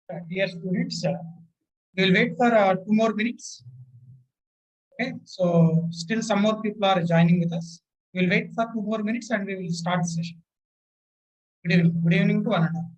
Dear students, we will wait for 2 more minutes. Okay, so still some more people are joining with us. We will wait for 2 more minutes and we will start the session. Good evening. Good evening to one and all.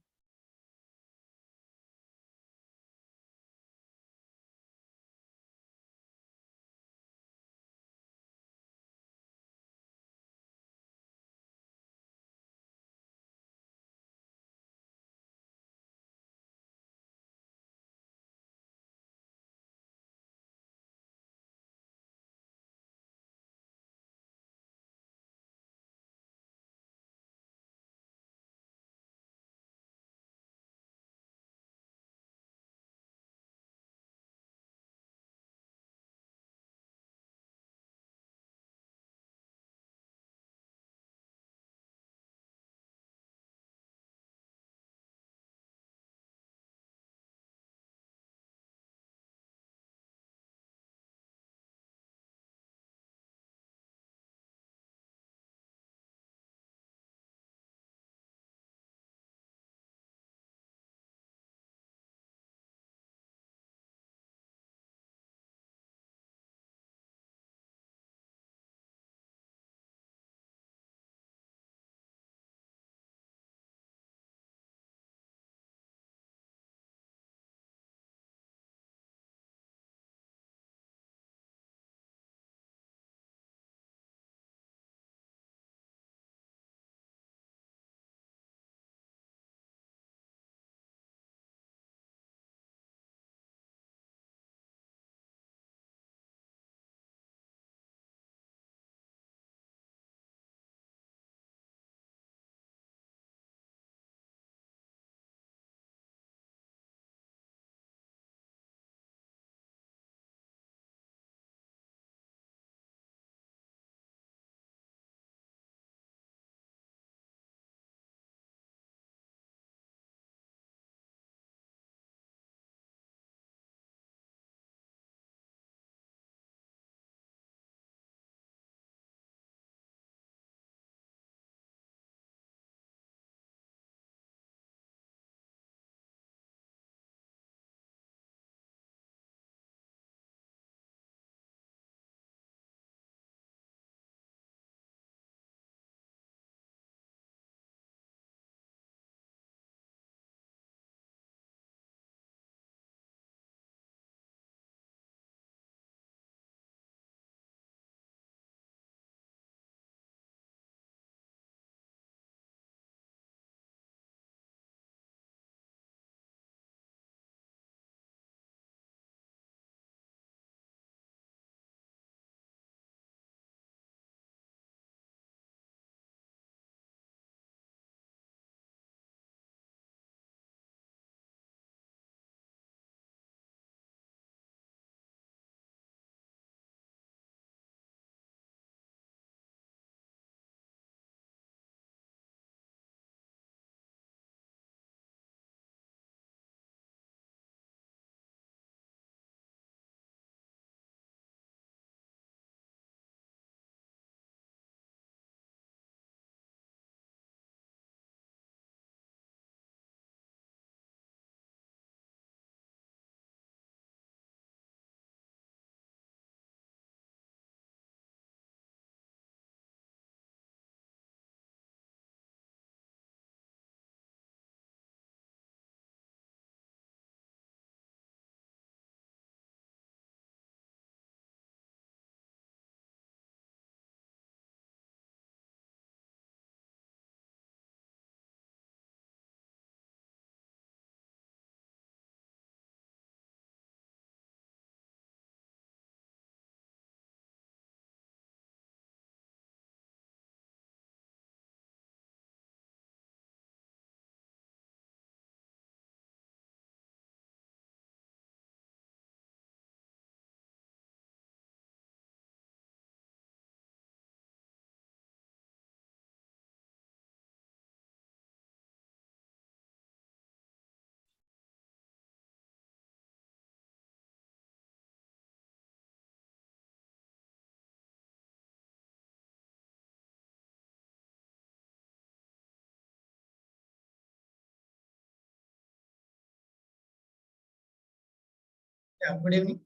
Yeah, good evening.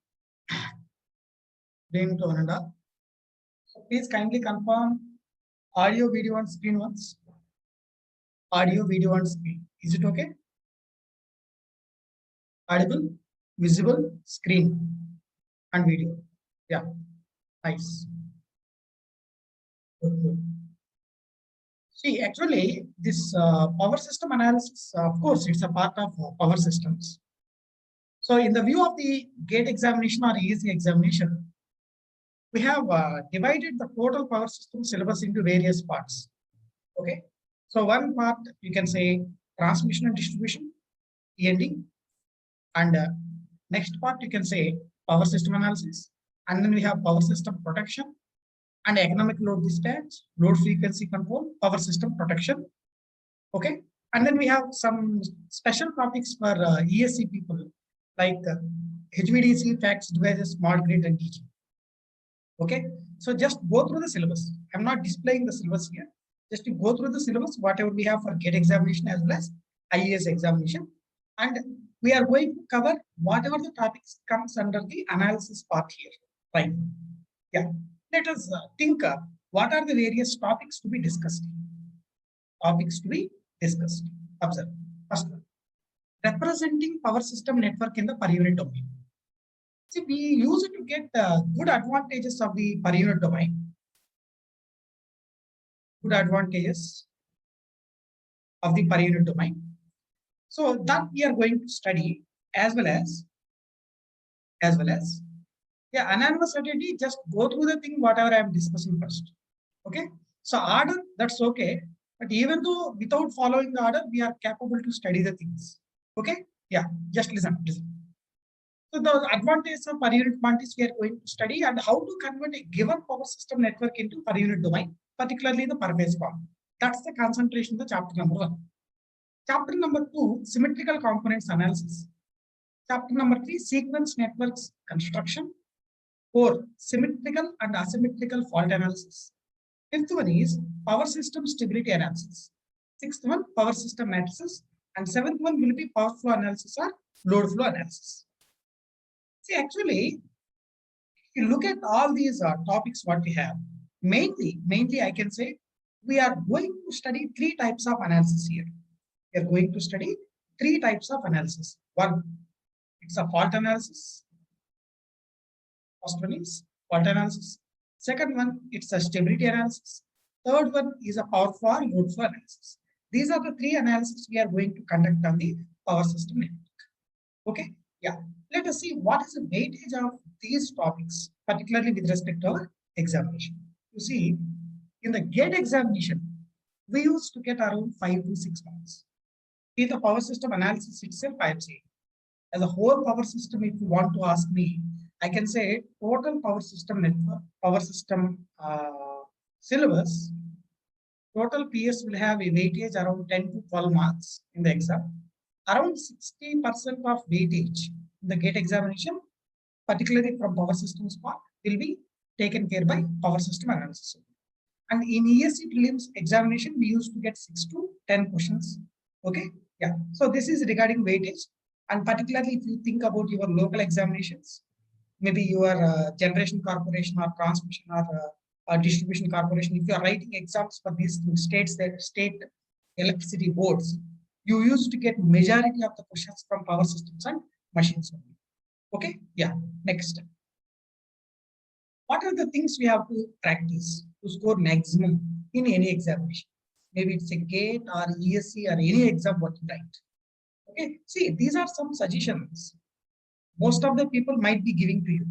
Good evening to Ananda. So please kindly confirm audio, video on screen once. Audio, video on screen. Is it okay? Audible, visible, screen, and video. Yeah, nice. Good, good. See, actually, this power system analysis, of course, it's a part of power systems. So, in the view of the GATE examination or ESE examination, we have divided the total power system syllabus into various parts. Okay. So, one part you can say transmission and distribution, E&D, and next part you can say power system analysis, and then we have power system protection and economic load dispatch, load frequency control, power system protection. Okay. And then we have some special topics for ESC people like HVDC, facts, devices, smart grid, and DG. Okay. So just go through the syllabus. I'm not displaying the syllabus here. Just to go through the syllabus, whatever we have for GATE examination as well as IES examination. And we are going to cover whatever the topics comes under the analysis part here. Right. Yeah. Let us think what are the various topics to be discussed. Topics to be discussed. Observe. First one, representing power system network in the per unit domain. See, we use it to get good advantages of the per unit domain. Good advantages of the per unit domain. So that we are going to study as well as yeah, anonymous identity, just go through the thing whatever I am discussing first. Okay. So order, that's okay. But even though without following the order, we are capable to study the things. Okay. Yeah, just listen. So the advantages of per unit quantities we are going to study and how to convert a given power system network into per unit domain, particularly the per phase form. That's the concentration of the chapter number 1. Chapter number 2, symmetrical components analysis. Chapter number 3, sequence networks construction. 4, symmetrical and asymmetrical fault analysis. 5th one is power system stability analysis. 6th one, power system matrices. And 7th one will be power flow analysis or load flow analysis. See, actually, if you look at all these topics what we have, mainly I can say we are going to study 3 types of analysis here. We are going to study 3 types of analysis. One, it's a fault analysis. First one is fault analysis. Second one, it's a stability analysis. Third one is a power flow or load flow analysis. These are the 3 analyses we are going to conduct on the power system network. Okay, yeah. Let us see what is the weightage of these topics, particularly with respect to our examination. You see, in the GATE examination, we used to get around 5 to 6 marks. In the power system analysis itself, I am saying, as a whole power system, if you want to ask me, I can say total power system network, power system syllabus, total PS will have a weightage around 10 to 12 marks in the exam. Around 60% of weightage in the GATE examination, particularly from power systems part, will be taken care by power system analysis. And in ESC prelims examination, we used to get 6 to 10 questions. Okay, yeah. So this is regarding weightage. And particularly if you think about your local examinations, maybe your generation corporation or transmission or distribution corporation, if you are writing exams for these states, that state electricity boards, you used to get majority of the questions from power systems and machines only. Okay, yeah. Next, what are the things we have to practice to score maximum in any examination? Maybe it's a GATE or ESC or any exam what you write. Okay, see, these are some suggestions. Most of the people might be giving to you.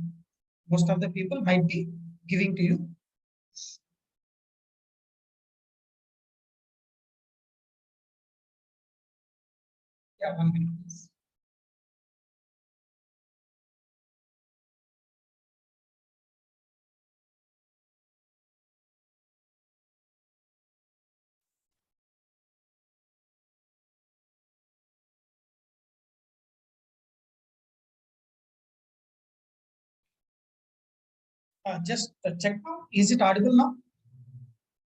Most of the people might be giving to you. Yeah, 1 minute, please. Just check now. Is it audible now?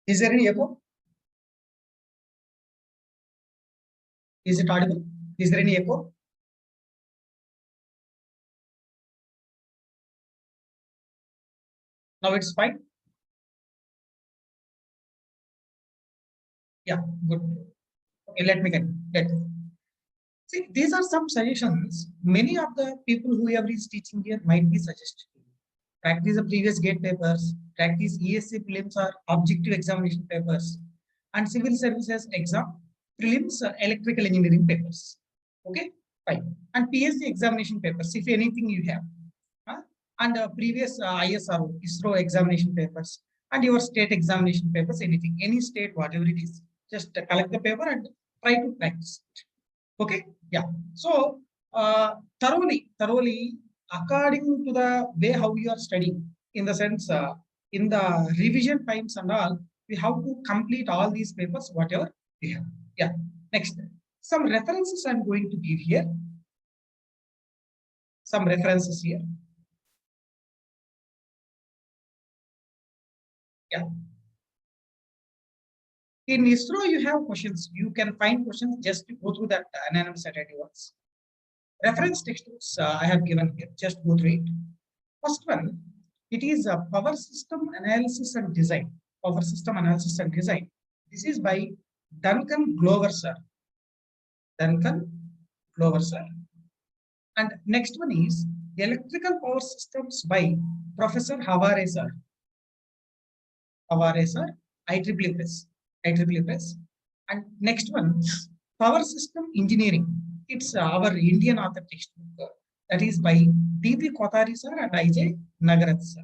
Is there any echo? Is it audible? Is there any echo? Now it's fine. Yeah, good. Okay, let me get. See, these are some suggestions. Many of the people whoever is teaching here might be suggested. Practice the previous gate papers, practice ESC prelims or objective examination papers, and civil services exam prelims electrical engineering papers. Okay, fine. And PSC examination papers, if anything you have. Huh? And previous ISRO, ISRO examination papers, and your state examination papers, anything, any state, whatever it is, just collect the paper and try to practice it. Okay, yeah. So thoroughly, according to the way how you are studying, in the sense, in the revision times and all, we have to complete all these papers, whatever we have. Yeah. Next, some references I'm going to give here. Some references here. Yeah. In ISRO, you have questions. You can find questions just to go through that anonymous identity ones. Reference textbooks I have given here. Just go through it. First one, it is a power system analysis and design. Power system analysis and design. This is by Duncan Glover, sir. Duncan Glover, sir. And next one is electrical power systems by Professor Havare, sir. Havare, sir. IEEE Press. IEEE Press. And next one, power system engineering. It's our Indian author textbook. That is by D.P. Kothari, sir, and I.J. Nagarath, sir.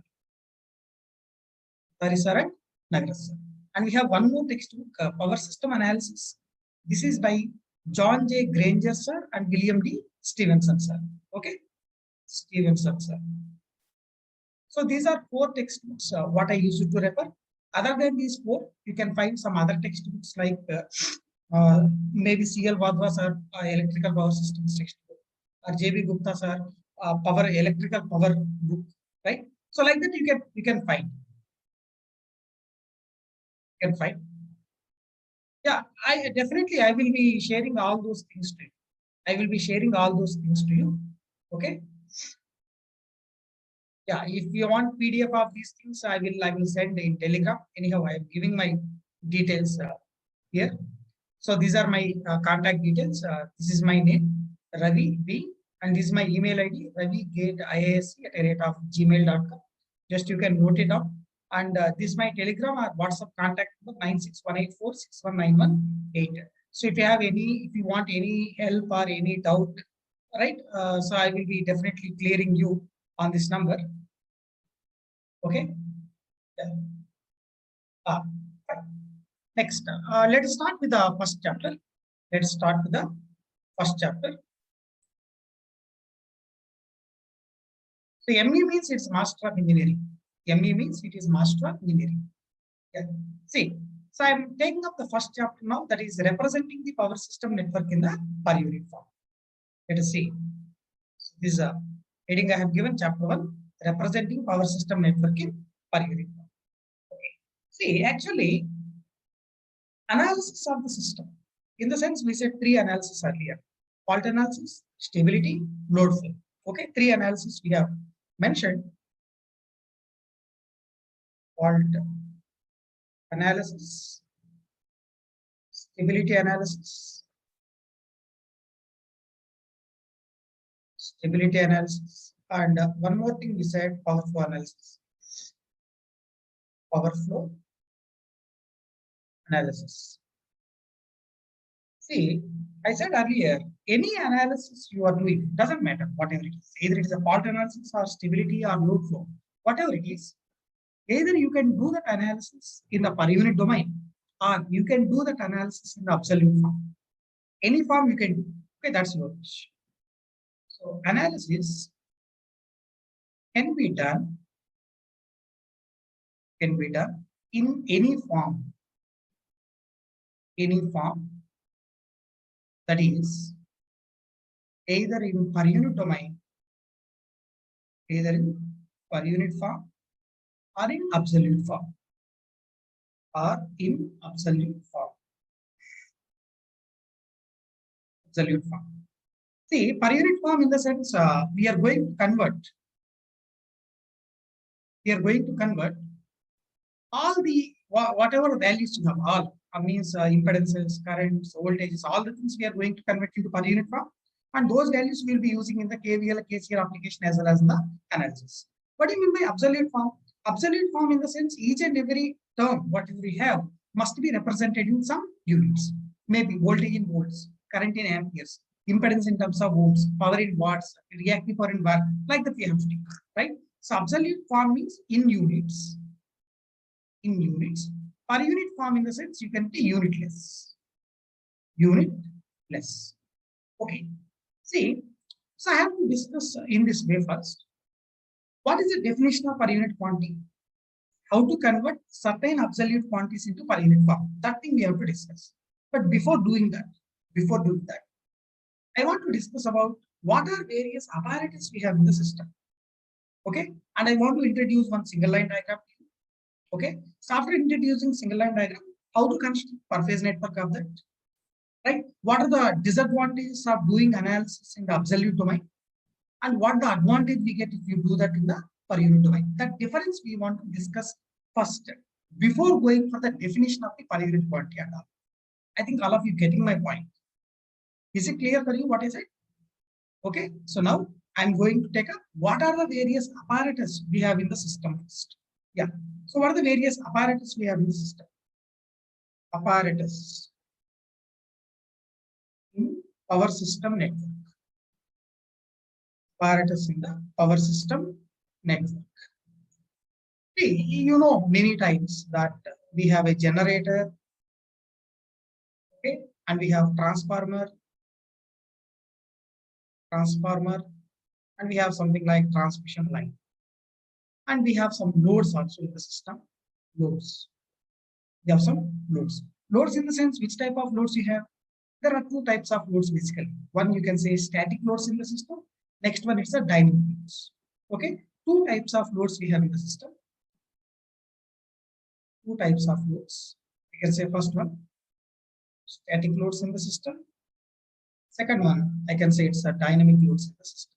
Kothari, sir, and Nagarath, sir. And we have one more textbook, Power System Analysis. This is by John J. Granger, sir, and William D. Stevenson, sir. Okay, Stevenson, sir. So these are four textbooks, what I used to refer. Other than these four, you can find some other textbooks like maybe C.L. Wadhwa, sir, Electrical Power Systems textbook, or J.B. Gupta, sir, Power Electrical Power book, right? So like that you can find. You can find. Yeah, I definitely I will be sharing all those things to you. I will be sharing all those things to you. Okay. Yeah, if you want PDF of these things, I will send in Telegram. Anyhow, I am giving my details here. So these are my contact details. This is my name, Ravi B, and this is my email ID, ravigateiasc@gmail.com. Just you can note it down. And this is my Telegram or WhatsApp contact number 9618461918. So if you have if you want any help or any doubt, right? So I will be definitely clearing you on this number. Okay. Yeah. Next, let's start with the first chapter. Let's start with the first chapter. So ME means it's Master of Engineering. ME means it is Master of Engineering. Yeah. See, so I'm taking up the first chapter now, that is representing the power system network in the per unit form. Let us see. This is a heading I have given, chapter 1, representing power system network in per unit form. Okay. See, actually, analysis of the system. In the sense, we said three analysis earlier: fault analysis, stability, load flow. Okay, three analysis we have mentioned: fault analysis, stability analysis, and one more thing we said: power flow analysis. Power flow analysis. See, I said earlier, any analysis you are doing, doesn't matter, whatever it is, either it is a fault analysis or stability or load flow, whatever it is, either you can do that analysis in the per unit domain, or you can do that analysis in the absolute form. Any form you can do. Okay, that's your wish. So analysis can be done in any form, that is either in per unit domain, either in per unit form or in absolute form, Absolute form. See, per unit form in the sense we are going to convert we are going to convert all the whatever values you have, all means impedances, currents, voltages, all the things we are going to convert into per unit form, and those values we will be using in the KVL, KCL application as well as in the analysis. What do you mean by absolute form? Absolute form in the sense each and every term whatever we have must be represented in some units, maybe voltage in volts, current in amperes, impedance in terms of ohms, power in watts, reactive power in watt, like that we have to take, right? So absolute form means in units. In units, per unit form in the sense you can be unitless. Unitless. Okay. See, so I have to discuss in this way first. What is the definition of per unit quantity? How to convert certain absolute quantities into per unit form? That thing we have to discuss. But before doing that, I want to discuss about what are various apparatus we have in the system. Okay, and I want to introduce one single line diagram. Okay, so after introducing single line diagram, how to construct per phase network of that, right? What are the disadvantages of doing analysis in the absolute domain, and what the advantage we get if you do that in the per unit domain? That difference we want to discuss first before going for the definition of the per unit quantity and all. I think all of you getting my point. Is it clear for you what I said? Okay, so now I'm going to take up what are the various apparatus we have in the system first. Yeah. So what are the various apparatus we have in the system? Apparatus in power system network. Apparatus in the power system network. See, you know many times that we have a generator, okay, and we have transformer, and we have something like transmission line. And we have some loads also in the system. Loads. We have some loads. Loads in the sense, which type of loads you have? There are two types of loads basically. One you can say static loads in the system. Next one is a dynamic loads. Okay. Two types of loads we have in the system. Two types of loads. We can say first one, static loads in the system. Second one, I can say it's a dynamic loads in the system.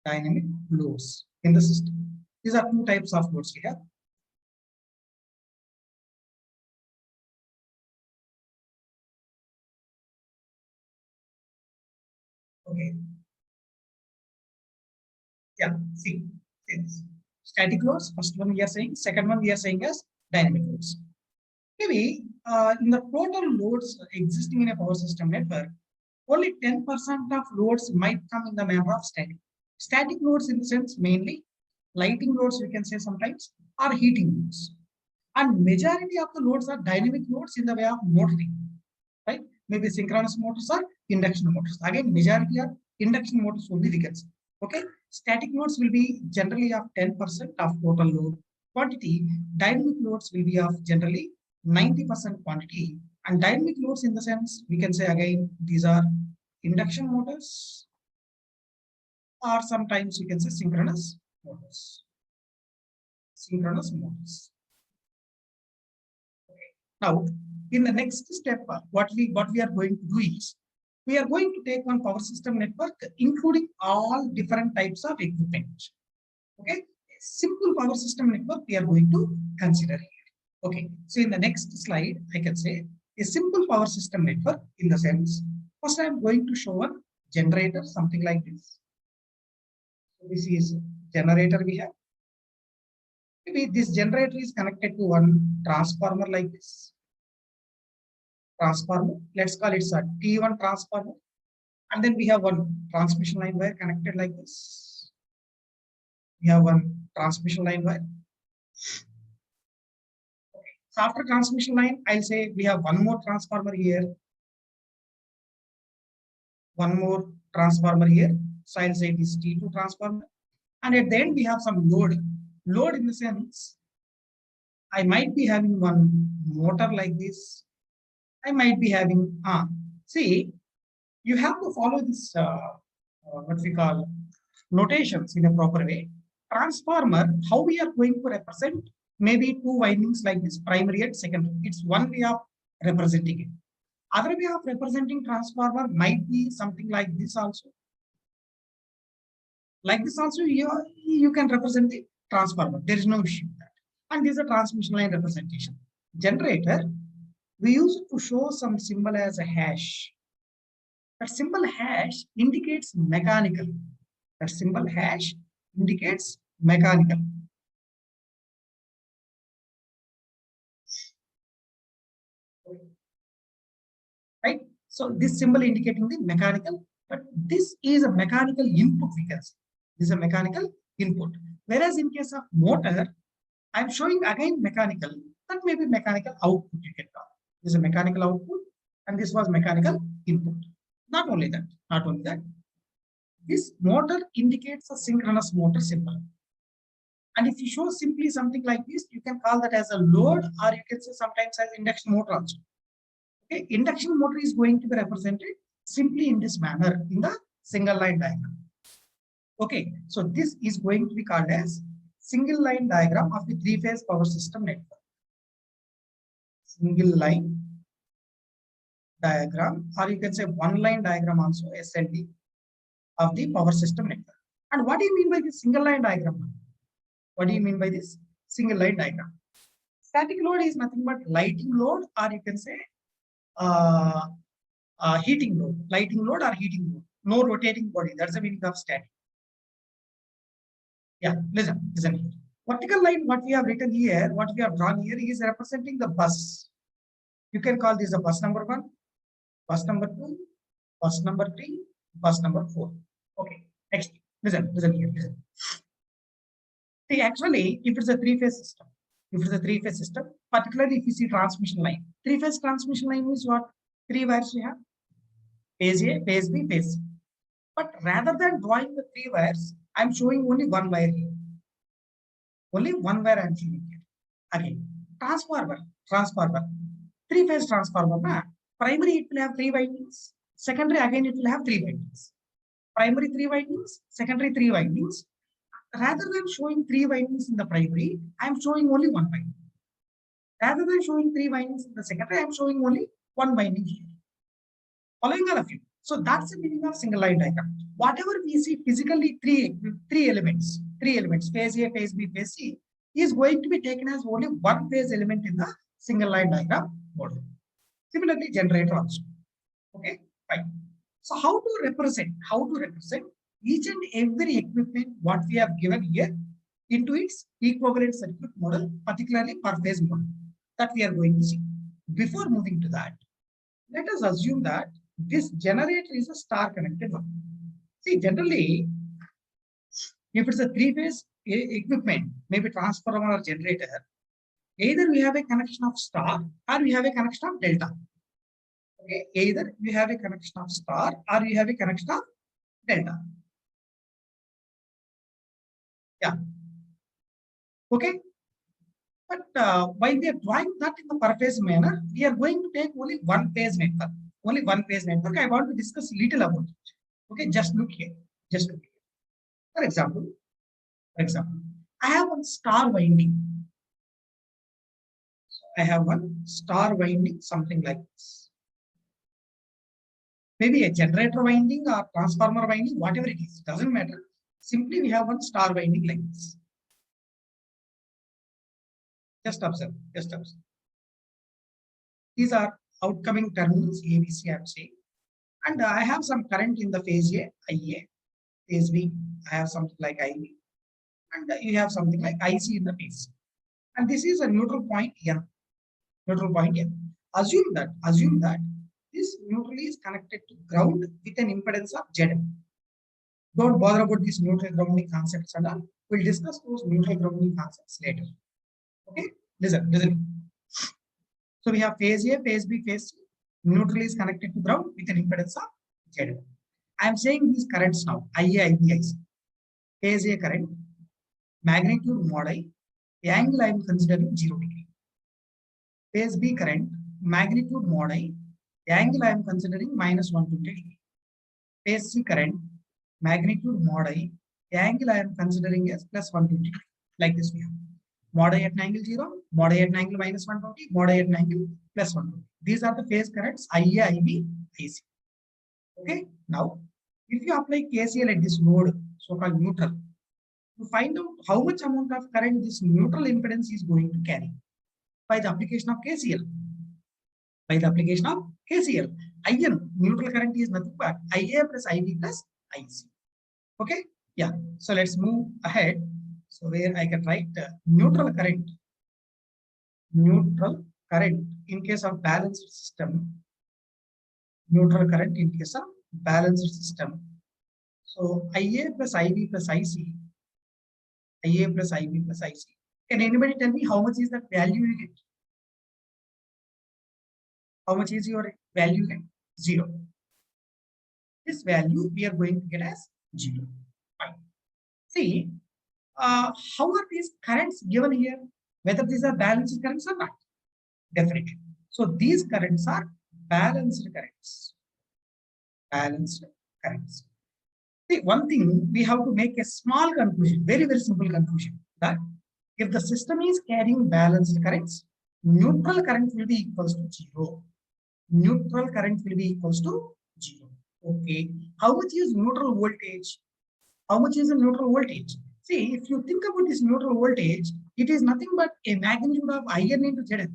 Dynamic loads in the system. These are two types of loads we have. Okay. Yeah, see this. Static loads, first one we are saying, second one we are saying as dynamic loads. Maybe in the total loads existing in a power system network, only 10% of loads might come in the manner of static. Static loads in the sense mainly lighting loads, we can say sometimes, or heating loads. And majority of the loads are dynamic loads in the way of motoring, right? Maybe synchronous motors or induction motors. Again, majority are induction motors only we can say. Okay, static loads will be generally of 10% of total load quantity. Dynamic loads will be of generally 90% quantity. And dynamic loads in the sense, we can say again, these are induction motors, or sometimes we can say synchronous motors. Synchronous motors. Okay. Now, in the next step, what we are going to do is, we are going to take one power system network, including all different types of equipment. Okay, a simple power system network we are going to consider here. Okay, so in the next slide, I can say a simple power system network in the sense, first I am going to show a generator, something like this. So this is generator we have. Maybe this generator is connected to one transformer like this. Transformer, let's call it a T1 transformer. And then we have one transmission line wire connected like this. We have one transmission line wire. Okay. So after transmission line, I'll say we have one more transformer here. One more transformer here. So I'll say it is T2 transformer. And at the end, we have some load. Load in the sense, I might be having one motor like this. I might be having, see, you have to follow this, what we call notations in a proper way. Transformer, how we are going to represent maybe two windings like this, primary and secondary. It's one way of representing it. Other way of representing transformer might be something like this also. Like this also, you can represent the transformer. There is no issue with that. And this is a transmission line representation. Generator, we use it to show some symbol as a hash. That symbol hash indicates mechanical. That symbol hash indicates mechanical. Right? So this symbol indicating the mechanical, but this is a mechanical input, we can say. This is a mechanical input. Whereas in case of motor, I'm showing again mechanical, that may be mechanical output you can call. This is a mechanical output and this was mechanical input. Not only that, this motor indicates a synchronous motor symbol. And if you show simply something like this, you can call that as a load, or you can say sometimes as induction motor also. Okay, induction motor is going to be represented simply in this manner in the single line diagram. Okay, so this is going to be called as single line diagram of the three-phase power system network. Single line diagram, or you can say one line diagram also, SLD, of the power system network. And what do you mean by this single line diagram? What do you mean by this single line diagram? Static load is nothing but lighting load, or you can say heating load, lighting load or heating load. No rotating body. That's the meaning of static. Yeah, listen here. Vertical line, what we have written here, what we have drawn here is representing the bus. You can call this a bus number 1, bus number 2, bus number 3, bus number 4. Okay, next. Listen here. Listen. See, actually, if it's a three-phase system, particularly if you see transmission line, three-phase transmission line is what? 3 wires we have. Phase A, phase B, phase C. But rather than drawing the 3 wires, I'm showing only 1 wire here. Only 1 wire I'm showing here. Again, transformer. 3-phase transformer. Primary, it will have 3 windings. Secondary, again, it will have 3 windings. Primary 3 windings, secondary 3 windings. Rather than showing 3 windings in the primary, I'm showing only 1 winding. Rather than showing 3 windings in the secondary, I'm showing only 1 winding here. Following all of you. So that's the meaning of single line diagram. Whatever we see physically three elements, phase A, phase B, phase C, is going to be taken as only one phase element in the single line diagram model. Similarly, generator also. Okay, fine. So how to represent each and every equipment what we have given here into its equivalent circuit model, particularly per phase model that we are going to see. Before moving to that, let us assume that this generator is a star connected one. See, generally, if it's a 3-phase equipment, maybe transformer or generator, either we have a connection of star or we have a connection of delta. Okay, either we have a connection of star or we have a connection of delta. Yeah. Okay. But while we are drawing that in the per phase manner, we are going to take only one phase network. Only one phase network. I want to discuss little about it. Okay, just look here. For example, I have one star winding. I have one star winding, something like this. Maybe a generator winding or transformer winding, whatever it is, doesn't matter. Simply we have one star winding like this. Just observe. These are outgoing terminals, ABC, I'm saying. And I have some current in the phase A, IA. Phase B, I have something like IB. And you have something like IC in the phase. And this is a neutral point N. Assume that this neutral is connected to ground with an impedance of ZM. Don't bother about these neutral grounding concepts and all. We'll discuss those neutral grounding concepts later. Okay, listen. So we have phase A, phase B, phase C. Neutral is connected to ground with an impedance of ZM. I am saying these currents now, IA, IB, IC. Phase A current, magnitude mod I, the angle I am considering 0 degree. Phase B current, magnitude mod I, the angle I am considering minus 120 degree. Phase C current, magnitude mod I, the angle I am considering as plus 120 degree. Like this we have. Mod I at an angle 0, mod I at an angle minus 120, mod I at an angle plus 120. These are the phase currents IA, IB, IC. Okay, now if you apply KCL at this node, so-called neutral, to find out how much amount of current this neutral impedance is going to carry by the application of KCL. By the application of KCL, IN, neutral current is nothing but IA plus IB plus IC. Okay, yeah. So let's move ahead. So where I can write neutral current in case of balanced system, neutral current in case of balanced system. So IA plus IB plus IC, IA plus IB plus IC. Can anybody tell me how much is that value you get? How much is your value get? 0. This value we are going to get as 0. Fine. See, how are these currents given here? Whether these are balanced currents or not? Definitely. So these currents are balanced currents. Balanced currents. See, one thing we have to make a small conclusion, very, very simple conclusion, that if the system is carrying balanced currents, neutral current will be equals to 0. Neutral current will be equals to 0. Okay. How much is neutral voltage? How much is the neutral voltage? See, if you think about this neutral voltage, it is nothing but a magnitude of IN into Zn.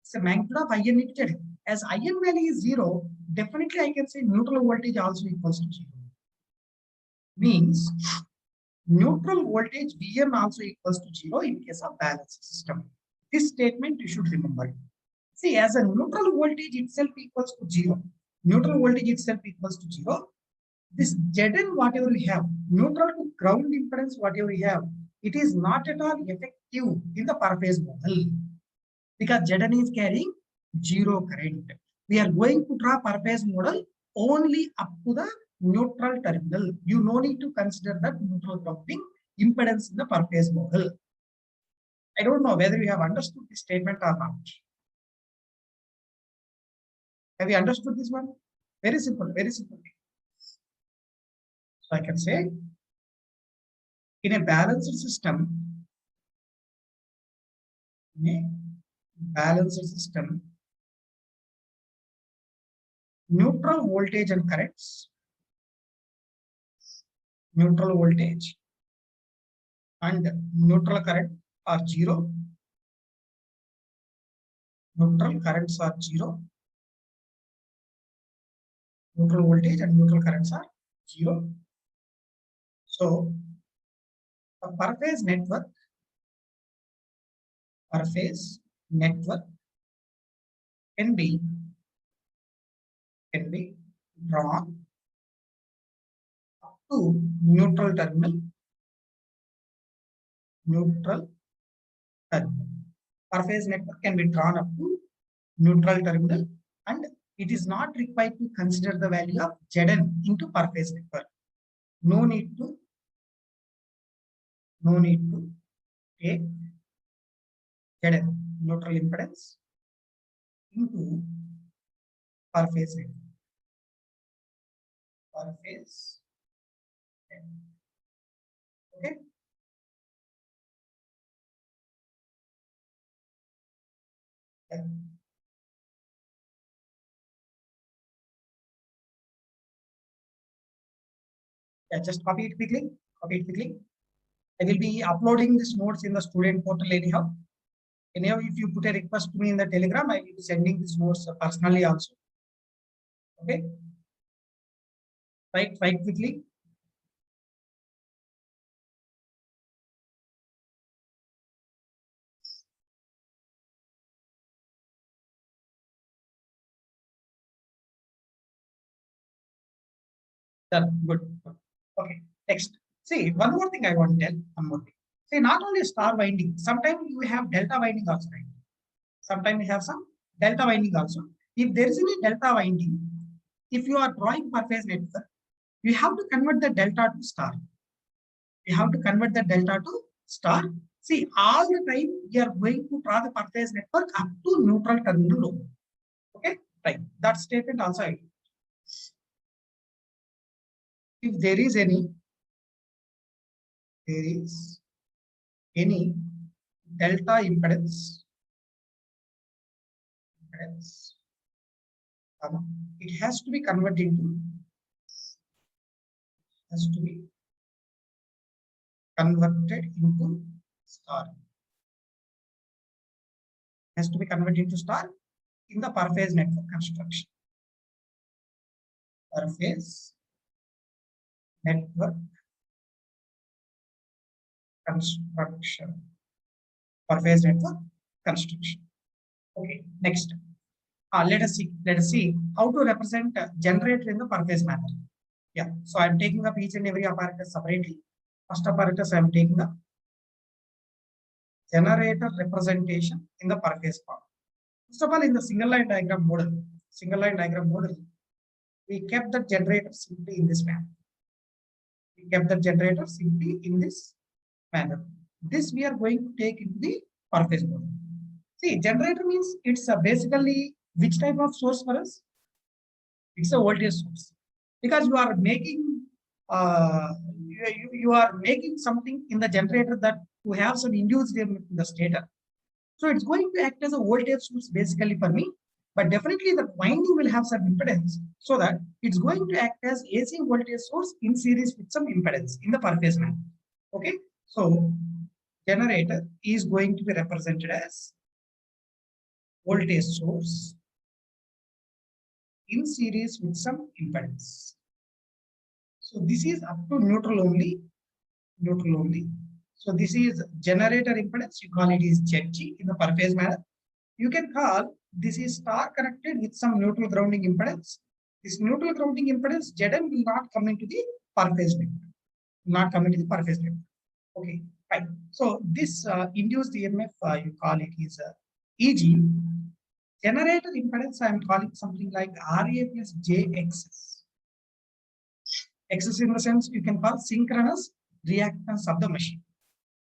It's a magnitude of IN into Zn. As IN value is 0, definitely I can say neutral voltage also equals to 0. Means neutral voltage Vn also equals to 0 in case of balanced system. This statement you should remember. See, as a neutral voltage itself equals to 0, neutral voltage itself equals to 0, this Zn whatever we have, neutral to ground impedance whatever we have, it is not at all effective in the per phase model because Zn is carrying 0 current. We are going to draw per phase model only up to the neutral terminal. You no need to consider that neutral grounding impedance in the per phase model. I don't know whether you have understood this statement or not. Have you understood this one? Very simple, very simple. So I can say in a balanced system, neutral voltage and currents, neutral voltage and neutral current are 0. Neutral currents are 0. Neutral voltage and neutral currents are 0. So a per phase network can be drawn up to neutral terminal. Per phase network can be drawn up to neutral terminal, and it is not required to consider the value of Zn into per phase network. No need to take Zn, neutral impedance, into per phase network. Okay. Yeah, just copy it quickly. I will be uploading these notes in the student portal anyhow. Anyhow, if you put a request to me in the Telegram, I will be sending these notes personally also. Okay. Write quickly. Done. Good. Okay. Next. See, one more thing I want to tell. One more thing. See, not only star winding, sometimes you have delta winding also, right? Sometimes you have some delta winding also. If there is any delta winding, if you are drawing per phase network, you have to convert the delta to star. See, all the time we are going to draw the per phase network up to neutral terminal only. Okay, right. That statement also I do. If there is any delta impedance, it has to be converted into converted into star. Has to be converted into star in the per phase network construction. Per phase network construction. Per phase network construction. Okay, next. Let us see how to represent generator in the per phase manner. Yeah, so I'm taking up each and every apparatus separately. First apparatus I'm taking up generator representation in the per phase part. First of all, in the single line diagram model, we kept the generator simply in this manner. This we are going to take into the per phase model. See, generator means it's basically which type of source for us? It's a voltage source, because you are making you are making something in the generator that to have some induced EMF in the stator. So it's going to act as a voltage source basically for me, but definitely the winding will have some impedance, so that it's going to act as AC voltage source in series with some impedance in the per phase manner. Okay, so generator is going to be represented as voltage source in series with some impedance. So this is up to neutral only. So this is generator impedance. You call it is ZG in the per phase manner. You can call this is star connected with some neutral grounding impedance. This neutral grounding impedance ZN will not come into the per phase network. Okay, fine. So this induced EMF you call it is EG. Generator impedance I am calling something like RA plus JXS. XS in the sense you can call synchronous reactance of the machine.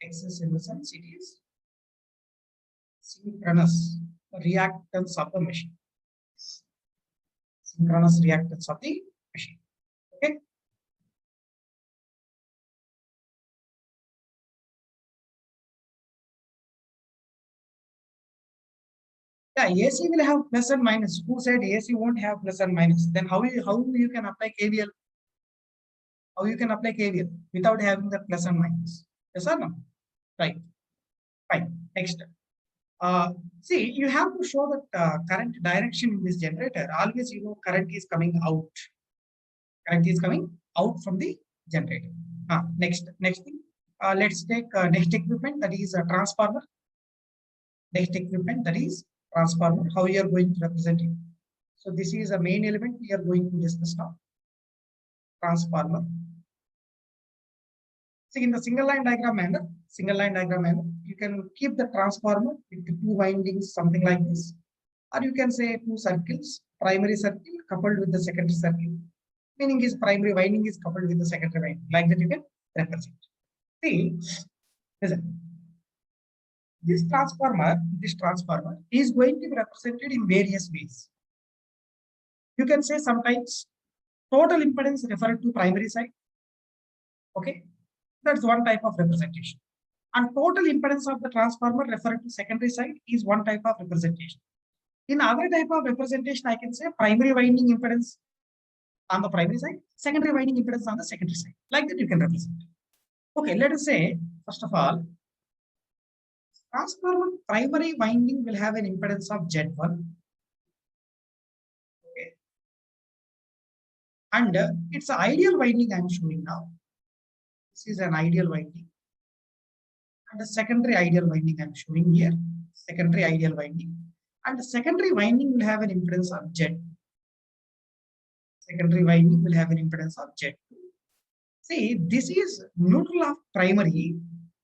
XS in the sense it is synchronous reactance of the machine. Synchronous reactance of the machine. Okay. Yeah, AC will have plus and minus. Who said AC won't have plus and minus? Then how you can apply KVL? How you can apply KVL without having the plus and minus? Yes or no? Right. Fine. Next. See, you have to show that current direction in this generator. Always, current is coming out. Current is coming out from the generator. Next thing. Let's take next equipment, that is a transformer. Next equipment, that is transformer. How you are going to represent it? So this is a main element we are going to discuss now. Transformer. See, in the single line diagram manner, you can keep the transformer with two windings, something like this, or you can say two circles, primary circle coupled with the secondary circle. Meaning is primary winding is coupled with the secondary winding. Like that you can represent. See, listen. This transformer is going to be represented in various ways. You can say sometimes total impedance referred to primary side. Okay, that's one type of representation. And total impedance of the transformer referred to secondary side is one type of representation. In other type of representation, I can say primary winding impedance on the primary side, secondary winding impedance on the secondary side. Like that you can represent. Okay, let us say, first of all, transformer primary winding will have an impedance of Z1. Okay. And it's an ideal winding I am showing now. This is an ideal winding. And the secondary ideal winding I am showing here. Secondary ideal winding. And the secondary winding will have an impedance of Z. Secondary winding will have an impedance of Z2. See, this is neutral of primary.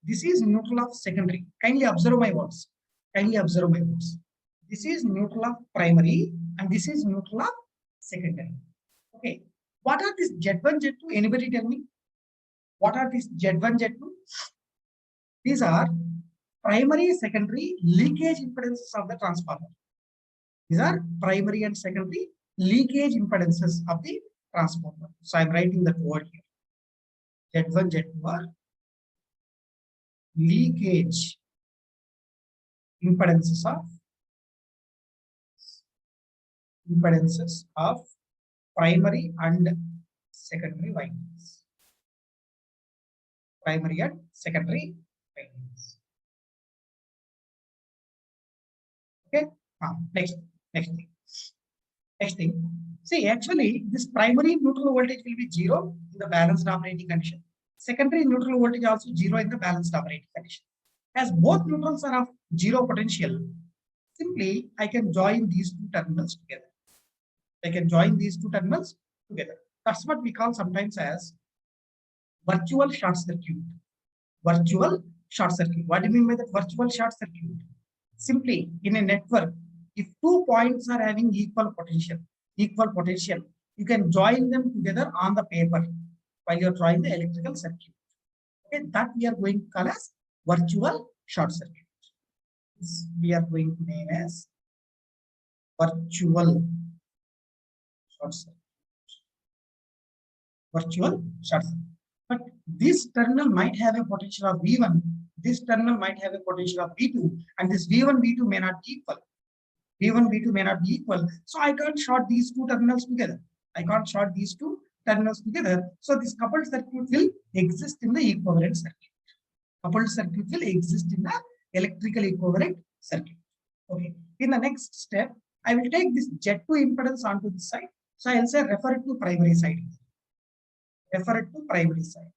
This is neutral of secondary. Kindly observe my words. This is neutral of primary and this is neutral of secondary. Okay. What are these Z1, Z2? Anybody tell me? What are these Z1, Z2? These are primary, secondary leakage impedances of the transformer. These are primary and secondary leakage impedances of the transformer. So I'm writing that word here. Z1, Z2 are leakage impedances of primary and secondary windings. primary and secondary windings. Okay. Next thing. Next thing. See, actually, this primary neutral voltage will be 0 in the balanced operating condition. Secondary neutral voltage also 0 in the balanced operating condition. As both neutrals are of 0 potential, simply I can join these two terminals together. That's what we call sometimes as virtual short circuit. Virtual short circuit. What do you mean by that virtual short circuit? Simply, in a network, if 2 points are having equal potential, you can join them together on the paper while you're drawing the electrical circuit. Okay, that we are going to call as virtual short circuit. This we are going to name as virtual short circuit. Virtual short circuit. But this terminal might have a potential of V1, this terminal might have a potential of V2, and this V1, V2 may not be equal. V1, V2 may not be equal. So I can't short these two terminals together. So this coupled circuit will exist in the equivalent circuit. Coupled circuit will exist in the electrical equivalent circuit. Okay. In the next step, I will take this Z2 impedance onto this side. So I'll say refer it to primary side. Refer it to primary side.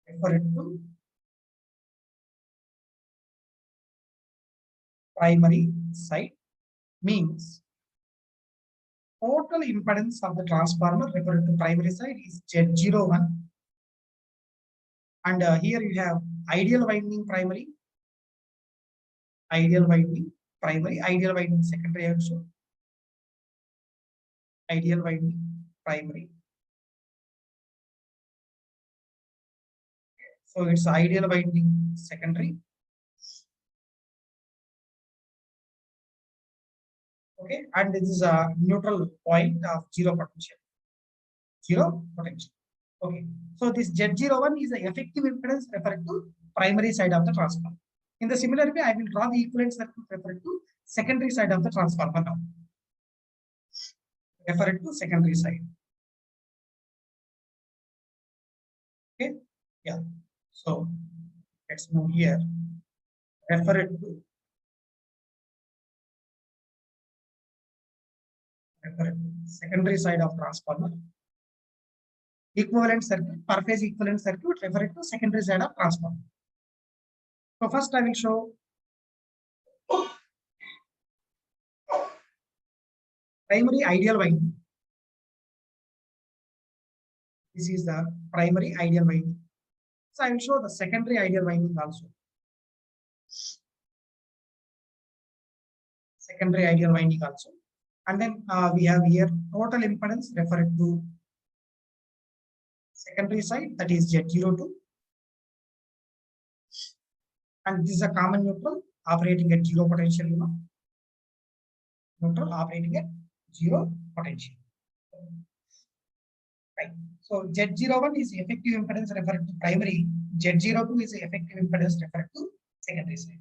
Refer it to primary side means total impedance of the transformer referred to primary side is Z01. And here you have ideal winding primary, ideal winding secondary also, ideal winding primary. So it's ideal winding secondary. Okay, and this is a neutral point of 0 potential. Okay, so this Z01 is the effective impedance referred to primary side of the transformer. In the similar way, I will draw the equivalent circuit referred to secondary side of the transformer now. Refer it to secondary side. Okay, yeah. So let's move here. Refer it to secondary side of transformer. Equivalent circuit, per phase equivalent circuit, refer it to secondary side of transformer. So first I will show primary ideal winding. This is the primary ideal winding. So I will show the secondary ideal winding also. Secondary ideal winding also. And then we have here total impedance referred to secondary side, that is Z02. And this is a common neutral operating at 0 potential, neutral operating at 0 potential. Right. So Z01 is effective impedance referred to primary, Z02 is effective impedance referred to secondary side.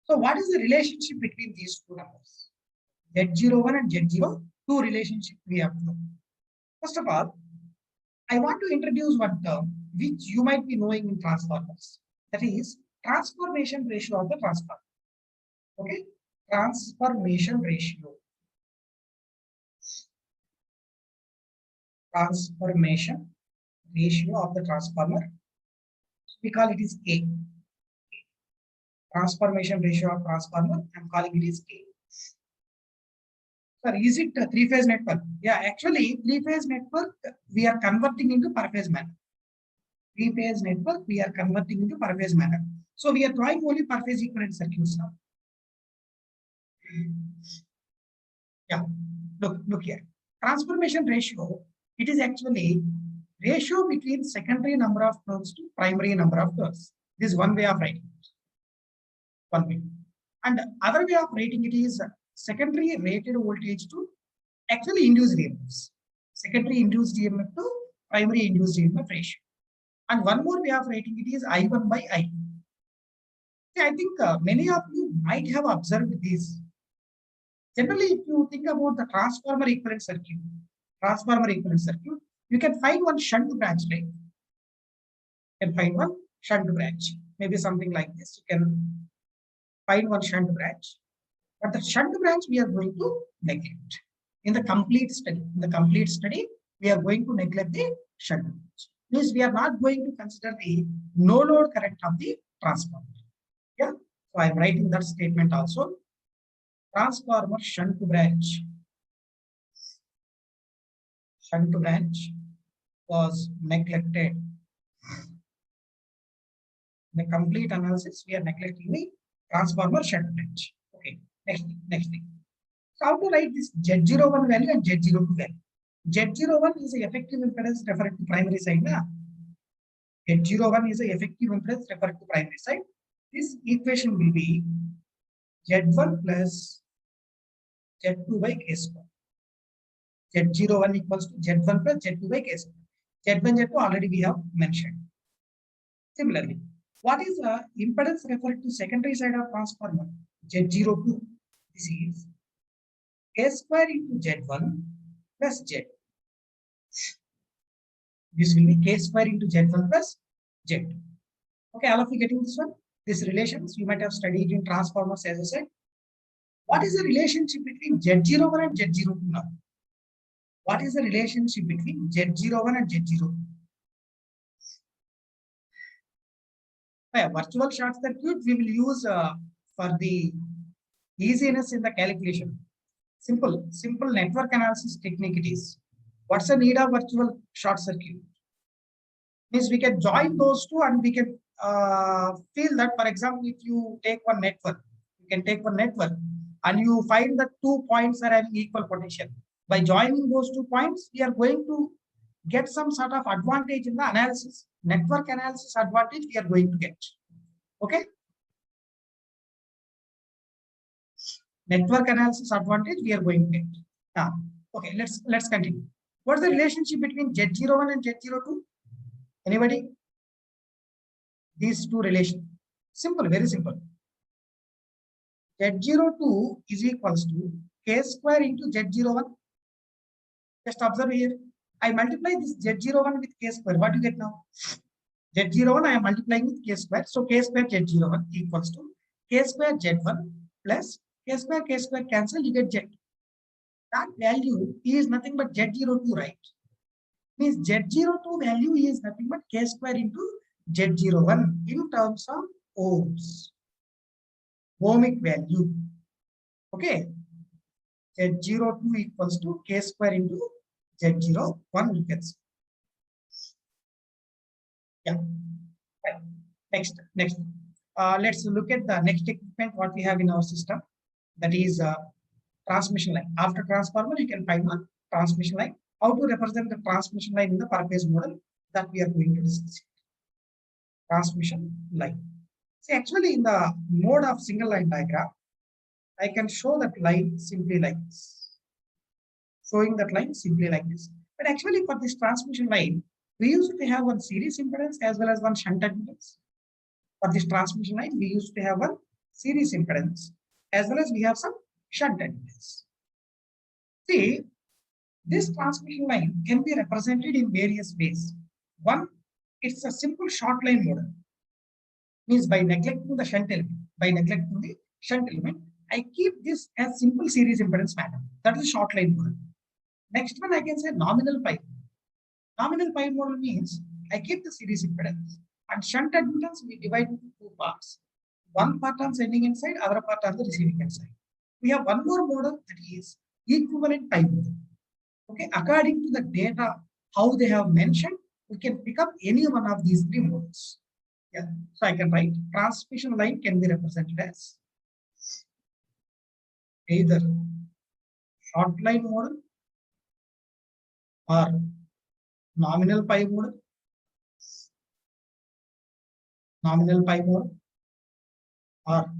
So what is the relationship between these two numbers? Z01 and Z02 relationship we have to know. First of all, I want to introduce one term which you might be knowing in transformers. That is transformation ratio of the transformer. Okay, transformation ratio. Transformation ratio of the transformer. We call it is K. Transformation ratio of transformer, I'm calling it is K. Sir, is it a three-phase network? Yeah, actually, three-phase network we are converting into per-phase manner. Three-phase network we are converting into per-phase manner. So we are drawing only per-phase equivalent circuits now. Yeah, look here. Transformation ratio, it is actually ratio between secondary number of turns to primary number of turns. This is one way of writing it. One way. And other way of writing it is secondary rated voltage to actually induced EMFs. Secondary induced EMF to primary induced EMF ratio. And one more way of writing it is I1 by I2. See, I think many of you might have observed this. Generally, if you think about the transformer equivalent circuit, You can find one shunt branch, right? You can find one shunt branch. Maybe something like this. You can find one shunt branch. But the shunt branch we are going to neglect. In the complete study, we are going to neglect the shunt branch. Means we are not going to consider the no load current of the transformer. Yeah. So I am writing that statement also. Transformer shunt branch was neglected. The complete analysis, we are neglecting the transformer shunt branch. Okay, next thing. So how to write this Z01 value and Z02 value? Z01 is the effective impedance referred to primary side. Na? Z01 is the effective impedance referred to primary side. This equation will be Z1 plus Z2 by K square. Z01 equals to Z1 plus Z2 by K square. Z1, Z2 already we have mentioned. Similarly, what is the impedance referred to secondary side of transformer? Z02. This is K square into Z1 plus Z. This will be K square into Z1 plus Z. Okay, all of you getting this one? These relations you might have studied in transformers, as I said. What is the relationship between Z01 and Z02 now? What is the relationship between Z01 and Z02? Virtual short circuit we will use for the easiness in the calculation. Simple network analysis technique it is. What's the need of virtual short circuit? Means we can join those two and we can feel that, for example, if you take one network, and you find that 2 points are having equal potential. By joining those 2 points, we are going to get some sort of advantage in the analysis. Network analysis advantage we are going to get. Okay. Network analysis advantage we are going to get. Now, okay, let's continue. What's the relationship between Z01 and Z02? Anybody? These two relations. Simple, very simple. Z02 is equals to K square into Z01. Just observe here. I multiply this Z01 with K square. What do you get now? Z01 I am multiplying with K square. So K square Z01 equals to K square Z1 plus K square cancel, you get Z. That value is nothing but Z02, right? Means Z02 value is nothing but K square into Z01 in terms of ohms. Ohmic value. Okay. Z02 equals to K square into Z01, you can see. Yeah. Right. Next. Let's look at the next equipment what we have in our system. That is transmission line. After transformer, you can find one transmission line. How to represent the transmission line in the per phase model that we are going to discuss. Transmission line. See, actually, in the mode of single line diagram, I can show that line simply like this. Showing that line simply like this. But actually, for this transmission line, we used to have one series impedance as well as one shunt impedance. For this transmission line, we used to have one series impedance as well as we have some shunt impedance. See, this transmission line can be represented in various ways. One, it's a simple short line model. Means by neglecting the shunt element, I keep this as simple series impedance pattern. That is a short line model. Next one, I can say nominal pi. Nominal pi model means I keep the series impedance and shunt admittance we divide into 2 parts. One part on sending end side, other part on the receiving end side. We have one more model that is equivalent pi model. Okay, according to the data, how they have mentioned, we can pick up any one of these 3 models. Yeah, so I can write transmission line can be represented as either short line model or nominal pi model, or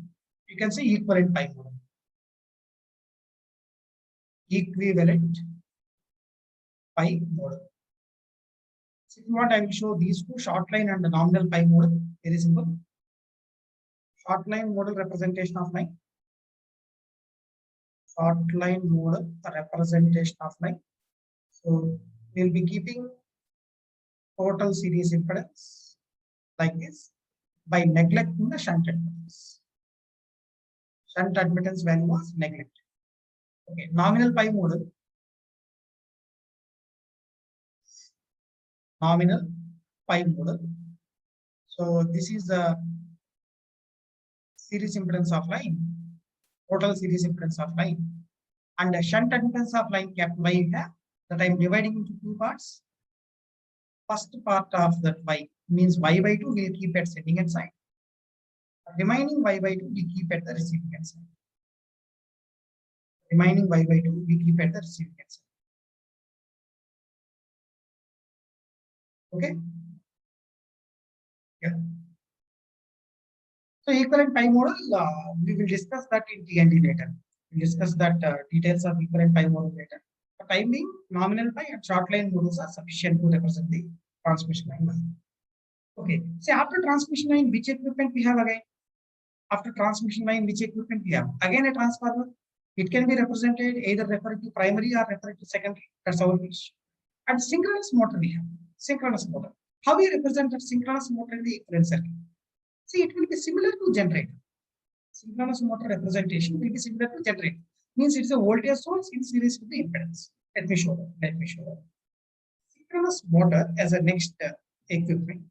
you can say equivalent pi model. Equivalent pi model. So if you want, I will show these two, short line and the nominal pi model. Very simple. Short line model representation of line. Short line model representation of line. So we will be keeping total series impedance like this by neglecting the shunt admittance. Shunt admittance value was neglected. Okay, nominal pi model. Nominal pi model. So this is the series impedance of line, total series impedance of line, and the shunt admittance of line capital Y that I am dividing into two parts. First part of that Y means Y by 2 will keep at sending end side. Remaining Y by 2 we keep at the receiving end side. Remaining Y by 2 we keep at the receiving end side. Okay. Yeah. So equivalent pi model, we will discuss that in TND later. We'll discuss that details of equivalent pi model later. For time being, nominal pi and short line models are sufficient to represent the transmission line. Okay. So after transmission line, which equipment we have again? After transmission line, which equipment we have? Again a transformer. It can be represented either referring to primary or referring to secondary. That's our wish. And synchronous motor we have. Synchronous motor. How we represent that synchronous motor in the equivalent circuit? See, it will be similar to generator. Synchronous motor representation will be similar to generator. Means it's a voltage source in series with the impedance. Let me show that. Let me show that. Synchronous motor as a next equipment.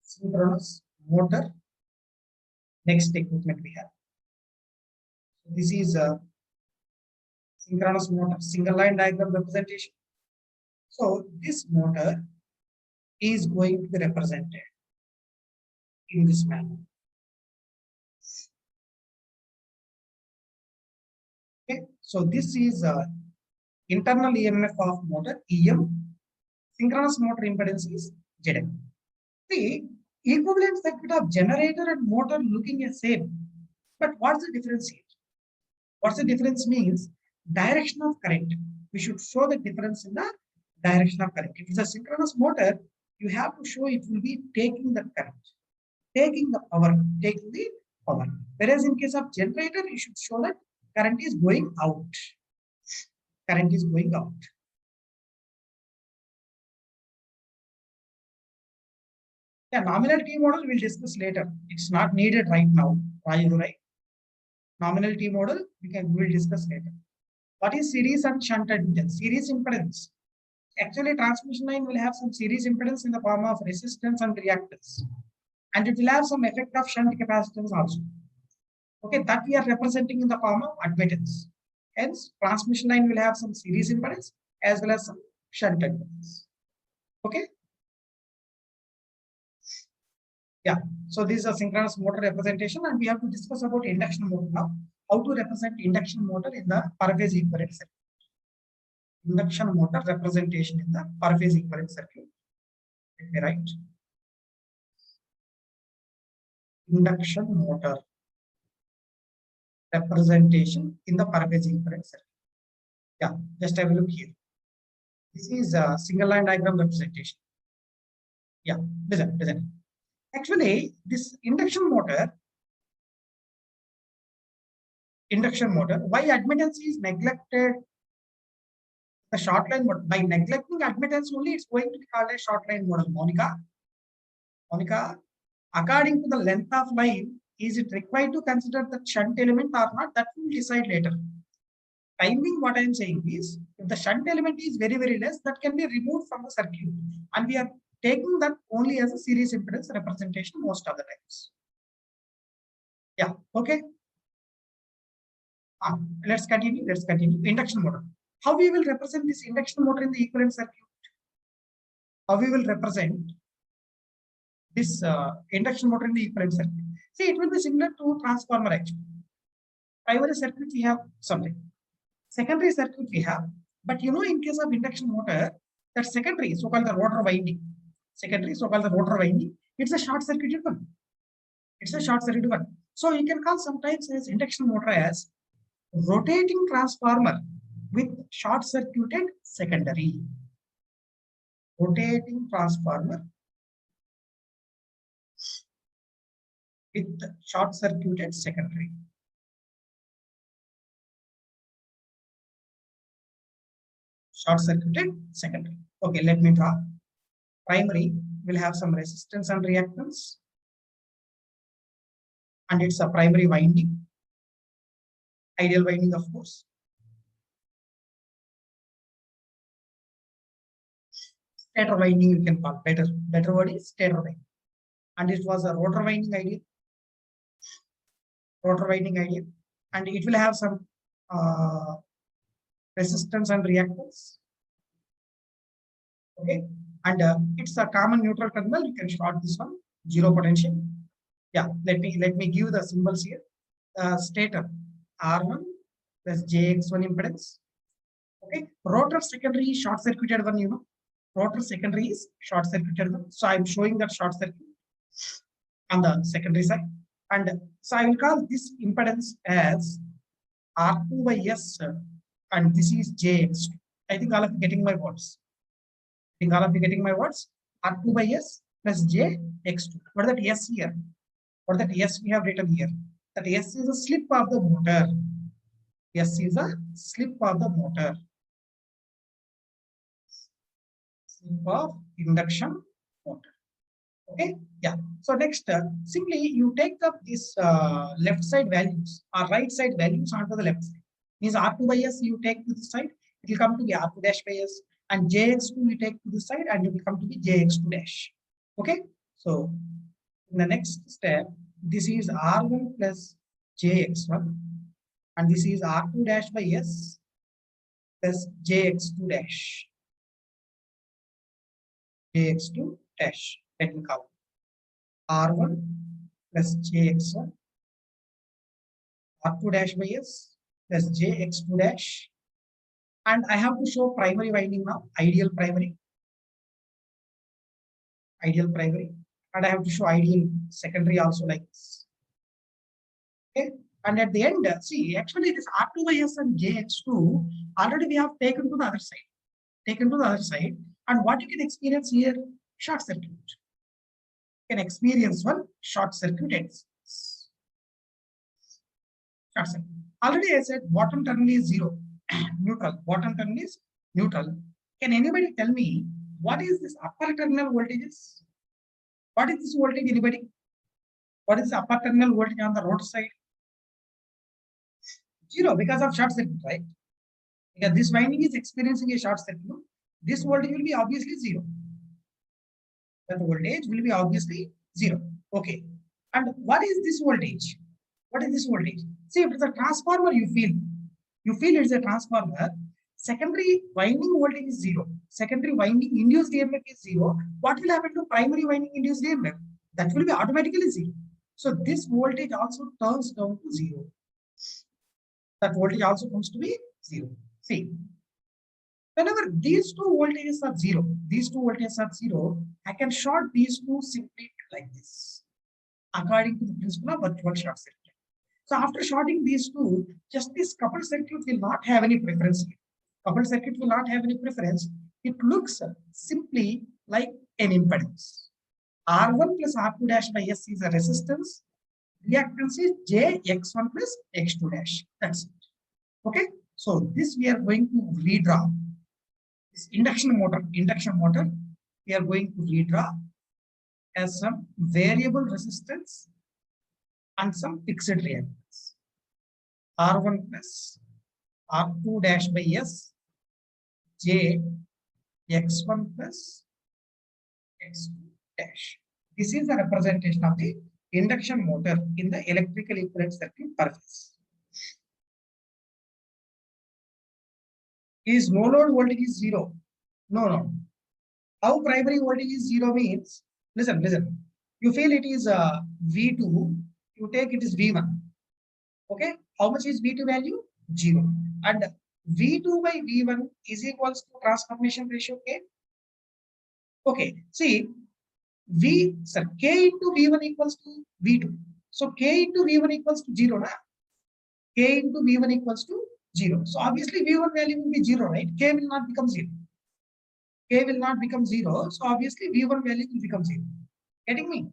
Synchronous motor, next equipment we have. So this is a synchronous motor, single line diagram representation. So this motor is going to be represented in this manner. Okay, so this is internal EMF of motor EM. Synchronous motor impedance is ZM. The equivalent circuit of generator and motor looking as same, but what's the difference here? What's the difference means direction of current. We should show the difference in the direction of current. If it's a synchronous motor, you have to show it will be taking the current, taking the power, taking the power. Whereas in case of generator, you should show that current is going out. Current is going out. Yeah, nominal T model we'll discuss later. It's not needed right now. Right? Nominal T model we'll discuss later. What is series and shunt admittance? Series impedance. Actually, transmission line will have some series impedance in the form of resistance and reactance, and it will have some effect of shunt capacitance also. Okay, that we are representing in the form of admittance. Hence, transmission line will have some series impedance as well as some shunt admittance. Okay. Yeah, so this is a synchronous motor representation, and we have to discuss about induction motor now. How to represent induction motor in the per phase equivalent circuit. Induction motor representation in the per phase equivalent circuit. Let me write. Induction motor representation in the per phase equivalent circuit. Yeah, just have a look here. This is a single line diagram representation. Yeah, listen. Actually, this induction motor, why admittance is neglected? The short line model. By neglecting admittance only, it's going to be called a short line model. Monica, according to the length of line, is it required to consider the shunt element or not? That we will decide later. Timing, what I am saying is, if the shunt element is very, very less, that can be removed from the circuit. And we are taking that only as a series impedance representation most of the times. Yeah, okay. Let's continue. Induction motor. How we will represent this induction motor in the equivalent circuit? How we will represent this induction motor in the equivalent circuit? See, it will be similar to transformer actually. Primary circuit we have something. Secondary circuit we have, but you know, in case of induction motor, that secondary, so-called the rotor winding, it's a short circuited one. So you can call sometimes as induction motor as rotating transformer with short circuited secondary. Rotating transformer with short circuited secondary. short circuited secondary. Okay, let me draw. Primary will have some resistance and reactance, and it's a primary winding, ideal winding, of course. Stator winding you can call, better word is stator winding, and it was a rotor winding ideal, and it will have some resistance and reactance. Okay, and it's a common neutral terminal. You can short this one, zero potential. Yeah, let me give the symbols here. Stator R1 plus JX1 impedance. Okay, rotor secondary is short circuited one, you know. Rotor secondary is short circuited one. So I'm showing that short circuit on the secondary side. And so I will call this impedance as R2 by S, and this is JX2. I think all of you getting my words. R2 by S plus JX2. What is that S here? What is that S we have written here? That S is a slip of the motor. S is a slip of the motor. Slip of induction motor. Okay, yeah. So next, simply you take up this left side values or right side values onto the left side. Means R2 by S you take to this side, it will come to be R2 dash by S, and JX2 you take to this side, and it will come to be JX2 dash. Okay, so in the next step, this is R1 plus JX1, and this is R2 dash by S plus JX2 dash. JX2 dash. Let me count. R1 plus JX1, R2 dash by S plus JX2 dash. And I have to show primary winding now, ideal primary. And I have to show ideal secondary also like this. Okay. And at the end, see, actually this R2 by S and JX2 already we have taken to the other side. And what you can experience here, short circuit. You can experience one short circuit. Already I said bottom terminal is zero, neutral. Bottom terminal is neutral. Can anybody tell me what is this upper terminal voltages? What is this voltage? Anybody? What is the upper terminal voltage on the road side? Zero, because of short circuit, right? Because this winding is experiencing a short circuit. This voltage will be obviously zero. That voltage will be obviously zero. Okay. And what is this voltage? What is this voltage? See, if it's a transformer, you feel it's a transformer. Secondary winding voltage is zero. Secondary winding induced EMF is zero. What will happen to primary winding induced EMF? That will be automatically zero. So this voltage also turns down to zero. That voltage also comes to be zero. See, whenever these two voltages are zero, I can short these two simply like this, according to the principle of virtual short circuit. So after shorting these two, just this coupled circuit will not have any preference here. Coupled circuit will not have any preference. It looks simply like an impedance. R1 plus R2 dash by S is a resistance. Reactance is JX1 plus X2 dash. That's it. Okay. So this we are going to redraw. This induction motor, we are going to redraw as some variable resistance and some fixed reactance. R1 plus R2 dash by S, J X1 plus X2 dash. This is the representation of the induction motor in the electrical equivalent circuit per phase. Is no load voltage is zero? No. How primary voltage is zero means, listen. You feel it is V2, you take it is V1. Okay, how much is V2 value? 0. And V2 by V1 is equals to transformation ratio K. Okay, see, K into V1 equals to V2. So K into V1 equals to 0. Na? K into V1 equals to 0. So obviously V1 value will be 0, right? K will not become 0. K will not become 0. So obviously V1 value will become 0. Getting me?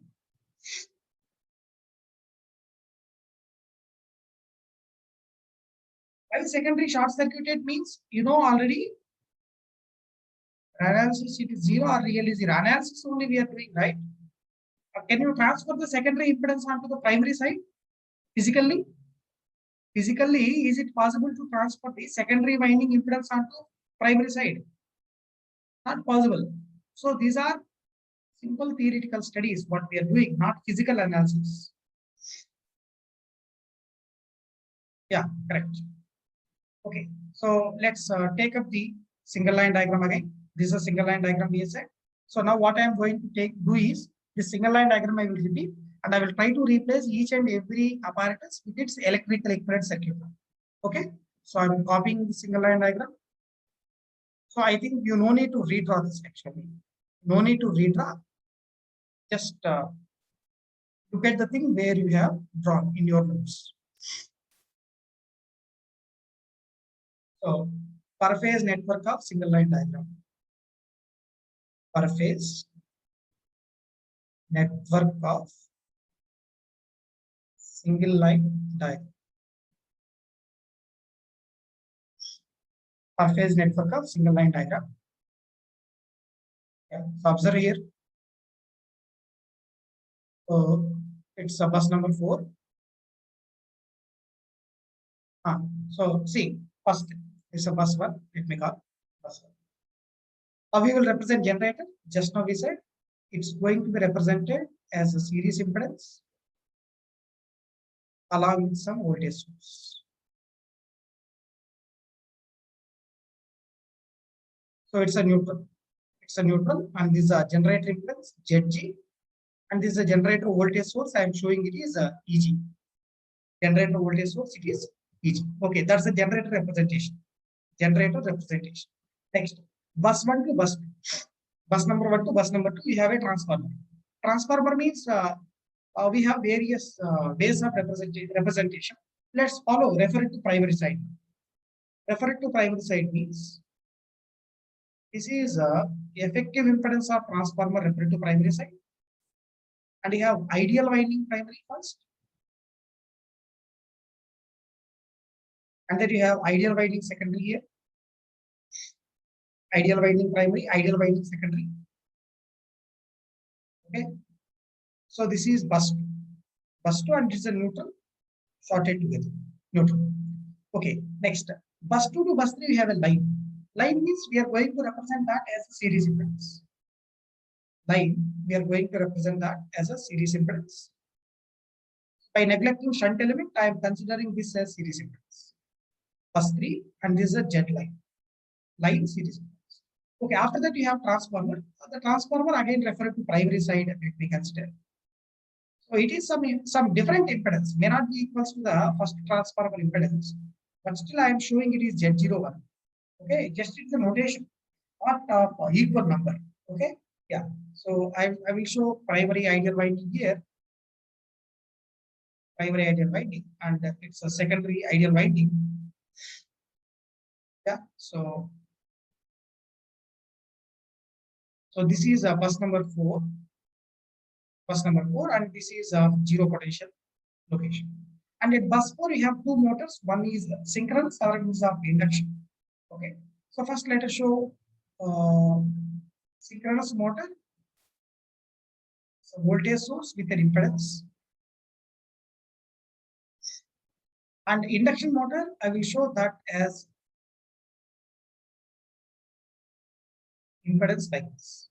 Why secondary short circuited means, you know already, Analysis it is 0 or really 0. Analysis only we are doing, right? Can you transfer the secondary impedance onto the primary side physically? Physically, is it possible to transfer the secondary winding impedance onto primary side? Not possible. So these are simple theoretical studies what we are doing, not physical analysis. Yeah, correct. Okay, so let's take up the single line diagram again. This is a single line diagram we said. So now what I am going to do is this single line diagram I will repeat, and I will try to replace each and every apparatus with its electrical equivalent circuit. Okay, so I'm copying the single line diagram. So I think you no need to redraw this actually. No need to redraw. Just look at the thing where you have drawn in your notes. So per phase network of single line diagram. Per phase network of single line diagram. Per phase network of single line diagram. Yeah. So observe here. So it's a bus number 4. So see, first it's a bus 1. Let me call bus 1. How we will represent generator? Just now we said it's going to be represented as a series impedance along with some voltage source. So it's a neutral. It's a neutral, and this is a generator impedance ZG, and this is a generator voltage source. I am showing it is a EG. Generator voltage source, it is EG. Okay, that's the generator representation. Generator representation. Next, bus 1 to bus 2. Bus number 1 to bus number 2, we have a transformer. Transformer means we have various ways of representation. Let's refer it to primary side. Refer it to primary side means this is effective impedance of transformer referred to primary side. And you have ideal winding primary first. And then you have ideal winding secondary here. Ideal winding primary, ideal winding secondary. Okay. So this is bus 2. Bus 2 and it is a neutral sorted together. Neutral. Okay. Next, bus 2 to bus 3 we have a line. Line means we are going to represent that as a series impedance. Line, we are going to represent that as a series impedance. By neglecting shunt element, I am considering this as series impedance. Bus 3 and this is a Z line. Line series impedance. Okay, after that you have transformer. The transformer again referred to primary side, let me consider. So it is some different impedance, may not be equals to the first transformer impedance, but still I am showing it is Z01. Okay, just it's the notation, not of equal number. Okay, yeah. So I will show primary ideal winding here. Primary ideal winding, and it's a secondary ideal winding. Yeah, so this is bus number 4. Bus number 4, and this is zero potential location. And at bus 4, we have 2 motors. One is synchronous, other is of induction. Okay, so first let us show synchronous motor. So voltage source with an impedance. And induction motor, I will show that as impedance like this.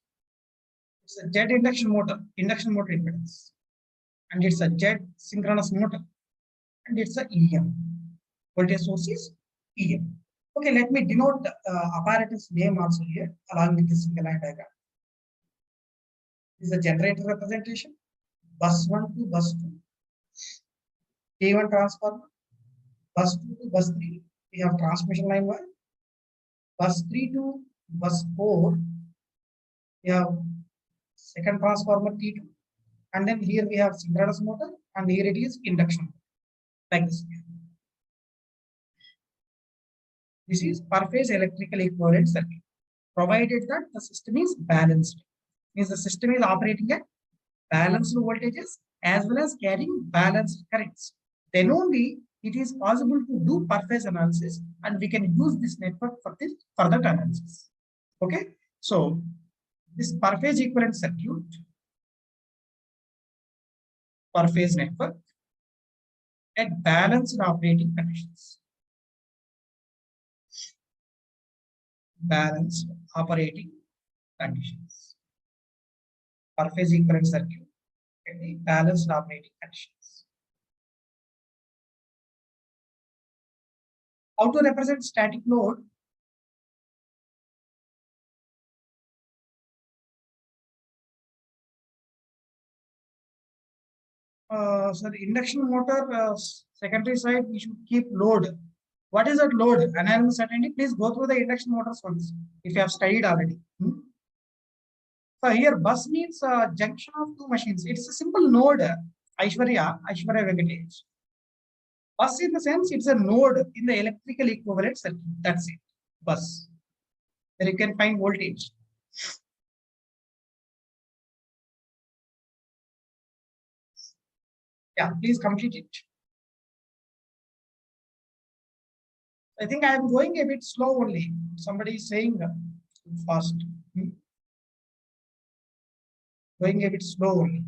It's a Z induction motor impedance. And it's a Z synchronous motor. And it's a EM. Voltage source is EM. Okay, let me denote the apparatus name also here along with the single line diagram. This is a generator representation. Bus 1 to bus 2. T1 transformer. Bus 2 to bus 3. We have transmission line 1. Bus 3 to bus 4. We have second transformer T2. And then here we have synchronous motor, and here it is induction, like this. This is per phase electrical equivalent circuit, provided that the system is balanced. Means the system is operating at balanced voltages as well as carrying balanced currents. Then only it is possible to do per phase analysis, and we can use this network for this further analysis. Okay. So this per phase equivalent circuit, per phase network at balanced operating conditions. Balanced operating conditions. Per phase equivalent circuit at the balanced operating conditions. How to represent static load? So the induction motor secondary side, we should keep load. What is that load? Analysis certainty. Please go through the induction motors once if you have studied already. So here bus means junction of two machines. It's a simple node. Aishwarya Venkatesh. Bus in the sense it's a node in the electrical equivalent circuit. That's it. Bus. There you can find voltage. Yeah, please complete it. I think I am going a bit slow only. Somebody is saying fast. Going a bit slow only.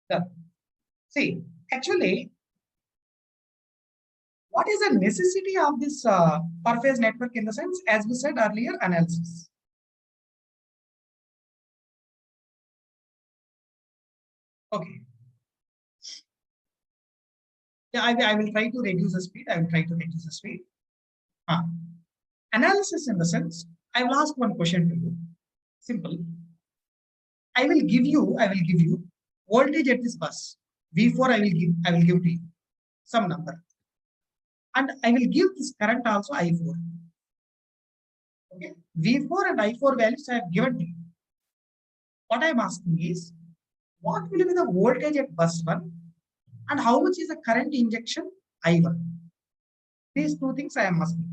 Yeah. See, actually, what is the necessity of this per phase network in the sense, as we said earlier, analysis? Okay. Yeah, I will try to reduce the speed. I will try to reduce the speed. Analysis in the sense, I will ask one question to you. Simple. I will give you voltage at this bus. V4 I will give to you some number. And I will give this current also I4. Okay. V4 and I4 values I have given to you. What I am asking is, what will be the voltage at bus 1 and how much is the current injection I1? These two things I am asking.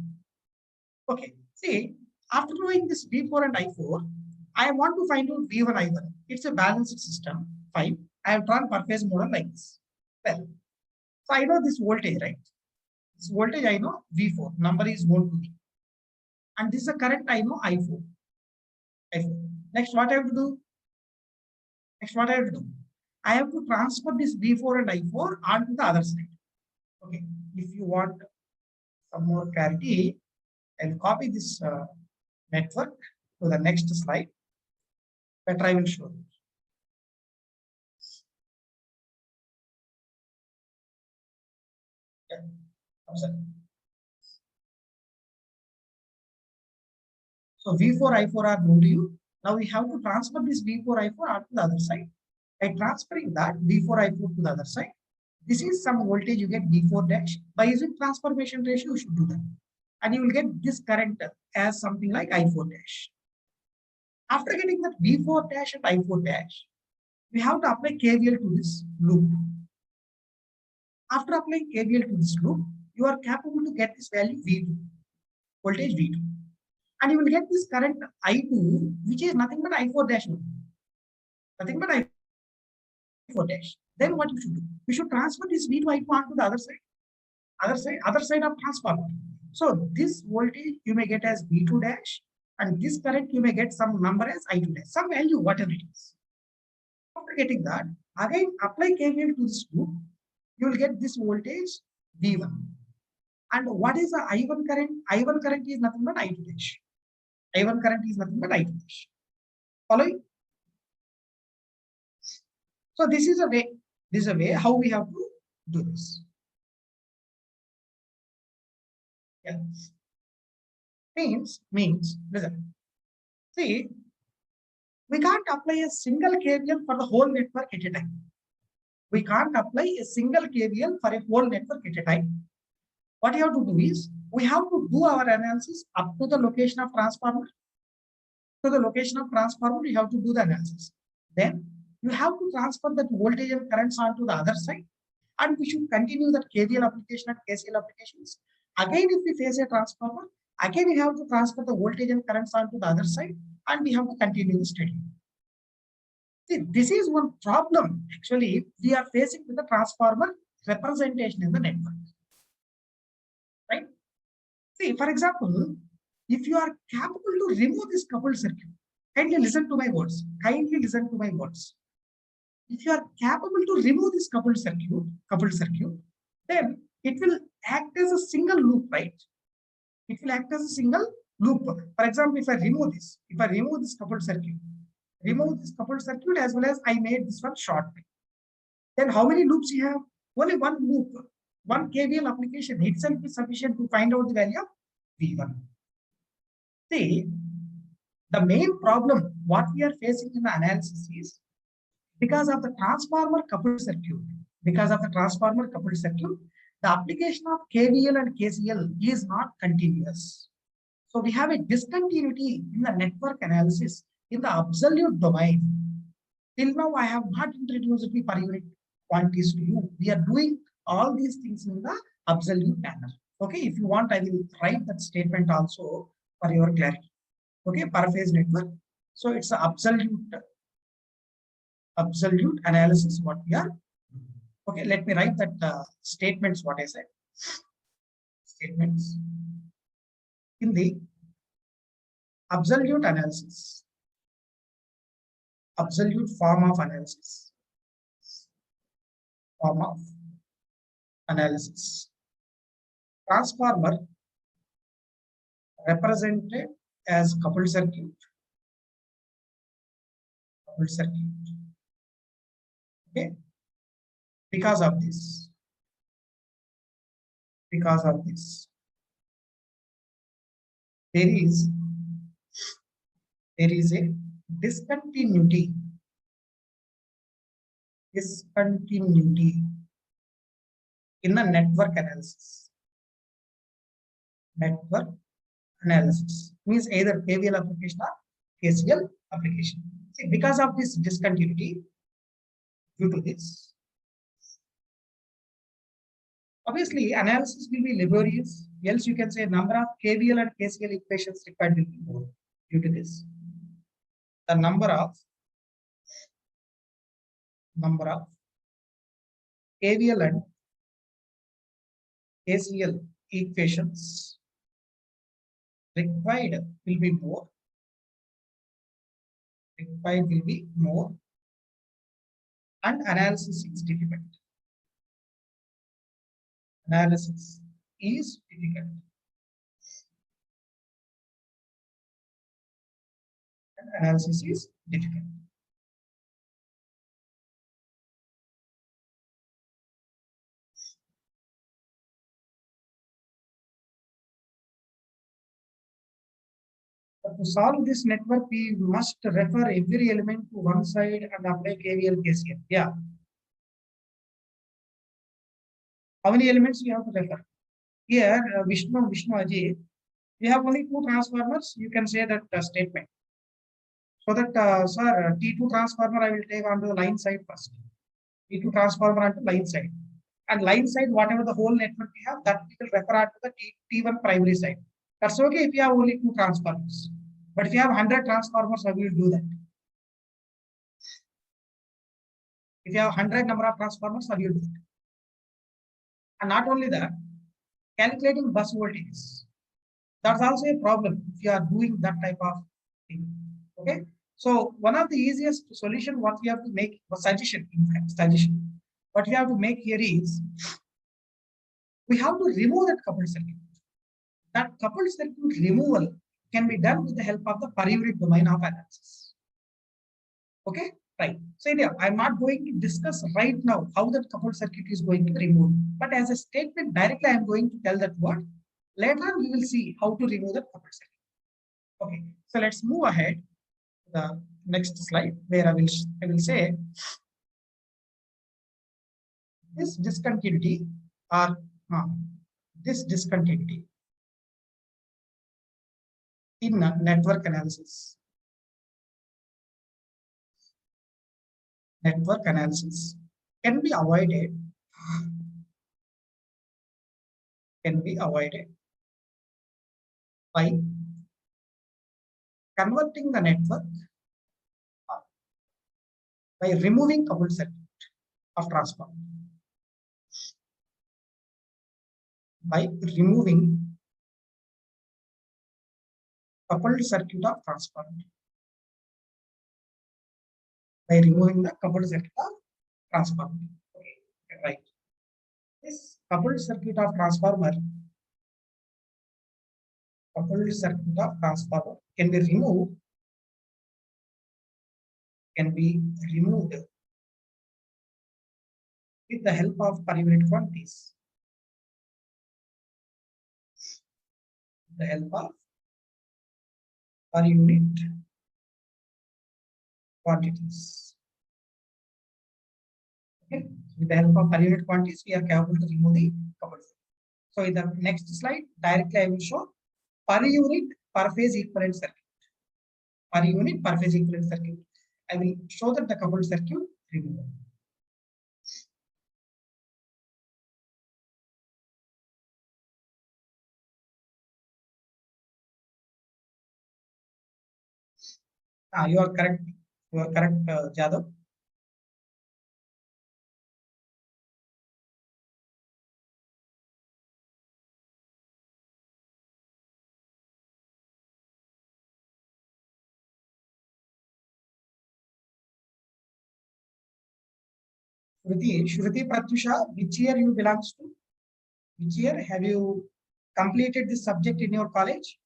Okay, see, after knowing this V4 and I4, I want to find out V1, I1. It's a balanced system. Fine. I have drawn per phase model like this. Well, so I know this voltage, right? This voltage I know V4, number is known to me. And this is the current I know I4. Next, what I have to do? I have to transfer this V4 and I4 onto the other side. Okay, if you want some more clarity, I'll copy this network to the next slide. Better I will show you. Yeah. So V4, I4 are known to you. Now we have to transfer this V4, I4 onto the other side. By transferring that V4, I4 to the other side, this is some voltage you get V4 dash. By using transformation ratio, you should do that. And you will get this current as something like I4 dash. After getting that V4 dash and I4 dash, we have to apply KVL to this loop. After applying KVL to this loop, you are capable to get this value V2, voltage V2. And you will get this current I2, which is nothing but I4 dash. Nothing but I4 dash. Then what you should do? You should transfer this V2 I2 onto the other side. Other side of transformer. So this voltage you may get as V2 dash, and this current you may get some number as I2 dash, some value, whatever it is. After getting that, again apply KVL to this loop, you will get this voltage V1. And what is the I1 current? I1 current is nothing but I2 dash. I1 current is nothing but I2 dash. Following? So this is a way. This is a way how we have to do this. Yeah. Means, listen. See, we can't apply a single KVL for the whole network at a time. We can't apply a single KVL for a whole network at a time. What you have to do is, we have to do our analysis up to the location of transformer. To the location of transformer, you have to do the analysis. Then you have to transfer that voltage and currents onto the other side. And we should continue that KVL application and KCL applications. Again, if we face a transformer, again we have to transfer the voltage and currents onto the other side, and we have to continue the study. See, this is one problem actually we are facing with the transformer representation in the network. See, for example, if you are capable to remove this coupled circuit, kindly listen to my words. Kindly listen to my words. If you are capable to remove this coupled circuit, then it will act as a single loop, right? It will act as a single loop. For example, if I remove this coupled circuit, as well as I made this one short, then how many loops you have? Only one loop. One KVL application itself is sufficient to find out the value of V1. See, the main problem what we are facing in the analysis is because of the transformer coupled circuit. Because of the transformer coupled circuit, the application of KVL and KCL is not continuous. So we have a discontinuity in the network analysis in the absolute domain. Till now, I have not introduced the per unit quantities to you. We are doing all these things in the absolute manner. Okay, if you want, I will write that statement also for your clarity. Okay, per phase network. So it's an absolute analysis what we are. Okay, let me write that statements what I said. Statements in the absolute analysis, absolute form of analysis. Transformer represented as coupled circuit. Okay, because of this, there is a discontinuity in the network analysis. Network analysis means either KVL application or KCL application. See, because of this discontinuity, due to this, obviously analysis will be laborious. Else you can say number of KVL and KCL equations required will be more. Due to this, the number of KVL and KCL equations required will be more. And analysis is difficult. Analysis is difficult. And analysis is difficult. But to solve this network, we must refer every element to one side and apply KVL, KCL. Yeah. How many elements you have to refer? Here, Vishnu Ajit, we have only two transformers. You can say that statement. So that, sir, T2 transformer I will take onto the line side first. T2 transformer onto line side. And line side, whatever the whole network we have, that we will refer to the T1 primary side. That's okay if you have only two transformers. But if you have 100 transformers, how will you do that? If you have 100 number of transformers, how will you do that? And not only that, calculating bus voltages. That's also a problem if you are doing that type of thing. Okay. So one of the easiest solution what we have to make, a suggestion, in fact, suggestion. What we have to make here is we have to remove that coupled circuit. That coupled circuit removal can be done with the help of the per unit domain of analysis. Okay, right. So yeah, I'm not going to discuss right now how that coupled circuit is going to be removed. But as a statement, directly I'm going to tell that what. Later on, we will see how to remove the coupled circuit. Okay, so let's move ahead to the next slide where I will say this discontinuity or this discontinuity in network analysis. Network analysis can be avoided. By converting the network by removing coupled circuit of transformer. By removing coupled circuit of transformer. By removing the coupled circuit of transformer. Okay, right. This coupled circuit of transformer can be removed with the help of per unit quantities. The help of per unit quantities. Okay, with the help of per unit quantities, we are capable to remove the coupled circuit. So in the next slide, directly I will show per unit per phase equivalent circuit. Per unit per phase equivalent circuit. I will show that the coupled circuit removal. You are correct. You are correct, Jadhav. Shruti Pratyusha, which year you belongs to? Which year have you completed this subject in your college?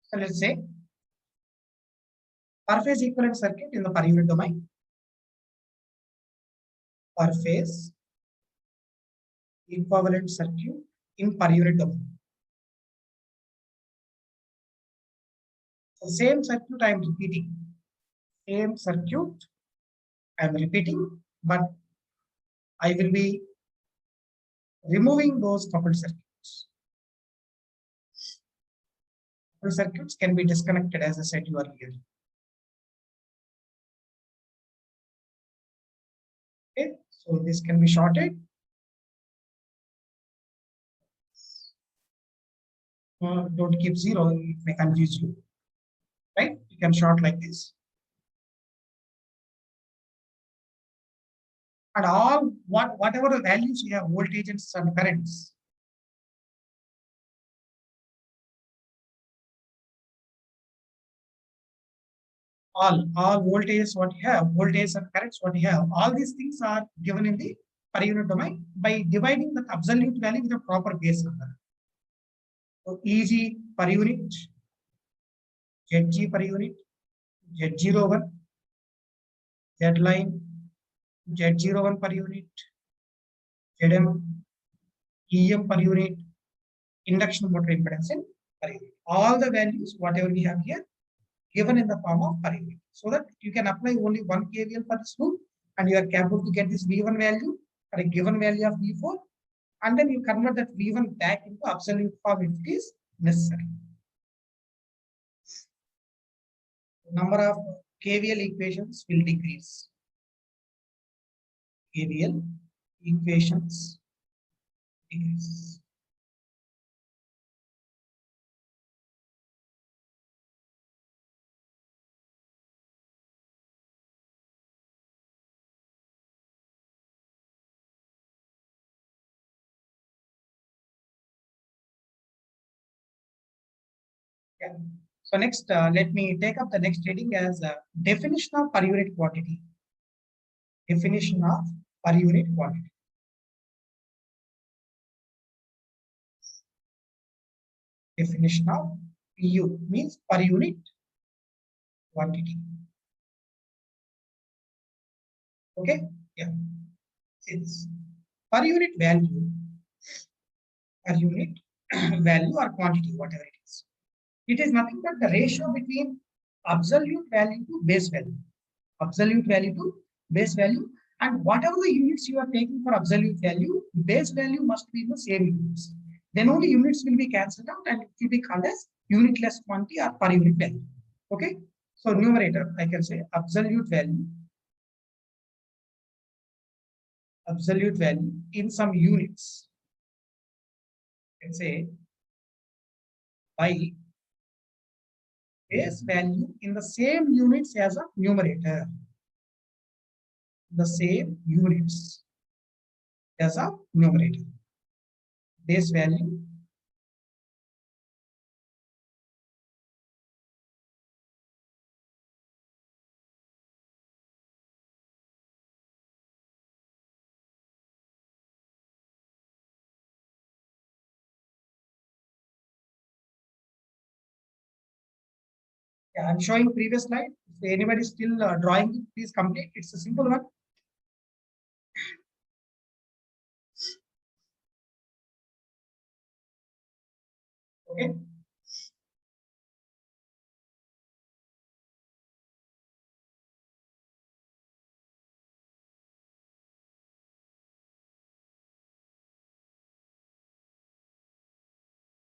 So let's say per phase equivalent circuit in the per unit domain. Per phase equivalent circuit in per unit domain. So same circuit I am repeating. Same circuit I am repeating, but I will be removing those coupled circuits. Coupled circuits can be disconnected, as I said you earlier. Okay, so this can be shorted. Don't keep 0, it may confuse you. Right? You can short like this. And all whatever the values you have, voltages and currents. All voltages what you have, voltages and currents what you have, all these things are given in the per unit domain by dividing the absolute value with a proper base number. So EG per unit, ZG per unit, Z01, Z line, Z01 per unit, ZM, EM per unit, induction motor impedance in per unit. All the values, whatever we have here, given in the form of per unit, so that you can apply only 1 kVL per this loop, and you are capable to get this V1 value or a given value of V4, and then you convert that V1 back into absolute form if it is necessary. Number of KVL equations will decrease. KVL equations decrease. Yeah. So next, let me take up the next heading as definition of per unit quantity. Definition of per unit quantity. Definition of PU means per unit quantity. Okay, yeah. Since per unit value or quantity, whatever it is. It is nothing but the ratio between absolute value to base value. Absolute value to base value, and whatever the units you are taking for absolute value, base value must be in the same units. Then only units will be cancelled out and it will be called as unitless quantity or per unit value. Okay, so numerator I can say absolute value in some units. Let's say by base value in the same units as a numerator. the same units as a numerator. Base value Yeah, I'm showing previous slide. If anybody is still drawing, please complete. It's a simple one. Okay.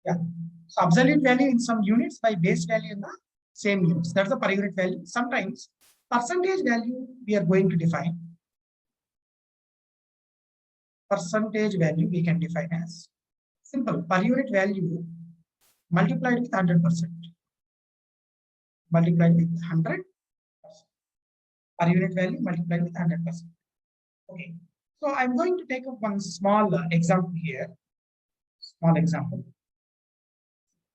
Yeah. So absolute value in some units by base value in the same units. That's the per unit value. Sometimes percentage value we are going to define. Percentage value we can define as simple per unit value multiplied with 100%. Multiplied with 100%. Per unit value multiplied with 100%. Okay. So I'm going to take up one small example here. Small example.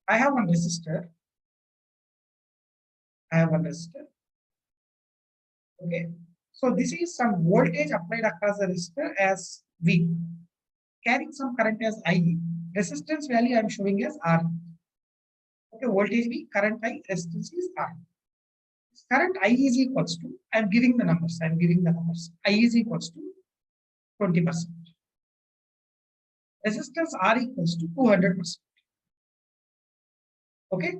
I have one resistor. Okay. So this is some voltage applied across the resistor as V. Carrying some current as I. Resistance value I am showing as R. Okay, voltage V, current I, resistance is R. Current I is equals to, I am giving the numbers. I is equals to 20%. Resistance R equals to 200%. Okay.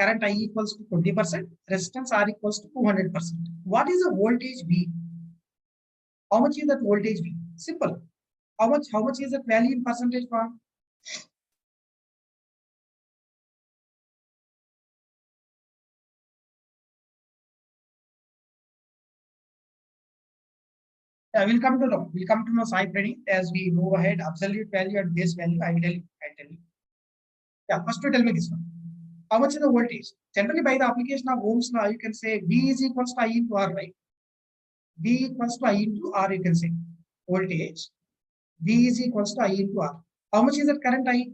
Current I equals to 20%. Resistance R equals to 200%. What is the voltage V? How much is that voltage V? Simple. How much is that value in percentage form? Yeah, we'll come to know Sai Pradeep as we move ahead. Absolute value and base value. I'll tell you. Yeah, first to tell me this one. How much is the voltage? Generally, by the application of Ohm's law, you can say V is equals to I into R, right? V equals to I into R, you can say. Voltage. V is equals to I into R. How much is that current I?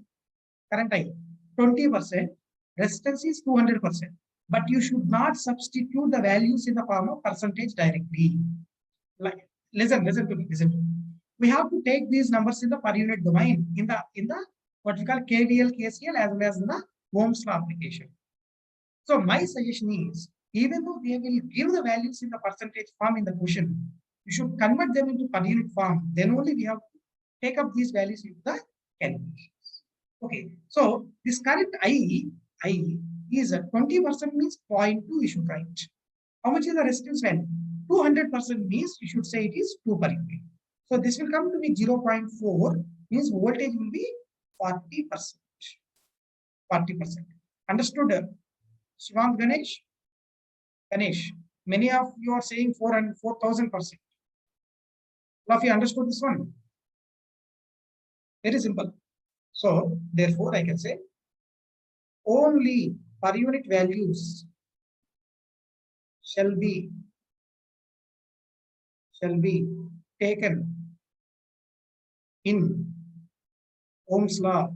Current I. 20%. Resistance is 200%. But you should not substitute the values in the form of percentage directly. Like, listen to me. We have to take these numbers in the per unit domain in the what we call KVL, KCL as well as in the Ohm's law application. So my suggestion is, even though they will give the values in the percentage form in the question, you should convert them into per unit form. Then only we have to take up these values into the calculations. Okay. So this current I is a 20% means 0.2 you should write. How much is the resistance value? 200% means you should say it is 2 per unit. So this will come to be 0.4 means voltage will be 40%. 40%. Understood? Shivant Ganesh? Many of you are saying 4,000%. All of you understood this one? Very simple. So therefore I can say only per unit values shall be taken in Ohm's law,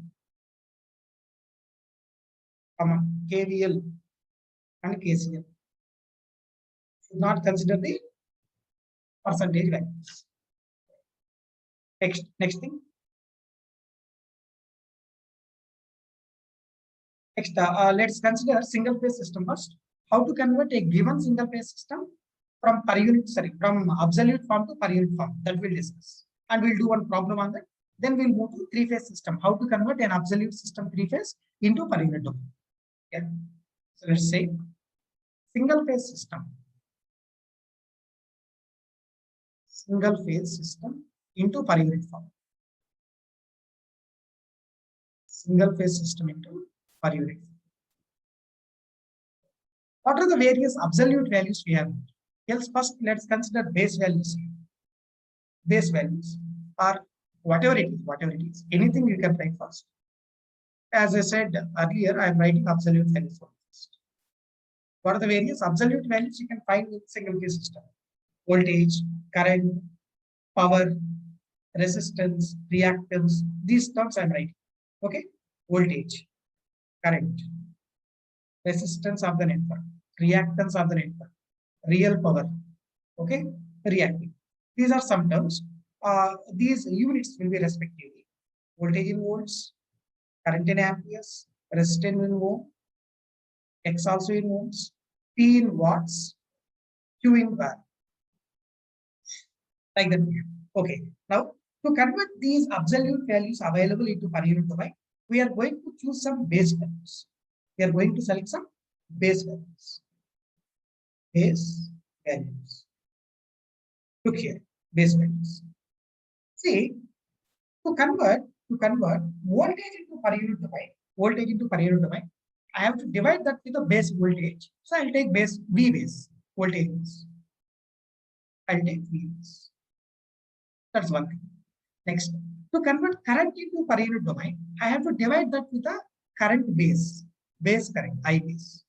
KVL and KCL. Should not consider the percentage values. Next thing. Next, let's consider single phase system first. How to convert a given single phase system from absolute form to per unit form, that we'll discuss. And we'll do one problem on that. Then we'll move to three-phase system. How to convert an absolute system three-phase into per unit domain. Okay. So let's say single phase system. Single phase system into per unit form. Single phase system into per unit. What are the various absolute values we have? Yes, first let's consider base values. Base values are whatever it is, anything you can write first. As I said earlier, I am writing absolute values first. What are the various absolute values you can find in single phase system? Voltage, current, power, resistance, reactance. These terms I'm writing. Okay, voltage, current, resistance of the network, reactance of the network, real power. Okay, reactive. These are some terms. These units will be respectively voltage in volts, current in amperes, resistance in ohm, X also in ohms, P in watts, Q in var. Like that. Okay. Now, to convert these absolute values available into per unit domain, we are going to choose some base values. We are going to select some base values. Base values. Look here, base values. See, to convert voltage into per unit domain, I have to divide that with the base voltage. So I'll take base V base voltage base. I'll take V base. That's one thing. Next, to convert current into per unit domain, I have to divide that with the current base current, I base.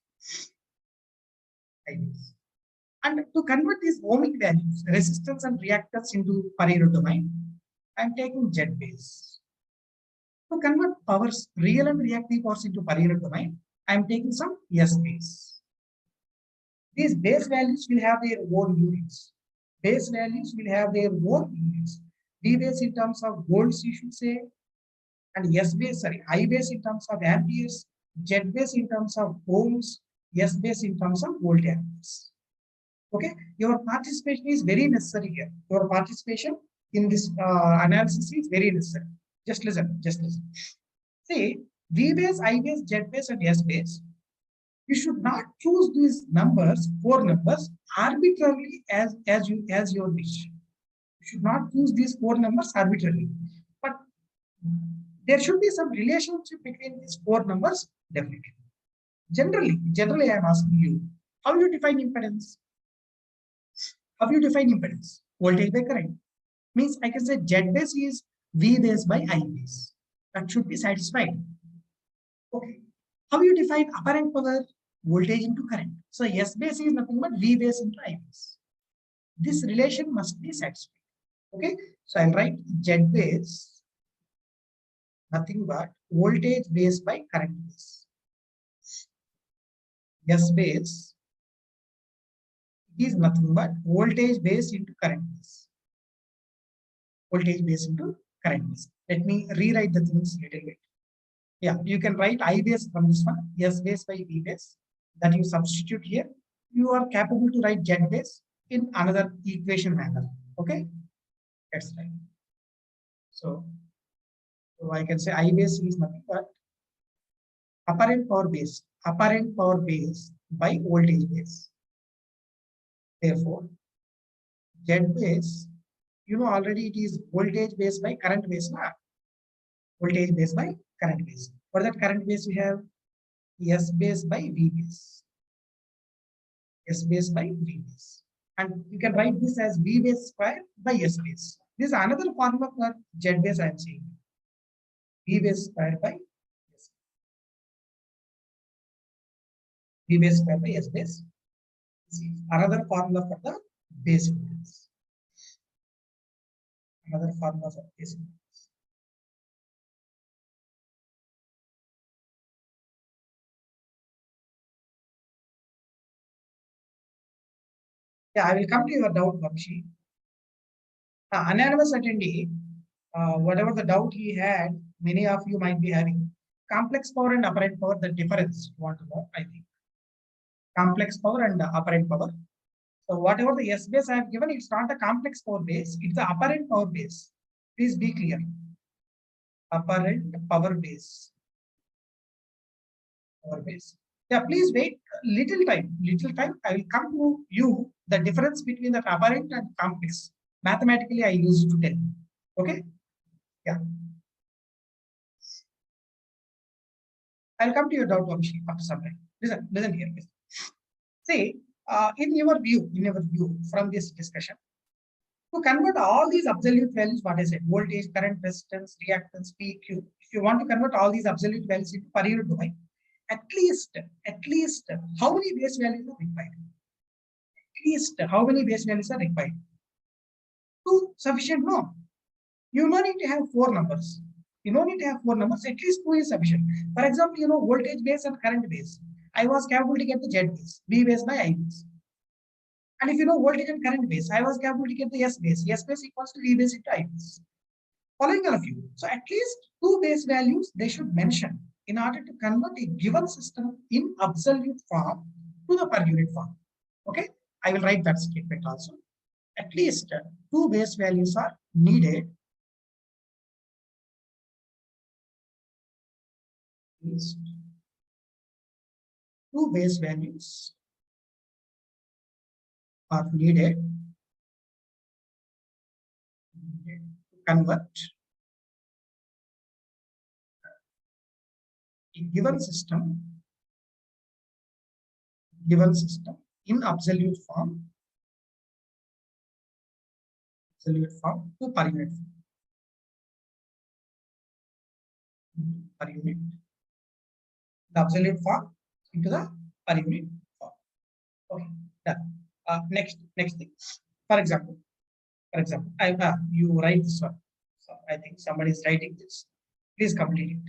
And to convert these ohmic values, resistance and reactance into per unit domain, I'm taking Z base. To convert powers, real and reactive powers into per unit domain, I'm taking some S base. These base values will have their own units. Base values will have their own units. V base in terms of volts, you should say, and S base, sorry, I base in terms of amperes, Z base in terms of ohms, S base in terms of volt amperes. Okay, your participation is very necessary here. Your participation in this analysis is very necessary. Just listen, just listen. See, V base, I base, Z base, and S base. You should not choose these numbers, 4 numbers, arbitrarily as your wish. You should not choose these 4 numbers arbitrarily. But there should be some relationship between these 4 numbers, definitely. Generally, I am asking you, how you define impedance? How you define impedance? Voltage by current. Means I can say Z base is V base by I base. That should be satisfied. Okay. How you define apparent power? Voltage into current. So S base is nothing but V base into I base. This relation must be satisfied. Okay. So I'll write Z base, nothing but voltage base by current base. S base is nothing but voltage base into current base. Voltage base into current base. Let me rewrite the things a little bit. Yeah, you can write I base from this one, S base by V base. That you substitute here. You are capable to write Z base in another equation manner. Okay, that's right. So I can say I base is nothing but apparent power base by voltage base. Therefore, Z base, you know already it is voltage base by current base. Voltage base by current base. For that current base, we have S base by V base. S base by V base. And you can write this as V base square by S base. This is another formula for Z base I am saying. V base square by S. V base square by S base. This is another formula for the base impedance. Another formula for base impedance. Yeah, I will come to your doubt, Bakshi. Anonymous attendee, whatever the doubt he had, many of you might be having. Complex power and apparent power, the difference you want to know, I think. Complex power and apparent power. So whatever the S base I have given, it's not a complex power base, it's the apparent power base. Please be clear. Apparent power base. Power base. Yeah, please wait little time. I will come to you the difference between the apparent and complex. Mathematically, I use to tell you. Okay? Yeah. I'll come to your doubt after some time. Listen here. Please. See, in your view, from this discussion, to convert all these absolute values, what I said, voltage, current, resistance, reactance, PQ, if you want to convert all these absolute values into per unit domain, at least, how many base values are required? At least, how many base values are required? 2 sufficient? No. You don't need to have 4 numbers. You don't need to have 4 numbers. At least 2 is sufficient. For example, voltage base and current base. I was capable to get the Z base, B base by I base. And if you know voltage and current base, I was capable to get the S base. S base equals to V base into I base. Following all of you. So at least 2 base values they should mention in order to convert a given system in absolute form to the per unit form. Okay, I will write that statement also. At least 2 base values are needed. At least 2 base values are needed to convert a given system in absolute form to per unit form. Per unit, the absolute form into the per unit form. Okay, done. Next thing. For example, you write this one. So I think somebody is writing this. Please complete it.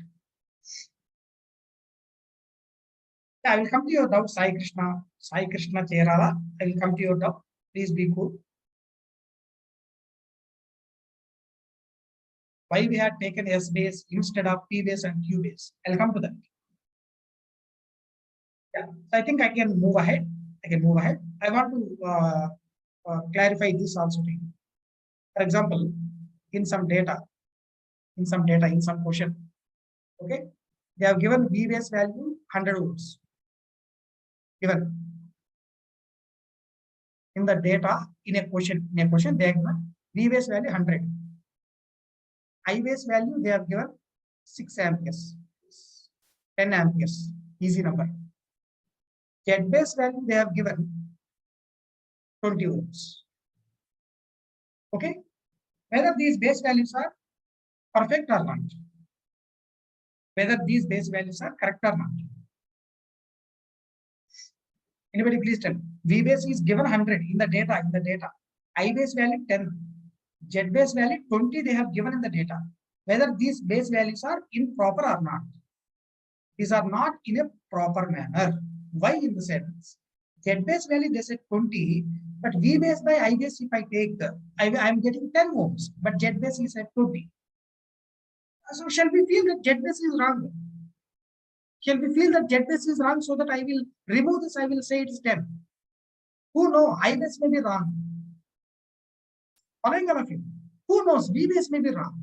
I will come to your doubt, Sai Krishna Cherala. I will come to your doubt. Please be cool. Why we had taken S base instead of P base and Q base? I'll come to that. Yeah, so I think I can move ahead. I want to clarify this also to you. For example, in some question, okay, they have given V base value 100 ohms. Given in the data in a question, they have given V base value 100. I base value they have given 6 amperes, 10 amperes, easy number. Z base value they have given 20 ohms. Okay, whether these base values are perfect or not, whether these base values are correct or not. Anybody please tell me. V base is given 100 in the data. I base value 10. Z base value 20 they have given in the data. Whether these base values are improper or not. These are not in a proper manner. Why in the sense? Z base value they said 20, but V base by I base if I take I am getting 10 ohms, but Z base is at 20. So shall we feel that Z base is wrong? Shall we feel that Z base is wrong so that I will remove this, I will say it is 10. Who knows? I base may be wrong. Following all of you. Who knows? V base may be wrong.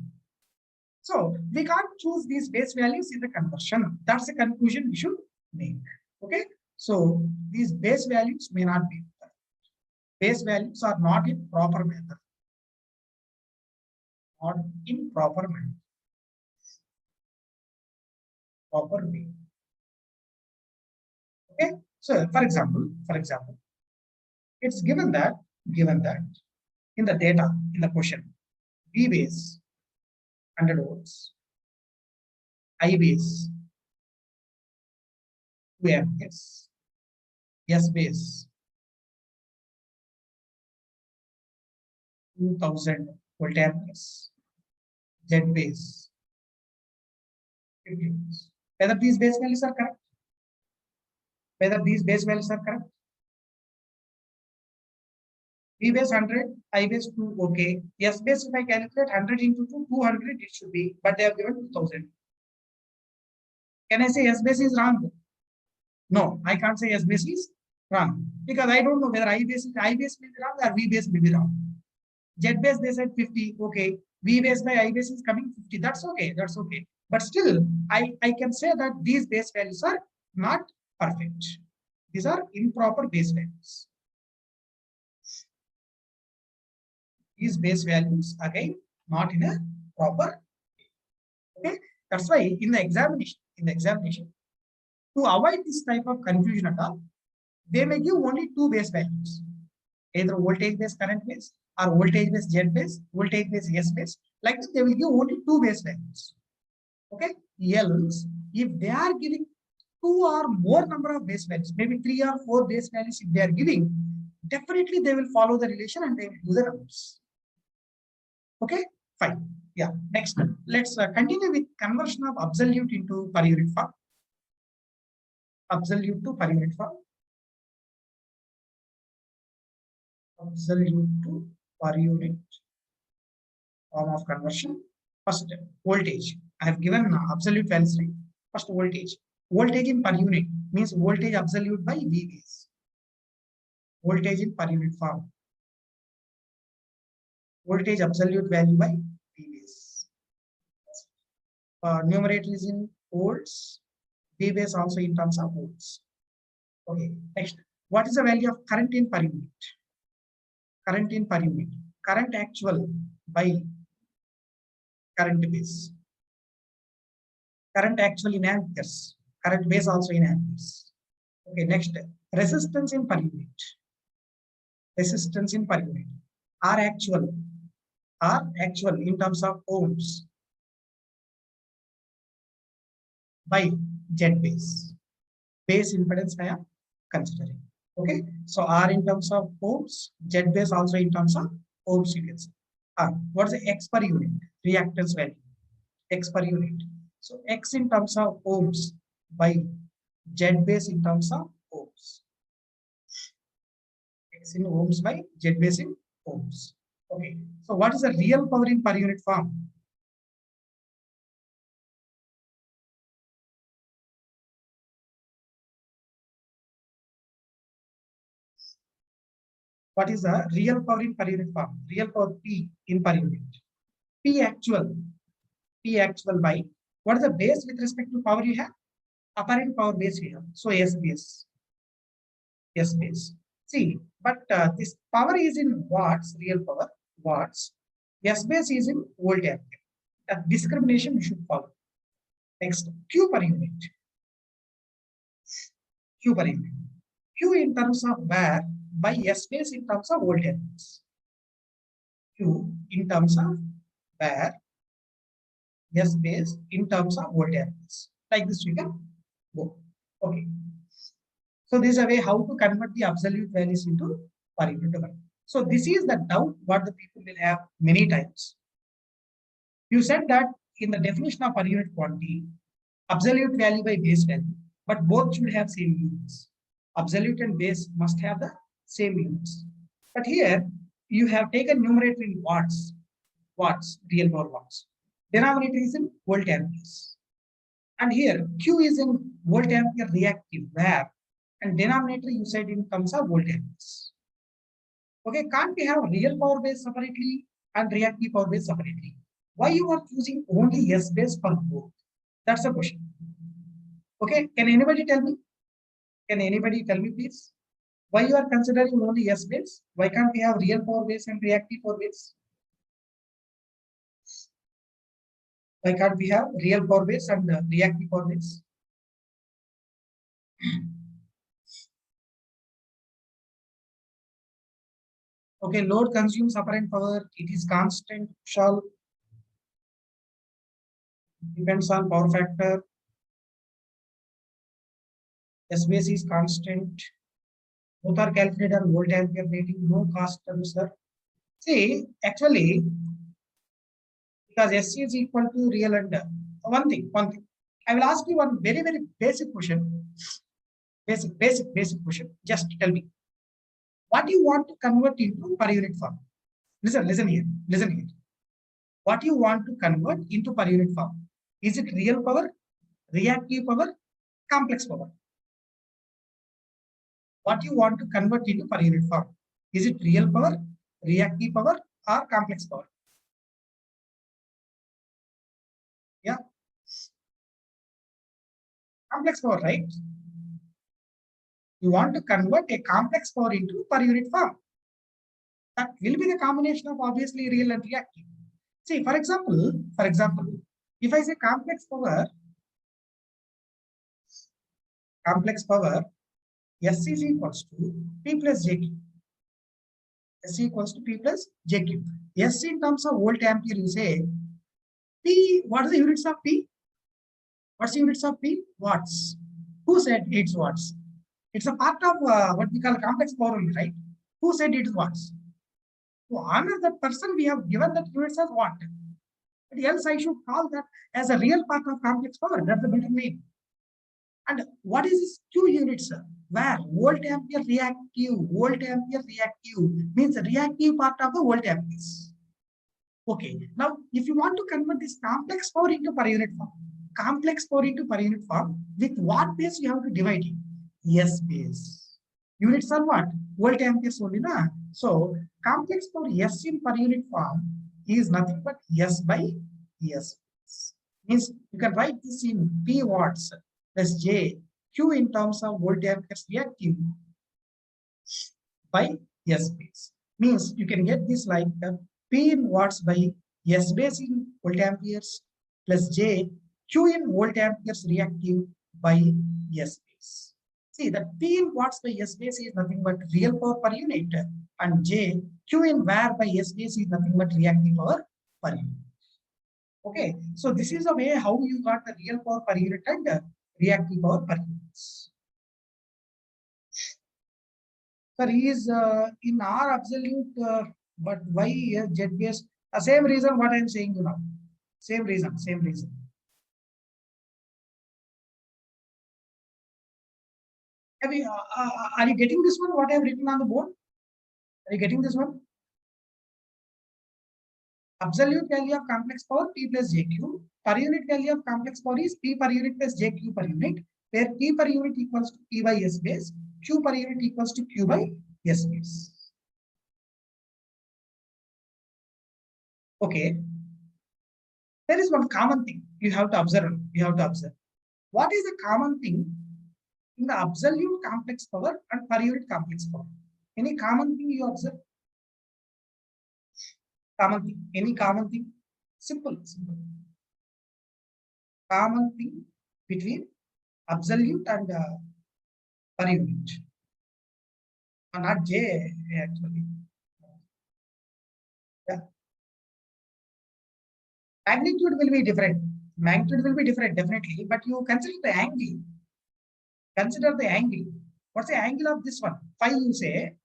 So we can't choose these base values in the conversion. That's the conclusion we should make. Okay. So these base values may not be correct. Base values are not in proper manner. Not in proper manner. Proper way. Okay. So for example, it's given that in the data, in the question, V base 100 volts, I base 2 amperes, S base 2000 volt amperes, Z base 50 volts. Whether these base values are correct? V base 100, I base 2, okay. S base, if I calculate 100 into 2, 200 it should be, but they have given 2000. Can I say S base is wrong? No, I can't say S base is wrong because I don't know whether I base may be wrong or V base may be wrong. Z base they said 50, okay. V base by I base is coming 50. That's okay. But still, I can say that these base values are not perfect. These are improper base values. These base values again not in a proper way. Okay, that's why in the examination, to avoid this type of confusion at all, they may give only 2 base values, either voltage base, current base, or voltage base, Z base, voltage base, S base. Like this, they will give only 2 base values. Okay, else if they are giving 2 or more number of base values, maybe 3 or 4 base values, if they are giving, definitely they will follow the relation and they will do the numbers. Okay, fine. Yeah, next, let's continue with conversion of absolute into per unit form. Absolute to per unit form. Absolute to per unit form of conversion. First, voltage. I have given absolute values, right? First, voltage. Voltage in per unit means voltage absolute by V base. Voltage in per unit form. Voltage absolute value by V base. Numerator is in volts. V base also in terms of volts. Okay, next. What is the value of current in per unit? Current in per unit. Current actual by current base. Current actual in amperes. Current base also in amperes. Okay, next. Resistance in per unit. Resistance in per unit. R actual in terms of ohms by Z base. Base impedance I am considering. Okay, so R in terms of ohms, Z base also in terms of ohms, you can say. What is the X per unit? Reactance value. X per unit. So X in terms of ohms by Z base in terms of ohms. X in ohms by Z base in ohms. Okay, so what is the real power in per unit form? What is the real power in per unit form? Real power P in per unit. P actual by what is the base with respect to power you have? Apparent power base we have. So S base. S base. See, but this power is in watts, real power, watts. S base is in volt ampere. That discrimination we should follow. Next, Q per unit. Q per unit. Q in terms of var by S base in terms of volt amperes. Q in terms of var S base in terms of volt amperes. Like this we can go. Okay. So this is a way how to convert the absolute values into per unit value. So this is the doubt what the people will have many times. You said that in the definition of per unit quantity, absolute value by base value, but both should have same units. Absolute and base must have the same units. But here you have taken numerator in watts, real power watts. Denominator is in volt amperes. And here Q is in volt ampere reactive VAR, and denominator you said in terms of volt amperes. Okay, can't we have real power base separately and reactive power base separately? Why you are choosing only S base for both? That's the question. Okay, can anybody tell me? Can anybody tell me, please? Why you are considering only S base? Why can't we have real power base and reactive power base? Why can't we have real power base and reactive power base? Okay, load consumes apparent power. It is constant. Shall depends on power factor. S base is constant. Both are calculated on volt ampere rating. No cost term, sir. See, actually, because S is equal to real and one thing. I will ask you one very basic question. Basic question. Just tell me, what you want to convert into per unit form? Listen here. What you want to convert into per unit form? Is it real power, reactive power, complex power? What you want to convert into per unit form? Is it real power, reactive power, or complex power? Yeah. Complex power, right? You want to convert a complex power into per unit form. That will be the combination of obviously real and reactive. See, for example, if I say complex power, S is equals to P plus JQ. S equals to P plus JQ. S in terms of volt ampere, you say P, what are the units of P? What's the units of P? Watts. Who said it's watts? It's a part of what we call complex power only, right? Who said it is watts? To honor that person, we have given that units as what? But else I should call that as a real part of complex power. That's the better name. And what is this Q units? Where volt ampere reactive, means the reactive part of the volt amperes. Okay, now if you want to convert this complex power into per unit form, with what base you have to divide it? S base. Units are what? Volt amperes only, na? So complex power S in per unit form is nothing but S by S. Means you can write this in P watts plus J Q in terms of volt amperes reactive by S base. Means you can get this like P in watts by S base in volt amperes plus J Q in volt amperes reactive by S base. See, the P in watts by S base is nothing but real power per unit, and J Q in var by S base is nothing but reactive power per unit. Okay, so this is the way how you got the real power per unit and reactive power per units. Sir, he is in R absolute, but why Z base? The same reason what I am saying now. Same reason, same reason. Are you getting this one? What I have written on the board? Are you getting this one? Absolute value of complex power P plus JQ. Per unit value of complex power is P per unit plus JQ per unit, where P per unit equals to P by S base, Q per unit equals to Q by S base. Okay. There is one common thing you have to observe. What is the common thing in the absolute complex power and per unit complex power? Any common thing you observe? Common thing. Any common thing? Simple. Common thing between absolute and per unit. Not J actually. Yeah. Magnitude will be different. Definitely, but you consider the angle. What's the angle of this one? Phi, you say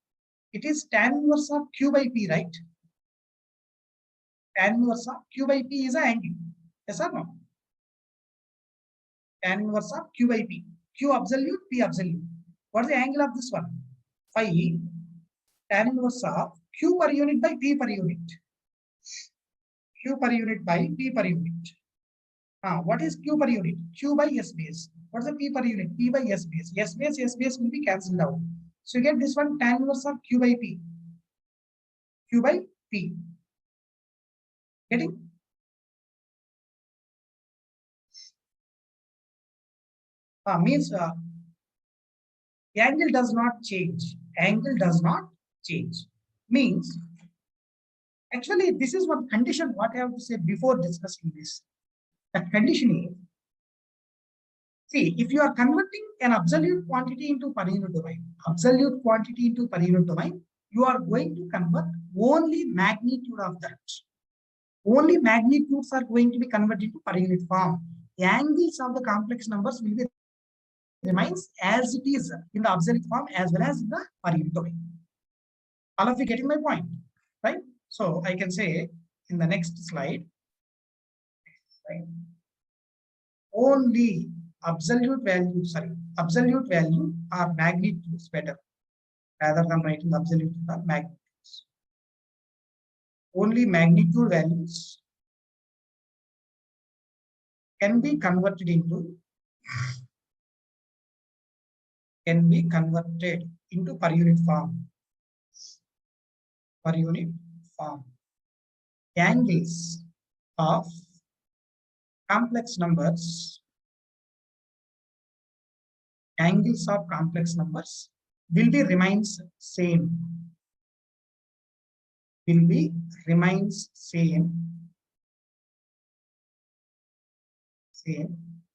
it is tan inverse of Q by P, right? Tan inverse of Q by P is an angle. Yes or no? Tan inverse of Q by P. Q absolute, P absolute. What is the angle of this one? Phi tan inverse of Q per unit by P per unit. Q per unit by P per unit. What is Q per unit? Q by S base. What is the P per unit? P by S base. S base will be cancelled out. So you get this one tan inverse of Q by P. Q by P. Getting? Means angle does not change. Means actually this is one condition what I have to say before discussing this. That condition is, see, if you are converting an absolute quantity into per unit domain, you are going to convert only magnitude of that. Only magnitudes are going to be converted to per unit form. The angles of the complex numbers will be remains as it is in the absolute form as well as in the per unit domain. All of you getting my point, right? So I can say in the next slide, right? Only absolute value or magnitudes better rather than writing absolute or magnitudes. Only magnitude values can be converted into per unit form. Angles of complex numbers will be remains same.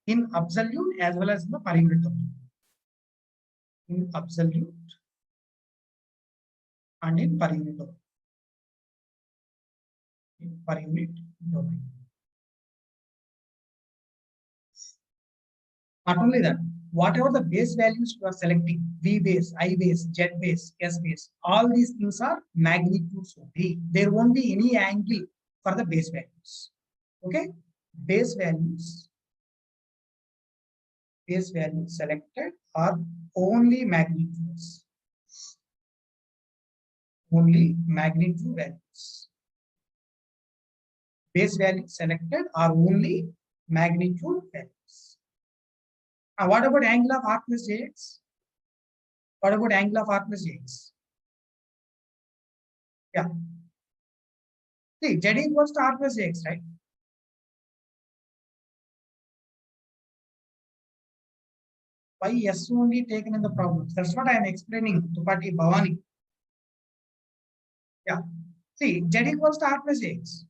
In absolute as well as in the per unit domain. In absolute and in per unit domain. Not only that, whatever the base values you are selecting, V base, I base, Z base, S base, all these things are magnitudes only. There won't be any angle for the base values. Okay, base values selected are only magnitudes. Only magnitude values. Base values selected are only magnitude values. Now, what about angle of R plus Jx? What about angle of R plus Jx? Yeah. See, Z equals to R plus Jx, right? Why S only taken in the problems? That's what I am explaining to Pati Bhavani. Yeah. See, Z equals to R plus Jx.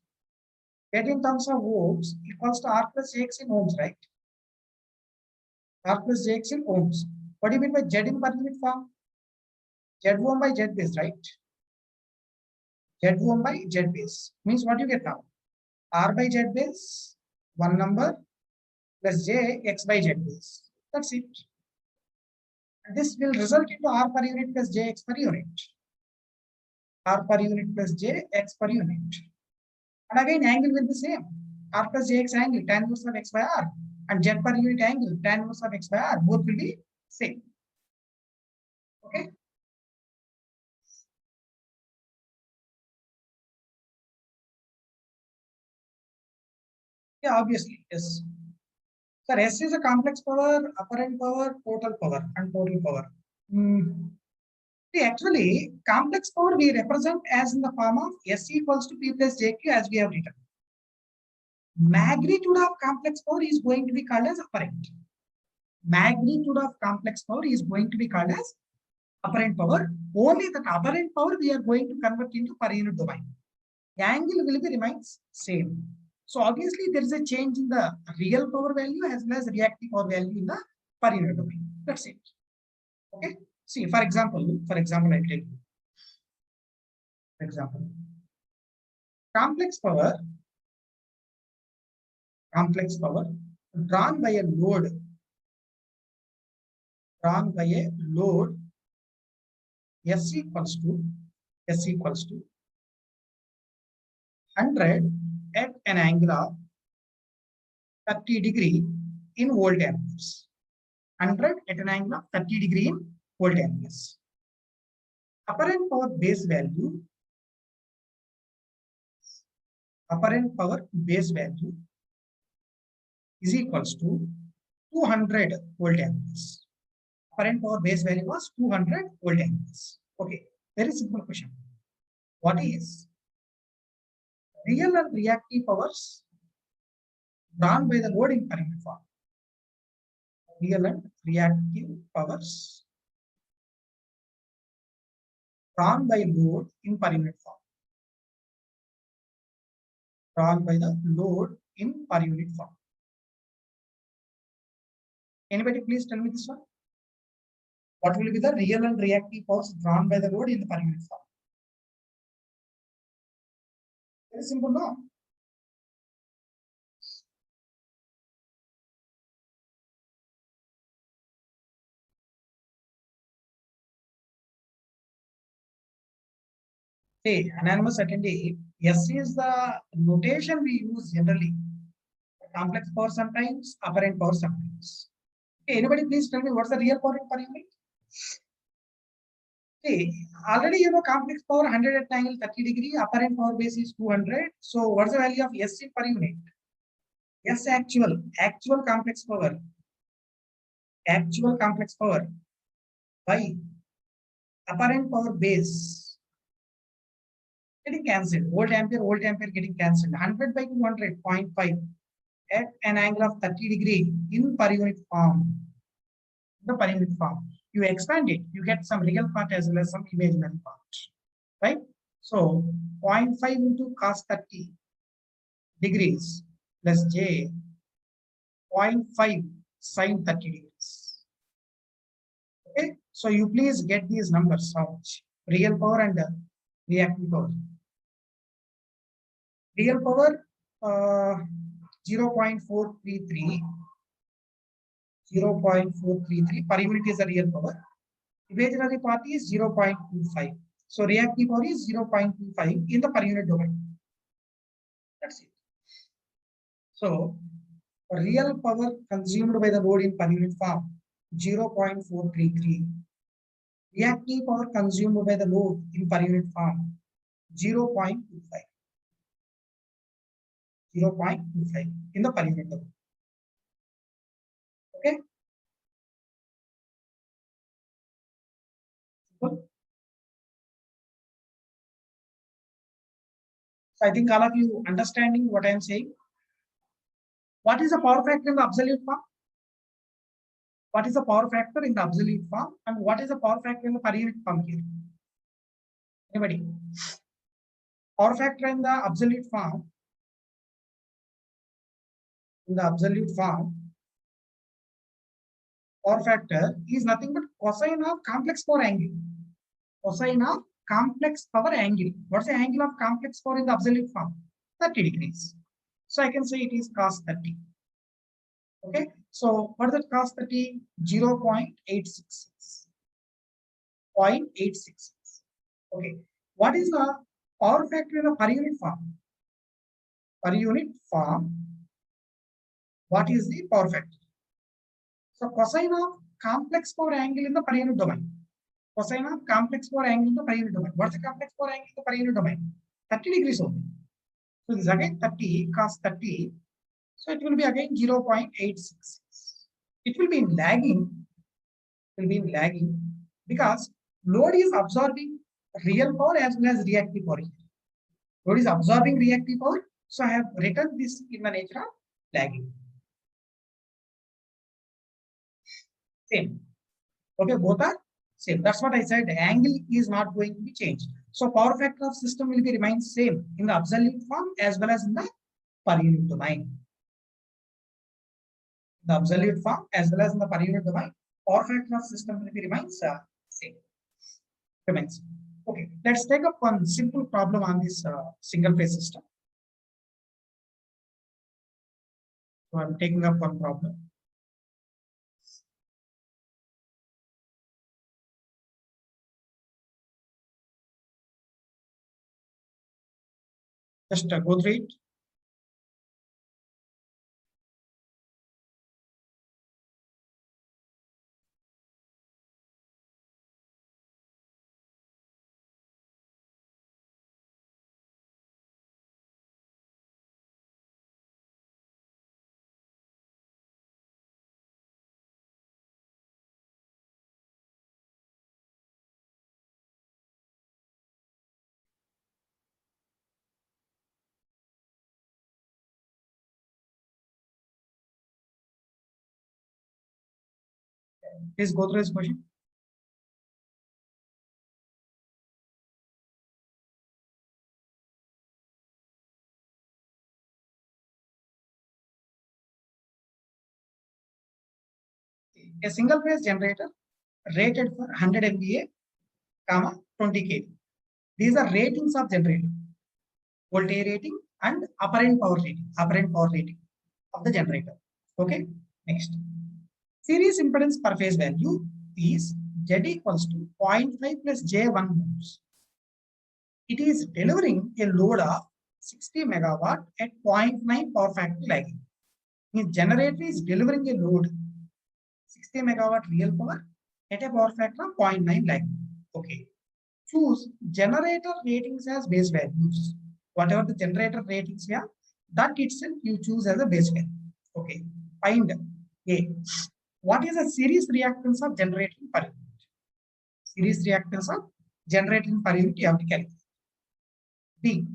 That in terms of ohms equals to R plus Jx in ohms, right? R plus Jx in ohms. What do you mean by Z in per unit form? Z ohm by Z base, right? Z ohm by Z base. Means what you get now? R by Z base, one number, plus J X by Z base. That's it. And this will result into R per unit plus J X per unit. R per unit plus J X per unit. And again, angle will be same. R plus Jx angle, tan inverse of X by R. And Z per unit angle, tan inverse of X by R. Both will be same. Okay. Yeah, obviously, yes. Sir, S is a complex power, apparent power, total power, and total power. See, actually, complex power we represent as in the form of S equals to P plus JQ as we have written. Magnitude of complex power is going to be called as apparent. Magnitude of complex power is going to be called as apparent power. Only that apparent power we are going to convert into per unit domain. The angle will be remains same. So obviously there is a change in the real power value as well as reactive power value in the per unit domain. That's it. Okay. See, for example, I'll tell you. For example, complex power drawn by a load S equals to 100 at an angle of 30 degree in volt amperes. 100 at an angle of 30 degree in volt amperes. Apparent power base value is equals to 200 volt amperes. Apparent power base value was 200 volt amperes. Okay, very simple question. What is real and reactive powers drawn by the load in per unit form? Real and reactive powers drawn by load in per unit form. Drawn by the load in per unit form. Anybody please tell me this one? What will be the real and reactive powers drawn by the load in the per unit form? Very simple, no? Hey, anonymous attendee, S is the notation we use generally. Complex power sometimes, apparent power sometimes. Okay, anybody please tell me what's the real power in per unit? See, already you know complex power 100 at angle 30 degree, apparent power base is 200. So what's the value of S in per unit? S actual complex power by apparent power base getting cancelled. Volt ampere getting cancelled. 100 by 200, 0.5 at an angle of 30 degree in per unit form. The per unit form. You expand it, you get some real part as well as some imaginary part. Right? So 0.5 into cos 30 degrees plus J 0.5 sin 30 degrees. Okay, so you please get these numbers out. Real power and reactive power. Real power 0.433 0.433 per unit is the real power. Imaginary part is 0.25. So reactive power is 0.25 in the per unit domain. That's it. So real power consumed by the load in per unit form 0.433. Reactive power consumed by the load in per unit form 0.25. 0.25 in the per unit domain. Okay. So I think all of you understanding what I am saying. What is the power factor in the absolute form? What is the power factor in the absolute form? And what is the power factor in the per unit form here? Anybody? Power factor in the absolute form. In the absolute form, power factor is nothing but cosine of complex power angle. Cosine of complex power angle. What's the angle of complex power in the absolute form? 30 degrees. So I can say it is cos 30. Okay. So what is that cos 30? 0.866. 0.866. Okay. What is the power factor in the per unit form? Per unit form. What is the power factor? So cosine of complex power angle in the per unit domain. Cosine of complex power angle in the per unit domain. What's the complex power angle in the per unit domain? 30 degrees only. So this is again 30 cos 30. So it will be again 0.866. It will be in lagging. It will be in lagging because load is absorbing real power as well as reactive power. Load is absorbing reactive power. So I have written this in the nature of lagging. Same. Okay, both are same. That's what I said. The angle is not going to be changed. So power factor of system will be remain same in the absolute form as well as in the per unit domain. The absolute form as well as in the per unit domain, power factor of system will be remains same. Remains. Okay, let's take up one simple problem on this single phase system. So I'm taking up one problem. Just go through it. Please go through this question. A single phase generator rated for 100 MVA, 20 kV. These are ratings of generator. Voltage rating and apparent power rating of the generator. Okay, next. Series impedance per phase value is Z equals to 0.5 plus J1 ohms. It is delivering a load of 60 megawatt at 0.9 power factor lagging. Means generator is delivering a load 60 megawatt real power at a power factor of 0.9 lagging. Okay. Choose generator ratings as base values. Whatever the generator ratings we have, that itself you choose as a base value. Okay. Find A. What is the series reactance of generator per unit? Series reactance of generator per unit you have to calculate. B.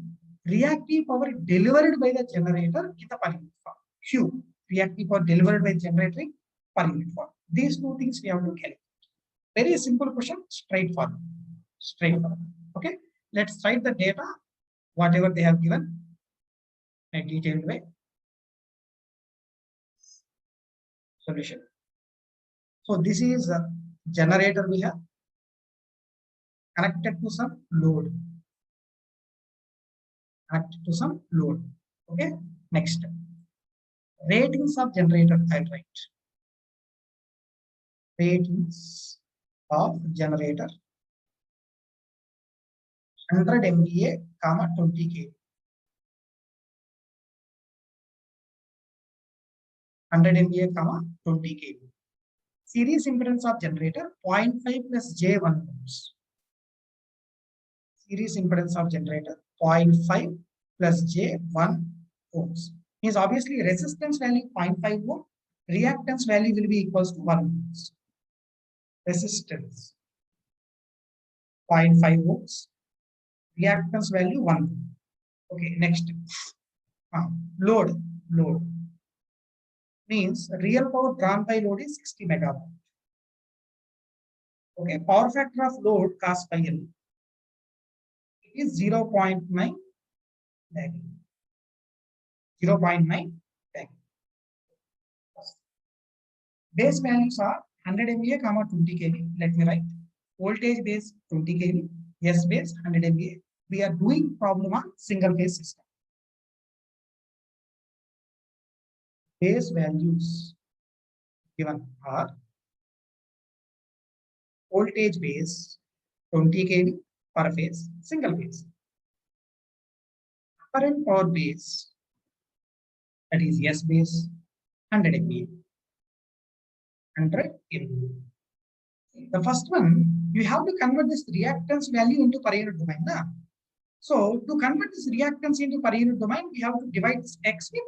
Reactive power delivered by the generator in the per unit form. Q. Reactive power delivered by generator per unit form. These two things we have to calculate. Very simple question, straightforward. Straightforward. Okay. Let's write the data, whatever they have given in a detailed way. Solution. So this is a generator we have connected to some load. Connected to some load. Okay. Next. Ratings of generator I'll write. ratings of generator 100 MVA, 20 kV. 100 MVA, 20 kV. Series impedance of generator 0.5 plus J1 ohms. Series impedance of generator 0.5 plus J1 ohms. Means obviously resistance value 0.5 ohm, reactance value will be equals to 1 ohms. Resistance 0.5 ohms, reactance value 1 ohm. Okay, next. Load means real power drawn by load is 60 megawatt. Okay, power factor of load cos pi L is 0.9 lagging. 0.9 lagging. Base values are 100 MVA, 20 kV. Let me write. Voltage base 20 kV, S base 100 MVA. We are doing problem on single phase system. Base values given are voltage base 20 kV per phase, single phase. Current power base, that is S base 100 MVA. 100 MVA. The first one, you have to convert this reactance value into per unit domain. Na? So to convert this reactance into per unit domain, we have to divide this X with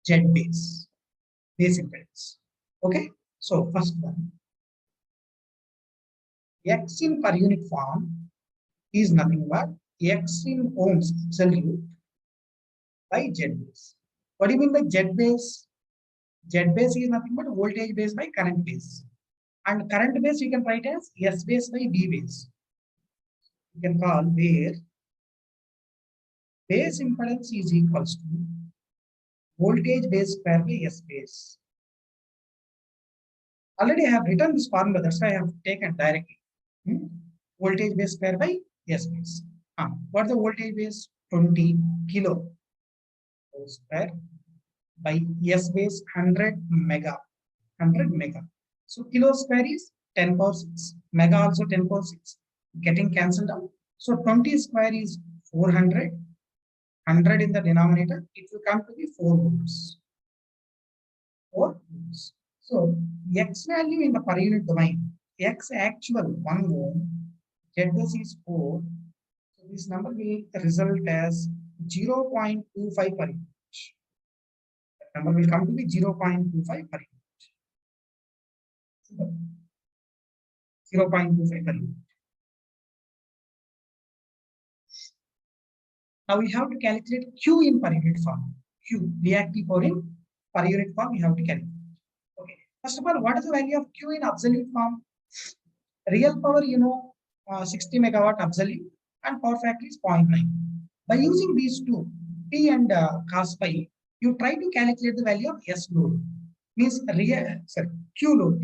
Z base, base impedance. Okay, so first one, X in per unit form is nothing but X in ohms absolute by Z base. What do you mean by Z base? Z base is nothing but voltage base by current base. And current base we can write as S base by V base. You can call where base impedance is equals to voltage base square by S base. Already I have written this formula, that's why I have taken directly. Voltage base square by S base. What is the voltage base? 20 kilo square by S base 100 mega. 100 mega. So kilo square is 10 power 6. Mega also 10 power 6. Getting cancelled out. So 20 square is 400. 100 in the denominator. It will come to be 4 ohms. 4 ohms. So X value in the per unit domain. X actual 1 ohm. Z base is 4. So this number will result as 0.25 per unit. That number will come to be 0.25 per unit. 0.25 per unit. Now we have to calculate Q in per unit form. Q, reactive power in per unit form, we have to calculate. Okay. First of all, what is the value of Q in absolute form? Real power, 60 megawatt absolute, and power factor is 0.9. By using these two, P and cos pi, you try to calculate the value of S load. Means Q load,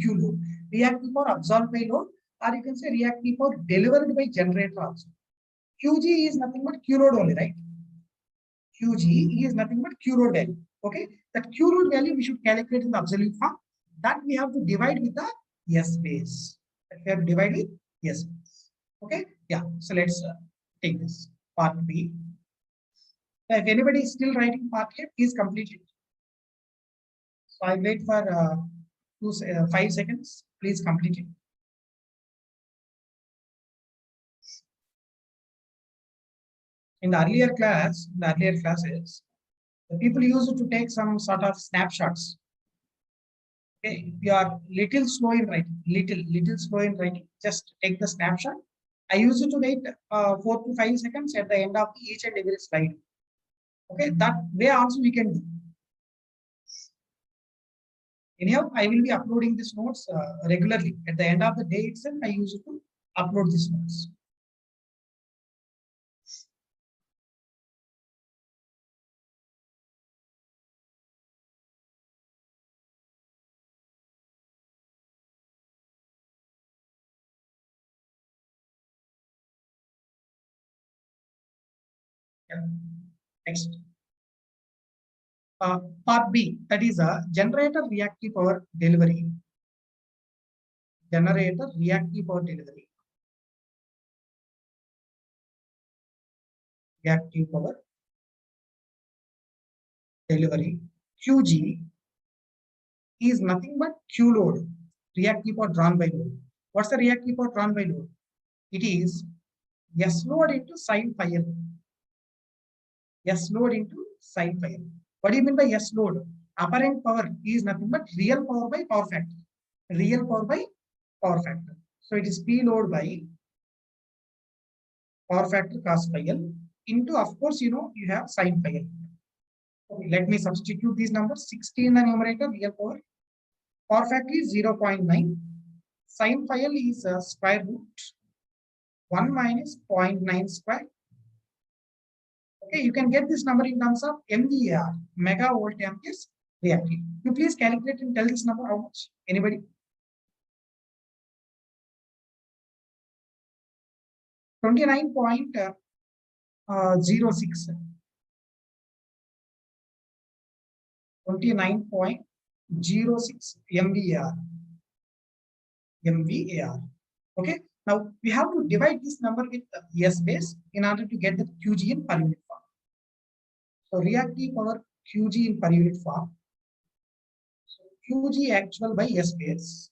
reactive power absorbed by load, or you can say reactive power delivered by generator also. QG is nothing but Q load only, right? QG is nothing but Q load value. Okay, that Q load value we should calculate in the absolute form. That we have to divide with the S base. That we have to divide with S base. Okay, yeah. So let's take this part B. If anybody is still writing part A, please complete it. So I wait for 5 seconds. Please complete it. In the earlier classes, the people used to take some sort of snapshots. Okay, if you are little slow in writing, little slow in writing, just take the snapshot. I used to wait 4 to 5 seconds at the end of each and every slide. Okay, that way also we can do. Anyhow, I will be uploading these notes regularly. At the end of the day itself, I used to upload these notes. Yeah. Next. Part B, that is a generator reactive power delivery. generator reactive power delivery. Reactive power delivery QG is nothing but Q load, reactive power drawn by load. What's the reactive power drawn by load? It is S load into sin phi L. S load into sin phi L. What do you mean by S load? Apparent power is nothing but real power by power factor. Real power by power factor. So it is P load by power factor cos phi L into, of course, you have sin phi L. Okay, let me substitute these numbers. 60 in the numerator, real power. Power factor is 0.9. Sin phi L is square root 1 minus 0.9 square. Okay, you can get this number in terms of MVAR, megavolt amperes reactive. You please calculate and tell this number how much? Anybody? 29.06. 29.06 MVAR. MVAR. Okay. Now we have to divide this number with S base in order to get the QG in per unit form. So reactive power QG in per unit form. So QG actual by S base.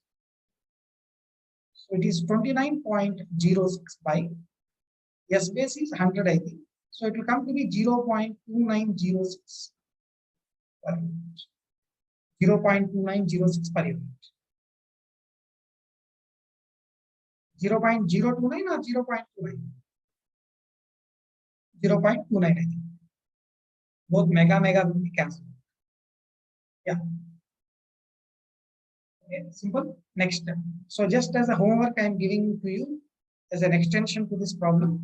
So it is 29.06 by S base is 100, I think. So it will come to be 0.2906 per unit. 0.2906 per unit. 0.029 or 0.29? 0.29, I think. Both mega will be cancelled. Yeah. Okay, simple. Next step. So just as a homework, I am giving to you as an extension to this problem.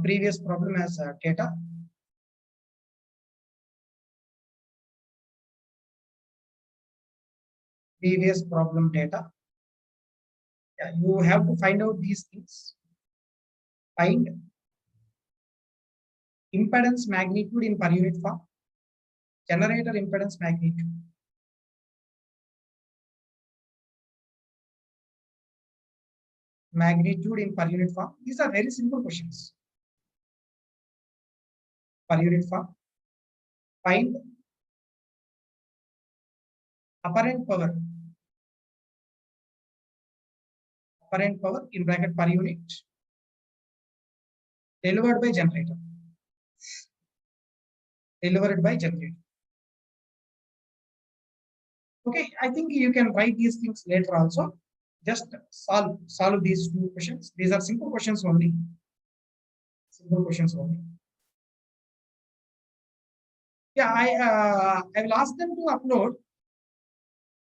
Previous problem as data. Previous problem data. Yeah, you have to find out these things. Find impedance magnitude in per unit form. Generator impedance magnitude. Magnitude in per unit form. These are very simple questions. Per unit form. Find apparent power. Apparent power in bracket per unit delivered by generator. Delivered by generator. Okay, I think you can write these things later also. Just solve these two questions. These are simple questions only. Simple questions only. Yeah, I will ask them to upload.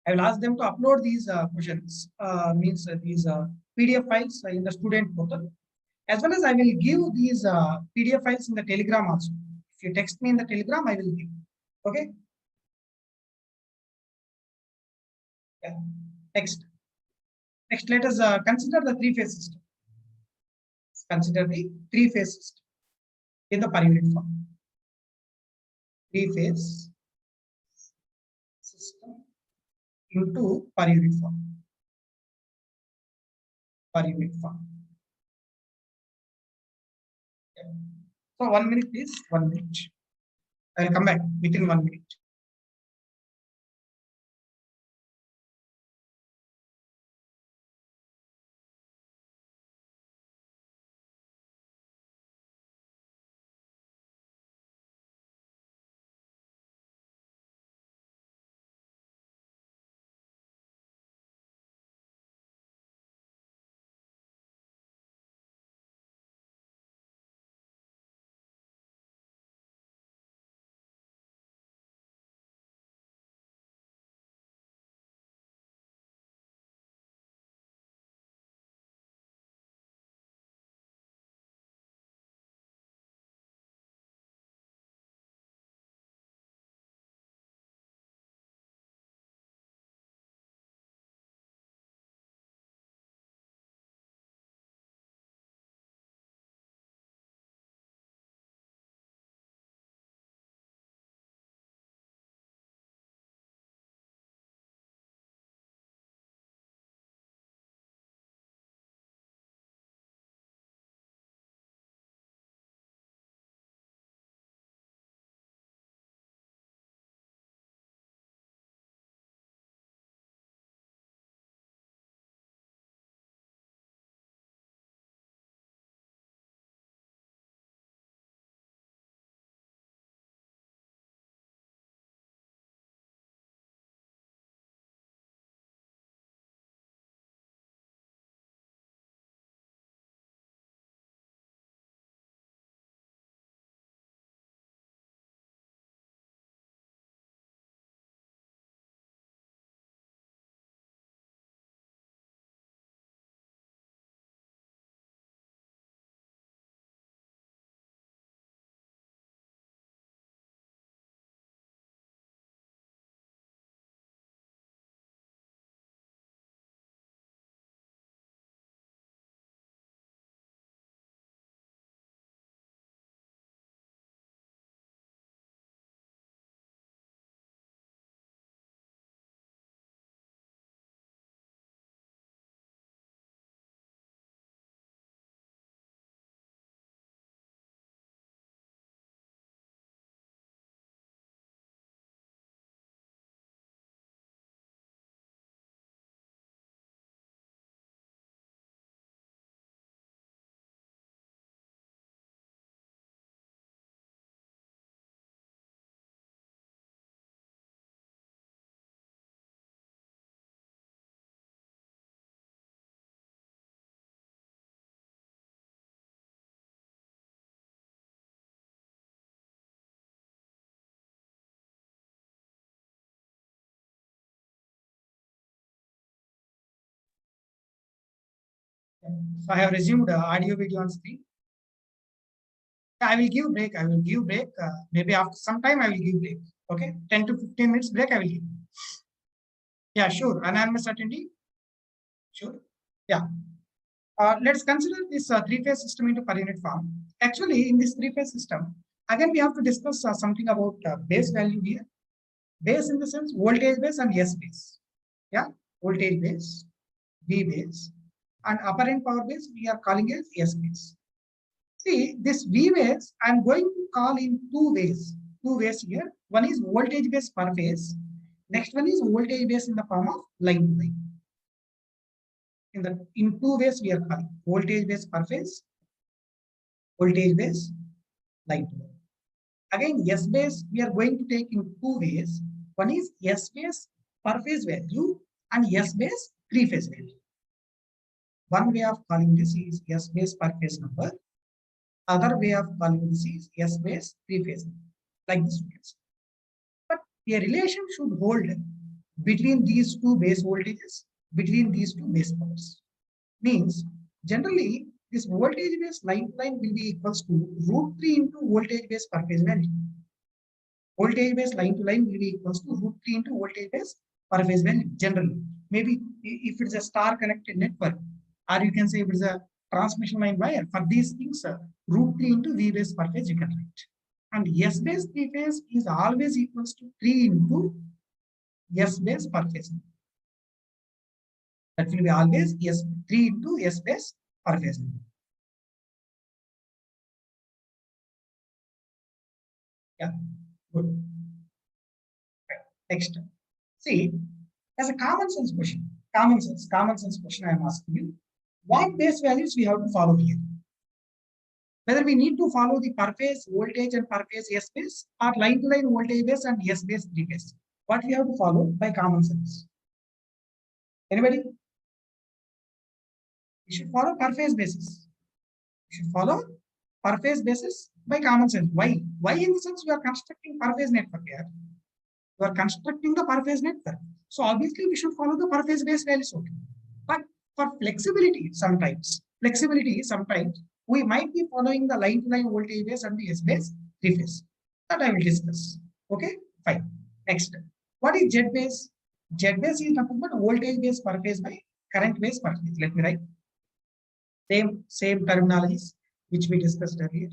I will ask them to upload these questions. Means these PDF files in the student portal, as well as I will give these PDF files in the Telegram also. If you text me in the Telegram, I will give. Okay. Yeah. Next, let us consider the three-phase system. Consider the three-phase system in the per unit form. Three-phase system into per unit form. Per unit form. Yeah. So 1 minute, please. 1 minute. I will come back within 1 minute. So I have resumed audio video on screen. I will give break. I will give break. Maybe after some time I will give break. Okay, 10 to 15 minutes break I will give. Yeah, sure. Anonymous attendee. Sure. Yeah. Let's consider this three-phase system into per unit form. Actually, in this three-phase system, again we have to discuss something about base value here. Base in the sense voltage base and S base. Yeah, voltage base, V base, and apparent power base we are calling as S base. See, this V base I'm going to call in two ways. Two ways here. One is voltage base per phase. Next one is voltage base in the form of line to line. In two ways we are calling voltage base per phase, voltage base line to line. Again, S base we are going to take in two ways. One is S base per phase value and S base three phase value. One way of calling this is S base per phase number. Other way of calling this is S base three phase number. Like this we can say. But a relation should hold between these two base voltages, between these two base powers. Means generally this voltage base line to line will be equals to √3 into voltage base per phase value. Voltage base line to line will be equals to √3 into voltage base per phase value generally. Maybe if it's a star connected network, or you can say if it's a transmission line wire, for these things, √3 into V base per phase you can write. And S base three phase is always equals to 3 into S base per phase. That will be always S 3 into S base per phase. Yeah, good. Next, see, as a common sense question, common sense question I am asking you, what base values we have to follow here? Whether we need to follow the per phase voltage and per phase S base or line to line voltage base and S base three phase. What we have to follow by common sense? Anybody? We should follow per phase basis. We should follow per phase basis by common sense. Why? Why in the sense we are constructing per phase network here? We are constructing the per phase network. So obviously we should follow the per phase base values. Okay. But for flexibility, sometimes we might be following the line to line voltage base and the S base three phase. That I will discuss. Okay, fine. Next, what is Z base? Z base is nothing but voltage base per phase by current base per phase. Let me write. Same terminologies which we discussed earlier.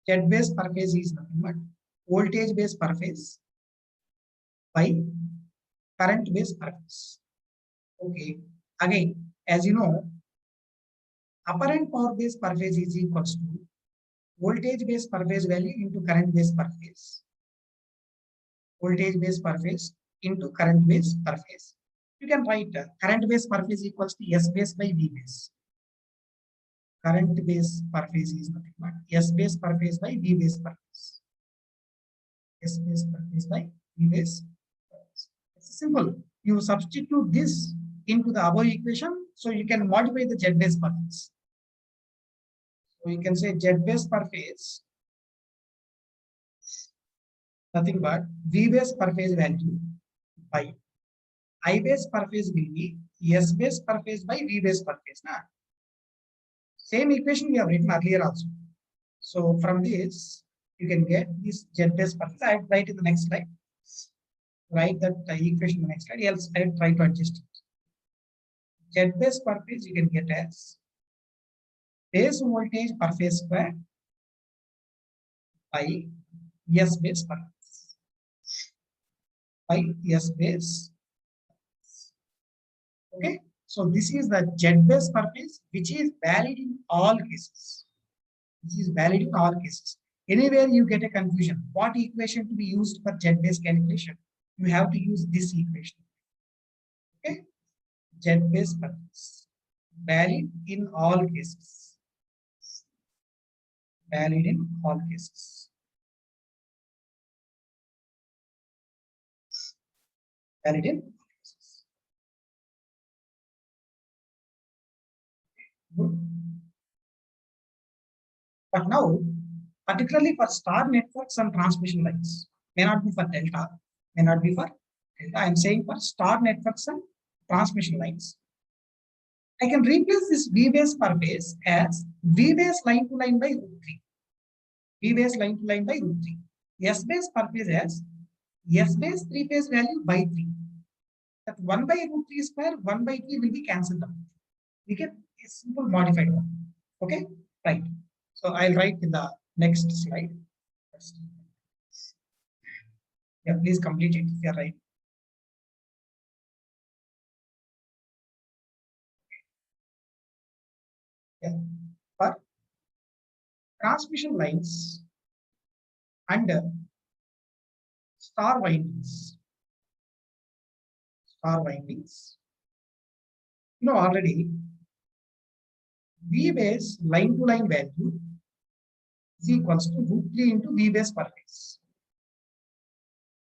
Z base per phase is nothing but voltage base per phase by current base per phase. Okay. Again, as you know, apparent power base per phase is equals to voltage base per phase value into current base per phase. Voltage base per phase into current base per phase. You can write current base per phase equals to S base by V base. Current base per phase is nothing but S base per phase by V base per phase. S base per phase by V base per phase. It's simple. You substitute this into the above equation, so you can modify the Z base per phase. So you can say Z base per phase nothing but V base per phase value by I base per phase will be S base per phase by V base per phase. Nah? Same equation we have written earlier also. So from this, you can get this Z base per phase. I will write in the next slide. Write that equation in the next slide. Else I will try to adjust it. Z base per phase you can get as base voltage per phase square by S base per phase. By S base. Okay. So this is the Z base per phase, which is valid in all cases. Which is valid in all cases. Anywhere you get a confusion, what equation to be used for Z base calculation, you have to use this equation. Okay. Z base per phase, valid in all cases. Valid in all cases. Valid in all cases. Good. But now, particularly for star networks and transmission lines, may not be for delta, may not be for delta. I am saying for star networks and transmission lines. I can replace this V base per phase as V base line to line by root 3. V base line to line by root 3. S base per phase as S base 3 phase value by 3. That 1 by root 3 square, 1 by 3 will be cancelled out. We get a simple modified one. Okay, right. So I'll write in the next slide. Yeah, please complete it if you are right. Yeah. For transmission lines and star windings. You know already V base line to line value is equals to root 3 into V base per phase.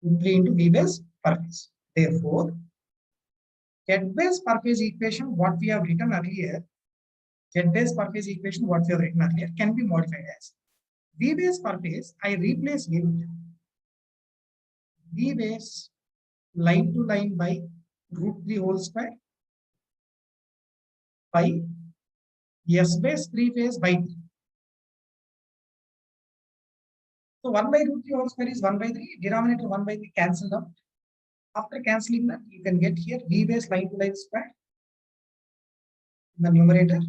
Root 3 into V base per phase. Therefore, Z base per phase equation, what we have written earlier, Z base per phase equation, what we have written earlier, can be modified as V base per phase. I replace with V base line to line by root 3 whole square by S base 3 phase by 3. So 1 by root 3 whole square is 1 by 3. Denominator 1 by 3 cancelled out. After cancelling that, you can get here V base line to line square in the numerator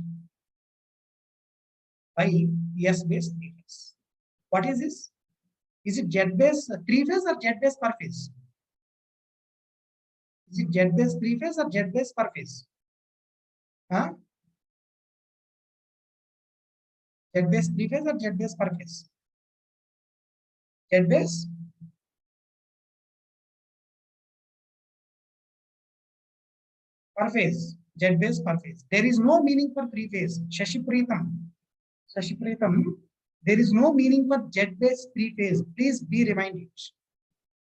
by S base 3 phase. What is this? Is it Z base 3 phase or Z base per phase? Is it Z base 3 phase or Z base per phase? Huh? Z base 3 phase or Z base per phase? Z base per phase. Z base per phase. There is no meaning for 3 phase. Shashipritam, there is no meaning for Z base 3 phase. Please be reminded.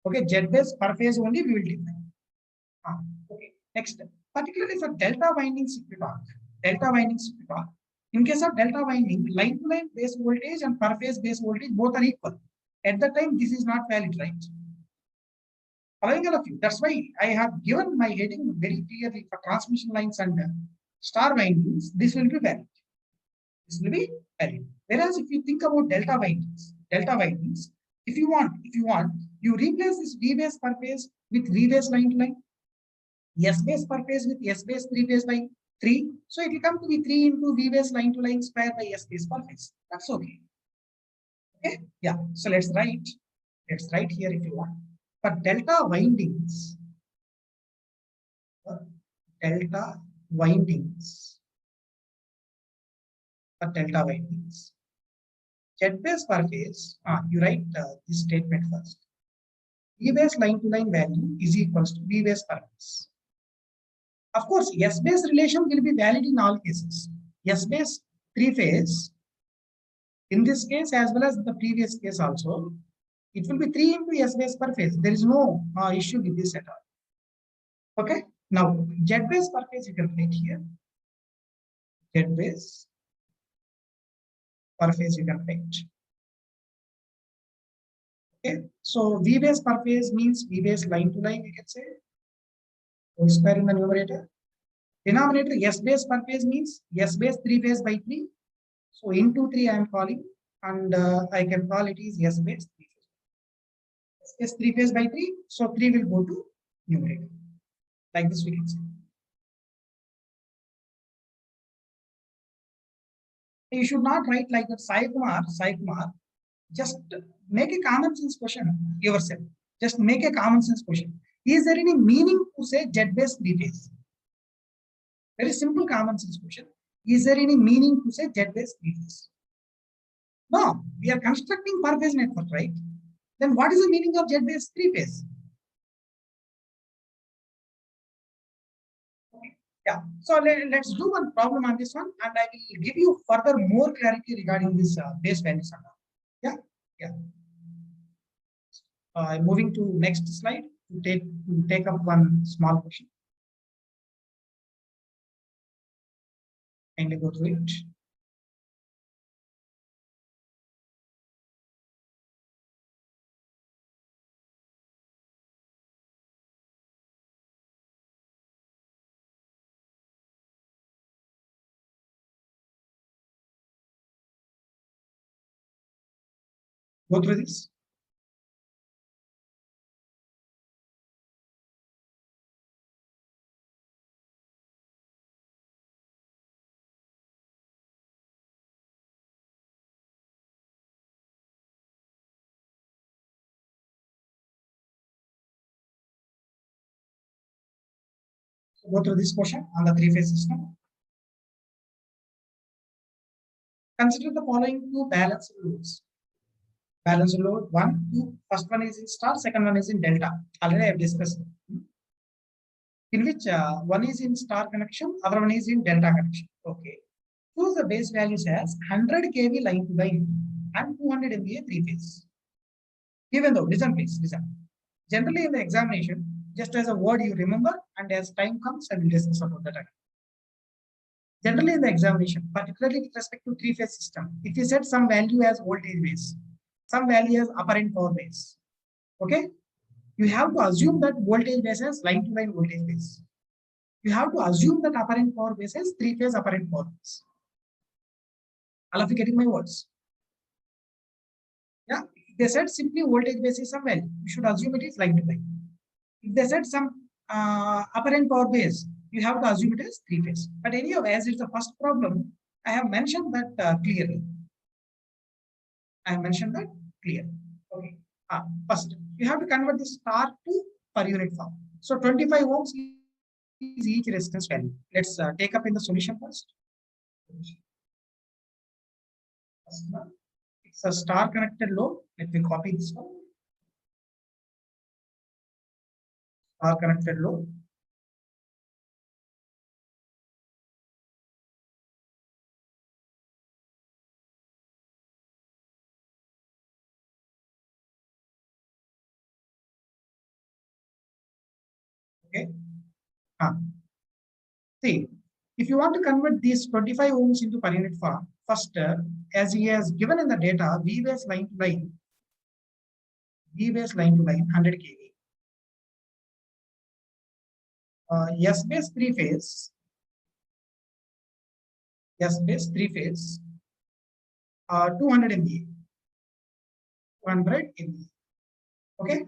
Okay, Z base per phase only we will define. Okay, next, particularly for delta windings, if we talk, in case of delta winding, line to line base voltage and per phase base voltage both are equal. At that time, this is not valid, right? Following all of you, that's why I have given my heading very clearly for transmission lines and star windings. This will be valid. Whereas if you think about delta windings, if you want, you replace this V base per phase with V base line to line, S base per phase with S base 3 phase by 3. So it will come to be 3 into V base line to line square by S base per phase. That's okay. Okay, yeah. So let's write here if you want. For delta windings, Z base per phase, you write this statement first. V base line to line value is equals to V base per phase. Of course, S base relation will be valid in all cases. S base 3 phase, in this case as well as the previous case also, it will be 3 into S base per phase. There is no issue with this at all. Okay. Now, Z base per phase you can write here. Z base per phase you can write. Okay. So V base per phase means V base line to line, you can say. Whole square in the numerator. Denominator S base per phase means S base 3 phase by 3. So into 3 I am calling, and I can call it is S base 3 phase. S base 3 phase by 3. So 3 will go to numerator. Like this we can say. You should not write like that. Sai Kumar, just make a common sense question yourself. Just make a common sense question. Is there any meaning to say Z base 3 phase? Very simple common sense question. Is there any meaning to say Z base 3 phase? No, we are constructing per phase network, right? Then what is the meaning of Z base 3 phase? Okay. Yeah. So let's do one problem on this one, and I will give you further more clarity regarding this base values. Yeah. Yeah. Moving to next slide to take up one small question. Kindly go through it. Go through this. So go through this question on the three-phase system. Consider the following two balanced loads. Balanced load 1, 2. First one is in star, second one is in delta. Already I have discussed. In which one is in star connection, other one is in delta connection. Okay. Choose the base values as 100 kV line to line and 200 MVA three phase. Even though, listen please, listen. Generally in the examination, just as a word you remember, and as time comes, I will discuss about that again. Generally in the examination, particularly with respect to three-phase system, if you set some value as voltage base, some value as apparent power base, okay, you have to assume that voltage base as line-to-line voltage base. You have to assume that apparent power base as three-phase apparent power base. All of you getting my words? Yeah, if they said simply voltage base is some value, you should assume it is line-to-line. If they said some apparent power base, you have to assume it is three-phase. But anyhow, as it's the first problem, I have mentioned that clearly. I have mentioned that clearly. Okay. First, you have to convert the star to per unit form. So 25 ohms is each resistance value. Let's take up in the solution first. It's a star connected load. Let me copy this one. Star connected load. Okay. See, if you want to convert these 25 ohms into per unit form, first, as he has given in the data, V base line to line, 100 kV. S base three phase, 200 MVA. 200 MVA. Okay.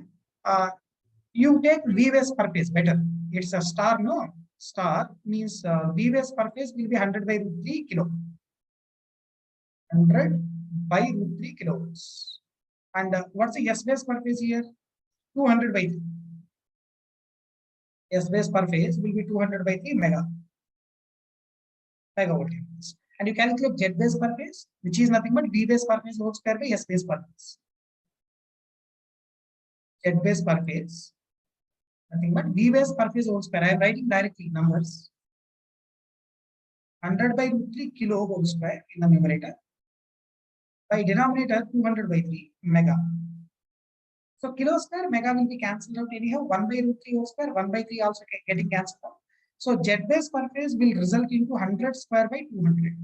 You take V base per phase better. It's a star, no? Star means V base per phase will be 100 by root 3 kilo. 100 by root 3 kilovolts. And what's the S base per phase here? 200 by 3. S base per phase will be 200 by 3 megawatt. And you calculate Z base per phase, which is nothing but V base per phase whole square by S base per phase. Z base per phase, nothing but V base per phase whole square. I am writing directly numbers. 100 by root 3 kilo whole square in the numerator. By denominator 200 by 3 mega. So kilo square mega will be cancelled out anyhow. 1 by root 3 whole square, 1 by 3 also getting cancelled out. So Z base per phase will result into 100 square by 200.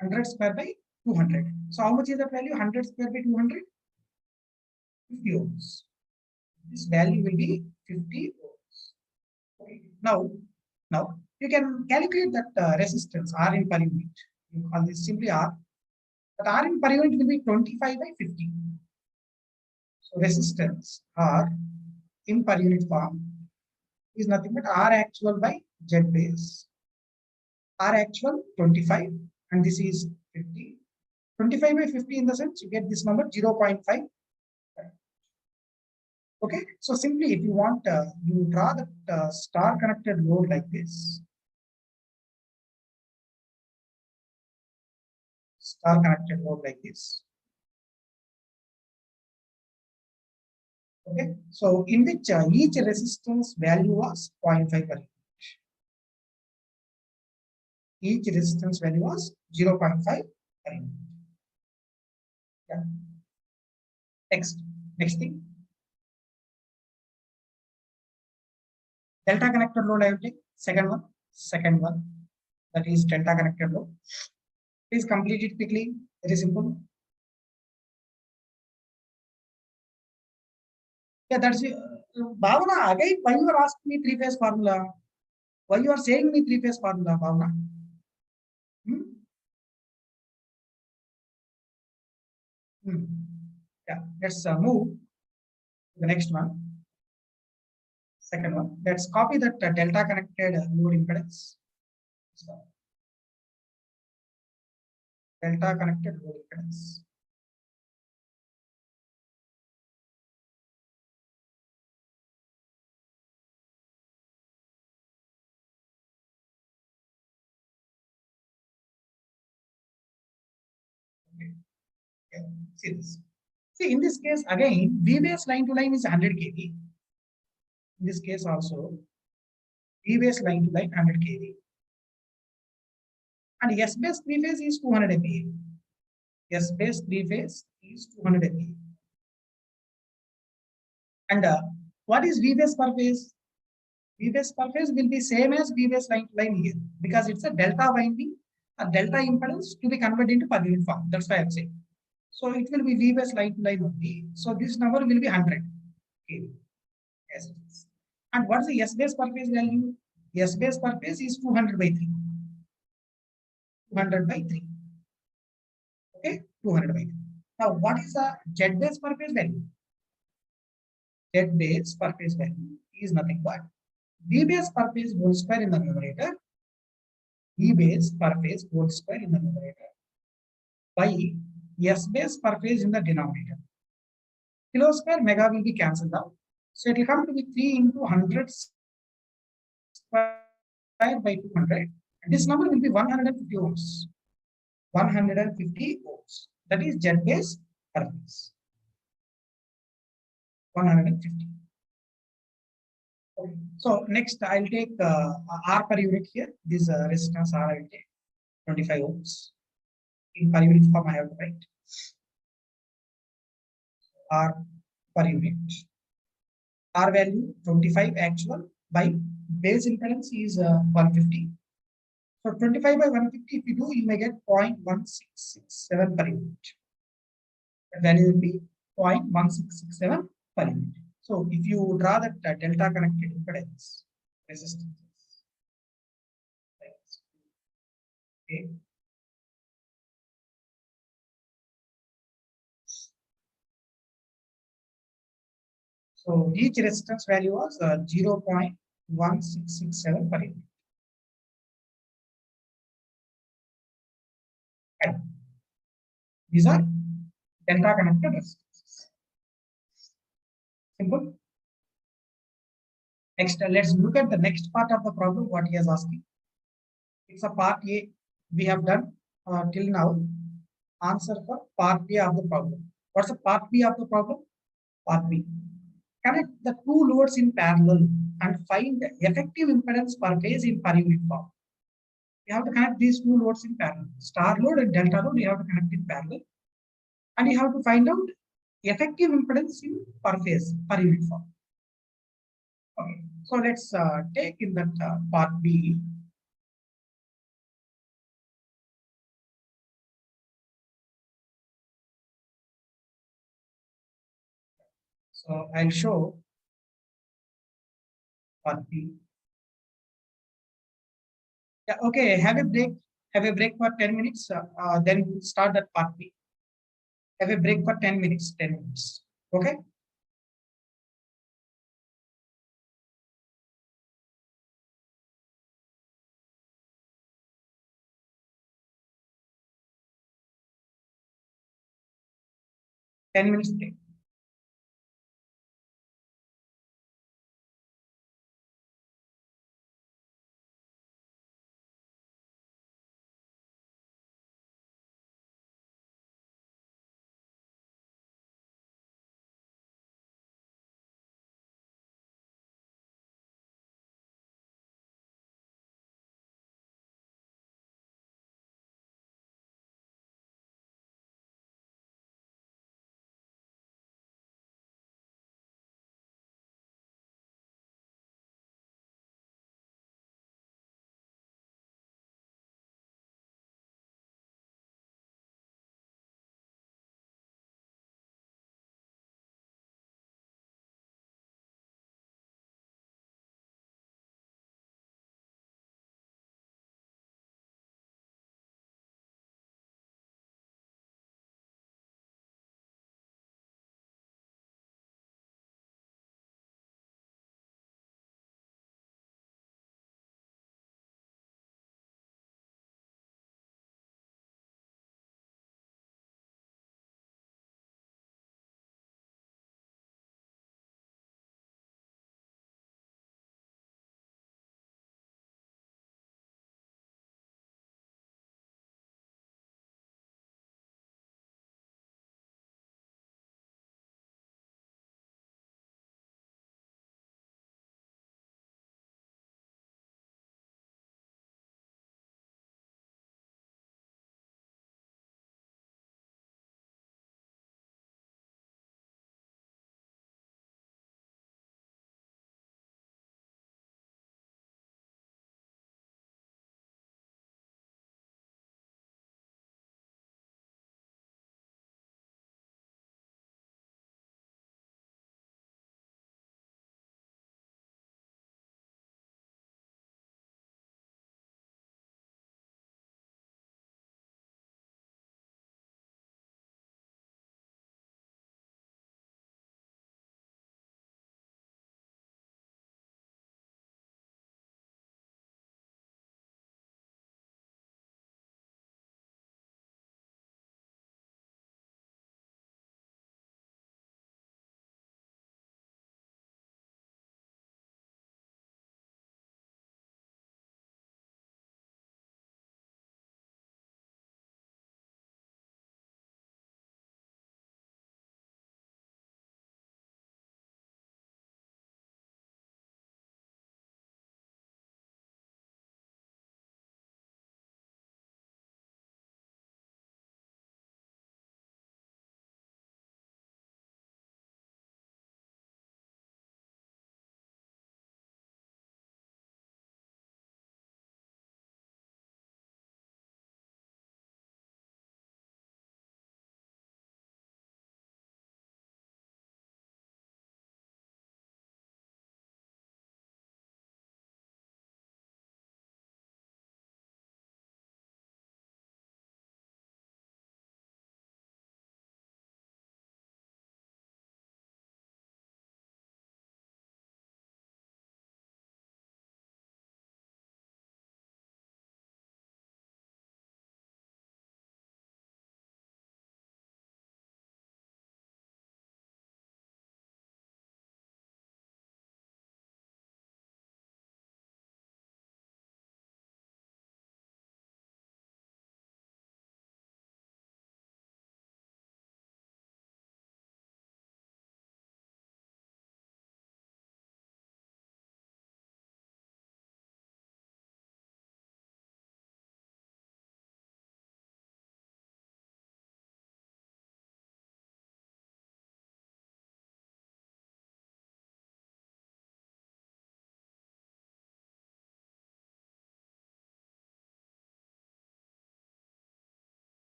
100 square by 200. So how much is that value? 100 square by 200? 50 ohms. This value will be 50 ohms. Okay. Now you can calculate that resistance R in per unit. You call this simply R. But R in per unit will be 25 by 50. So resistance R in per unit form is nothing but R actual by Z base. R actual 25 and this is 50. 25 by 50 in the sense you get this number 0.5. Okay, so simply if you want, you draw the star connected load like this. Star connected load like this. Okay, so in which each resistance value was 0.5 per unit. Each resistance value was 0.5 per unit. Yeah. Next thing. Delta connected load I will take. Second one. That is delta connected load. Please complete it quickly. Very simple. Yeah, that's it. Bhavana, again, why you are asking me three-phase formula? Why you are saying me three-phase formula, Bhavana? Hmm. Yeah, let's move to the next one. Second one. Let's copy that delta connected load impedance. So, delta connected load impedance. Okay. Yeah. See this. See, in this case, again, V base line to line is 100 kV. In this case also, V base line to line 100 kV. And S base three phase is 200 MVA. S base three phase is 200 MVA. And what is V base per phase? V base per phase will be same as V base line to line here because it's a delta winding, a delta impedance to be converted into per unit form. That's why I'm saying. So it will be V base line to line only. So this number will be 100 kV. Yes, it is. And what's the S base per phase value? S base per phase is 200 by 3. 200 by 3. Okay, 200 by 3. Now, what is the Z base per phase value? Z base per phase value is nothing but V base per phase whole square in the numerator, V base per phase whole square in the numerator by S base per phase in the denominator. Kilo square mega will be cancelled out. So it will come to be 3 into 100 square by 200. And this number will be 150 ohms. 150 ohms. That is Z base per phase. 150. Okay. So next I'll take R per unit here. This resistance R I will take 25 ohms. In per unit form I have to write R per unit. R value 25 actual by base impedance is 150. So 25 by 150 if you do, you may get 0.1667 per unit. The value will be 0.1667 per unit. So if you draw that delta connected impedance resistance, okay. So each resistance value was 0.1667 per unit. And these are delta connected resistances. Simple. Next, let's look at the next part of the problem, what he is asking. It's a part A. We have done till now answer for part B of the problem. What's the part B of the problem? Part B. Connect the two loads in parallel and find the effective impedance per phase in per unit form. You have to connect these two loads in parallel. Star load and delta load, you have to connect in parallel. And you have to find out effective impedance in per phase, per unit form. Okay. So let's take in that part B. So I'll show part B. Yeah, okay, have a break. Have a break for 10 minutes. Then start that part B. Have a break for 10 minutes. 10 minutes. Okay. Ten minutes break.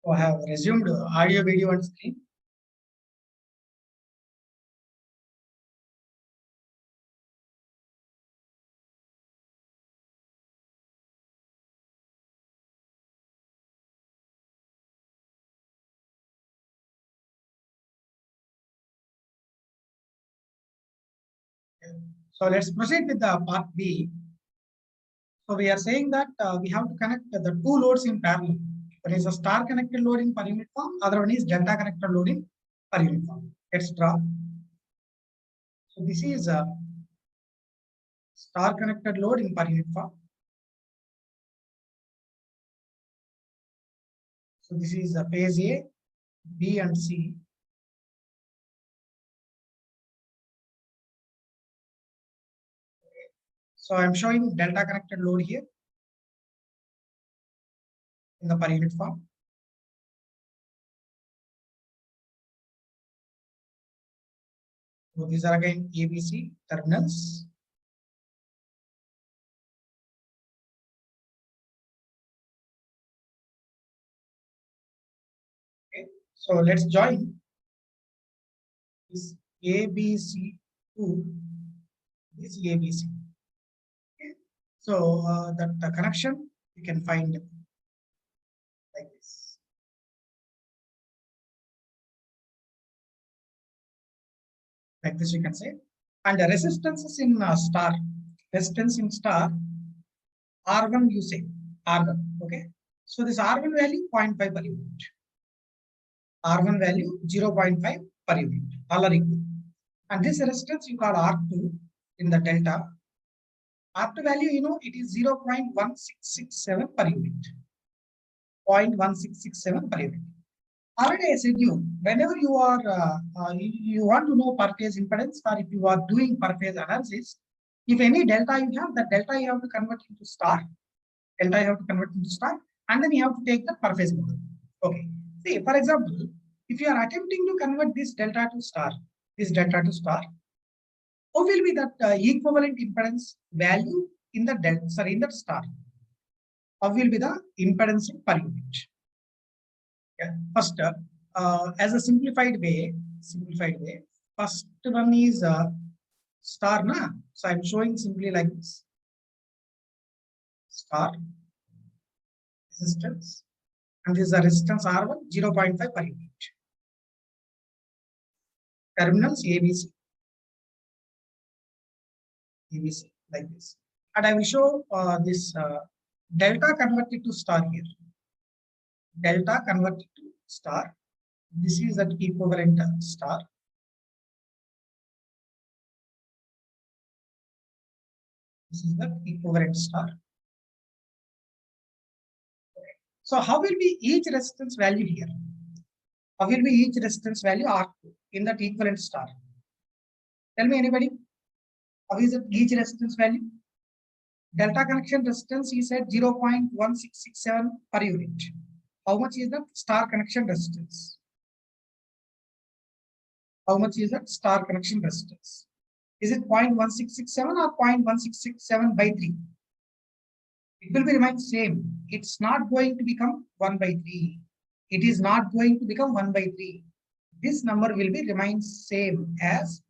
So I have resumed audio, video, and screen. So let's proceed with the part B. So we are saying that we have to connect the two loads in parallel. One is a star connected load in per unit form, other one is delta connected load in per unit form. Let's draw. So this is a star connected load in per unit form. So this is a phase A, B and C. So I'm showing delta connected load here in the per unit form. So these are again ABC terminals. Okay. So let's join this ABC to this ABC. Okay. So that the connection you can find like this. Like this, you can say. And the resistances in star, resistance in star, R1 you say, R1, okay. So this R1 value 0.5 per unit. R1 value 0.5 per unit, all are equal. And this resistance you call R2 in the delta. R2 value, you know, it is 0.1667 per unit. 0.1667 per unit. Already I said you, whenever you are you want to know per phase impedance, or if you are doing per phase analysis, if any delta you have, that delta you have to convert into star. Delta you have to convert into star, and then you have to take the per phase model. Okay. See, for example, if you are attempting to convert this delta to star, what will be that equivalent impedance value in the delta, sorry, in that star? How will be the impedance in per unit? Yeah. First, as a simplified way, first one is star, na? So I'm showing simply like this. Star resistance, and this is a resistance R1 0.5 per unit. Terminals ABC like this, and I will show this delta converted to star here. Delta converted to star. This is that equivalent star. This is the equivalent star. Okay. So how will be each resistance value here? How will be each resistance value R2 in that equivalent star? Tell me anybody. How is it each resistance value? Delta connection resistance is at 0.1667 per unit. How much is the star connection resistance? How much is that star connection resistance? Is it 0.1667 or 0.1667 by 3? It will be remain same. It's not going to become 1 by 3. It is not going to become 1 by 3. This number will be remain same as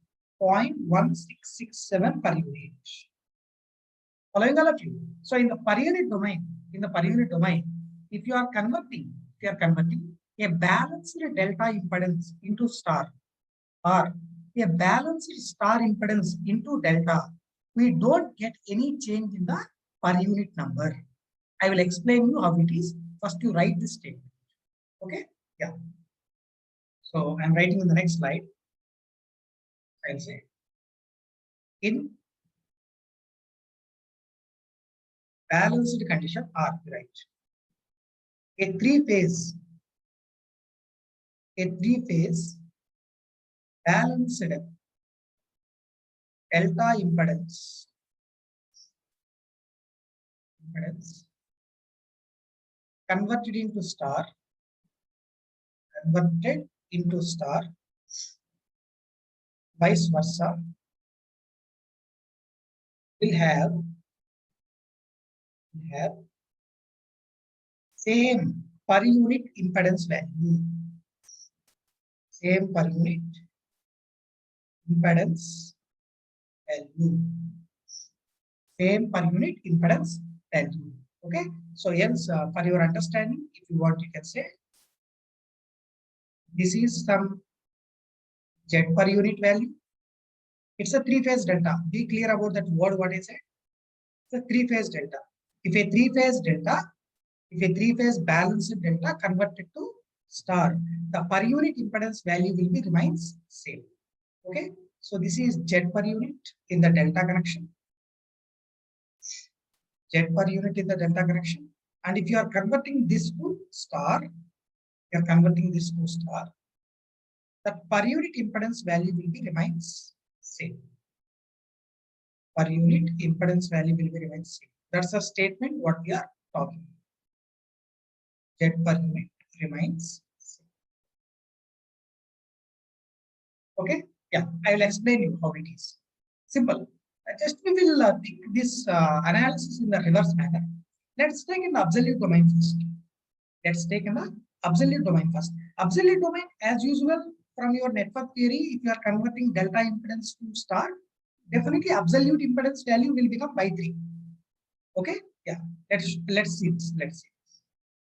0.1667 per unit. Following all of you. So in the per unit domain, if you are converting a balanced delta impedance into star, or a balanced star impedance into delta, we don't get any change in the per unit number. I will explain you how it is. First, you write this statement. Okay? Yeah. So I'm writing in the next slide. I'll say in balanced condition R, right? A three-phase balanced delta impedance converted into star, vice versa, will have same per unit impedance value. Same per unit impedance value. Same per unit impedance value. Okay. So hence, for your understanding, if you want, you can say this is some Z per unit value. It's a three-phase delta. Be clear about that word. What is it? It's a three-phase delta. If a three-phase balanced delta converted to star, the per unit impedance value will be remains same. Okay. So this is Z per unit in the delta connection. Z per unit in the delta connection. And if you are converting this to star, the per unit impedance value will be remains same. Per unit impedance value will be remains same. That's a statement what we are talking. Z per unit remains same. Okay. Yeah, I will explain you how it is. Simple. Just we will think this analysis in the reverse manner. Let's take in the absolute domain first. Absolute domain, as usual, from your network theory, if you are converting delta impedance to star, definitely absolute impedance value will become by 3. Okay. Yeah. Let's see this.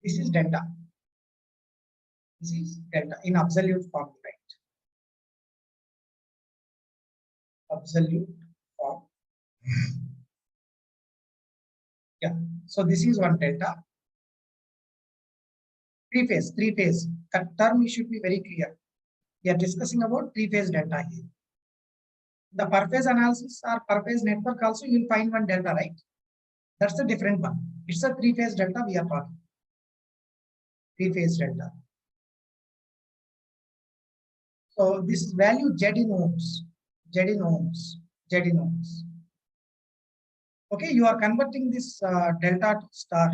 This is delta. This is delta in absolute form, right? Absolute form. Yeah. So this is one delta. Three phase. That term should be very clear. We are discussing about three-phase delta here. The per phase analysis or per phase network also you will find one delta, right? That's a different one. It's a three-phase delta we are talking. Three-phase delta. So this value Z in ohms. Okay, you are converting this delta to star.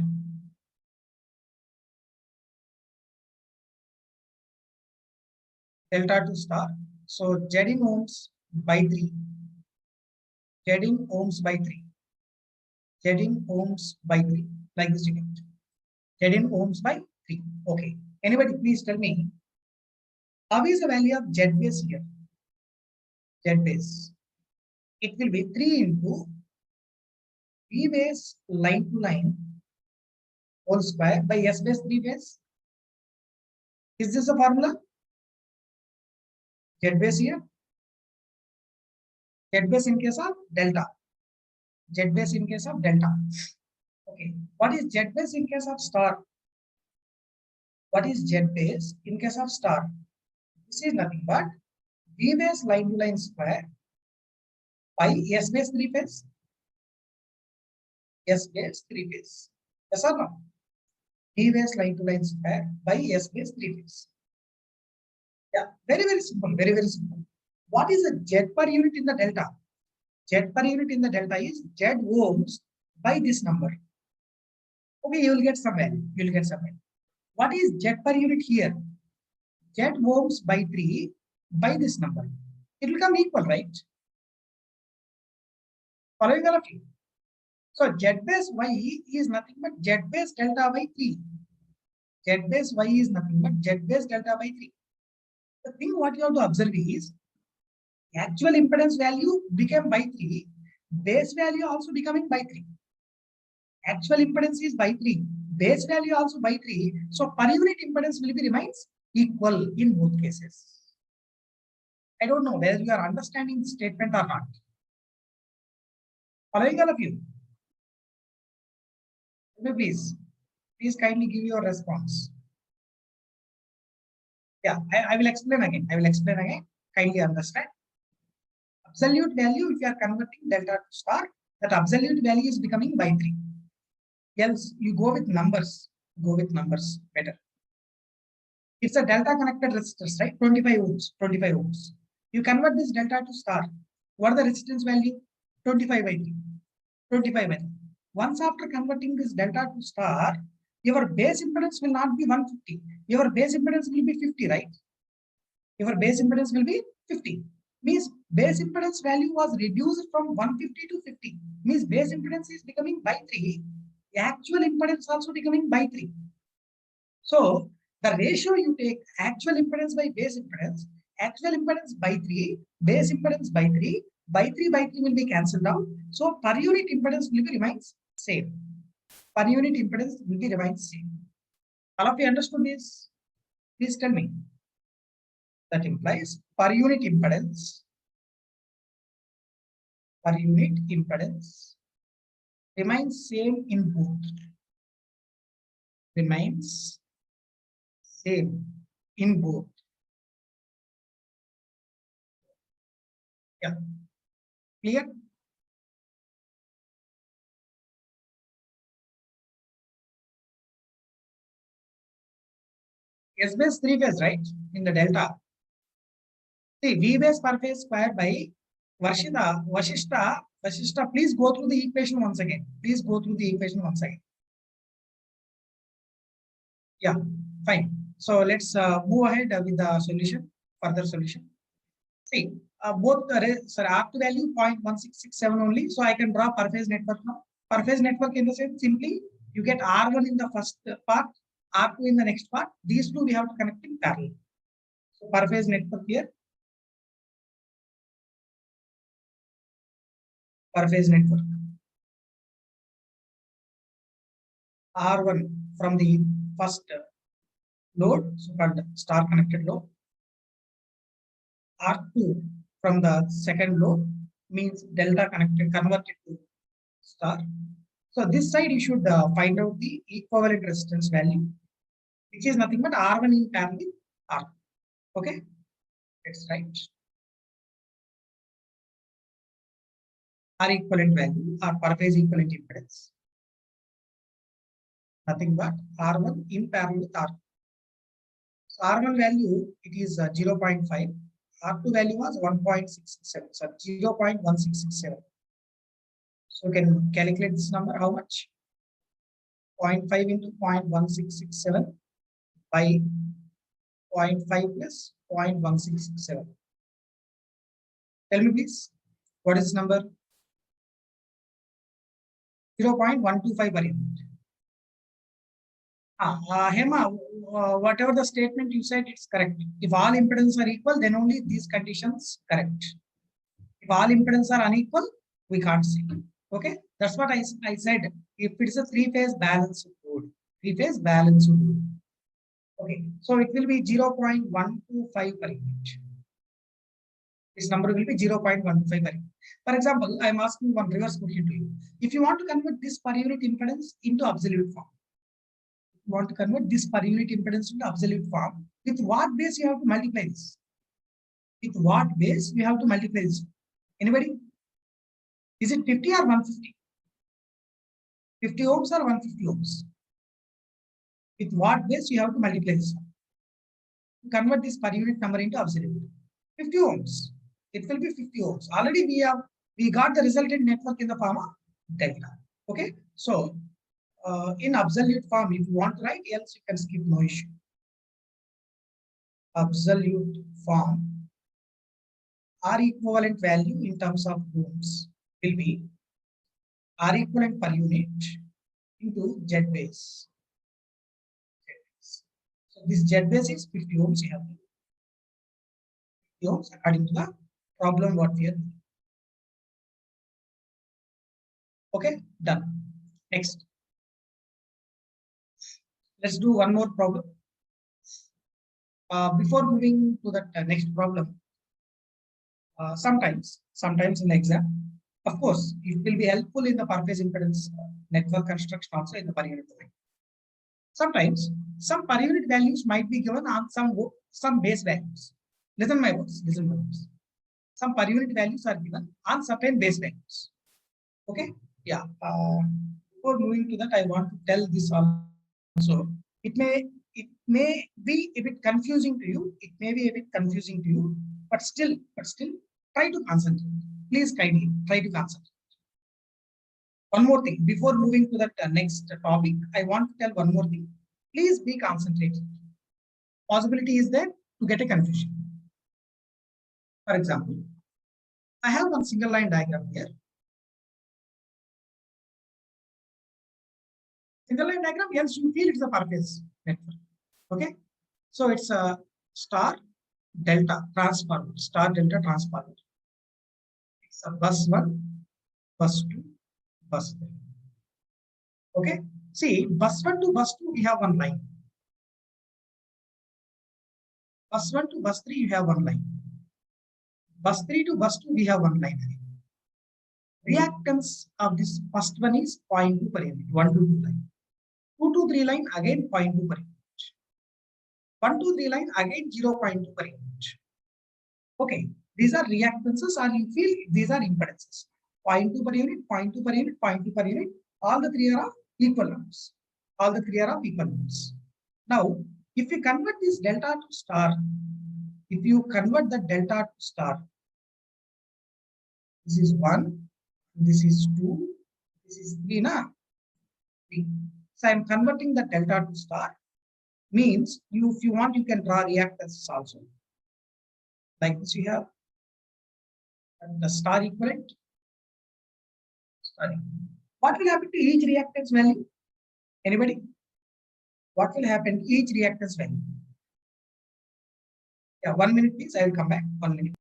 So Z in ohms by 3. Z in ohms by 3. Like this you get. Z in ohms by 3. Okay. Anybody please tell me, how is the value of Z base here? Z base. It will be 3 into V base line to line whole square by S base 3 base. Is this a formula? Z base here. Z base in case of delta. Z base in case of delta. Okay. What is Z base in case of star? This is nothing but V base line to line square by S base 3 base. Yes or no? V base line to line square by S base 3 base. Yeah, very simple. What is the Z per unit in the delta? Z per unit in the delta is Z ohms by this number. Okay, you will get some value. What is Z per unit here? Z ohms by 3 by this number. It will come equal, right? Following all of you. So Z base Y is nothing but Z base delta by 3. Z base Y is nothing but Z base delta by 3. The thing what you have to observe is actual impedance value became by 3, base value also becoming by 3. Actual impedance is by 3, base value also by 3. So per unit impedance will be remains equal in both cases. I don't know whether you are understanding the statement or not. Following all of you. Please kindly give your response. Yeah, I will explain again. Kindly understand. Absolute value, if you are converting delta to star, that absolute value is becoming by 3. Else, you go with numbers. Better. It's a delta connected resistors, right? 25 ohms. You convert this delta to star. What are the resistance value? 25 by 3. Once after converting this delta to star, your base impedance will not be 150. Your base impedance will be 50, right? Means base impedance value was reduced from 150 to 50. Means base impedance is becoming by 3. The actual impedance also becoming by 3. So the ratio you take actual impedance by base impedance, actual impedance by 3, base impedance by 3, by 3 will be cancelled out. So per unit impedance will be remains same. Per unit impedance will be remains same. All of you understood this? Please tell me. That implies per unit impedance remains same in both. Remains same in both. Yeah. Clear? S base 3 phase, right? In the delta. See, V base per phase squared by Vashishta, please go through the equation once again. Please go through the equation once again. Yeah, fine. So let's move ahead with the solution, further solution. See, both R2 value 0.1667 only. So I can draw per phase network now. Per phase network in the sense simply you get R1 in the first part, R2 in the next part. These two we have to connect in parallel. So per phase network here. Per phase network. R1 from the first load, so called star connected load. R2 from the second load means delta connected converted to star. So this side you should find out the equivalent resistance value, which is nothing but R1 in parallel with R2. Okay, that's right. R equivalent value or per phase equivalent impedance. Nothing but R1 in parallel with R2. So R1 value it is 0.5. R2 value was 1.667. So 0.1667. So can calculate this number how much? 0.5 into 0.1667 by 0.5 plus 0.1667. Tell me please, what is this number? 0.125 per unit. Hema, whatever the statement you said, it's correct. If all impedances are equal, then only these conditions correct. If all impedances are unequal, we can't see. Okay, that's what I said. If it's a three-phase balanced load, three-phase balanced load. Okay, so it will be 0.125 per unit. This number will be 0.125 per unit. For example, I'm asking one reverse question to you. If you want to convert this per unit impedance into absolute form, want to convert this per unit impedance into absolute form, with what base you have to multiply this? With what base you have to multiply this? Anybody? Is it 50 or 150? 50 ohms or 150 ohms? With what base you have to multiply this? To convert this per unit number into absolute. 50 ohms. It will be 50 ohms. Already we got the resultant network in the form of delta. Okay, so in absolute form, if you want to write, else you can skip, no issue. Absolute form, R equivalent value in terms of ohms will be R equivalent per unit into Z base. So this Z base is 50 ohms here. 50 ohms according to the problem what we are doing. Okay, done. Next. Let's do one more problem. Before moving to the next problem, sometimes in the exam, of course, it will be helpful in the per phase impedance network construction also in the per unit domain. Sometimes some per unit values might be given on some base values. Listen my words. Listen my words. Some per unit values are given on certain base values. Okay. Yeah. Before moving to that, I want to tell this also. It may be a bit confusing to you. It may be a bit confusing to you, but still, try to concentrate. Please kindly try to concentrate. One more thing before moving to that next topic, I want to tell one more thing. Please be concentrated. Possibility is there to get a confusion. For example, I have one single line diagram here. Single line diagram, yes, you feel it's a per phase network. Okay, so it's a star delta transformer, star delta transformer. It's a bus 1, bus 2, bus 3. Okay, see, bus 1 to bus 2 we have one line. Bus 1 to bus 3 you have one line. Bus 3 to bus 2 we have one line. Reactance of this first one is 0.2 per unit, 1 to 2 line. 2 to 3 line again 0.2 per unit. 1 to 3 line again 0.2 per unit. Okay, these are reactances, or you feel these are impedances. 0.2 per unit, 0.2 per unit, 0.2 per unit. All the three are of equal numbers. All the three are of equal numbers. Now, if you convert this delta to star, if you convert the delta to star, this is 1, this is 2, this is 3, na? 3. So I am converting the delta to star. Means if you want, you can draw reactances also. Like this you have the star equivalent. What will happen to each reactance value? Anybody? What will happen to each reactance value? Yeah, 1 minute please. I will come back. 1 minute.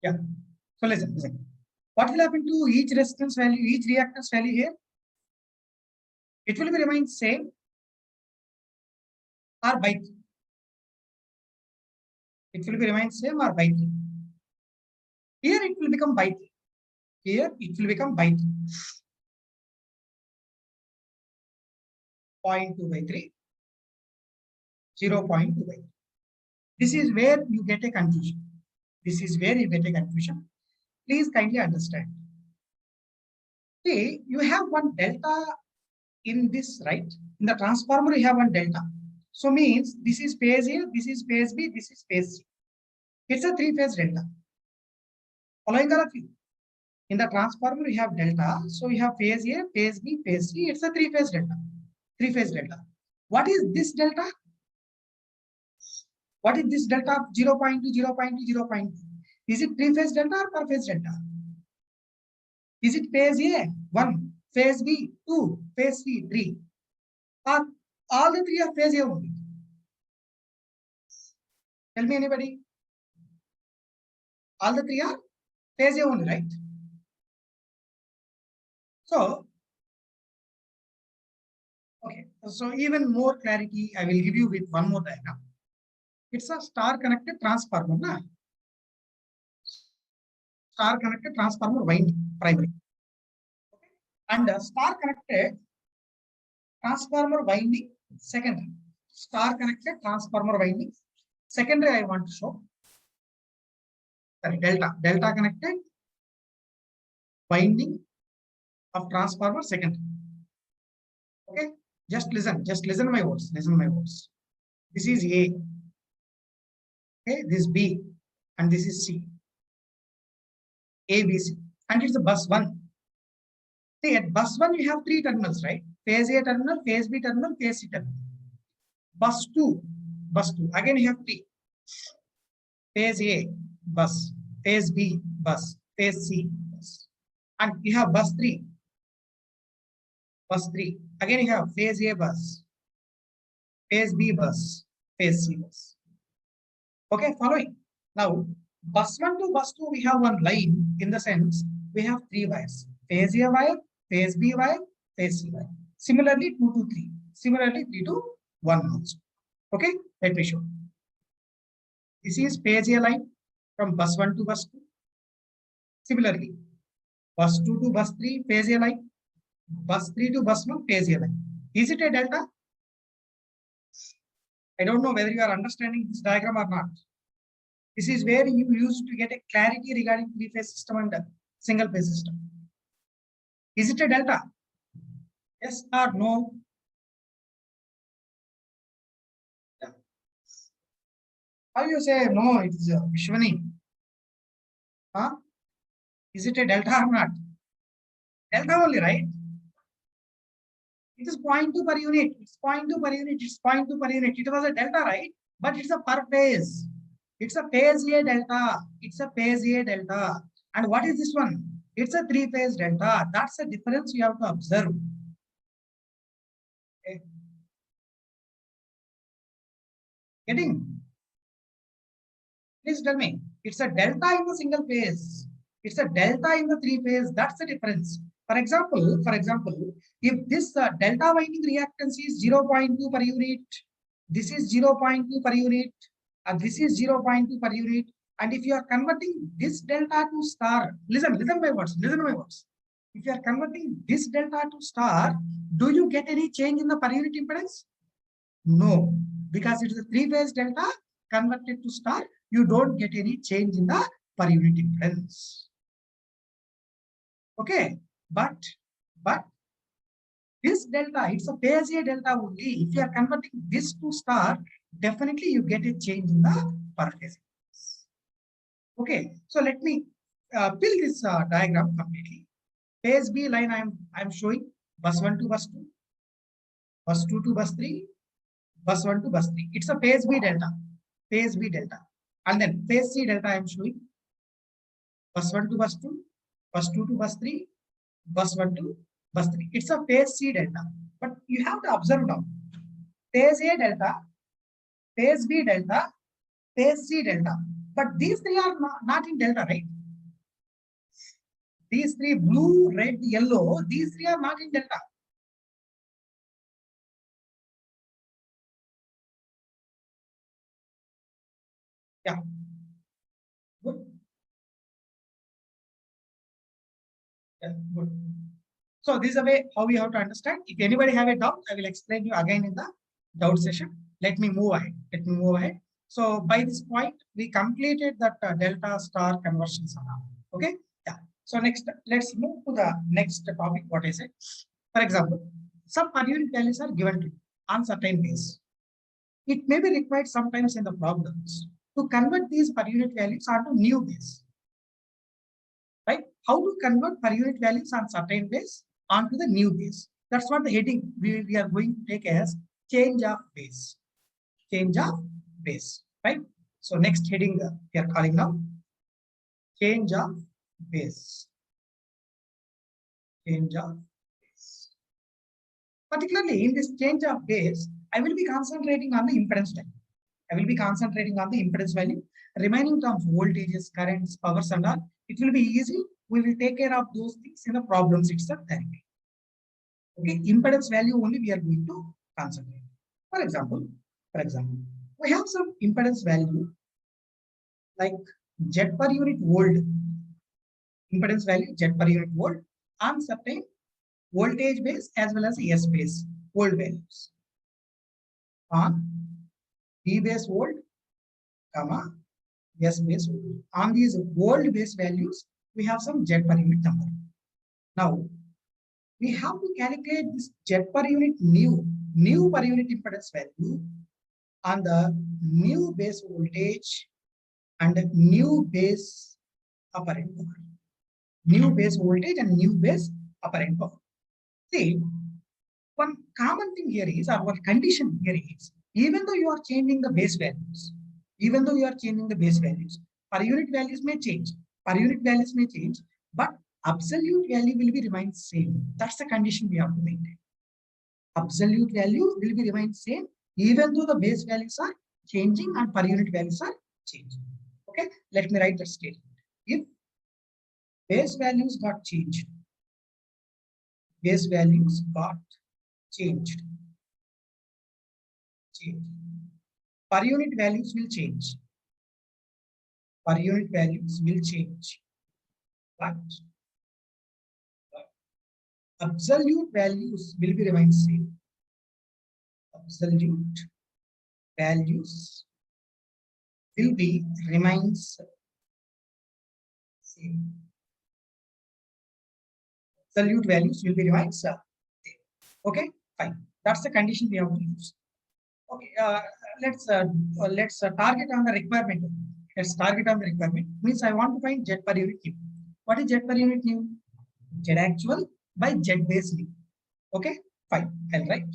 Yeah. So listen. What will happen to each resistance value, each reactance value here? It will be remain same or by 3. It will be remain same or by 3. Here it will become by 3. Here it will become by 3. 0.2 by 3. 0.2 by 3. This is where you get a confusion. This is where you get a confusion. Please kindly understand. See, you have one delta in this, right? In the transformer, you have one delta. So means this is phase A, this is phase B, this is phase C. It's a 3-phase delta. Following all of you. In the transformer, you have delta. So you have phase A, phase B, phase C. It's a 3-phase delta. 3-phase delta. What is this delta? What is this delta of 0.2, 0.2, 0.2? Is it 3-phase delta or per phase delta? Is it phase A, 1, phase B, 2, phase C, 3? Or all the three are phase A only? Tell me anybody. All the three are phase A only, right? So, okay. So even more clarity, I will give you with one more diagram. It's a star connected transformer, na? Star connected transformer winding primary. Okay. And star connected transformer winding secondary. Star connected transformer winding secondary I want to show. Sorry, delta connected winding of transformer secondary. Okay, just listen my words, This is A, okay, this B, and this is C. A, B, C. and it's a bus 1. See, at bus 1, you have 3 terminals, right? Phase A terminal, phase B terminal, phase C terminal. Bus 2, again you have 3. Phase A, bus, phase B, bus, phase C, bus. And you have bus 3. Again you have phase A bus, phase B bus, phase C bus. Okay, following. Now, bus 1 to bus 2, we have one line in the sense we have 3 wires. Phase A wire, phase B wire, phase C wire. Similarly, 2 to 3. Similarly, 3 to 1 also. Okay, let me show. This is phase A line from bus 1 to bus 2. Similarly, bus 2 to bus 3, phase A line. Bus 3 to bus 1, phase A line. Is it a delta? I don't know whether you are understanding this diagram or not. This is where you use to get a clarity regarding 3-phase system and single phase system. Is it a delta? Yes or no? Yeah. How you say no? It's Vishwani. Huh? Is it a delta or not? Delta only, right? It is 0.2 per unit. It's 0.2 per unit. It's 0.2 per unit. It was a delta, right? But it's a per phase. It's a phase A delta. It's a phase A delta. And what is this one? It's a 3-phase delta. That's the difference you have to observe. Okay. Getting? Please tell me. It's a delta in the single phase. It's a delta in the 3-phase. That's the difference. For example, if this delta winding reactance is 0.2 per unit, this is 0.2 per unit, and this is 0.2 per unit, and if you are converting this delta to star, listen my words. If you are converting this delta to star, do you get any change in the per unit impedance? No, because it is a 3-phase delta converted to star, you don't get any change in the per unit impedance. Okay, but this delta, it's a phase A delta only. If you are converting this to star, definitely you get a change in the per phase. Okay, so let me build this diagram completely. Phase B line I'm showing bus 1 to bus 2, bus 2 to bus 3, bus 1 to bus 3. It's a phase B delta, and then phase C delta I'm showing bus 1 to bus 2, bus 2 to bus 3, bus 1 to bus 3. It's a phase C delta, but you have to observe now. Phase A delta, phase B delta, phase C delta. But these 3 are not in delta, right? These 3, blue, red, yellow, these 3 are not in delta. Yeah. Good. Yeah, good. So this is a way how we have to understand. If anybody have a doubt, I will explain you again in the doubt session. Let me move ahead. So by this point, we completed that delta star conversion scenario. Okay. Yeah. So next, let's move to the next topic. What is it? For example, some per unit values are given to you on certain base. It may be required sometimes in the problems to convert these per unit values onto new base. Right? How to convert per unit values on certain base onto the new base. That's what the heading we are going to take as change of base. Change of base. Right? So next heading we are calling now change of base. Change of base. Particularly in this change of base, I will be concentrating on the impedance value. Remaining terms, voltages, currents, powers, and all, it will be easy. We will take care of those things in the problems itself directly. Okay, impedance value only we are going to concentrate. For example, we have some impedance value like Z per unit volt. Impedance value Z per unit volt on certain voltage base as well as S base volt values. On V base volt, comma, S base volt. On these volt base values, we have some Z per unit number. Now, we have to calculate this Z per unit new per unit impedance value on the new base voltage and new base apparent power. new base voltage and new base apparent power. See, one common thing here is, or one condition here is, even though you are changing the base values, even though you are changing the base values, per unit values may change, but absolute value will be remain same. That's the condition we have to maintain. Absolute value will be remain same, even though the base values are changing and per unit values are changing. Okay, let me write that statement. If base values got changed, base values got changed, per unit values will change. Per unit values will change, but absolute values will be remain same. Absolute values will be remains same. Absolute values will be remains same. Okay, fine. That's the condition we have to use. Okay, let's target on the requirement. Let's target on the requirement. Means I want to find Z per unit new. What is Z per unit new? Z actual by Z base new. Okay, fine. I'll write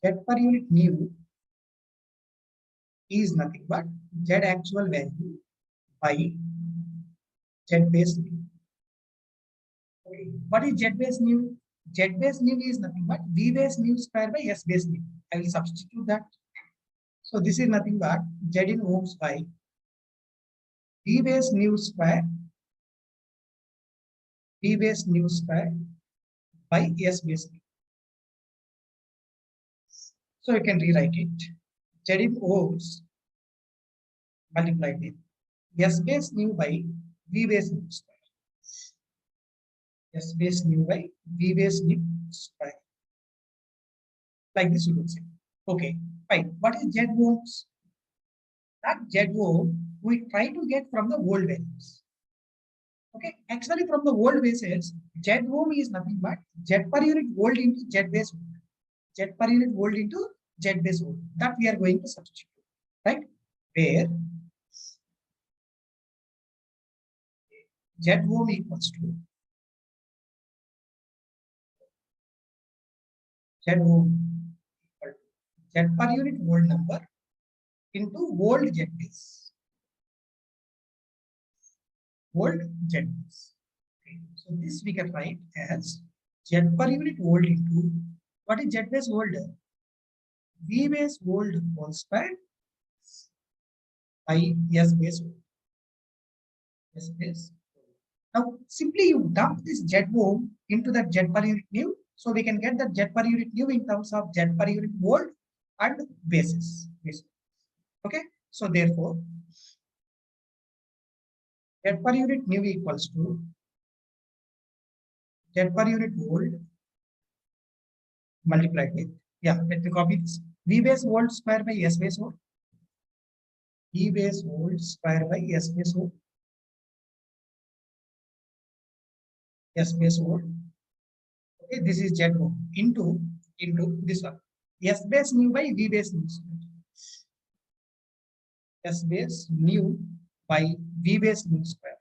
Z per unit new is nothing but Z actual value by Z base new. Okay, what is Z base new? Z base new is nothing but V base new square by S base new. I will substitute that. So this is nothing but Z in ohms by V base new square, V base new square by S base new. So you can rewrite it. Z in ohms multiplied with S base new by V base new square. S base new by V base new square. Like this you can say. Okay, fine. What is Z ohms? That Z ohm we try to get from the old values. Okay, actually from the old bases, Z ohm is nothing but Z per unit volt into Z base volt. Z per unit volt into Z base volt. That we are going to substitute, right? Where Z ohm equals to Z ohm equal to Z per unit volt number into volt Z base. Volt Z base. Okay. So this we can write as Z per unit volt into what is Z base volt? V base volt whole square by S base volt. S base. Now simply you dump this Z ohm into that Z per unit new, so we can get the Z per unit new in terms of Z per unit volt and basis. Okay, so therefore Z per unit new equals to Z per unit volt multiplied with, yeah, let me copy this, V base volt square by S base volt, V base volt square by S base volt, S base volt. Okay, this is Z ohm into this one, S base new by V base new square. S base new by V base new square.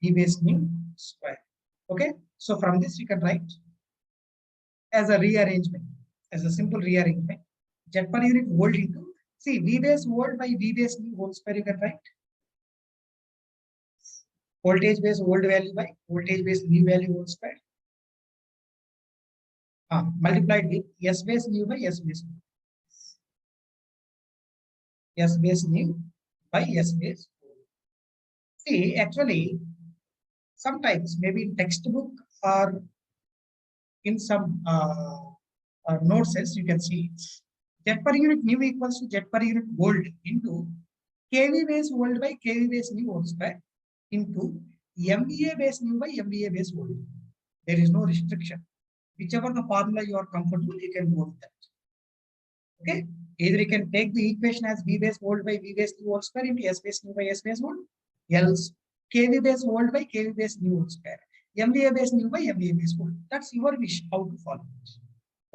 V base new square. Okay, so from this we can write as a rearrangement, as a simple rearrangement, Z per unit volt into, see, V base volt by V base new whole square you can write. Voltage base volt value by voltage base new value whole square. Multiplied with S base new by S base new. S base new by S base. See, actually, sometimes maybe in textbook or in some notes, you can see Z per unit new equals to Z per unit volt into kV base volt by kV base new whole square into MVA base new by MVA base volt. There is no restriction. Whichever the formula you are comfortable, you can go with that. Okay, either you can take the equation as V base volt by V base new whole square into S base new by S base volt, else kV base volt by kV base new whole square, MVA base new by MVA base volt. That's your wish how to follow it.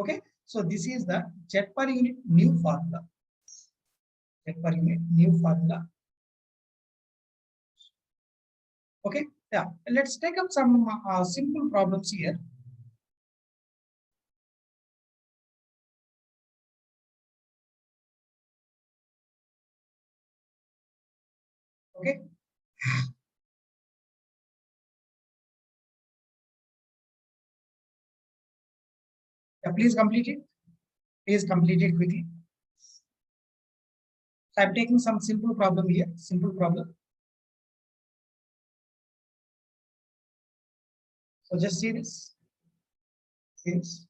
Okay, so this is the Z per unit new formula. Z per unit new formula Okay, yeah. Let's take up some simple problems here. Okay. Yeah, please complete it. Please complete it quickly. So I'm taking some simple problem here. Simple problem. So just see this. See this.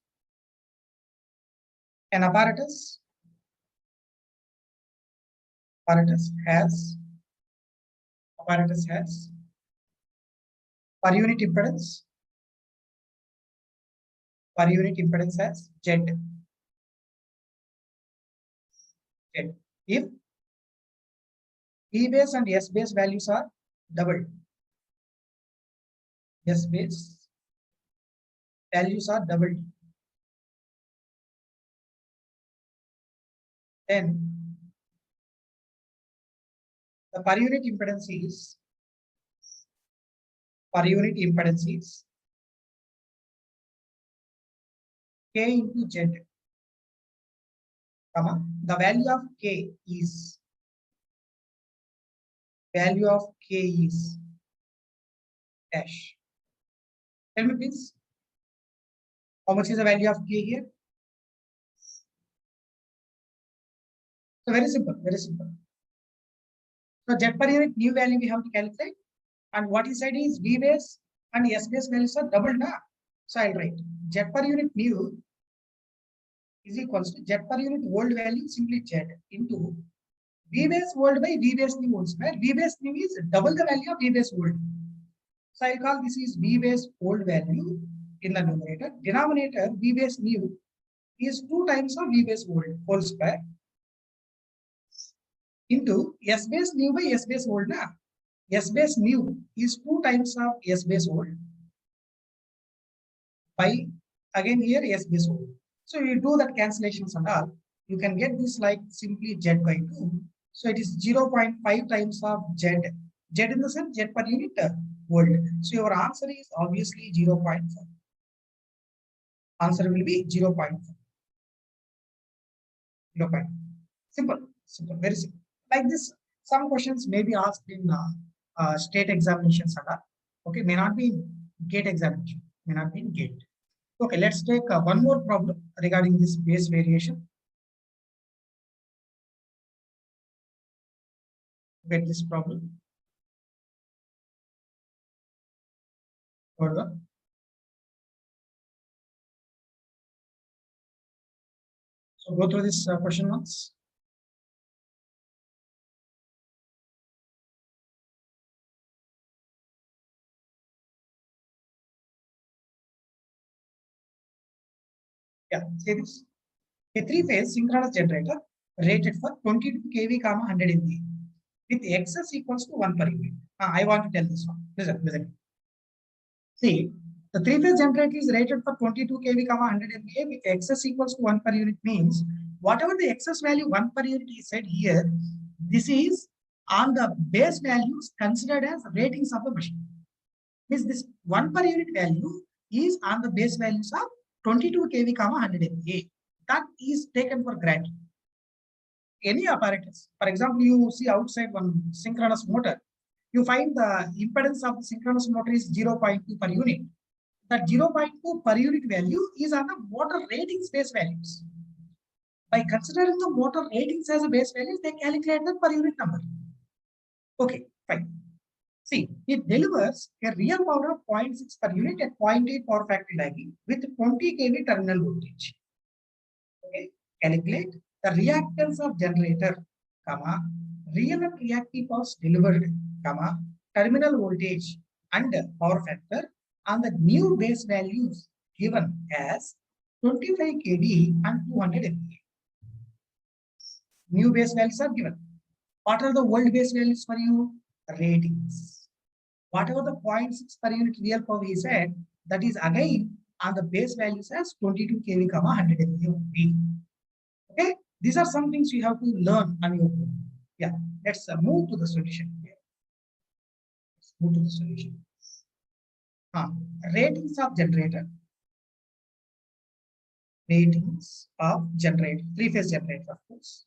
An apparatus has per unit impedance as Z. Z. If P base and S base values are doubled, S base values are doubled, then the per unit impedance is K into Z, comma, the value of K is dash. Tell me please, how much is the value of K here? So very simple, very simple. So Z per unit new value we have to calculate, and what he said is V base and S base values are doubled now. So I'll write Z per unit new is equals to Z per unit old value simply Z into V base old by V base new old square. V base new is double the value of V base old. So I'll call this is V base old value in the numerator. Denominator V base new is 2 times of V base old whole square into S base new by S base old na. S base new is 2 times of S base old by again here S base old. So you do that cancellations and all, you can get this like simply Z by 2. So it is 0.5 times of Z. Z in the sense Z per unit old. So your answer is obviously 0.5. Answer will be 0.5. 0.5. Simple, simple, very simple. Like this, some questions may be asked in state examinations and all. Okay, may not be in gate examination, may not be in gate. Okay, let's take one more problem regarding this base variation. Get this problem. Further. So go through this question once. Yeah, see this. A three-phase synchronous generator rated for 22 kV, 100 MVA with excess equals to 1 per unit. I want to tell this one. Listen. See, the three-phase generator is rated for 22 kV, 100 MVA with excess equals to 1 per unit means whatever the excess value 1 per unit is said here, this is on the base values considered as ratings of the machine. Means this 1 per unit value is on the base values of 22 kV, 100 MVA. That is taken for granted. Any apparatus, for example, you see outside one synchronous motor, you find the impedance of the synchronous motor is 0.2 per unit. That 0.2 per unit value is on the motor ratings base values. By considering the motor ratings as a base values, they calculate the per unit number. Okay, fine. See, it delivers a real power of 0.6 per unit at 0.8 power factor lagging with 20 kV terminal voltage. Okay, calculate the reactance of generator, comma, real and reactive powers delivered, comma, terminal voltage and power factor on the new base values given as 25 kV and 200 MVA. New base values are given. What are the old base values for you? Ratings. Whatever the 0.6 per unit real power is said, that is again on the base values as 22 kV, 100 MVA. Okay, these are some things you have to learn on your own. Yeah, let's move to the solution here. Move to the solution. Ratings of generator. Ratings of generator. Three-phase generator, of course.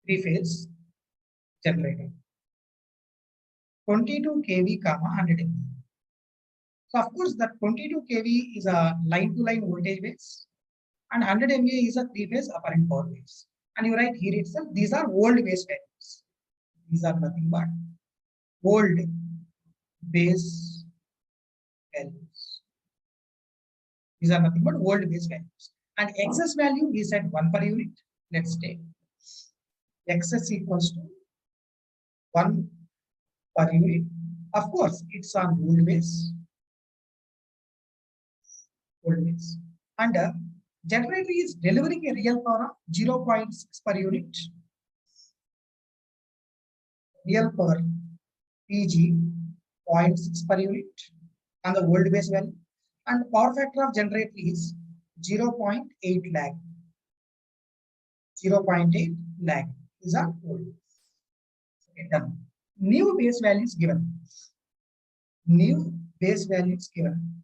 Three-phase generator. 22 kV, 100 MVA. So of course, that 22 kV is a line-to-line voltage base, and 100 MVA is a three-phase apparent power base. And you write here itself, these are old base values. These are nothing but old base values. These are nothing but old base values. And excess value is at 1 per unit. Let's take excess equals to 1 per unit. Of course, it's on old base. Old base. And generator is delivering a real power of 0.6 per unit. Real power PG 0.6 per unit on the old base value, and power factor of generator is 0.8 lag. 0.8 lag is our old. Okay, done. New base values given. New base values given.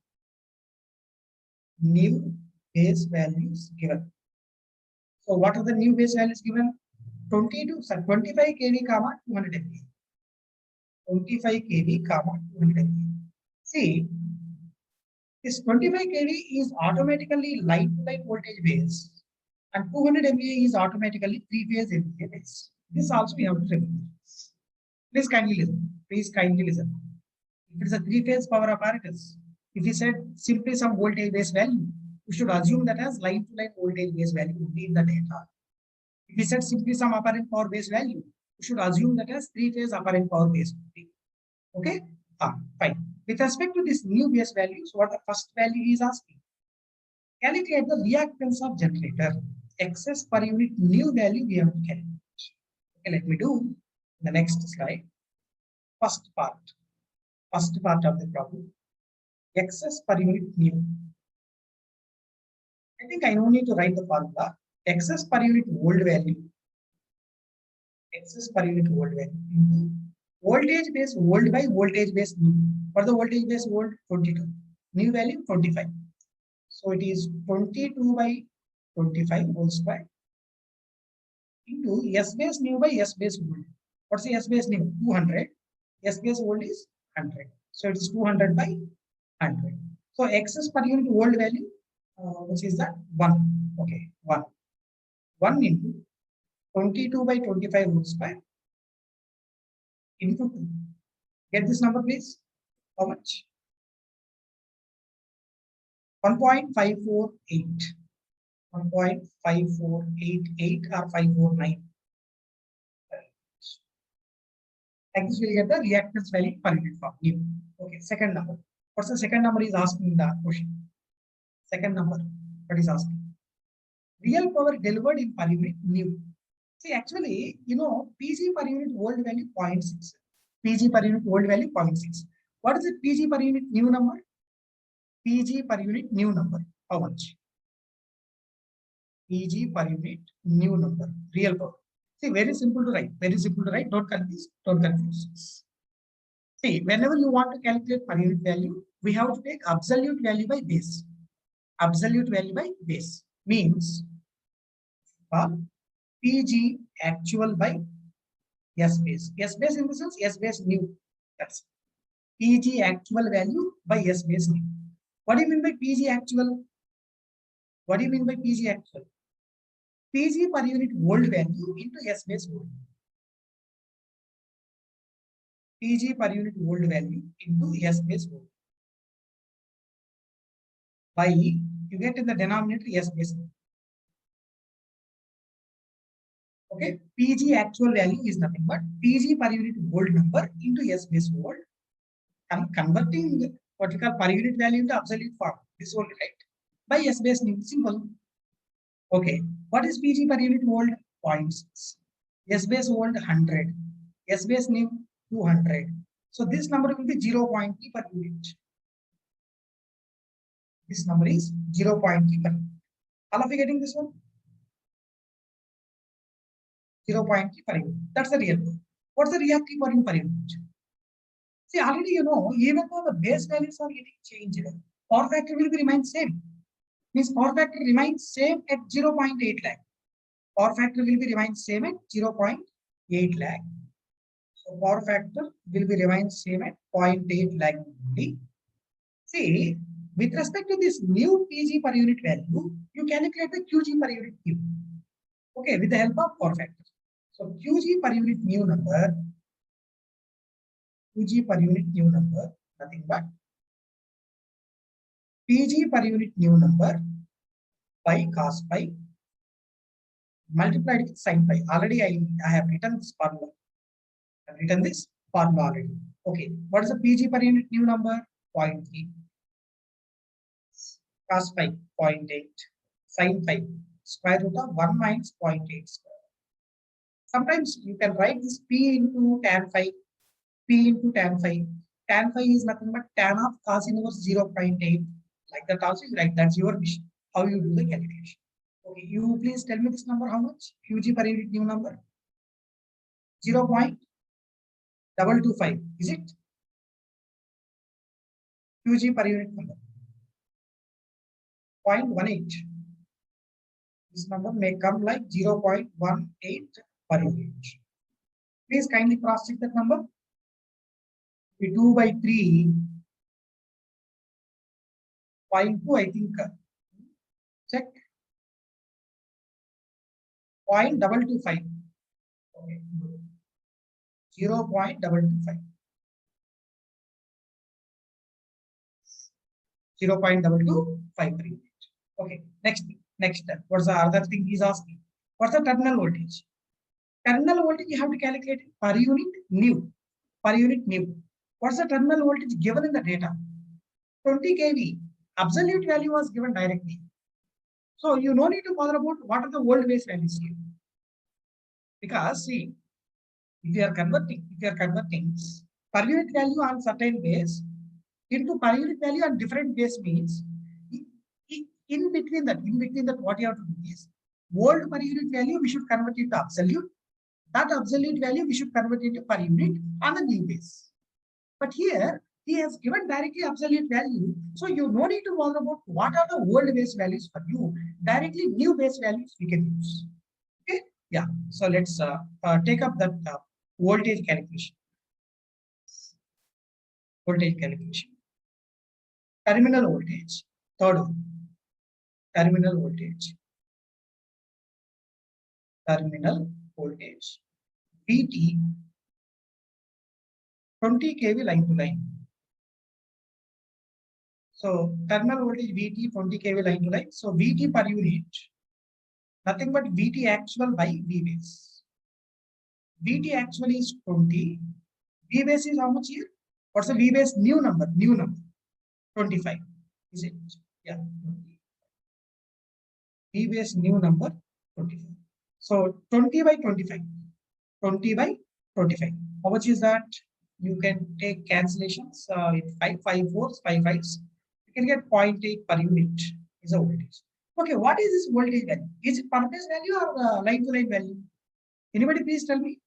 New base values given. So what are the new base values given? 25 kV, 200 MVA. 25 kV, 200 MVA. See, this 25 kV is automatically line-to-line voltage base, and 200 MVA is automatically three-phase MVA base. This also we have to remember. Please kindly listen. Please kindly listen. If it is a three-phase power apparatus, if we said simply some voltage base value, we should assume that as line-to-line voltage base value would be in the data. If we said simply some apparent power base value, we should assume that as three-phase apparent power base. Okay? Fine. With respect to this new base values, what the first value is asking? Calculate the reactance of generator. Excess per unit new value we have to calculate. Okay, let me do the next slide. First part of the problem. Excess per unit new. I think I don't need to write the formula. Excess per unit old value. Excess per unit old value into voltage base old by voltage base new. For the voltage base old 22. New value 25. So it is 22 by 25 whole square into S base new by S base old. What's the S base new? 200. S base old is 100. So it is 200 by 100. So excess per unit old value, which is that 1. Okay, 1. 1 into 22 by 25 whole square into 2. Get this number, please. How much? 1.548. 1.5488 or 549. Like this, we'll get the reactance value per unit form. New. Okay, second number. What's the second number is asking the question? Second number, what is asking? Real power delivered in per unit new. See, actually, PG per unit old value 0.6. PG per unit old value 0.6. What is it? PG per unit new number? PG per unit new number. How much? PG per unit new number. Real power. See, very simple to write. Very simple to write. Don't confuse. Don't confuse. See, whenever you want to calculate per unit value, we have to take absolute value by base. Absolute value by base means PG actual by S base. S base in the sense S base new. That's PG actual value by S base new. What do you mean by PG actual? What do you mean by PG actual? PG per unit old value into S base old. PG per unit old value into S base old. By you get in the denominator S base. Okay, PG actual value is nothing but PG per unit old number into S base old. I'm converting what we call per unit value into absolute form. This only right. By S base new. Simple. Okay. What is PG per unit old? 0.6. S base old 100. S base new 200. So this number will be 0.3 per unit. This number is 0.3 per unit. All of you getting this one? 0.3 per unit. That's the real power. What's the reactive volume per unit? See, already you know, even though the base values are getting changed, power factor will be remain same. Means power factor remains same at 0.8 lakh. Power factor will be remain same at 0.8 lakh. So power factor will be remain same at 0.8 lakh only. See, with respect to this new PG per unit value, you calculate the QG per unit Q. Okay, with the help of power factor. So QG per unit new number, QG per unit new number, nothing but PG per unit new number by cos pi multiplied with sin pi. Already I have written this formula. I have written this formula already. Okay, what is the PG per unit new number? 0.3. Cos pi 0.8. Sin pi square root of 1 minus 0.8 square. Sometimes you can write this P into tan phi, P into tan phi. Tan phi is nothing but tan of cos inverse 0.8. Like that also you write. That's your wish. How you do the calculation. Okay, you please tell me this number how much? QG per unit new number? 0.225. Is it? QG per unit number. 0.18. This number may come like 0.18 per unit. Please kindly cross check that number. 2 by 3. 0.2, I think. Check. 0.225. Okay. 0.225. 0.2253. Okay. Next. What's the other thing he's asking? What's the terminal voltage? Terminal voltage you have to calculate it per unit new. Per unit new. What's the terminal voltage given in the data? 20 kV. Absolute value was given directly. So you no need to bother about what are the old base values here. Because see, if you are converting per unit value on certain base into per unit value on different base means in between that what you have to do is old per unit value we should convert it to absolute. That absolute value we should convert it to per unit on the new base. But here he has given directly absolute value, so you no need to bother about what are the old base values for you. Directly new base values we can use. Okay, yeah. So let's take up that voltage calculation. Voltage calculation. Terminal voltage. Third one. Terminal voltage. Terminal voltage. VT 20 kV line to line. So terminal voltage VT 20 kV line to line. So VT per unit, nothing but VT actual by V base. VT actually is 20. V base is how much here? What's the V base new number? 25. Is it? Yeah. V base new number 25. So 20 by 25. 20 by 25. How much is that? You can take cancellations with 5 4s, 5 5s. You can get 0.8 per unit is a voltage. Okay, what is this voltage value? Is it per phase value or line to line value? Anybody please tell me?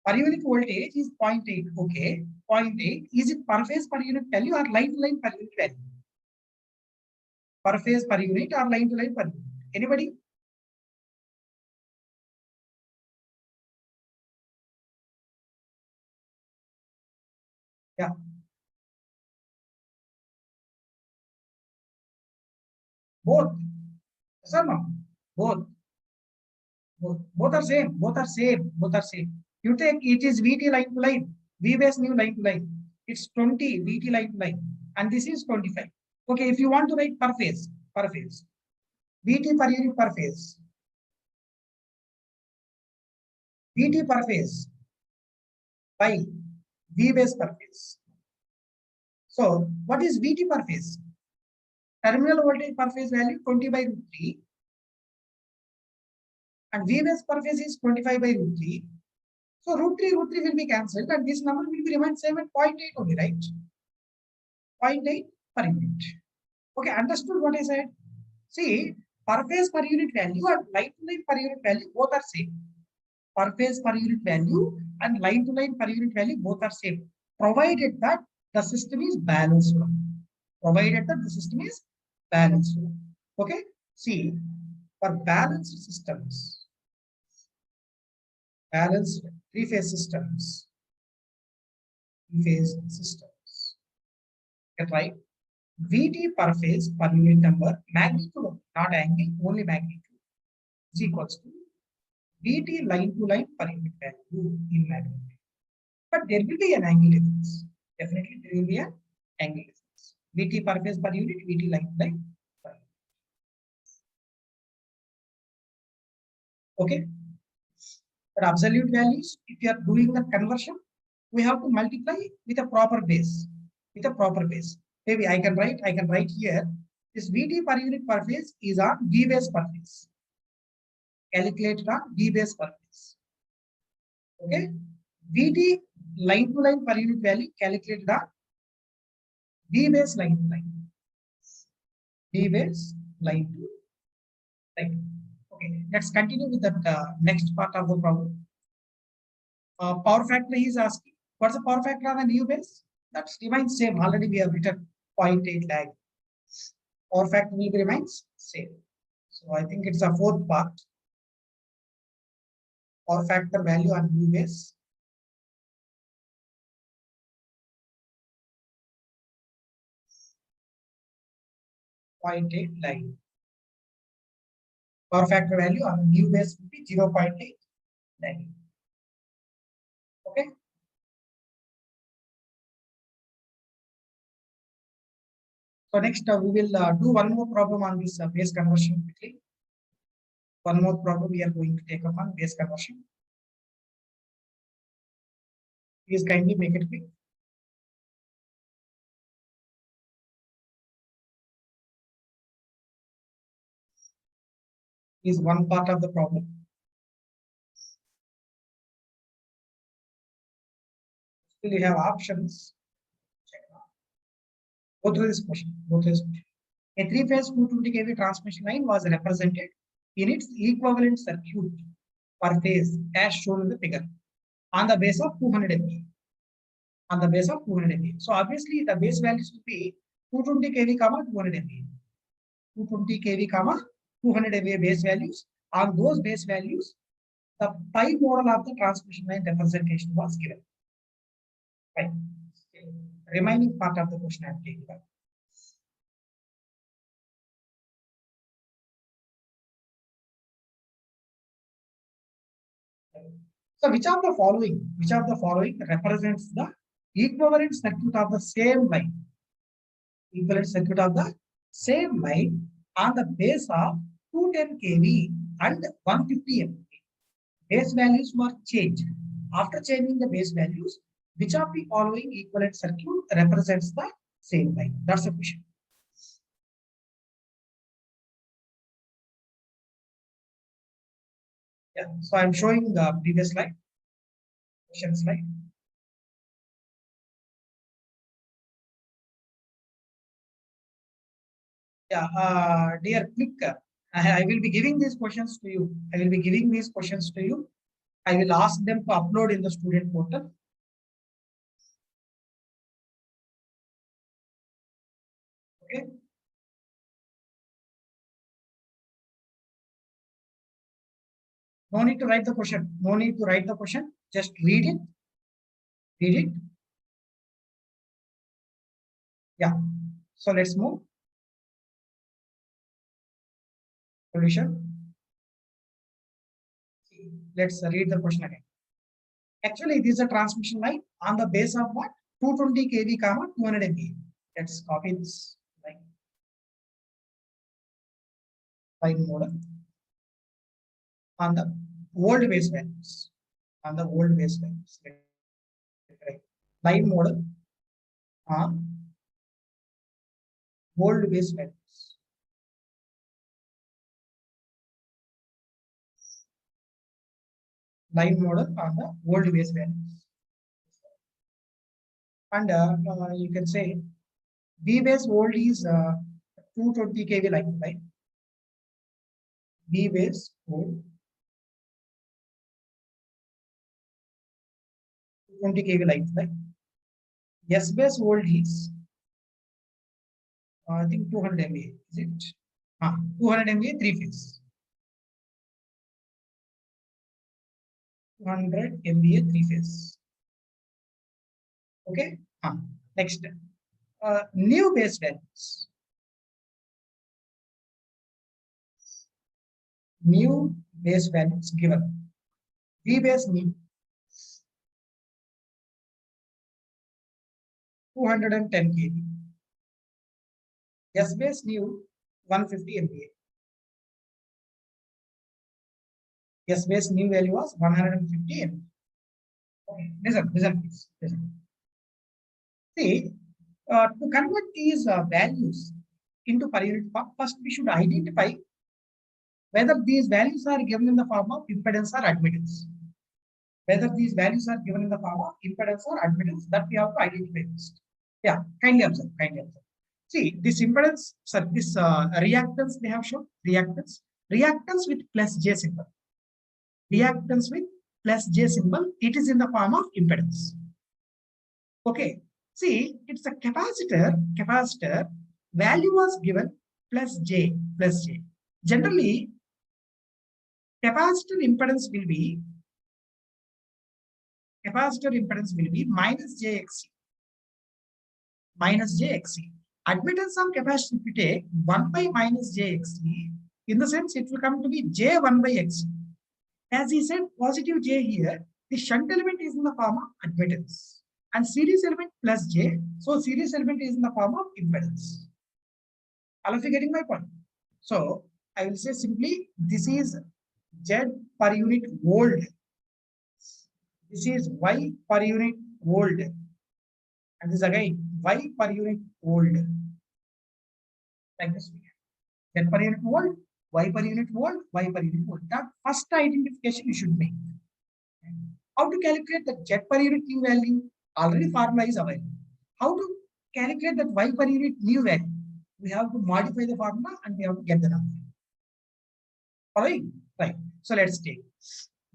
Per unit voltage is 0.8. Okay, 0.8. Is it per phase per unit value or line to line per unit value? Per phase per unit or line to line per unit? Anybody? Yeah. Both. Yes or no? Both. Both are same. Both are same. Both are same. You take it is VT line to line. V base new line to line. It's 20 VT line to line. And this is 25. Okay, if you want to write per phase. VT per unit per phase. VT per phase by V base per phase. So what is VT per phase? Terminal voltage per phase value 20 by root 3. And V base per phase is 25 by root 3. So root 3 will be cancelled and this number will be remain same at 0.8 only, right? 0.8 per unit. Okay, understood what I said? See, per phase per unit value and line to line per unit value both are same. per phase per unit value and line to line per unit value both are same, provided that the system is balanced. Provided that the system is balanced. Okay. See, for balanced systems, balanced three-phase systems, get right? Vt per phase per unit number, magnitude, not angle, only magnitude, is equals to Vt line to line per unit value in magnitude. But there will be an angle difference. Definitely there will be an angle difference. Vt per phase per unit, Vt line to line per unit. Okay. But absolute values, if you are doing the conversion, we have to multiply with a proper base. With a proper base. Maybe I can write here, this Vt per unit per phase is on V base per phase. Calculated on V base per phase. Okay. Vt line to line per unit value calculated on V base line to line. V base line to line. Okay. Let's continue with that next part of the problem. Power factor is asking. What's the power factor on a new base? That remains same. Already we have written 0.8 lag. Power factor will be remains same. So I think it's a fourth part. Power factor value on new base. Point 0.8 lag. Power factor value on new base will be 0.8 lag. Okay. So next we will do one more problem on this base conversion quickly. One more problem we are going to take up on base conversion. Please kindly make it quick. Is one part of the problem. Still you have options. Go through this question. A three-phase 220 kV transmission line was represented in its equivalent circuit per phase as shown in the figure on the base of 200 MVA. On the base of 200 MVA. So obviously the base values will be 220 kV, 200 MVA. 220 kV, 200 MVA base values. On those base values, the pi model of the transmission line representation was given. Right. Remaining part of the question I am taking up. So which of the following represents the equivalent circuit of the same line? Equivalent circuit of the same line on the base of 210 kV and 150 MVA. Base values were changed. After changing the base values, which of the following equivalent circuit represents the same line? That's the question. Yeah, so I'm showing the previous slide, question slide. Yeah, dear clicker, I will be giving these questions to you. I will ask them to upload in the student portal. Okay. No need to write the question. Just read it. Yeah. So let's move. Solution. Let's read the question again. Actually, this is a transmission line on the base of what? 220 kV, 200 MVA. Let's copy this line. Line model on the old base values. Line model on old base values. Line model on the old base values. And you can say V base old is 220 kV line, right? V base old 20 kV line, right? S base old is I think 200 MVA, is it? 200 MVA 3 phase. 200 MVA 3 phase. Okay. Next, new base values. New base values given. V base new 210 kV. S base new 150 MVA. S base new value was 150 MVA. Okay, listen, please. Listen. See, to convert these values into per unit form, first we should identify whether these values are given in the form of impedance or admittance. Whether these values are given in the form of impedance or admittance, that we have to identify first. Yeah, kindly observe, kindly observe. See, this impedance, sorry, this reactance they have shown, reactance with plus J symbol. Reactance with plus J symbol, it is in the form of impedance. Okay, see, it's a capacitor, value was given plus J. Generally, capacitor impedance will be minus JXC. Admittance of capacitor, if you take 1 by minus JXC, in the sense it will come to be J1 by XC. As he said, positive J here, the shunt element is in the form of admittance and series element plus J. So series element is in the form of impedance. All of you getting my point? So I will say simply, this is Z per unit volt. This is Y per unit volt. And this again Y per unit volt. Like this. Z per unit volt, Y per unit volt, Y per unit volt. That first identification you should make. How to calculate the Z per unit new value? Already formula is available. How to calculate that Y per unit new value? We have to modify the formula and we have to get the number. Alright? Right. So let's take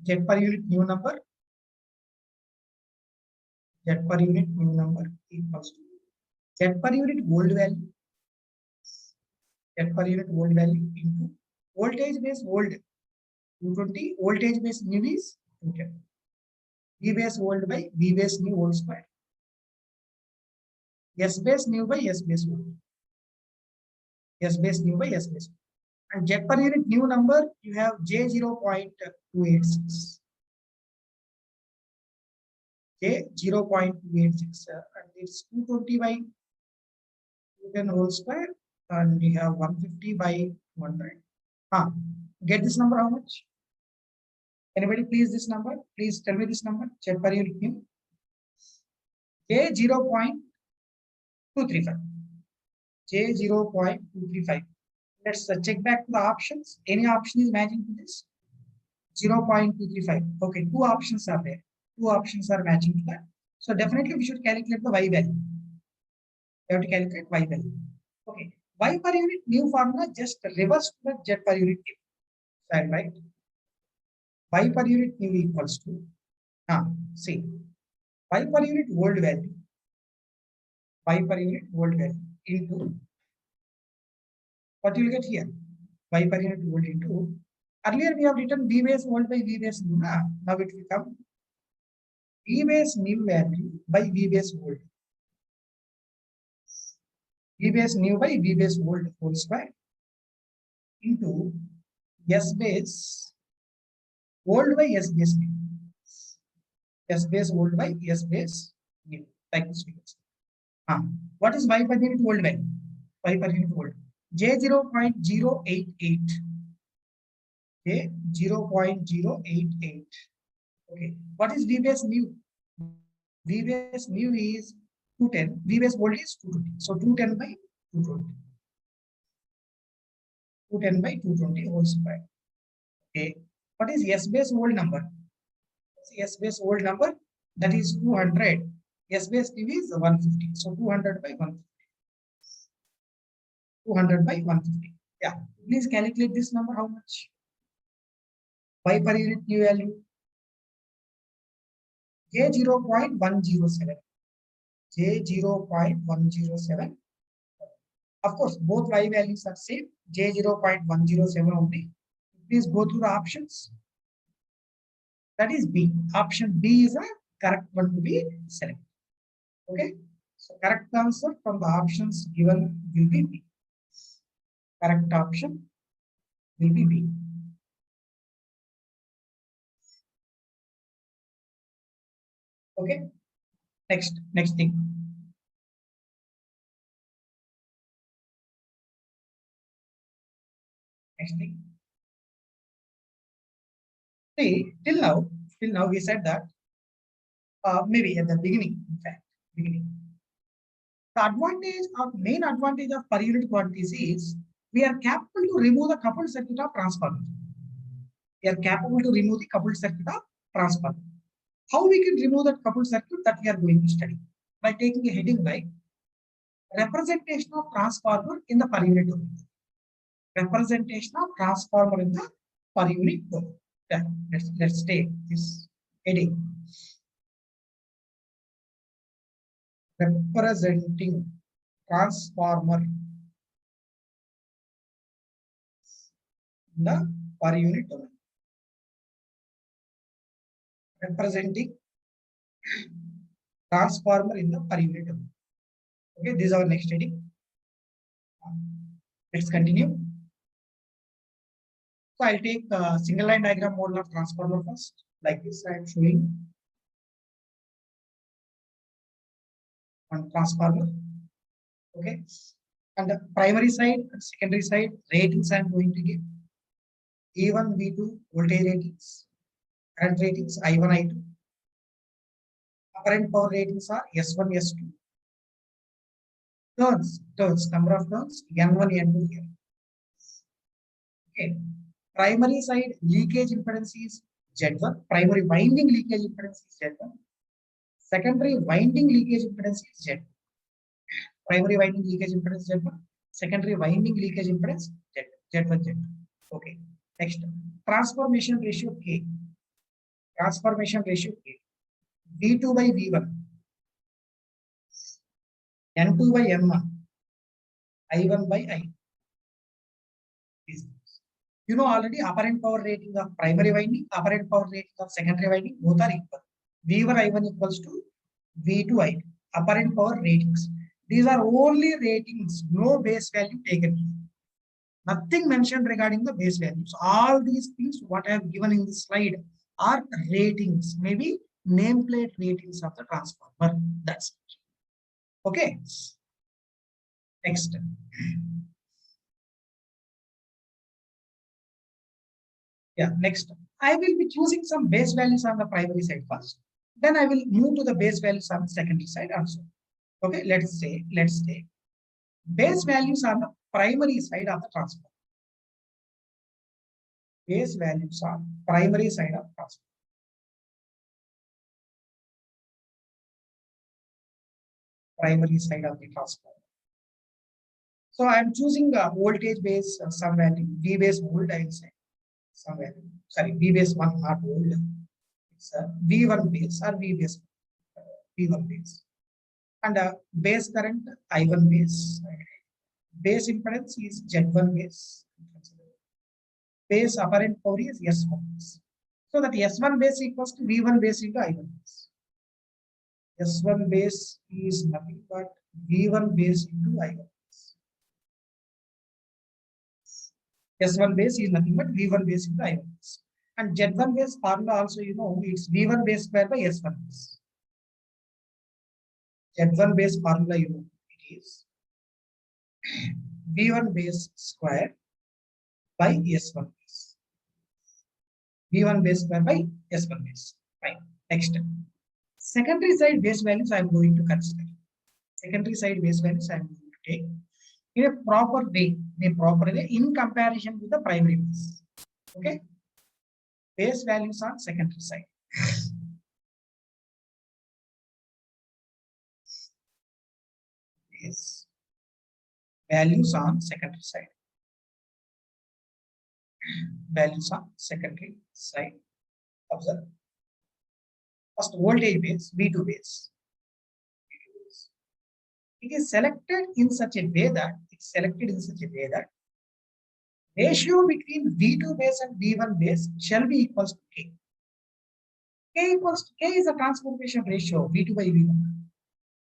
Z per unit new number. Z per unit new number equals to Z per unit volt value. Z per unit volt value into voltage base volt 220, voltage base new is 210. V base volt by V base new whole square. S base new by S base volt. S base new by S base. And Z per unit new number, you have J 0.286. J 0.286 and it's 220 by 210 whole square and we have 150 by 100. Get this number how much? Anybody please this number? Please tell me this number. Z per unit new. J 0.235. J 0.235. Let's check back to the options. Any option is matching to this? 0.235. Okay, two options are there. Two options are matching to that. So definitely we should calculate the Y value. We have to calculate Y value. Okay, Y per unit new formula just reverse the Z per unit new. So I'll write Y per unit new equals to, see, Y per unit volt value. Y per unit volt value into what you will get here? Y per unit volt into, earlier we have written V base volt by V base new. Now it will come V base new value by V base volt. V base new by V base volt whole square into S base volt by S base new. S base volt by S base new. Like this. What is Y per unit volt value? Y per unit volt. J 0.088. J 0.088. Okay. What is V base new? V base new is 210. V base volt is 220. So 210 by 220. 210 by 220 whole square. Okay. What is S base volt number? S base volt number, that is 200. S base new is 150. So 200 by 150. 200 by 150. Yeah. Please calculate this number. How much? Y per unit new value. J0.107. J0.107. Of course, both Y values are same. J0.107 only. Please go through the options. That is B. Option B is a correct one to be selected. Okay. So correct answer from the options given will be B. Correct option will be B. Okay. Next thing. Next thing. See, till now we said that maybe at the beginning, in fact, beginning. The advantage of main advantage of per unit quantities is we are capable to remove the coupled circuit of transformer. We are capable to remove the coupled circuit of transformer. How we can remove that coupled circuit, that we are going to study by taking a heading by representation of transformer in the per unit domain. Representation of transformer in the per unit domain. Let's take this heading. Representing transformer in the per unit domain. Representing transformer in the per unit domain. Okay, this is our next heading. Let's continue. So I'll take single line diagram model of transformer first. Like this, I am showing on transformer. Okay, and the primary side and secondary side ratings I am going to give. E1, V2 voltage ratings, current ratings I1, I2. Apparent power ratings are S1, S2. Turns, number of turns, N1, N2 here. Okay. Primary side leakage impedance is Z1. Primary winding leakage impedance is Z1. Secondary winding leakage impedance is Z2. Primary winding leakage impedance Z1. Secondary winding leakage impedance Z1, Z2. Okay. Next, transformation ratio K. Transformation ratio K. V2 by V1. N2 by N1. I1 by I. You know already apparent power rating of primary winding, apparent power rating of secondary winding, both are equal. V1 I1 equals to V2 I2. Apparent power ratings. These are only ratings, no base value taken. Nothing mentioned regarding the base values. All these things, what I have given in the slide, are ratings, maybe nameplate ratings of the transformer. That's it. Okay. Next. Yeah, next. I will be choosing some base values on the primary side first. Then I will move to the base values on the secondary side also. Okay, let's say base values on the primary side of the transformer. Base values on primary side of transformer. Primary side of the transformer. So I am choosing a voltage base some value, V base volt, I will say some value. Sorry, V base 1 not volt. It's a V1 base or V base V1 base. And base current I1 base. Base impedance is Z1 base. Base apparent power is S1 base. So that S1 base equals to V1 base into I1 base. S1 base is nothing but V1 base into I1 base. S1 base is nothing but V1 base into I1 base. And Z1 base formula also, you know, it's V1 base square by S1 base. Z1 base formula, you know, it is V1 base square by S1 base. V1 base square by S1 base. Fine. Next. Secondary side base values I am going to consider. Secondary side base values I am going to take in a proper way, in comparison with the primary base. Okay. Base values on secondary side. Base values on secondary side. Values on secondary side. Observe. First voltage base, V2 base. It is selected in such a way that ratio between V2 base and V1 base shall be equals to K. K is a transformation ratio V2 by V1.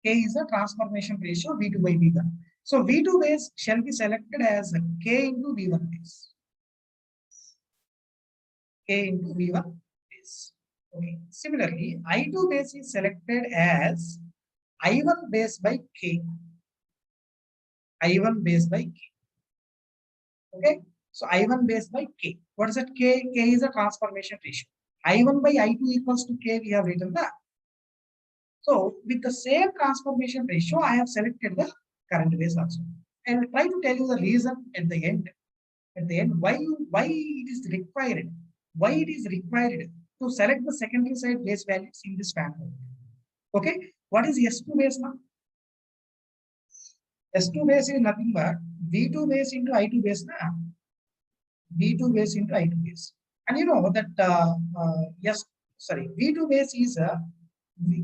K is a transformation ratio V2 by V1. So V2 base shall be selected as K into V1 base. K into V1 base. Okay. Similarly, I2 base is selected as I1 base by K. I1 base by K. Okay. So I1 base by K. What is that K? K is a transformation ratio. I1 by I2 equals to K, we have written that. So with the same transformation ratio, I have selected the current base also. I will try to tell you the reason at the end. At the end, why it is required to select the secondary side base values in this family. Okay, what is S2 base now? S2 base is nothing but V2 base into I2 base now. V2 base into I2 base. And you know that V2 base is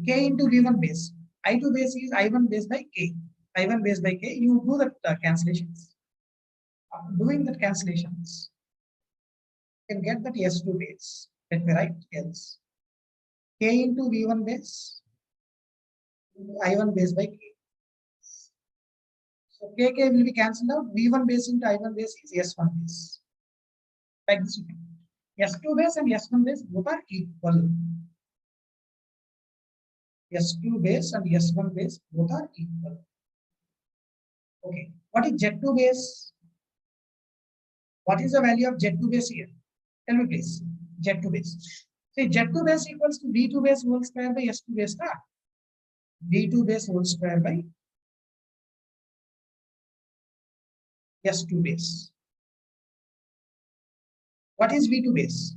K into V1 base. I2 base is I1 base by K. I1 base by K. You do that cancellations. Doing that cancellations, you can get that S2 base. Let me write else. K into V1 base, I1 base by K. So K will be cancelled out. V1 base into I1 base is S1 base. Like this, S2 base and S1 base both are equal. S2 base and S1 base both are equal. Okay. What is Z2 base? What is the value of Z2 base here? Tell me please. Z2 base. See, Z2 base equals to V2 base whole square by S2 base. V2 base whole square by S2 base. What is V2 base?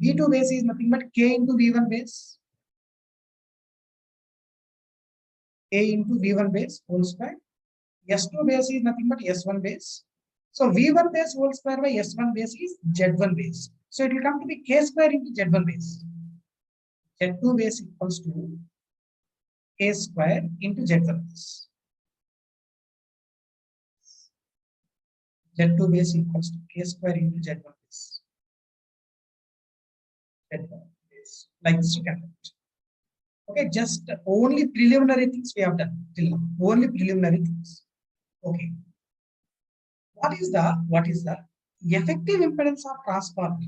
V2 base is nothing but K into V1 base. K into V1 base whole square. S2 base is nothing but S1 base. So V1 base whole square by S1 base is Z1 base. So it will come to be K square into Z1 base. Z2 base equals to K square into Z1 base. Z2 base equals to K square into Z1 base. Z1 base. Like this you can write. Okay, just only preliminary things we have done till now. Only preliminary things. Okay. What is the effective impedance of transformer?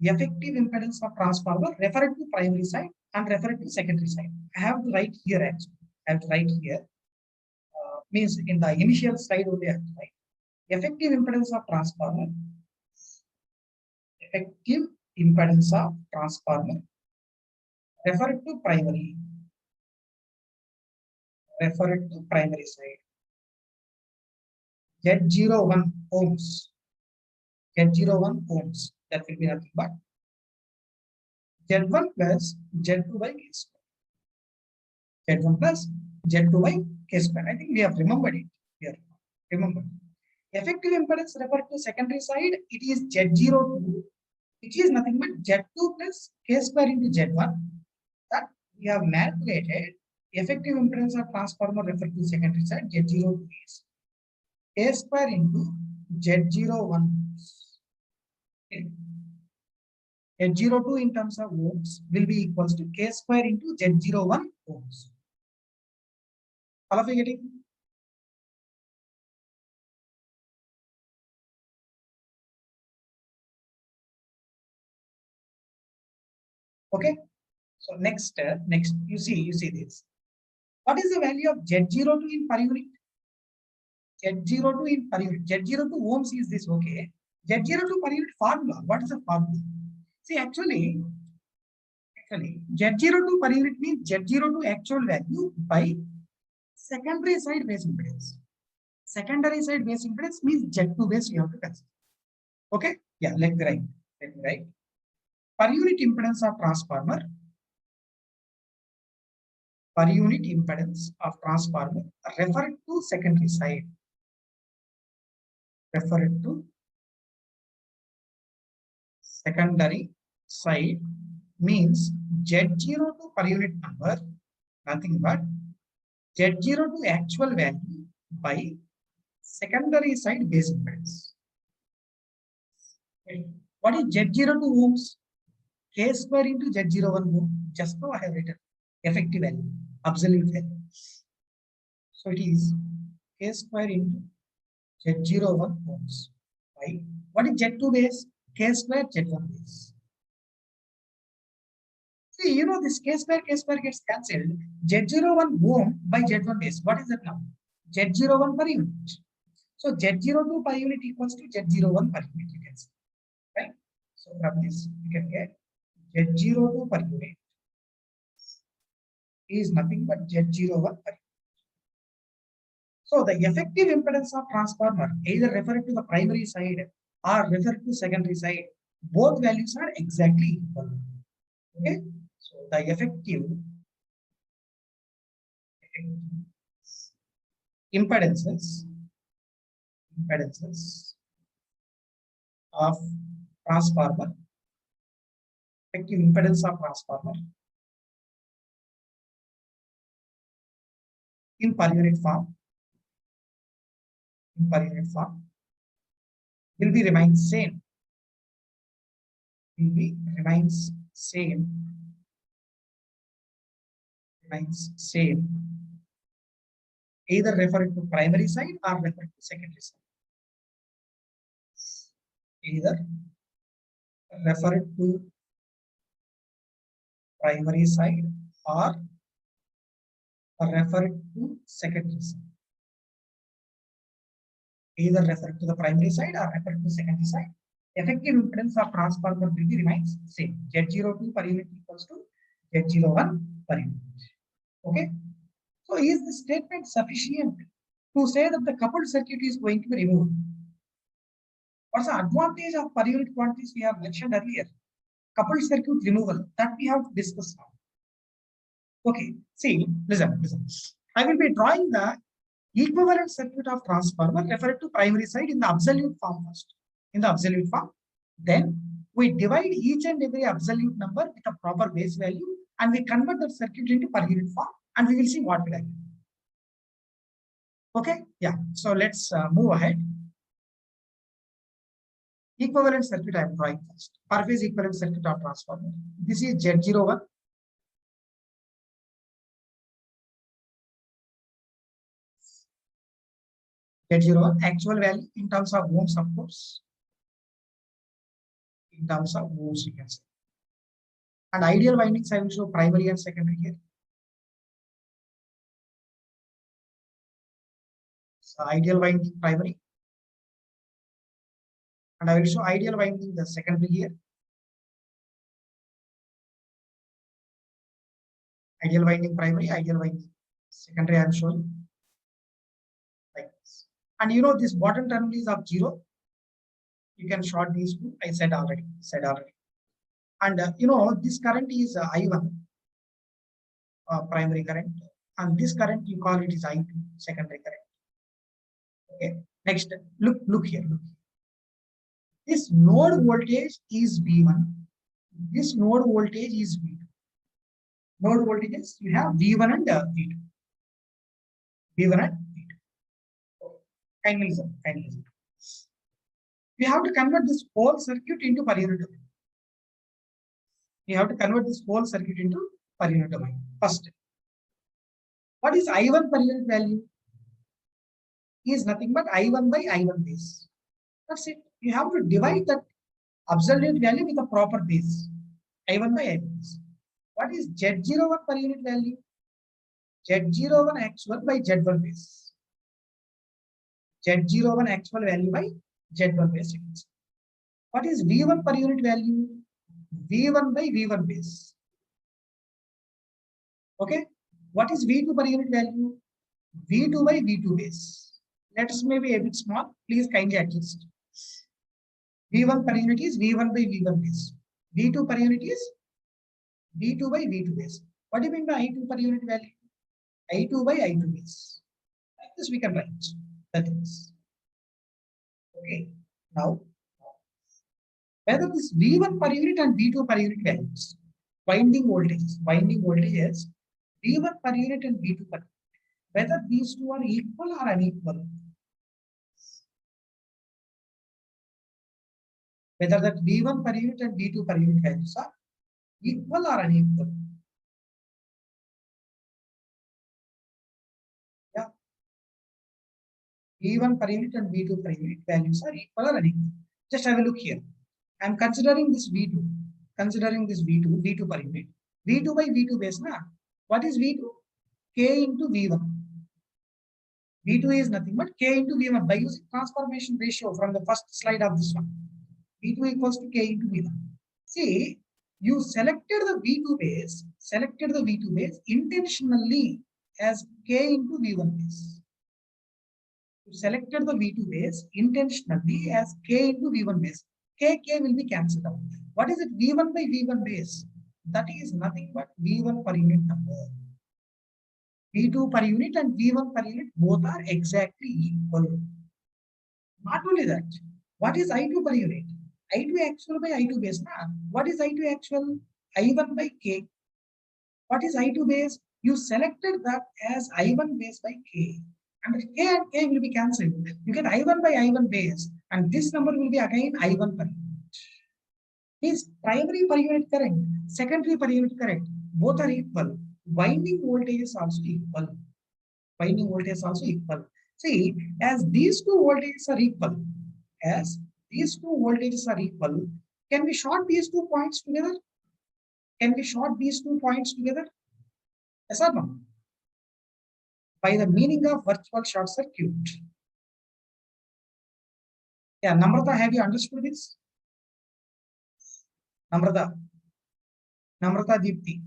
Effective impedance of transformer referred to primary side and referred to secondary side. I have to write here actually. I have to write here. Means in the initial slide only I have to write. Effective impedance of transformer. Effective impedance of transformer referred to primary. Referred to primary side. Z01 ohms. Z01 ohms. That will be nothing but Z1 plus Z2 by K square. Z1 plus Z2 by K square. I think we have remembered it here. Remember. Effective impedance referred to secondary side, it is Z02, which is nothing but Z2 plus K square into Z1. That we have manipulated. Effective impedance of transformer referred to secondary side, Z02 is K square into Z01. Z02 in terms of ohms will be equals to K square into Z01 ohms. All of you getting? Okay. So next you see this. What is the value of Z02 in per unit? Z02 in per unit. Z02 ohms is this, okay? Z02 per unit formula. What is the formula? See, actually Z02 per unit means Z02 actual value by secondary side base impedance. Secondary side base impedance means Z2 base you have to consider. Okay? Yeah, let me write. Per unit impedance of transformer. Per unit impedance of transformer referred to secondary side. Referred to secondary side means Z02 per unit number, nothing but Z02 actual value by secondary side base impedance. Okay. What is Z02 ohms? K square into Z01 ohm. Just now I have written effective value, absolute value. So it is K square into Z01 ohms. Right? What is Z2 base? K square Z1 base. See, you know this K square gets cancelled. Z01 ohm by Z1 base. What is that now? Z01 per unit. So Z02 per unit equals to Z01 per unit, you can see. Right? So from this, you can get Z02 per unit is nothing but Z01 per unit. So the effective impedance of transformer, either referred to the primary side or referred to secondary side, both values are exactly equal. Okay, so the effective impedances of transformer, effective impedance of transformer in per unit form, will be remains same. Remains same. Either referring to primary side or referring to secondary side. Either referring to primary side or referring to secondary side. Either referring to the primary side or referring to secondary side. Effective impedance of transformer will be remains same. Z02 per unit equals to Z01 per unit. Okay. So is the statement sufficient to say that the coupled circuit is going to be removed? What's the advantage of per unit quantities we have mentioned earlier? Coupled circuit removal that we have discussed now. Okay, see, listen. I will be drawing the equivalent circuit of transformer referred to primary side in the absolute form first. In the absolute form, then we divide each and every absolute number with a proper base value and we convert the circuit into per unit form and we will see what will happen. Okay, yeah, so let's move ahead. Equivalent circuit I am drawing first. Per phase equivalent circuit of transformer. This is Z01. Z01 actual value in terms of ohms, of course. In terms of ohms, you can say. And ideal windings I will show primary and secondary here. So ideal winding primary. And I will show ideal winding the secondary here. Ideal winding primary, ideal winding secondary I am showing. Like this. And you know this bottom terminal is of 0. You can short these two. I said already. And you know this current is I1 primary current, and this current you call it is I2 secondary current. Okay. Next, look here. This node voltage is V1. This node voltage is V2. Node voltages you have V1 and V2. V1 and V2. Kindly listen. We have to convert this whole circuit into per unit domain. First, what is I1 per unit value? Is nothing but I1 by I1 base. That's it. You have to divide that absolute value with a proper base. I1 by I1 base. What is Z01 per unit value? Z01 actual by Z1 base. Z01 actual value by Z1 base. What is V1 per unit value? V1 by V1 base. Okay. What is V2 per unit value? V2 by V2 base. Letters may be a bit small. Please kindly adjust. V1 per unit is V1 by V1 base. V2 per unit is V2 by V2 base. What do you mean by I2 per unit value? I2 by I2 base. Like this we can write. That is. Okay. Now, whether this V1 per unit and V2 per unit values winding voltages. Winding voltages V1 per unit and V2 per unit. Whether these two are equal or unequal. Whether that V1 per unit and V2 per unit values are equal or unequal. Yeah. V1 per unit and V2 per unit values are equal or unequal. Just have a look here. I am considering this V2. Considering this V2 per unit. V2 by V2 base na. What is V2? K into V1. V2 is nothing but K into V1 by using transformation ratio from the first slide of this one. V2 equals to K into V1. See, you selected the V2 base intentionally as K into V1 base. You selected the V2 base intentionally as K into V1 base. K will be cancelled out. What is it? V1 by V1 base. That is nothing but V1 per unit number. V2 per unit and V1 per unit both are exactly equal. Not only that, what is I2 per unit? I2 actual by I2 base. Na? What is I2 actual? I1 by K. What is I2 base? You selected that as I1 base by K. And K will be cancelled. You get I1 by I1 base. And this number will be again I1 per unit. Is primary per unit current, secondary per unit current, both are equal. Winding voltage is also equal. Winding voltage is also equal. See, as these two voltages are equal, can we short these 2 points together? Can we short these 2 points together? Yes or no? By the meaning of virtual short circuit. Yeah, Namrata, have you understood this? Namrata Deepti.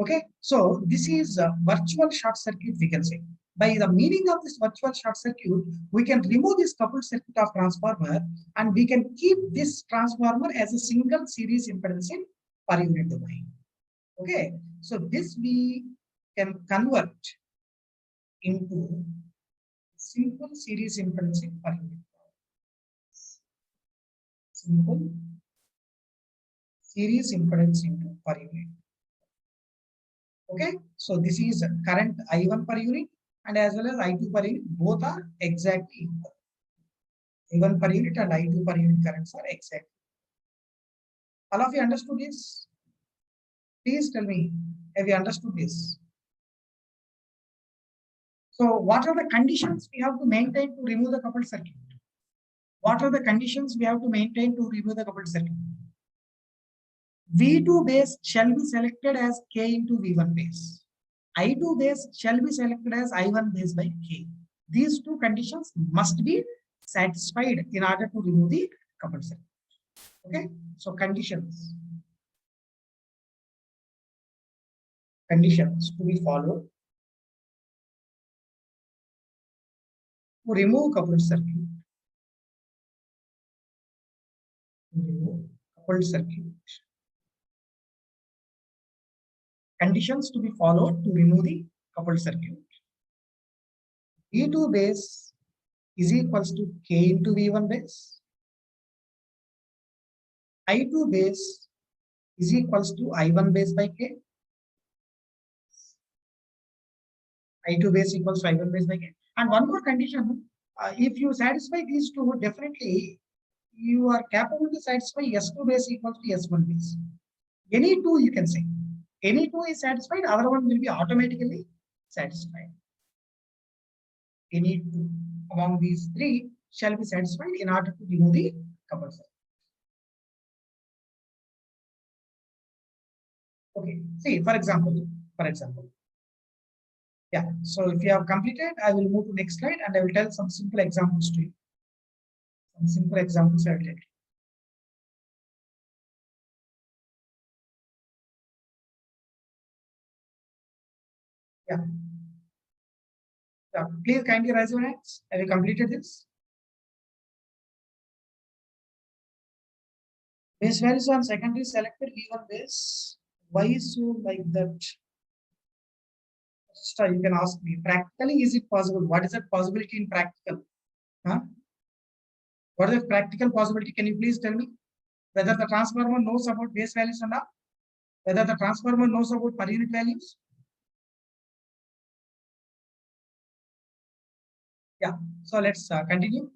Okay, so this is a virtual short circuit, we can say. By the meaning of this virtual short circuit, we can remove this coupled circuit of transformer and we can keep this transformer as a single series impedance in per unit domain. Okay, so this we can convert into simple series impedance in per unit. Simple series impedance into per unit. Okay, so this is current I1 per unit and as well as I2 per unit, both are exactly equal. I1 per unit and I2 per unit currents are exactly. All of you understood this? Please tell me, have you understood this? So what are the conditions we have to maintain to remove the coupled circuit? What are the conditions we have to maintain to remove the coupled circuit? V2 base shall be selected as K into V1 base. I2 base shall be selected as I1 base by K. These two conditions must be satisfied in order to remove the coupled circuit. Okay, so conditions to be followed to remove coupled circuit. Conditions to be followed to remove the coupled circuit. V2 base is equals to K into V1 base. I2 base is equals to I1 base by K. I2 base equals to I1 base by K. And one more condition, if you satisfy these two, definitely you are capable to satisfy S2 base equals to S1 base. Any two you can say. Any two is satisfied, other one will be automatically satisfied. Any two among these three shall be satisfied in order to remove the coupled circuit. Okay, see, for example, yeah, so if you have completed, I will move to next slide and I will tell some simple examples to you. Some simple examples I will tell you. Yeah. Yeah. Please kindly raise your hands. Have you completed this? Base values on secondary selected V1 base. Why so like that? You can ask me. Practically, is it possible? What is that possibility in practical? Huh? What is the practical possibility? Can you please tell me? Whether the transformer knows about base values or not? Whether the transformer knows about per unit values? Yeah. So let's continue.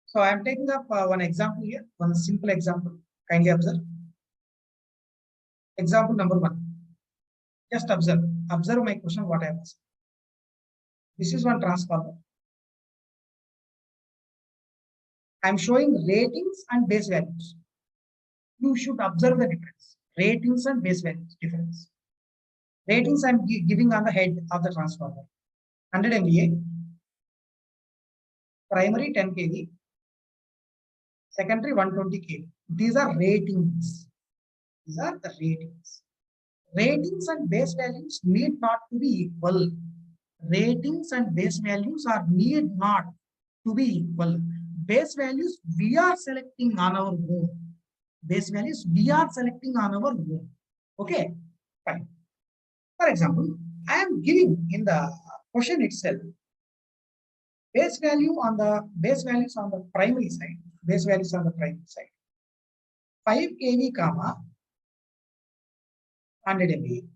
So I am taking up one example here, one simple example. Kindly observe. Example number 1. Just observe. Observe my question, what I am asking. This is one transformer. I am showing ratings and base values. You should observe the difference. Ratings and base values difference. Ratings I am giving on the head of the transformer. 100 MVA, primary 10 kV, secondary 120 kV. These are ratings. These are the ratings. Ratings and base values need not to be equal. Ratings and base values are need not to be equal. Base values we are selecting on our own. Base values we are selecting on our own. Okay, fine. For example, I am giving in the question itself base values on the primary side. Base values on the primary side. 5 kV, 100 MVA.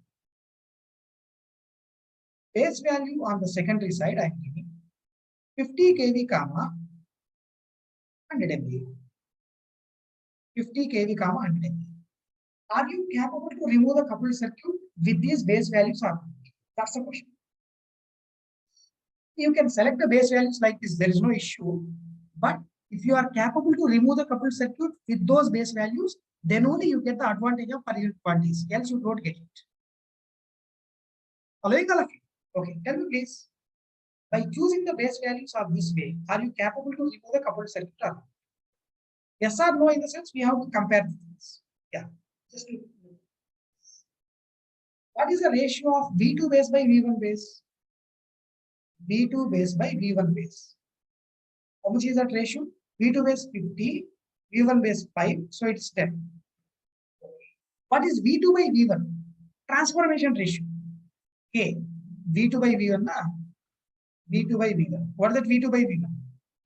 Base value on the secondary side I am giving 50 kV, 100 MVA. 50 kV, 100 MVA. Are you capable to remove the coupled circuit with these base values or not? That's the question. You can select the base values like this, there is no issue. But if you are capable to remove the coupled circuit with those base values, then only you get the advantage of per unit quantities, else you don't get it. Following all of you? Okay, tell me please. By choosing the base values of this way, are you capable to remove the coupled circuit or not? Yes or no, in the sense we have to compare the things. Yeah. Just what is the ratio of V2 base by V1 base? V2 base by V1 base. How much is that ratio? V2 base 50, V1 base 5, so it's 10. What is V2 by V1? Transformation ratio. Okay, V2 by V1, na? V2 by V1. What is that V2 by V1?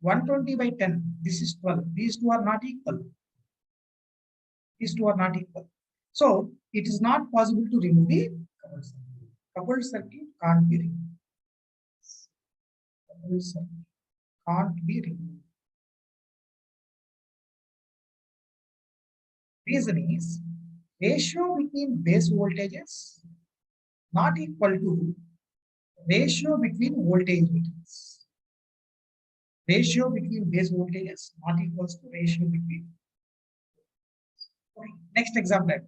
120 by 10. This is 12. These two are not equal. These two are not equal. So it is not possible to remove the coupled circuit. Coupled circuit can't be removed. Coupled circuit can't be removed. Reason is ratio between base voltages not equal to ratio between voltage ratings. Ratio between base voltages not equals to ratio between. Okay. Next example.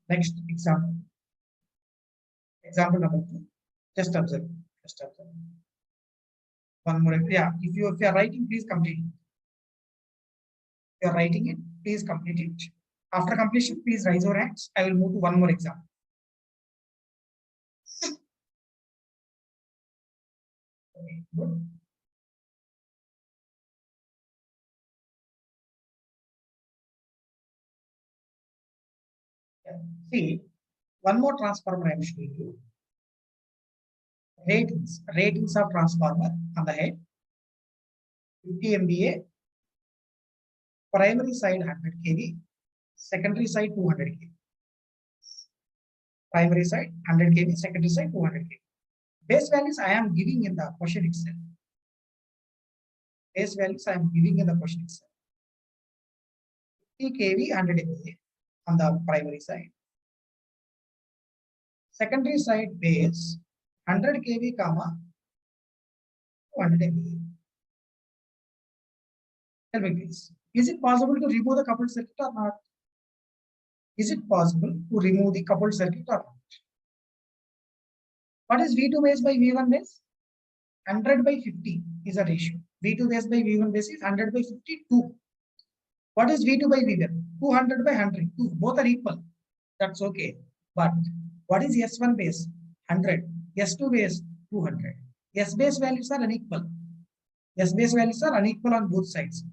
Next example. Example number 2. Just observe. Just observe. One more. Yeah. If you are writing, please complete it. If you are writing it, please complete it. After completion, please raise your hands. I will move to one more example. Okay, good. Yeah. See, one more transformer I am showing you. Ratings of transformer on the head. 50 MVA. Primary side 100 kV. Secondary side 200 kV. Primary side 100 kV. Secondary side 200 kV. Base values I am giving in the question itself. Base values I am giving in the question itself. 50 kV 100 MVA on the primary side. Secondary side base 100 kV, 200 MVA. Tell me please, is it possible to remove the coupled circuit or not? Is it possible to remove the coupled circuit or not? What is V2 base by V1 base? 100 by 50 is a ratio. V2 base by V1 base is 100 by 52. What is V2 by V1? 200 by 100. Both are equal. That's okay. But what is S1 base? 100. S2 base 200. S base values are unequal. S base values are unequal on both sides.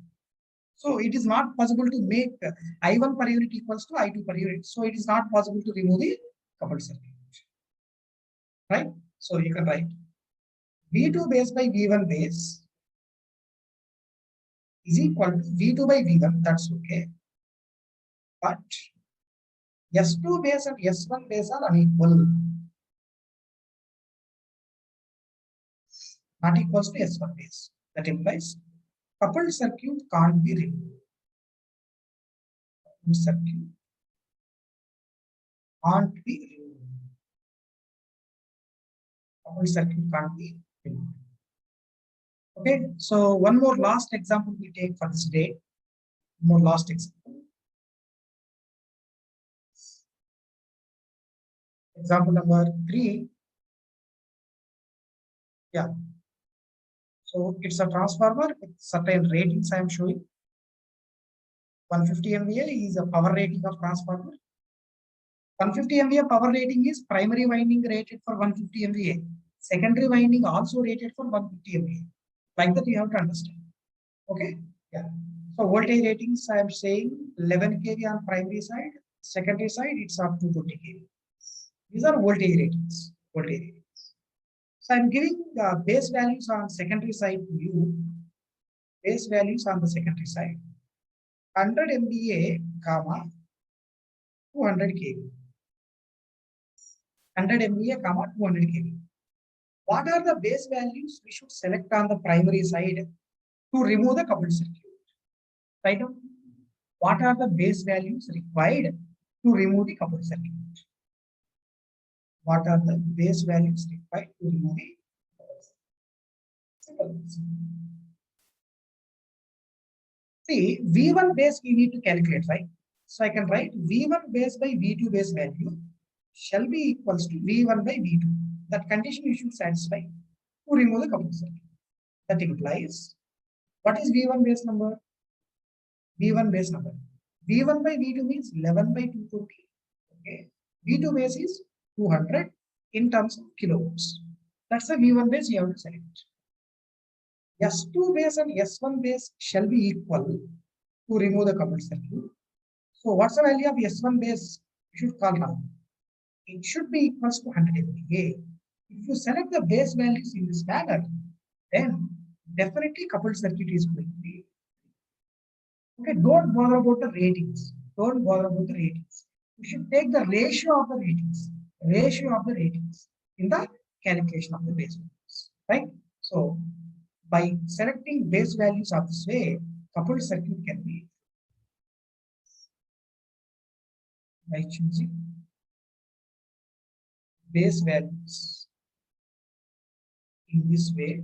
So it is not possible to make I1 per unit equals to I2 per unit. So it is not possible to remove the coupled circuit. Right? So you can write V2 base by V1 base is equal to V2 by V1. That's okay. But S2 base and S1 base are unequal. Not equals to S1 base. That implies coupled circuit can't be removed. Coupled circuit can't be removed. Coupled circuit can't be removed. Okay, so one more last example we take for this day. More last example. Example number 3. Yeah. So it's a transformer with certain ratings I am showing. 150 MVA is a power rating of transformer. 150 MVA power rating is primary winding rated for 150 MVA. Secondary winding also rated for 150 MVA. Like that you have to understand. Okay. Yeah. So voltage ratings I am saying 11 kV on primary side. Secondary side it's up to 20 kV. These are voltage ratings. Voltage ratings. So I'm giving base values on secondary side to you. Base values on the secondary side. 100 MVA, comma 200 kV. 100 MVA, comma 200 kV. What are the base values we should select on the primary side to remove the coupled circuit? Right now, what are the base values required to remove the coupled circuit? What are the base values required to remove the coupled circuit? See, V1 base we need to calculate, right? So I can write V1 base by V2 base value shall be equals to V1 by V2. That condition you should satisfy to remove the coupled circuit. That implies, what is V1 base number? V1 base number. V1 by V2 means 11 by 220. Okay. V2 base is 200 in terms of kilowatts. That's the V1 base you have to select. S2 base and S1 base shall be equal to remove the coupled circuit. So what's the value of S1 base? You should call now. It should be equals to 100 MVA. If you select the base values in this manner, then definitely coupled circuit is going to be. Okay, don't bother about the ratings. Don't bother about the ratings. You should take the ratio of the ratings. Ratio of the ratings in the calculation of the base values. Right? So by selecting base values of this way, coupled circuit can be by choosing base values in this way,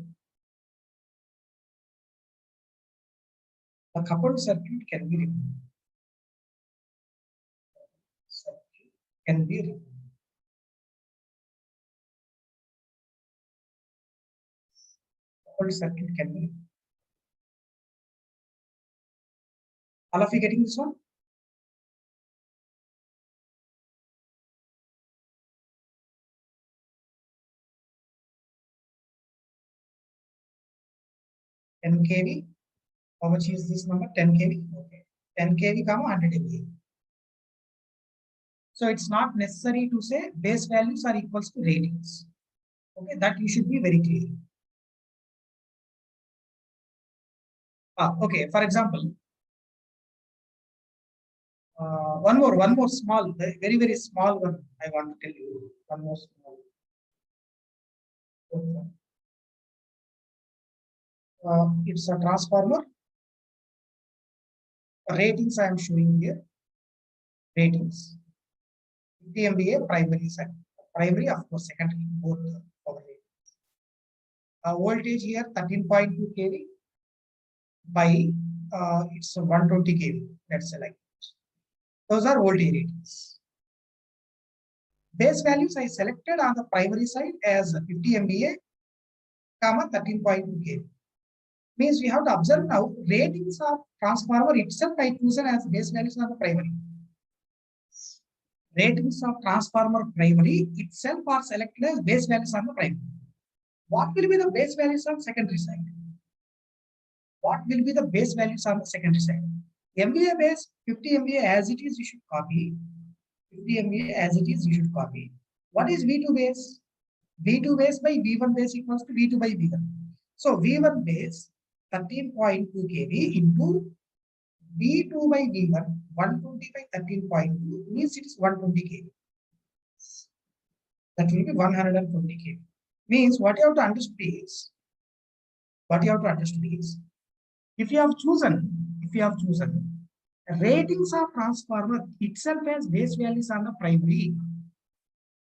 the coupled circuit can be removed. Circuit can be removed. Coupled circuit can be removed. All of you getting this one? Ten kV. How much is this number? 10 kV. Okay. 10 kV, 100 MVA. So it's not necessary to say base values are equals to ratings. Okay, that you should be very clear. Okay, for example, one more small, very, very small one. I want to tell you one more small. It's a transformer. Ratings I am showing here. Ratings. 50 MVA primary side. Primary, of course, secondary, both power ratings. Voltage here 13.2 kV by it's 120 kV. Let's say like that. Those are voltage ratings. Base values I selected on the primary side as 50 MVA, 13.2 kV. Means we have to observe now ratings of transformer itself I chosen as base values on the primary. Ratings of transformer primary itself are selected as base values on the primary. What will be the base values on secondary side? what will be the base values on the secondary side? MVA base 50 MVA as it is, you should copy. 50 MVA as it is, you should copy. What is V2 base? V2 base by V1 base equals to V2 by V1. So V1 base 13.2 kV into V2 by V1, 120 by 13.2 means it is 120 kV. That will be 120 kV. Means what you have to understand is, if you have chosen ratings of transformer itself as base values on the primary,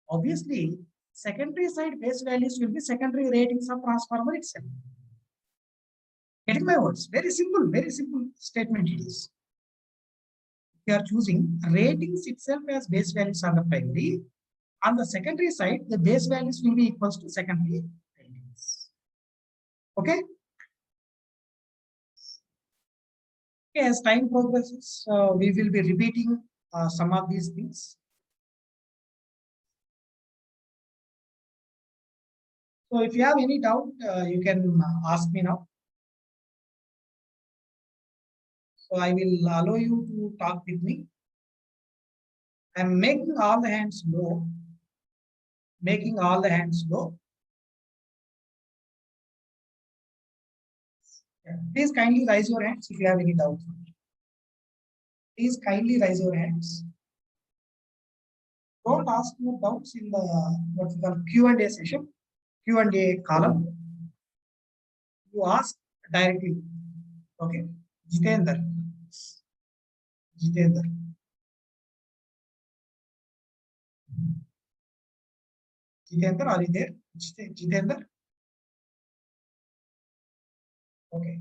obviously secondary side base values will be secondary ratings of transformer itself. Getting my words? Very simple statement it is. We are choosing ratings itself as base values on the primary. On the secondary side, the base values will be equals to secondary ratings. Okay? As time progresses, we will be repeating some of these things. So if you have any doubt, you can ask me now. So I will allow you to talk with me. I'm making all the hands low. Please kindly raise your hands if you have any doubts. Please kindly raise your hands. Don't ask your doubts in the what we call Q&A session, Q&A column. You ask directly. Okay. Jitendra, are you there? Jitendra? Okay.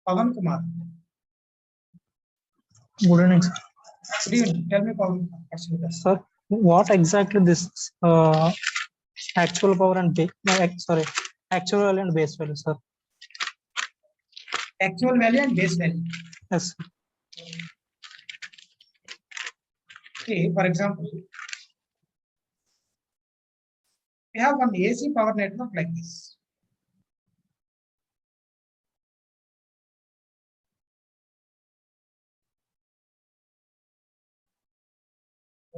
Pavan Kumar. Good evening, sir. Good evening. Tell me, Pavan. Sir, what exactly this actual power and actual value and base value, sir? Actual value and base value. Yes. See, for example, we have one AC power network like this.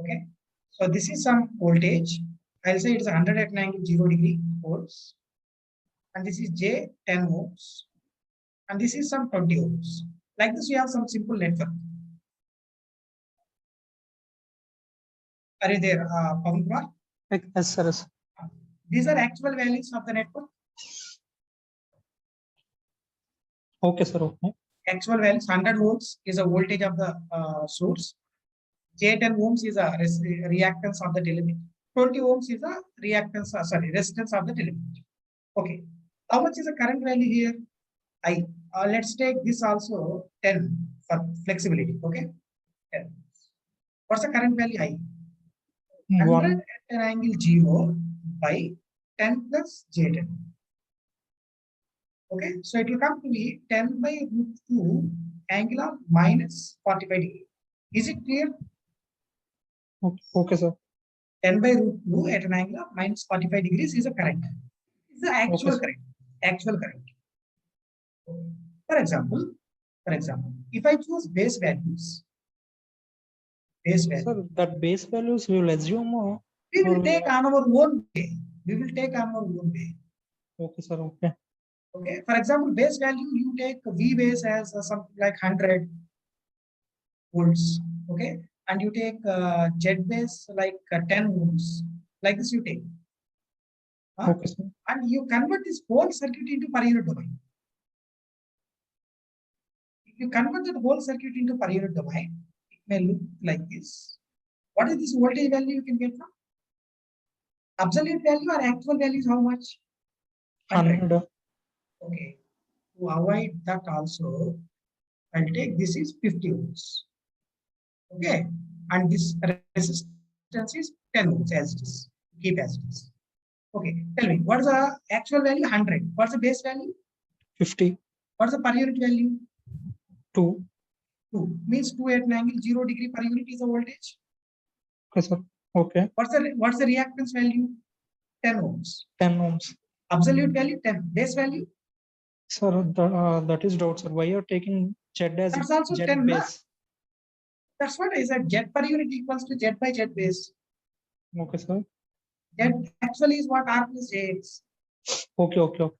Okay. So this is some voltage. I'll say it's 100 at an angle 0 degree volts. And this is J 10 ohms. And this is some 20 ohms. Like this, we have some simple network. Are you there, Pavan Kumar? Yes, sir. Yes. These are actual values of the network. Okay, sir. Okay. Actual values 100 volts is a voltage of the source. J10 ohms is a reactance of the element. 20 ohms is a reactance, resistance of the element. Okay. How much is the current value here? I. Let's take this also 10 for flexibility. Okay. 10. What's the current value? I. 100 at an angle 0 by 10 plus J10. Okay, so it will come to be 10 by root 2 angle of minus 45 degree. Is it clear? Okay, sir. 10 by root 2 at an angle of minus 45 degrees is a current. It's the actual current. Actual current. For example, if I choose base values, sir, that base values we will assume. We will take on our own way. Okay, sir. Okay. Okay. For example, base value, you take V base as something like 100 volts. Okay. And you take Z base like 10 ohms. Like this you take. Okay, sir. And you convert this whole circuit into per unit domain. If you convert the whole circuit into per unit domain, it may look like this. What is this voltage value you can get from? Absolute value or actual value is how much? 100. Okay. To avoid that also, I'll take this is 50 ohms. Okay. And this resistance is 10 ohms as it is. Keep as it is. Okay. Tell me, what is the actual value? 100. What's the base value? 50. What's the per unit value? 2. 2. Means 2 at an angle 0 degree per unit is the voltage. Okay, sir. Okay. What's the reactance value? 10 ohms. 10 ohms. Absolute value 10. Base value? Sir, that is doubt, sir. Why you're taking Z as That's also Z 10, na? base? That's what I said. Z per unit equals to Z by Z base. Okay, sir. Z actually is what R plus Jx. Okay, okay, okay.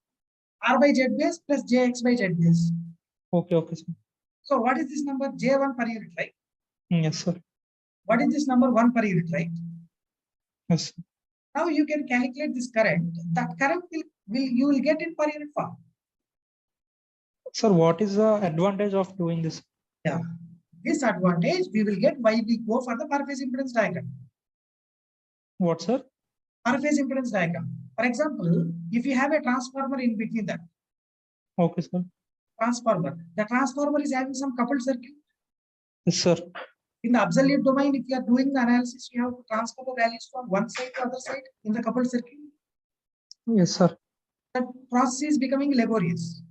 R by Z base plus Jx by Z base. Okay, okay, sir. So what is this number? J1 per unit, right? Yes, sir. What is this number? 1 per unit, right? Yes, sir. Now you can calculate this current. That current you will get in per unit form. Sir, what is the advantage of doing this? Yeah. This advantage we will get while we go for the per phase impedance diagram. What, sir? Per phase impedance diagram. For example, if you have a transformer in between that Okay, sir. transformer, the transformer is having some coupled circuit. Yes, sir. In the absolute domain, if you are doing the analysis, you have to transfer the values from one side to other side in the coupled circuit. Yes, sir. That process is becoming laborious.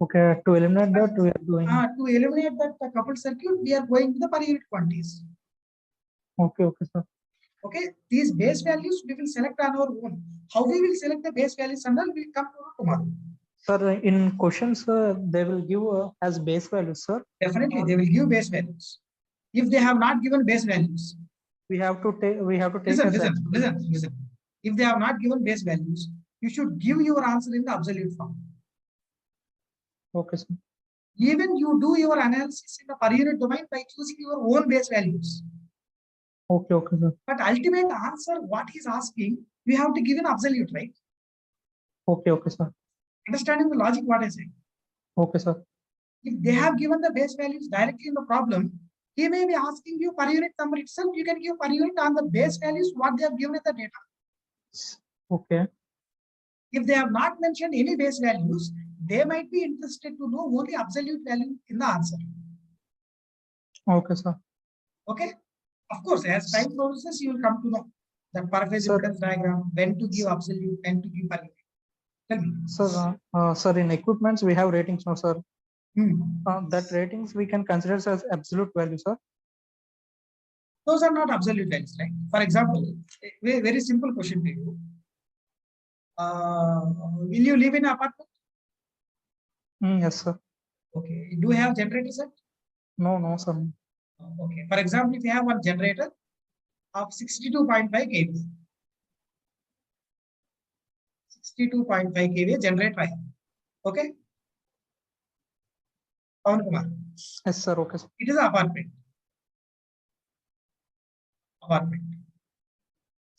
Okay, to eliminate that, we are doing. To eliminate that coupled circuit, we are going to the per unit quantities. Okay, okay, sir. Okay, these base values we will select on our own. How we will select the base values and all will come tomorrow. Sir, in questions, they will give as base values, sir. Definitely, they will give base values. If they have not given base values, We have to take. We have to take. Listen. If they have not given base values, you should give your answer in the absolute form. Okay, sir. Even you do your analysis in the per unit domain by choosing your own base values. Okay, okay, sir. But ultimate answer, what he's asking, we have to give an absolute, right? Okay, okay, sir. Understanding the logic, what I say. Okay, sir. If they have given the base values directly in the problem, he may be asking you per unit number itself. You can give per unit on the base values what they have given in the data. Okay. If they have not mentioned any base values, they might be interested to know only absolute value in the answer. Okay, sir. Okay. Of course, as time progresses, you will come to know the per phase Sir. impedance diagram, when to give absolute, when to give per unit. Tell me. Sir, sir, in equipments we have ratings now, sir. Hmm. That ratings we can consider as absolute value, sir. Those are not absolute values, right? For example, a very simple question to you. Will you live in an apartment? Yes, sir. Okay. Do you have generator set? No, no, sir. Okay. For example, if you have one generator of 62.5 kV, 62.5 kV generator I have. Okay. Pawan Kumar. Yes, sir. Okay, sir. It is an apartment.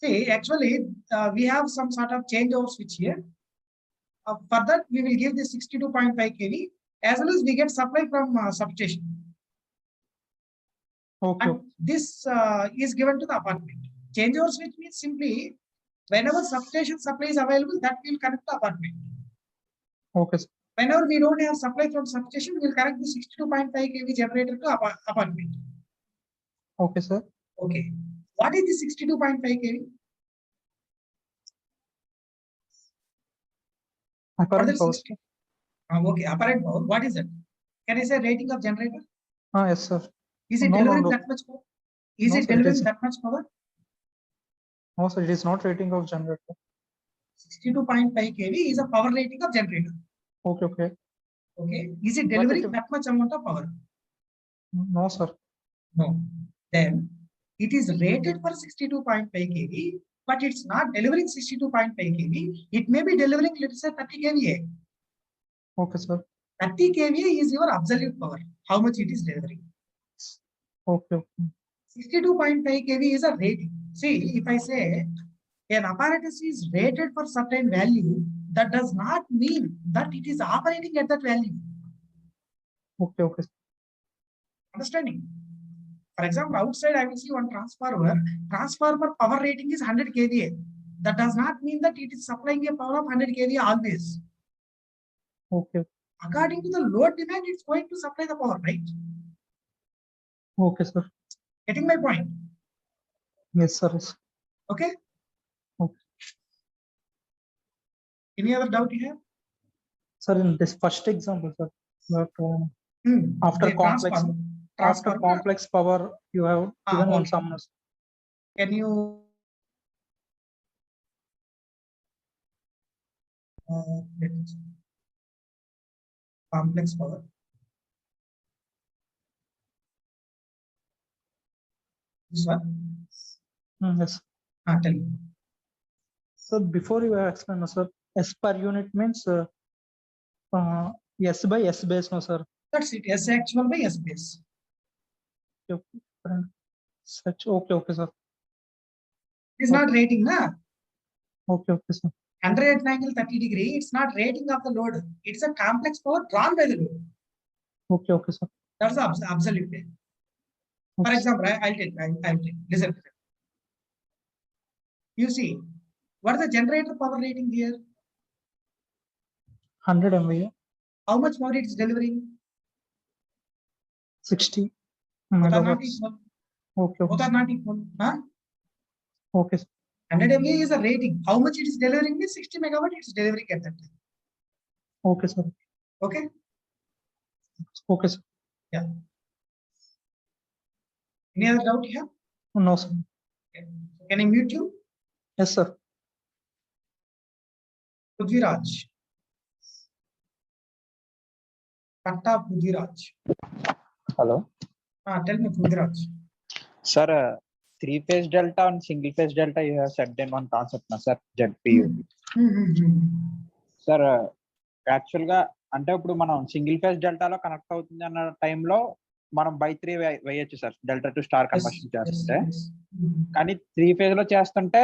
See, actually, we have some sort of changeover switch here. For that, we will give this 62.5 kV as well as we get supply from substation. Okay. And this is given to the apartment. Changeover switch means simply whenever substation supply is available, that will connect to apartment. Okay, sir. Whenever we don't have supply from substation, we will connect the 62.5 kV generator to apartment. Okay, sir. Okay. What is the 62.5 kV? Apparent power. Okay, apparent power. What is it? Can I say rating of generator? Yes, sir. Is it delivering that much power? Is No, it sir, delivering that much power? No, sir, it is not rating of generator. 62.5 kV is a power rating of generator. Okay, okay. Okay. Is it delivering that much amount of power? No, sir. No. Then it is rated for 62.5 kV, but it's not delivering 62.5 kV. It may be delivering, let's say, 30 kVA. Okay, sir. 30 kVA is your absolute power. How much it is delivering? Okay. 62.5 kV is a rating. See, if I say an apparatus is rated for certain value, that does not mean that it is operating at that value. Okay, okay. Understanding? For example, outside I will see one transformer. Transformer power rating is 100 kVA. That does not mean that it is supplying a power of 100 kVA always. Okay. According to the load demand, it's going to supply the power, right? Okay, sir. Getting my point? Yes, sir. Okay. Okay. Any other doubt you have? Sir, in this first example, sir, but after complex power, you have given one sum. Can you? Let me see. complex power. This one? Yes. Tell me. So before you explain, no, sir, S per unit means S by S base, no, sir. That's it. S actual by S base. Such okay, sir. It's not rating, na? Okay, sir. 108 angle 30 degree. It's not rating of the load. It's a complex power drawn by the load. Okay, sir. That's the absolute way. For example, I'll take. Listen. You see, what is the generator power rating here? 100 MVA. How much power it is delivering? 60 Both are not megawatts. equal. Okay. Both are not equal. Huh? Okay, sir. 100 MVA is a rating. How much it is delivering is 60 megawatt it is delivering at that time. Okay, sir. Okay? Okay, sir. Yeah. Any other doubt here? No, sir. Okay. Can I mute you? Yes, sir. Prithviraj. Patta Prithviraj. Hello. Tell me, Prithviraj. Sir, three-phase delta and single-phase delta you have said in one concept, na sir, ZPU. Sir, actual గా అంటే ఇప్పుడు మనం single phase డెల్టాలో connect అవుతుంది అన్న టైంలో మనం by 3 వేయచ్చు sir, delta to star conversion చేస్తుంటే. కానీ 3 ఫేజ్ లో చేస్తుంటే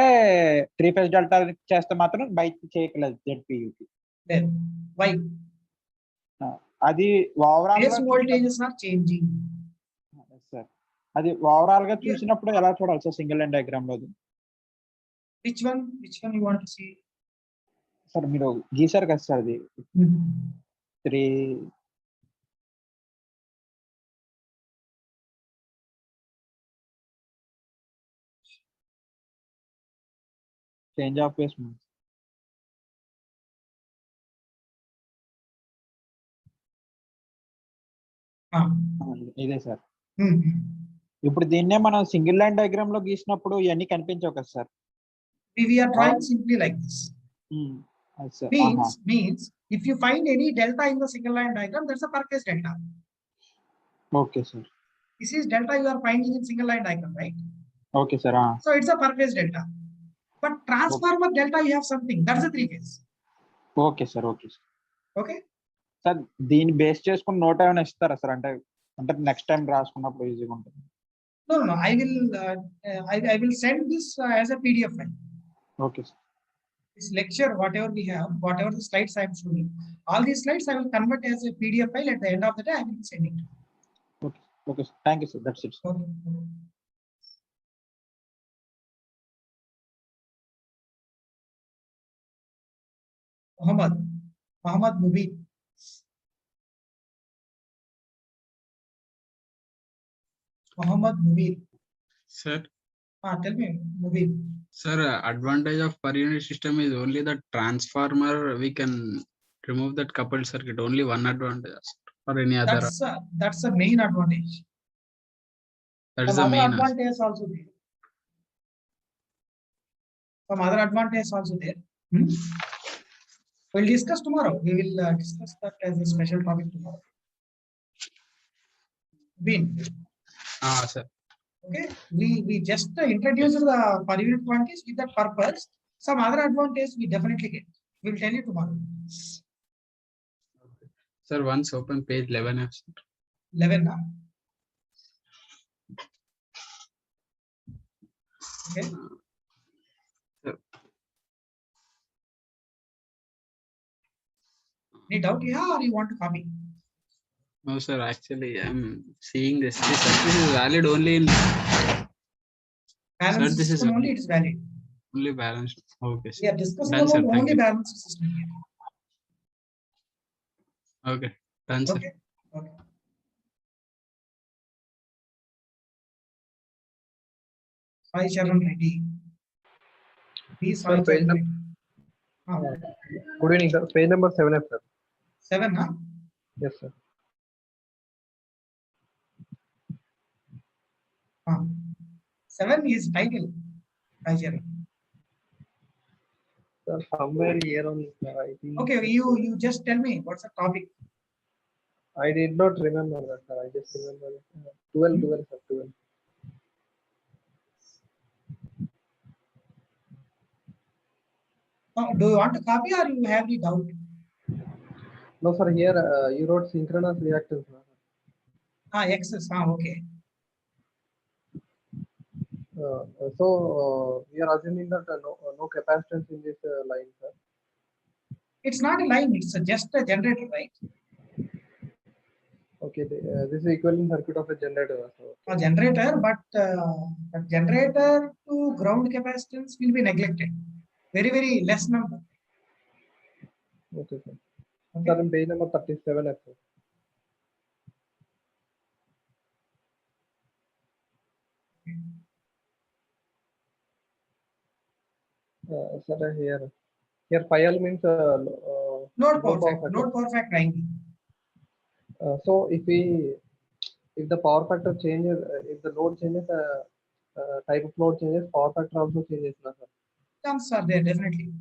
3 ఫేజ్ డెల్టా చేస్తే మాత్రం బై 3 చేయట్లేదు ZPUకి. Why? అది ఓవరాల్ గా voltages are changing. సార్, అది ఓవరాల్ గా చూసినప్పుడు ఎలా చూడాలి సార్ సింగిల్ లైన్ డయాగ్రామ్ లో? Which one you want to see? Sir మీరు గీసారు కదా సార్, అది 3 చేంజ్ ఆఫ్ ఫేస్. ఇదే సార్. ఇప్పుడు దీన్నే మనం సింగిల్ లైన్ డయాగ్రామ్ లో గీసినప్పుడు ఇవన్నీ కనిపించవు కదా sir? We are drawing simply like this. Means if you find any delta in the single line diagram, that's a per phase delta. Okay, sir. This is delta you are finding in single line diagram, right? Okay, sir. So it's a per phase delta. But transformer delta you have something. That's a three phase. Okay, sir. Okay. Sir దీన్ని base చేసుకుని note ఏమైనా ఇస్తారా sir? అంటే next time రాసుకున్నప్పుడు ఈజీగా ఉంటుంది. No. I will send this as a PDF file. Okay, sir. This lecture, whatever we have, whatever the slides I am showing, all these slides I will convert as a PDF file. At the end of the day, I will send it. Okay, sir. Thank you, sir. That's it, sir. Okay. Muhammad Mubin. Muhammad Mubin. Sir. Tell me, Mubin. Sir, advantage of per unit system is only the transformer. We can remove that coupled circuit. Only one advantage, or any other. That's the main advantage. That is the main advantage also there. Some other advantage also there. We'll discuss tomorrow. We will discuss that as a special topic tomorrow. Bin. Sir. Okay, we just introduced the per unit quantities with that purpose. Some other advantage we definitely get. We'll tell you tomorrow. Sir, once open page 11. 11 now. Okay. Sir. Any doubt here, or you want to copy? No, sir. Actually, I'm seeing this. This is valid only in balance sir, this system is only. It is valid. Only balance. Okay, sir. Yeah, discussing Done, about sir. only balance system here. Okay, done, sir. Okay. Sai Sharan Reddy. Sir, page number. Good evening, sir. Page number 7F, sir. 7, huh? Yes, sir. 7 is title. Sai Sharan. Sir, somewhere here on, I think. Okay, you just tell me what's the topic. I did not remember that, sir. I just remember 12, sir, 12. Do you want to copy or you have the doubt? No, sir, here you wrote synchronous reactance. No, X's. Okay. So we are assuming that no capacitance in this line, sir. It's not a line, it's just a generator, right? Okay, this is equivalent circuit of a generator. So, A generator, but generator to ground capacitance will be neglected. Very, very less number. okay, sir. Okay. Sir, in page number 37, sir. Sir, here phi means Load power factor. Load power factor 90. So if the power factor changes, if the load changes, type of load changes, power factor also changes, na, sir. Chances are there, definitely.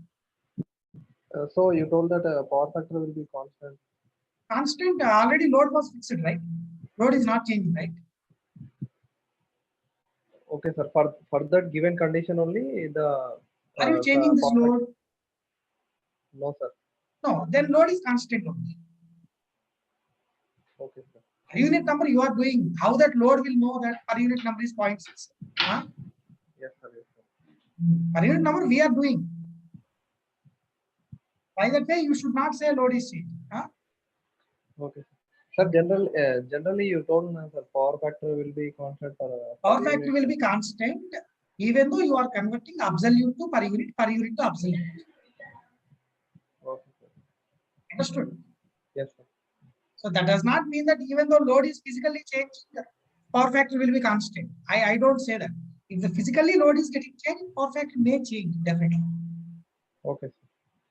So you told that power factor will be constant. Constant, already load was fixed, right? Load is not changing, right? Okay, sir. For that given condition only, the Are you changing this power load? factor- No, sir. No, then load is constant only. Okay, sir. Per unit number you are doing, how that load will know that per unit number is 0.6? Huh? Yes, sir. Yes, sir. Per unit number we are doing. By that way, you should not say load is changed. Huh? Okay, sir. Sir, generally you told me, sir, power factor will be constant for Power per factor unit. will be constant even though you are converting absolute to per unit to absolute. Okay, sir. Understood? Yes, sir. So that does not mean that even though load is physically changed, power factor will be constant. I don't say that. If the physically load is getting changed, power factor may change definitely. Okay, sir.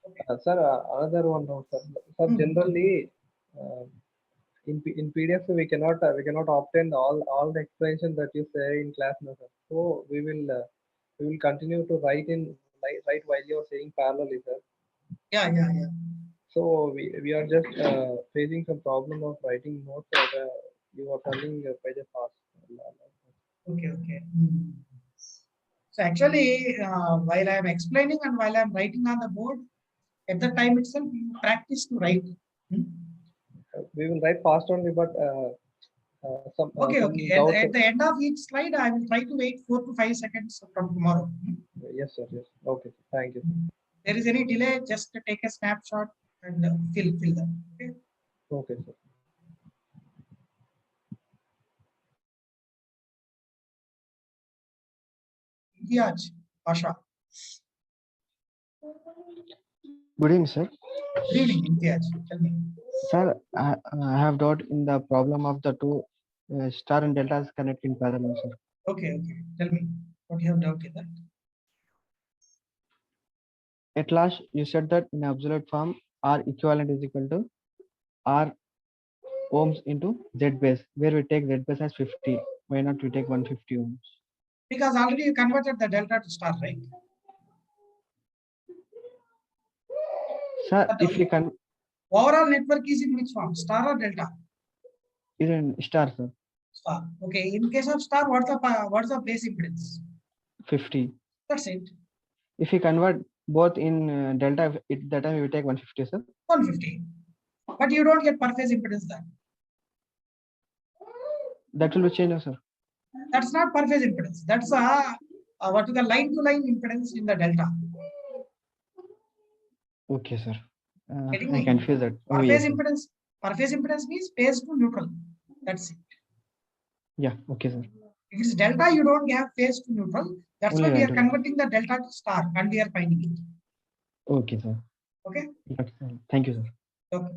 Okay. Sir, another one now, sir. Sir, generally, in PDF we cannot obtain all the explanation that you say in class, no, sir. So we will continue to write while you are saying parallelly, sir. Yeah. So we are just facing some problem of writing notes. You are turning pages fast. Okay. So actually, while I am explaining and while I am writing on the board, at the time itself, you practice to write. We will write fast only, but some Okay. doubts. At the end of each slide, I will try to wait 4 to 5 seconds from tomorrow. Yes, sir. Yes. Okay. Thank you. There is any delay, just take a snapshot and fill them. Okay. Okay, sir. Imtiaz, Pasha. Good evening, sir. Good evening, Imtiaz. Tell me. Sir, I have doubt in the problem of the two star and delta is connected in parallel, sir. Okay. Tell me what you have doubt in that. At last, you said that in absolute form, R equivalent is equal to R ohms into Z base, where we take Z base as 50. Why not we take 150 ohms? Because already you converted the delta to star, right? Sir, But if you can, overall network is in which form? Star or delta? is in star, sir. Star. Okay. In case of star, what's the base impedance? 50. That's it. If you convert both in delta, that time we take 150, sir. 150. But you don't get per phase impedance then. That will be changed, sir. That's not per phase impedance. That's what is the line to line impedance in the delta. Okay, sir. Getting I me? confuse that. Oh, Per yes, phase sir. impedance. Per phase impedance means phase to neutral. That's it. Yeah, okay, sir. If it's delta, you don't have phase to neutral. That's Only why we are delta. converting the delta to star and we are finding it. Okay, sir. Okay. Thank you, sir. Okay.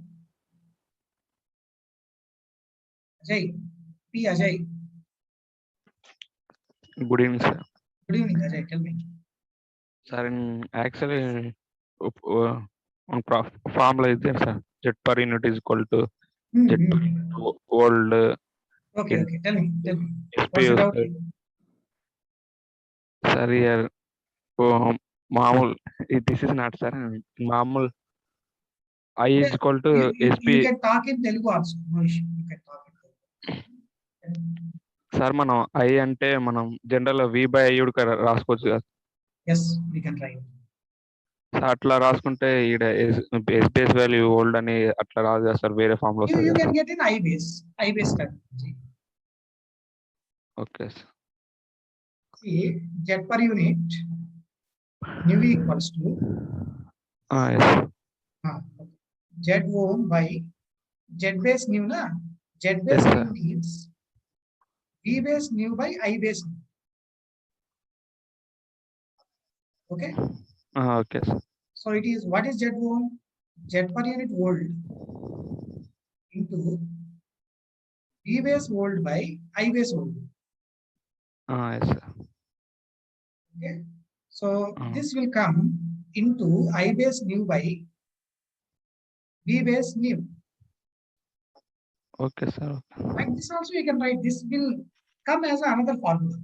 Ajay. P. Ajay. Good evening, sir. Good evening, Ajay. Tell me. Sir, actually, on formula is there, sir. Z per unit is equal to Z per unit old. Okay. Tell me. What's the SPO, doubt? sir, here, this is not, sir. Normal I is equal to You SP. can talk in Telugu also. No issue. You can talk in Telugu. Sir మనం I అంటే మనం general V/I కూడా రాసుకోవచ్చు కదా. Yes, we can try. అట్లా రాసుకుంటే ఈడ base value old అని అట్లా రాదు కదా సార్, వేరే ఫామ్ లో You వస్తుంది can కదా. get in I base terminology. Okay sir. See, Z per unit nu equals to yes Z ohm by Z base nu na. Z base Yes, nu sir. means V base nu by I base nu. Okay. Okay sir. So it is, what is Z ohm? Z per unit volt into V base volt by I base volt. Yes sir. Okay. So this will come into I base nu by V base nu. Okay sir. Like this also you can write. This will come as another formula.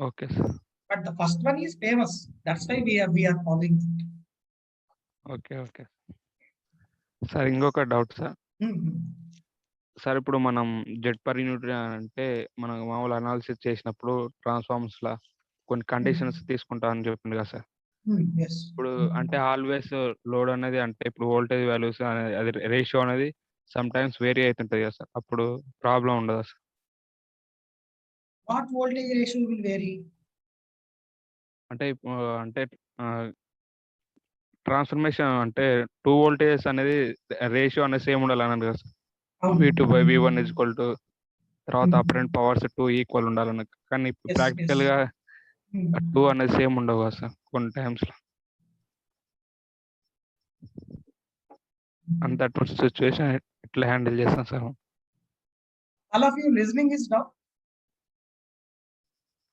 Okay sir. But the first one is famous. That's why we are following it. Okay okay sir. ఇంకొక doubt sir. Sir ఇప్పుడు మనం Z per unit అంటే మనం మామూలు analysis చేసినప్పుడు transformers లా కొన్ని conditions తీసుకుంటామని చెప్పింది కదా సార్. Yes. ఇప్పుడు అంటే ఆల్వేస్ లోడ్ అనేది అంటే ఇప్పుడు వోల్టేజ్ వాల్యూస్ అనేది అది రేషియో అనేది సమ్ టైమ్స్ వేరీ అవుతుంటది కదా సార్, అప్పుడు ప్రాబ్లం ఉండదా sir? What voltage ratio will vary? అంటే ట్రాన్స్ఫర్మేషన్ అంటే 2 వోల్టేజెస్ అనేది రేషియో అనేది సేమ్ ఉండాలన్నారు కదా sir. V2 by V1 is equal to తర్వాత అపరెంట్ పవర్స్ 2 ఈక్వల్ ఉండాలన్న. కానీ Yes, ప్రాక్టికల్ yes. గా 2 అనేది సేమ్ ఉండవు కదా సార్ కొన్ని టైమ్స్ లో. అంత అటువంటి సిచ్యువేషన్ ఎట్లా హ్యాండిల్ చేస్తాం sir? All of you listening is down.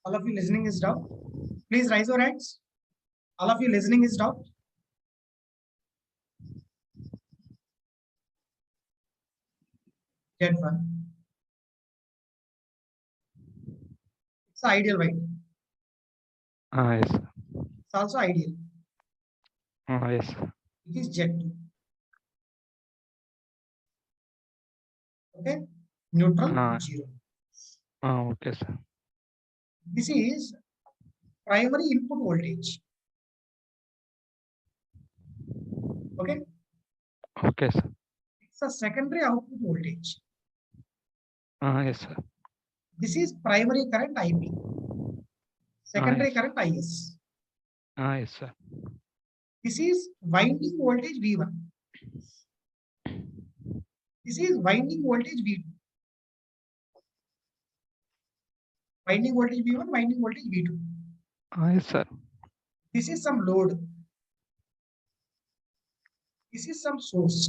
All of you listening is down. Please raise your hands. All of you listening is down. Z1. It's ideal, right? Yes It's also ideal. Yes It is Z2. Okay. Neutral, zero. Okay sir. This is primary input voltage. Okay. Okay sir. It's a secondary output voltage. Yes sir. This is primary current IP. Secondary yes. current IS. Yes sir. This is winding voltage V1. This is winding voltage V2. Winding voltage V1, winding voltage V2. Yes sir. This is some load. This is some source.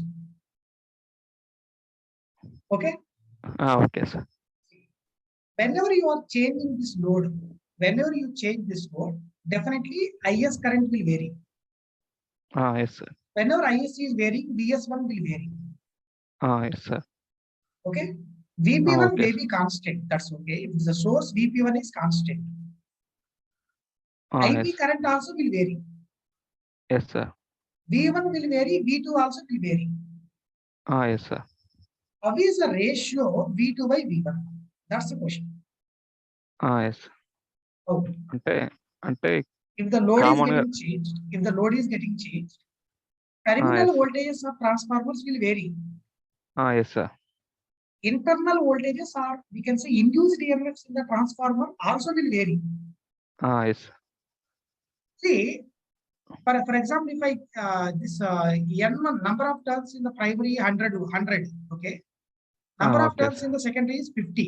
Okay. Okay sir. Whenever you are changing this load, whenever you change this load, definitely IS current will vary. Yes sir. Whenever IS is varying, VS1 will vary. Yes sir. Okay. VP1 okay. may be constant. That's okay. If the source VP1 is constant, IP yes current also will vary. Yes sir. V1 will vary, V2 also will vary. Yes sir. How is the ratio V2 by V1? That's the question. Yes. Okay. అంటే If the load is Common- getting changed, if the load is getting changed, terminal yes. voltages of transformers will vary. Yes sir. Internal voltages, or we can say induced EMFs in the transformer, also will vary. Yes. See, for example, if I this N1 number of turns in the primary 100, okay, number of okay, turns in the secondary is 50.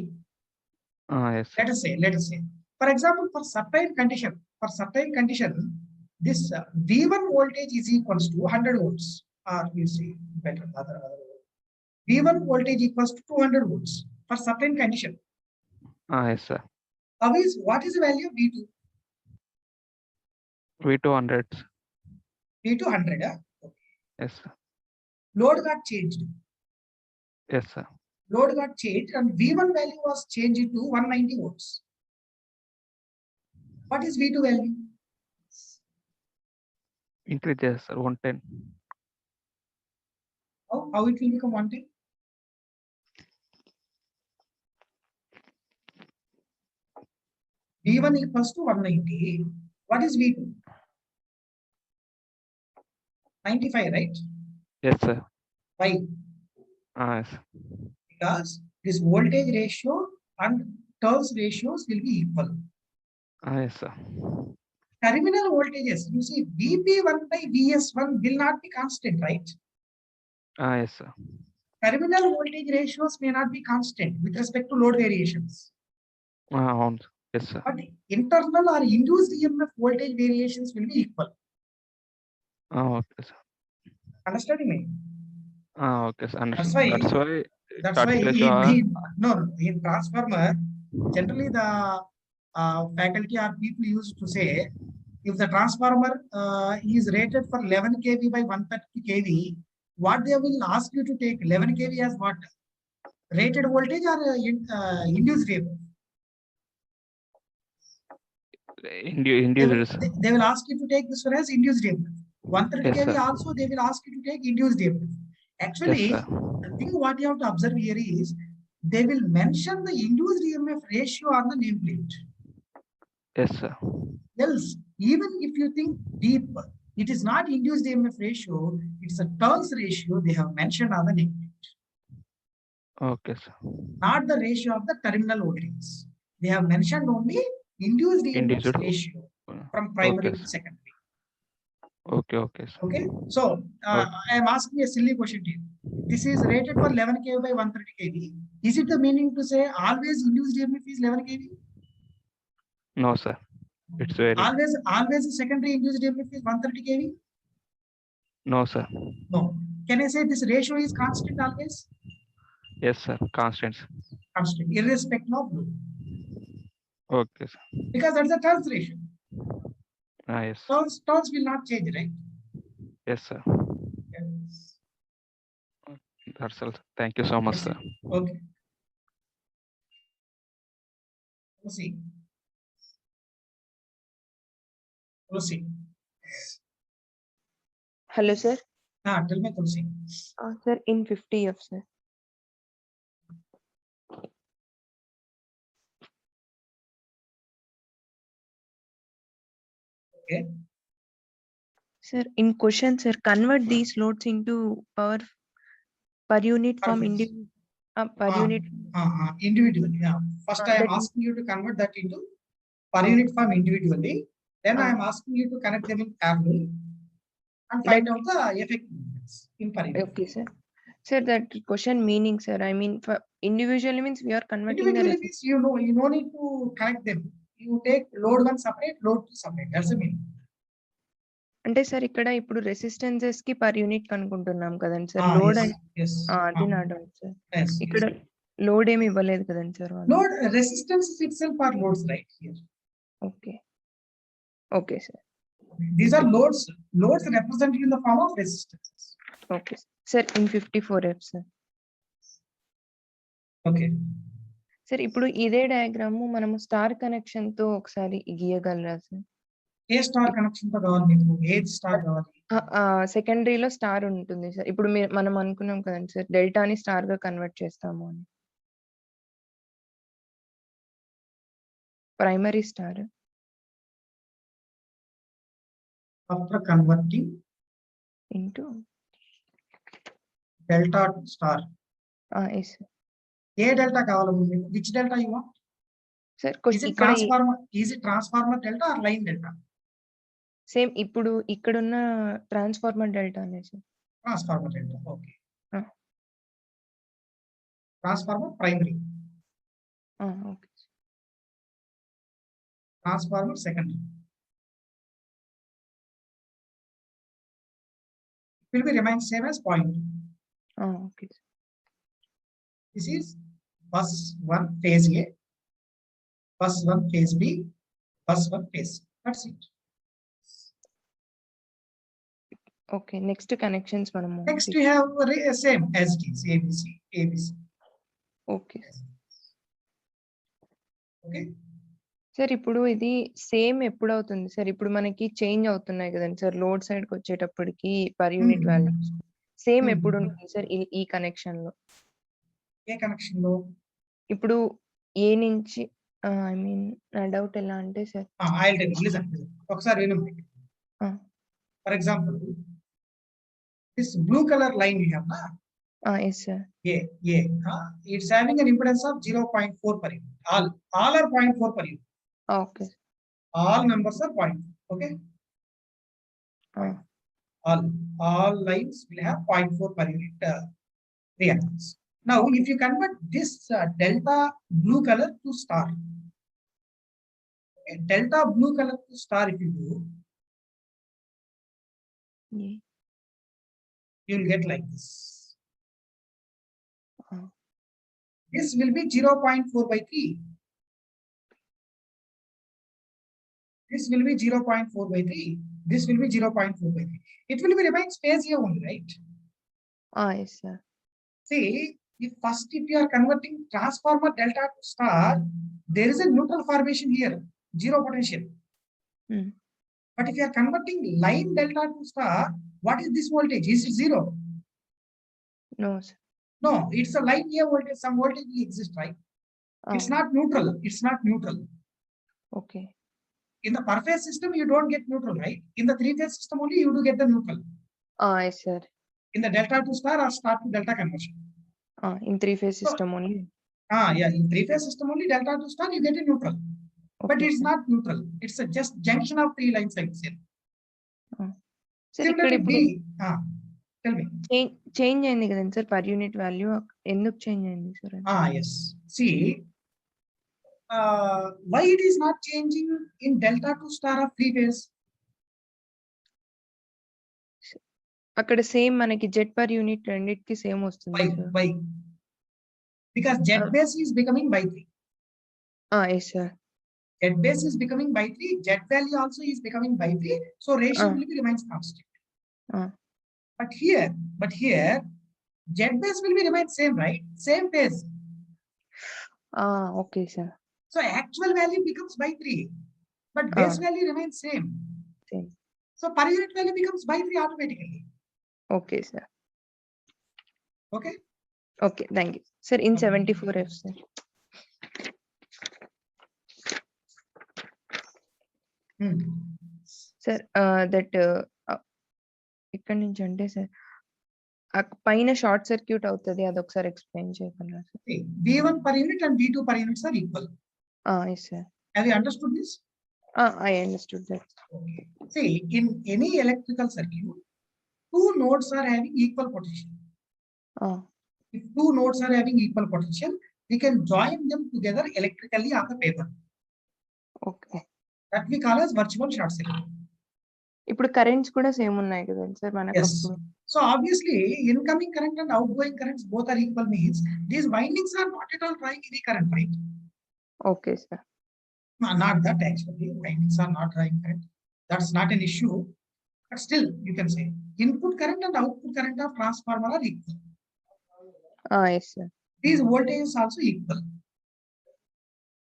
Yes. Let us say, for example, for certain condition, this V1 voltage is equals to 100 volts, or we say better other V1 voltage equals to 200 volts for certain condition. Yes sir. What is the value of V2? V2 100. V2 100. Okay. Yes sir. Load got changed. Yes sir. Load got changed and V1 value was changed to 190 volts. What is V2 value? Increase చేస్తారు 110. How it will become 110? V1 equals to 190. What is V2? 95, right? Yes, sir. Why? Yes. Because this voltage ratio and turns ratios will be equal. Yes, sir. Terminal voltages, you see, VP1 by VS1 will not be constant, right? Yes, sir. Terminal voltage ratios may not be constant with respect to load variations. Yes, sir. But internal or induced EMF voltage variations will be equal. Okay, sir. Understanding me? Okay, sir. That's why in transformer, generally the faculty or people used to say, if the transformer is rated for 11 kV by 130 kV, what they will ask you to take 11 kV as what? Rated voltage or induced EMF? Induced. They will ask you to take this one as induced EMF. 130 Yes, kV sir. also they will ask you to take induced EMF. Actually, Yes, sir. the thing what you have to observe here is they will mention the induced EMF ratio on the nameplate. Yes, sir. Else, even if you think deep, it is not induced EMF ratio, it's a turns ratio they have mentioned on the nameplate. Okay, sir. Not the ratio of the terminal voltages. They have mentioned only induced EMF Induced. ratio from primary Okay, to sir. secondary. Okay, sir. Okay, so I am asking a silly question to you. This is rated for 11 kV by 130 kV. Is it the meaning to say always induced EMF is 11 kV? No, sir. It's very. Always the secondary induced EMF is 130 kV? No, sir. No. Can I say this ratio is constant always? Yes, sir. Constants. Constant, irrespective of load. Okay, sir. Because that's the turns ratio. Yes. Turns will not change, right? Yes, sir. Yes. That's all. Thank you so much, sir. Okay. Proceed. Hello, sir. Tell me, Tulsi. Sir, in 50F, sir. Okay. Sir, in question, sir, convert these loads into power per unit from individual. Individually. Yeah. First, I am asking you to convert that into per unit form individually. Then I am asking you to connect them in parallel and find out the effect in per unit. Okay, sir. Sir, that question meaning, sir. I mean, for individually means we are converting Individually means you no need to connect them. You take load one separate, load two separate. That's the meaning. అంటే sir ఇక్కడ ఇప్పుడు resistances కి per unit కనుక్కుంటున్నాం కదండి sir load అది నా doubt sir ఇక్కడ load ఏమి ఇవ్వలేదు కదండి sir load resistance itself are loads right here. Okay sir. These are loads represented in the form of resistances. Okay sir, in 54F sir. Okay sir ఇప్పుడు ఇదే diagram మనము star connection తో ఒకసారి గీయగలరా సార్? ఏ స్టార్ కనెక్షన్ తో కావాలి మీకు? ఏది స్టార్ కావాలి? సెకండరీలో స్టార్ ఉంటుంది సార్. ఇప్పుడు మనం అనుకున్నాం కదండి సార్ డెల్టాని స్టార్ గా కన్వర్ట్ చేస్తాము అని. Primary star after converting into delta to star. Yes sir. ఏ డెల్టా కావాలి మీకు? Which delta you want? Sir is it transformer delta or line delta? Same ఇప్పుడు ఇక్కడున్న ట్రాన్స్ఫార్మర్ డెల్టా అనే sir. Transformer delta. Okay. Transformer primary. Okay. Transformer secondary. Will be remain same as point. Okay. This is bus 1 phase A, bus 1 phase B, bus 1 phase C. That's it. Okay, next connections manamu. Next we have same as it is ABC. Okay. Okay. Sir ఇప్పుడు ఇది same ఎప్పుడు అవుతుంది sir? ఇప్పుడు మనకి change అవుతున్నాయి కదండి sir load side కి వచ్చేటప్పటికి పర్ యూనిట్ వాల్యూస్ సేమ్ ఎప్పుడు ఉంటుంది సార్ ఈ కనెక్షన్ లో? ఏ కనెక్షన్ లో? ఇప్పుడు ఏ నుంచి ఐ మీన్ నా డౌట్ ఎలా అంటే సార్, ఒకసారి వినండి. For example this blue colour line you have నా, yes sir, it's having an impedance of 0.4 per unit. All are 0.4 per unit. okay, All numbers are 0.4. Okay. All lines will have 0.4 per unit reactance. Now, if you convert this delta blue color to star, okay, delta blue color to star, if you do, you will get like this. This will be 0.4 by 3. This will be 0.4 by 3. This will be 0.4 by 3. It will be remain space here only, right? yes sir. See, if you are converting transformer delta to star, there is a neutral formation here, zero potential. But if you are converting line delta to star, what is this voltage? Is it zero? No sir. No, it's a line here voltage. Some voltage will exist, right? It's not neutral. It's not neutral. Okay. In the per phase system, you don't get neutral, right? In the three phase system only, you do get the neutral. Yes sir. In the delta to star or star to delta conversion. In three phase system only. Yeah, in three phase system only, delta to star, you get a neutral. Okay, but it's sir. not neutral. It's a just junction of three lines, I would say. Sir, ఇక్కడ ఇప్పుడు tell me. Change అయింది కదండి sir per unit value, ఎందుకు change అయింది sir? Yes. See, why it is not changing in delta to star of three phase? అక్కడ same మనకి jet per unit రెండిటికి same వస్తుంది. Why? Because jet base is becoming by 3. Yes sir. Jet base is becoming by 3. Jet value also is becoming by 3. So ratio will be remains constant. But here, jet base will be remain same, right? Same phase. Okay sir. So actual value becomes by 3, but base value remains same. So per unit value becomes by 3 automatically. Okay sir. Okay. Okay, thank you sir. In 74F sir. Sir that ఇక్కడ నుంచి అంటే sir పైన short circuit అవుతుంది, అది ఒకసారి explain చేయగలరా sir? V1 per unit and V2 per units are equal. Yes sir. Have you understood this? I understood that. Okay. See, in any electrical circuit, two nodes are having equal potential. If two nodes are having equal potential, we can join them together electrically on the paper. Okay. That we call as virtual short circuit. ఇప్పుడు currents కూడా same ఉన్నాయి కదా sir మనకు? Yes. So obviously, incoming current and outgoing currents both are equal means these windings are not at all drawing any current, right? Okay sir. Not that actually, windings are not drawing current. That's not an issue. But still, you can say input current and output current of transformer are equal. Yes sir. These voltages also equal.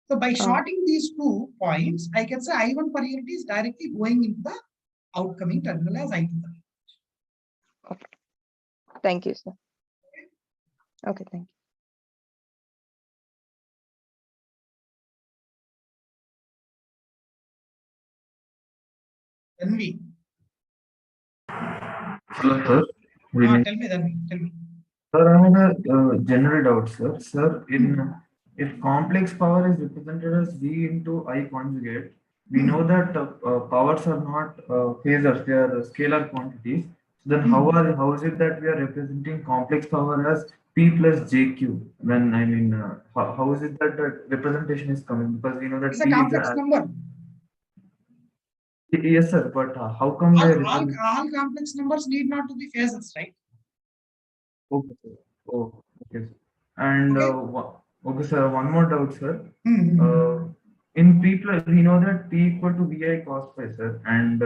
So by shorting these 2 points, I can say I1 per unit is directly going into the outcoming terminal as I2 per unit. Okay. Thank you sir. Okay, thank you. NV. Hello sir. Tell me. Sir, I have a general doubt, sir. Sir, if complex power is represented as V into I conjugate, we know that powers are not phasors; they are scalar quantities. Then how is it that we are representing complex power as P plus JQ? When I mean, how is it that the representation is coming? Because we know that it's P a complex number. Yes, sir. But how come all complex numbers need not to be phasors, right? Okay, sir. Oh, okay, sir. And okay, sir. One more doubt, sir. In P plus, we know that P equal to VI cos phi, sir. And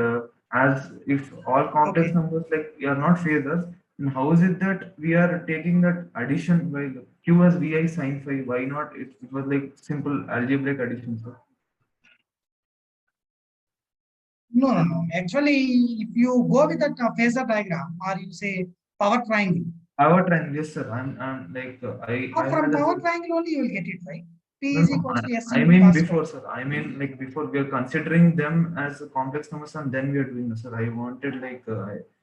as if all complex numbers like are not phasors, then how is it that we are taking that addition by Q as VI sin phi? Why not? It was like simple algebraic addition, sir. No. Actually, if you go with that phasor diagram, or you say Power triangle. Power triangle, yes, sir. I'm like, I From had power a. triangle only you will get it, right? P No, is no, equals to S I into mean cos before, square. sir. I mean like before we are considering them as complex numbers and then we are doing this, sir. I wanted like.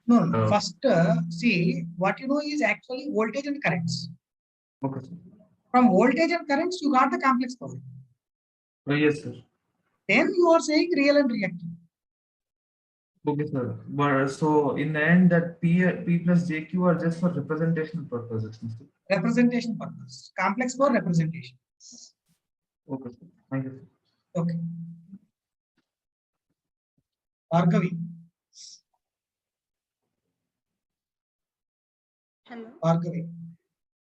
No. First, see, what you know is actually voltage and currents. Okay, sir. From voltage and currents, you got the complex power. Yes, sir. Then you are saying real and reactive. Okay, sir. But so in the end, that P plus JQ are just for representational purposes, Mr. Representation purpose. Complex for representation. Okay, sir. Thank you, sir. Okay. Bhargavi. Hello. Bhargavi.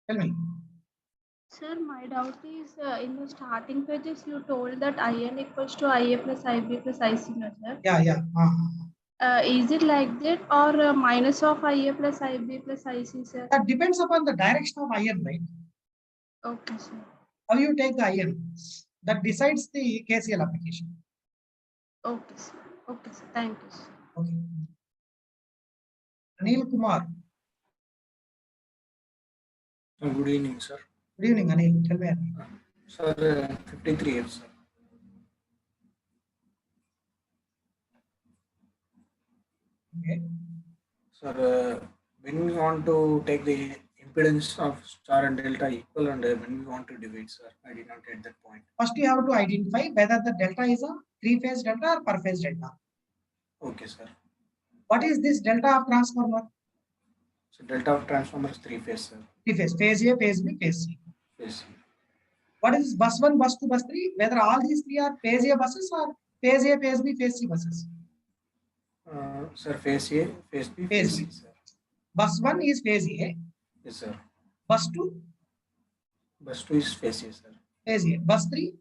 Tell me. Sir, my doubt is in the starting pages you told that IN equals to IA plus IB plus IC, no, sir? Yeah. Is it like that or minus of IA plus IB plus IC, sir? That depends upon the direction of IN, right? Okay, sir. How you take the IN? That decides the KCL application. Okay, sir. Okay, sir. Thank you, sir. Okay. Anil Kumar. Good evening, sir. Good evening, Anil. Tell me, Anil. Sir, 53 years, sir. Okay. Sir, when we want to take the impedance of star and delta equal and when we want to divide, sir, I did not get that point. First, you have to identify whether the delta is a three-phase delta or per-phase delta. Okay, sir. What is this delta of transformer? So delta of transformer is three-phase, sir. Three-phase. Phase A, phase B, phase C. Phase C. What is bus 1, bus 2, bus 3? Whether all these three are phase A buses or phase A, phase B, phase C buses? Sir, phase A, phase B, phase C, sir. Bus 1 is phase A. Yes, sir. Bus 2? Bus 2 is phase A, sir. Phase A. Bus 3?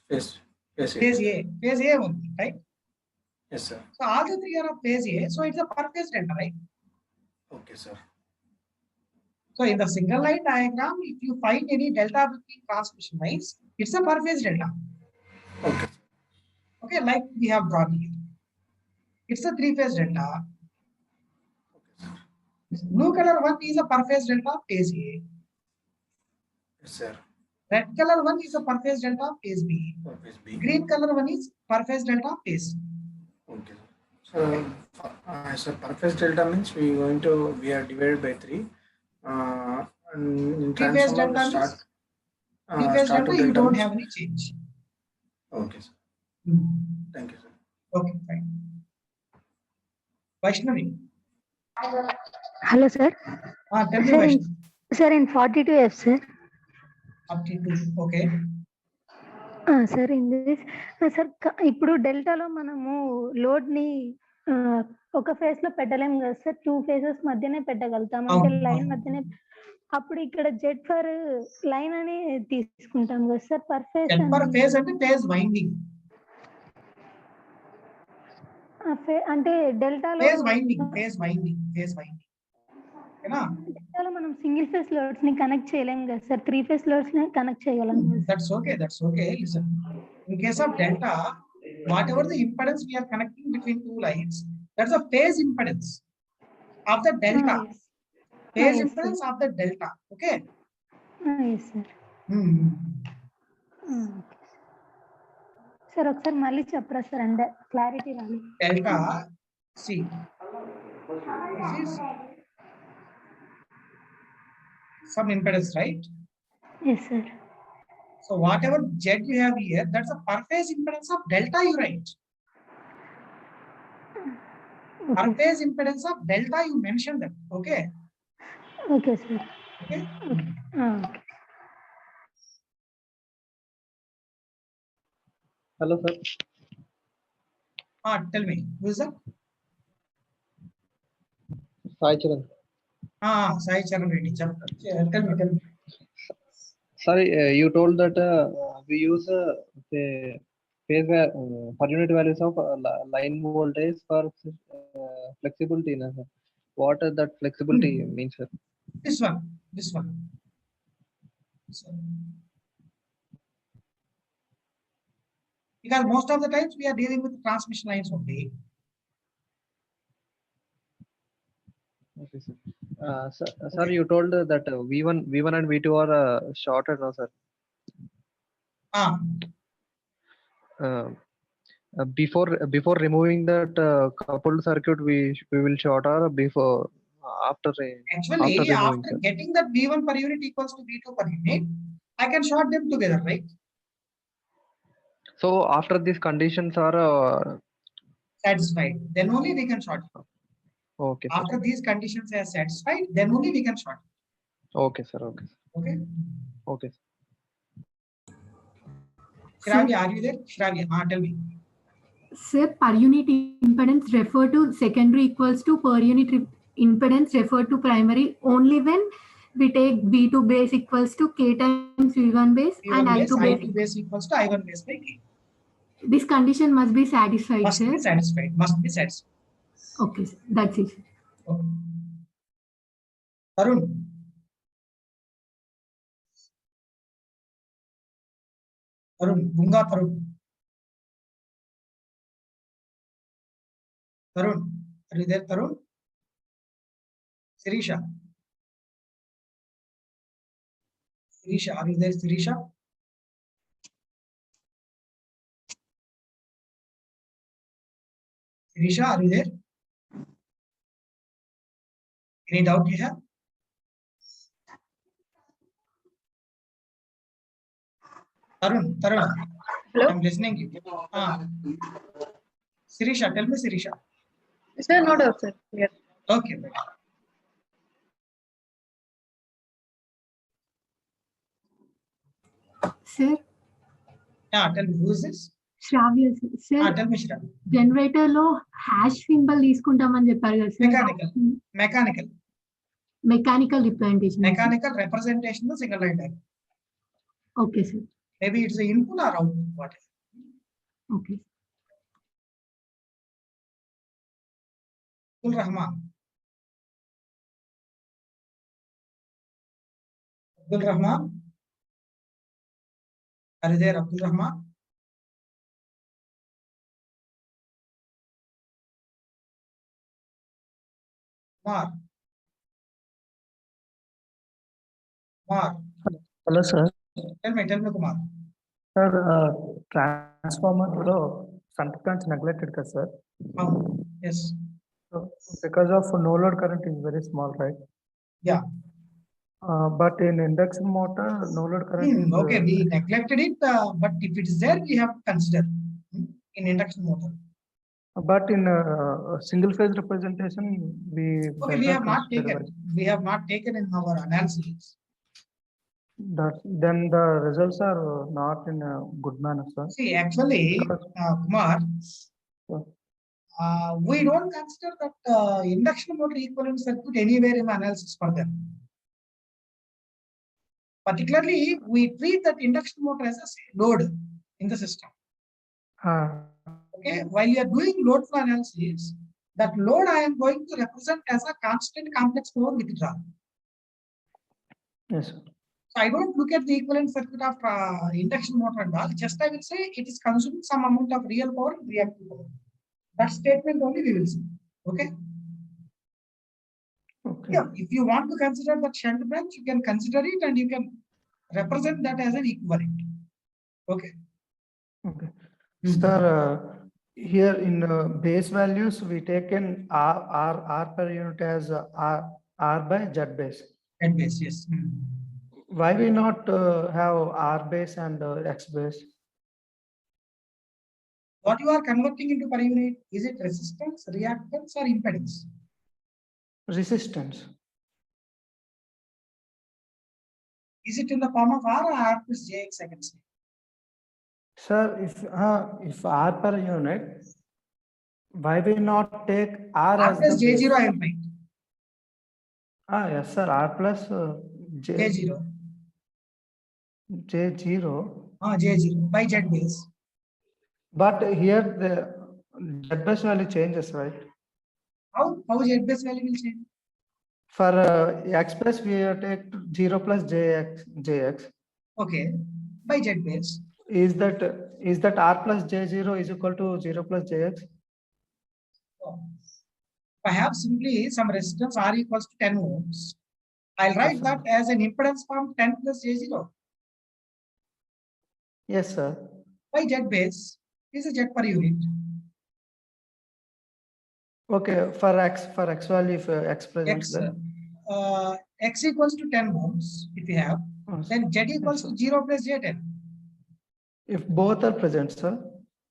Phase A. Phase A. Phase A only, right? Yes, sir. So all the three are of phase A. So it's a per-phase delta, right? Okay, sir. So in the single line diagram, if you find any delta between transmission lines, it's a per-phase delta. Okay. Okay, like we have drawn here. It's a three-phase delta. Blue color one is a per-phase delta of phase A. Yes, sir. Red color one is a per-phase delta of phase B. Phase B. Green color one is per-phase delta of phase C. Okay. So, so per-phase delta means we are divided by 3. And in Three-phase transformer delta start. Three-phase Start delta, to you delta don't means- have any change. Okay, sir. Thank you, sir. Okay, fine. Vaishnavi. Hello, sir. Tell me, Sir, Vaishnavi. sir, in 42F, sir. 42, okay. Sir, in this, sir, ఇప్పుడు డెల్టాలో మనము load ని ఒక phase లో పెట్టలేము కదా sir, 2 phases మధ్యనే పెట్టగలుగుతాం అంటే లైన్ మధ్యనే. అప్పుడు ఇక్కడ జెడ్ ఫర్ లైన్ అని తీసుకుంటాం కదా సార్, పర్ ఫేజ్ అంటే ఫేజ్ వైండింగ్. అంటే డెల్టాలో డెల్టాలో మనం సింగిల్ ఫేజ్ లోడ్స్ ని కనెక్ట్ చేయలేం కదా సార్, 3 phase లోడ్స్ ని కనెక్ట్ చేయగలం. That's okay. Listen, in case of delta, whatever the impedance we are connecting between two lines, that's a phase impedance of the delta. Phase impedance of the delta. Okay. Yes, sir. Sir ఒకసారి మళ్ళీ చెప్పరా sir, అంటే clarity రాలి. Delta see this is some impedance, right? Yes, sir. So whatever Z you have here, that's a per phase impedance of delta, you write. Per phase impedance of delta, you mentioned that. Okay. Okay, sir. Okay. Okay. Hello, sir. Tell me, who is that? Sai Charan. Sai Charan Reddy. Tell me. Sorry, you told that we use phase per unit values of line voltage for flexibility. What does that flexibility mean, sir? This one. Because most of the times we are dealing with transmission lines only. Okay, sir. Sir, you told that V1 and V2 are shorted, no, sir? Before removing that coupled circuit, we will short, or before after Actually, removing, after sir? getting that V1 per unit equals to V2 per unit, I can short them together, right? So after these conditions are Satisfied, then only we can short. okay, sir. After these conditions are satisfied, then only we can short. Okay, sir. Okay. Okay. Okay. Shravya, are you there? Shravya, tell me. Sir, per unit impedance refer to secondary equals to per unit impedance refer to primary only when we take V2 base equals to K times V1 base and I2 base equals to I1 base by K. This condition must be satisfied, must sir. Be satisfied. Must be satisfied. Okay, sir. That's it. Okay. Arun. Tarun, Bunga Tarun. Tarun, are you there, Tarun? Sirisha. Sirisha, are you there, Sirisha? Sirisha, are you there? Any doubt you have? Tarun, hello. I'm listening to you. Sirisha, tell me, Sirisha. Sir, no doubt, sir. Yes. Okay. Sir. Tell me, who is this? Shravya, sir. Tell me, Shravya. Generator lo hash symbol తీసుకుంటామని చెప్పారు కదా sir. Mechanical representation. Mechanical representation of single line diagram. Okay, sir. Maybe it's the input or output, whatever. Okay. Abdul Rahman. Abdul Rahman. Are you there, Abdul Rahman? Kumar. Hello, sir. Tell me, Kumar. Sir, transformer lo shunt branch neglected, sir. Yes. So because of no load current is very small, right? Yeah. But in induction motor, no load current. Okay, we neglected it, but if it is there, we have to consider in induction motor. But in single phase representation, we have not taken. We have not taken in our analysis. Then the results are not in a good manner, sir. See, actually, Kumar, we don't consider that induction motor equivalent circuit anywhere in analysis further. Particularly, we treat that induction motor as a load in the system. Okay, while you are doing load flow analysis, that load I am going to represent as a constant complex power withdrawal. Yes, sir. So I don't look at the equivalent circuit of induction motor and all. Just I will say it is consuming some amount of real power and reactive power. That statement only we will see. Okay. Okay. Yeah, if you want to consider that shunt branch, you can consider it and you can represent that as an equivalent. Okay. Okay. Sir, here in base values, we taken R per unit as R by Z base. Z base, yes. Why we not have R base and X base? What you are converting into per unit, is it resistance, reactance, or impedance? Resistance. Is it in the form of R or R plus JX, I can say? Sir, if R per unit, why we not take R as plus the J0 base? I am right. Yes, sir. R plus J0. J0. J0 by Z base. But here the Z base value changes, right? How Z base value will change? For X base, we take 0 plus JX. Okay, by Z base. Is that R plus J0 is equal to 0 plus JX? I have simply some resistance R equals to 10 ohms. I'll write that as an impedance form 10 plus J0. Yes, sir. By Z base is a Z per unit. Okay, for X value, if X presents X, then. X equals to 10 ohms if you have, then Z equals to 0 plus J10. If both are present, sir.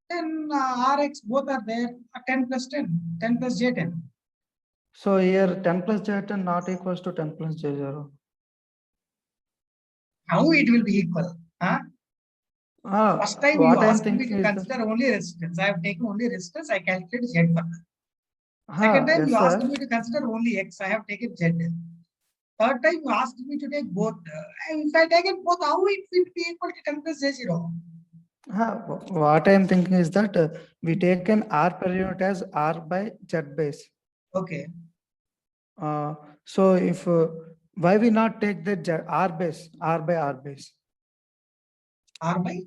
Then Rx both are there, 10 plus 10, 10 plus J10. So here 10 plus J10 not equals to 10 plus J0. How it will be equal? Huh? First time you asked me to consider only resistance. I have taken only resistance. I calculated Z per. Second time you asked me to consider only X. I have taken Z. Third time you asked me to take both. If I take it both, how it will be equal to 10 plus J0? What I am thinking is that we take an R per unit as R by Z base. Okay. So if why we not take the R base, R by R base? R by?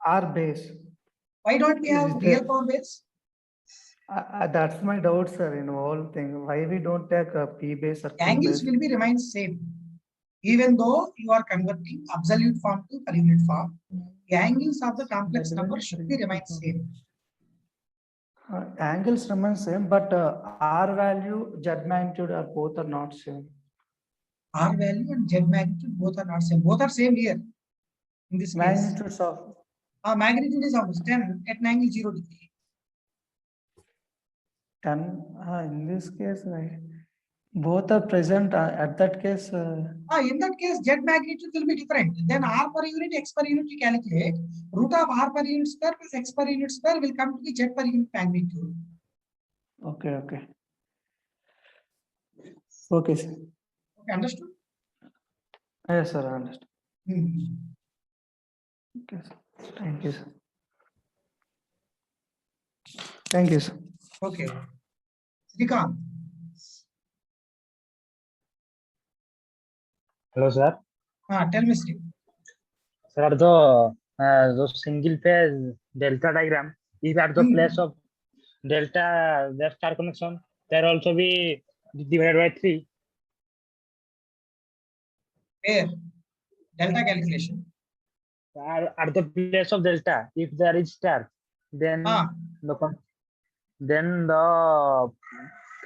R base. Why don't we have real power base? That's my doubt, sir, in the whole thing. Why we don't take a P base or Q Angles base? will be remain same. Even though you are converting absolute form to per unit form, the angles of the complex number should be remain same. Angles remain same, but R value, Z magnitude are both are not same. R value and Z magnitude both are not same. Both are same here. In this magnitudes case. of magnitude is almost 10 at an angle 0 degree. 10. In this case, both are present. At that case. In that case, Z magnitude will be different. Then R per unit, X per unit, we calculate. Root of R per unit square plus X per unit square will come to the Z per unit magnitude. Okay. Okay, sir. Okay, understood? Yes, sir, I understand. Okay, sir. Thank you, sir. Thank you, sir. Okay. Srikanth. Hello, sir. Tell me, Sri. Sir, the single phase delta diagram is at the place of delta, the star connection, there also be divided by 3. Where? Delta calculation. At the place of delta, if there is star, then the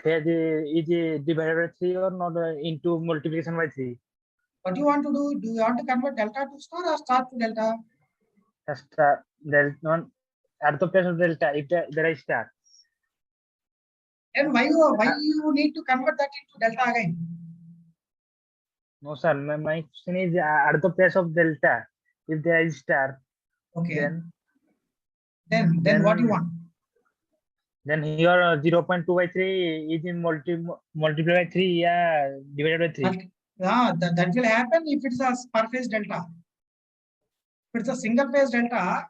phase is divided by 3 or not into multiplication by 3. What do you want to do? Do you want to convert delta to star or star to delta? Star, at the place of delta, if there is star. And why you need to convert that into delta again? No, sir. My question is at the place of delta, if there is star. Okay. Then what do you want? Then here 0.2 by 3 is in multiplied by 3, divided by 3. That will happen if it's a per phase delta. If it's a single phase delta,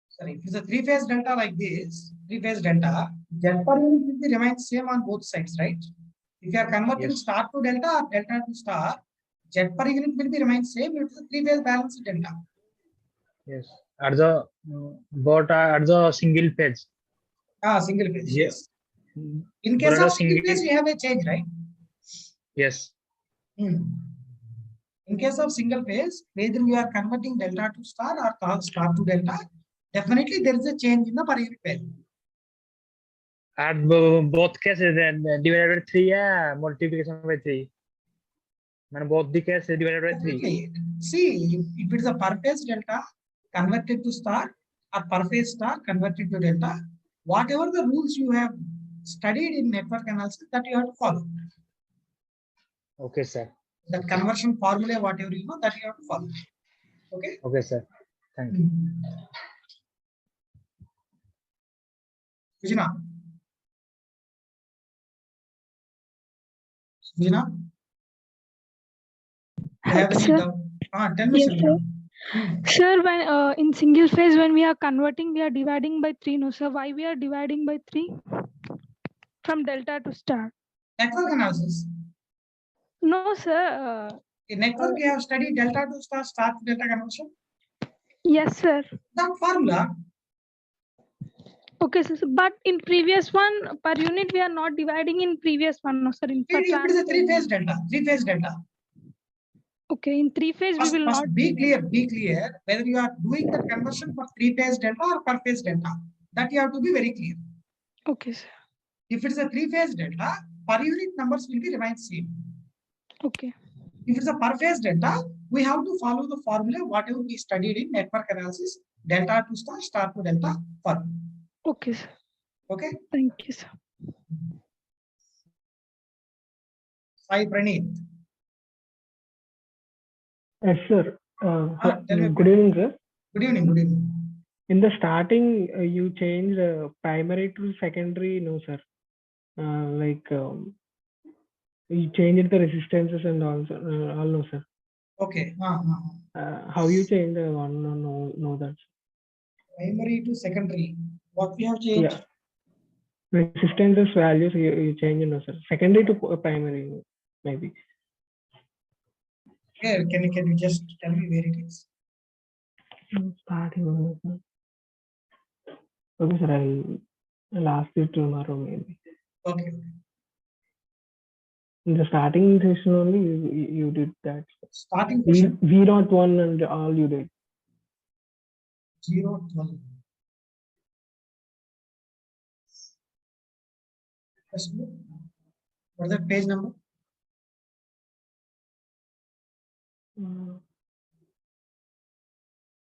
sorry, if it's a 3-phase delta like this, 3-phase delta, Z per unit will be remain same on both sides, right? If you are converting star to delta or delta to star, Z per unit will be remain same if it's a 3-phase balanced delta. Yes. At the single phase. Single phase. Yes. In case of single phase, we have a change, right? Yes. In case of single phase, whether we are converting delta to star or star to delta, definitely there is a change in the per unit value. At both cases, then divided by 3, multiplication by 3. And both the cases divided by 3. See, if it is a per phase delta converted to star or per phase star converted to delta, whatever the rules you have studied in network analysis, that you have to follow. Okay, sir. That conversion formula, whatever you know, that you have to follow. Okay? Okay, sir. Thank you. Sujina? Sir. Tell me, yes, sir. Sir, when in single phase, when we are converting, we are dividing by 3. No, sir. Why we are dividing by 3? From delta to star. Network analysis. No, sir. In network, you have studied delta to star, star to delta conversion? Yes, sir. That formula. Okay, sir. But in previous one per unit, we are not dividing in previous one, no, sir. In for It is a transfer. three-phase delta. Three-phase delta. Okay, in three-phase we will not. Be clear whether you are doing the conversion for three-phase delta or per phase delta. That you have to be very clear. Okay, sir. If it is a three-phase delta, per unit numbers will be remain same. Okay. If it's a per phase delta, we have to follow the formula whatever we studied in network analysis, delta to star, star to delta per. Okay, sir. Okay. Thank you, sir. Sai Praneeth. Yes, sir. Tell me, Good evening, sir. Good evening. Good evening. In the starting, you changed primary to secondary, no, sir. You changed the resistances and all, all no, sir. Okay. How you change the one? No, that. Primary to secondary. What we have changed? Yeah. Resistances values you change, no, sir. Secondary to primary, maybe. Here, can you just tell me where it is? Starting. Okay, sir. I'll ask you tomorrow, maybe. Okay. In the starting session only, you did that. Starting session. V01 and all you did. 012. What is the page number?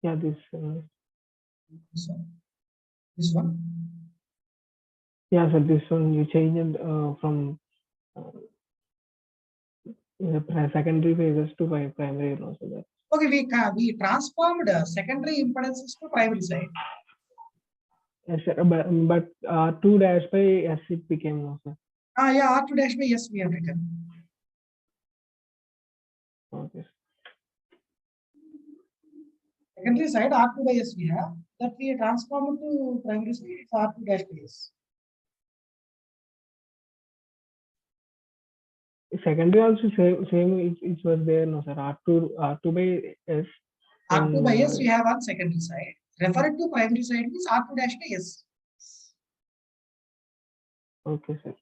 Yeah, this one. This one? Yeah, so this one you changed from secondary phases to primary and also that. Okay, we transformed secondary impedances to primary side. Yes, sir, but R2 dash by S it became no, sir. Yeah, R2 dash by S we have written. Okay. Secondary side R2 by S we have, that we transformed to primary side, it's R2 dash by S. Secondary also same it was there, no, sir. R2 by S. R2 by S we have on secondary side. Refer it to primary side means R2 dash by S. Okay, sir.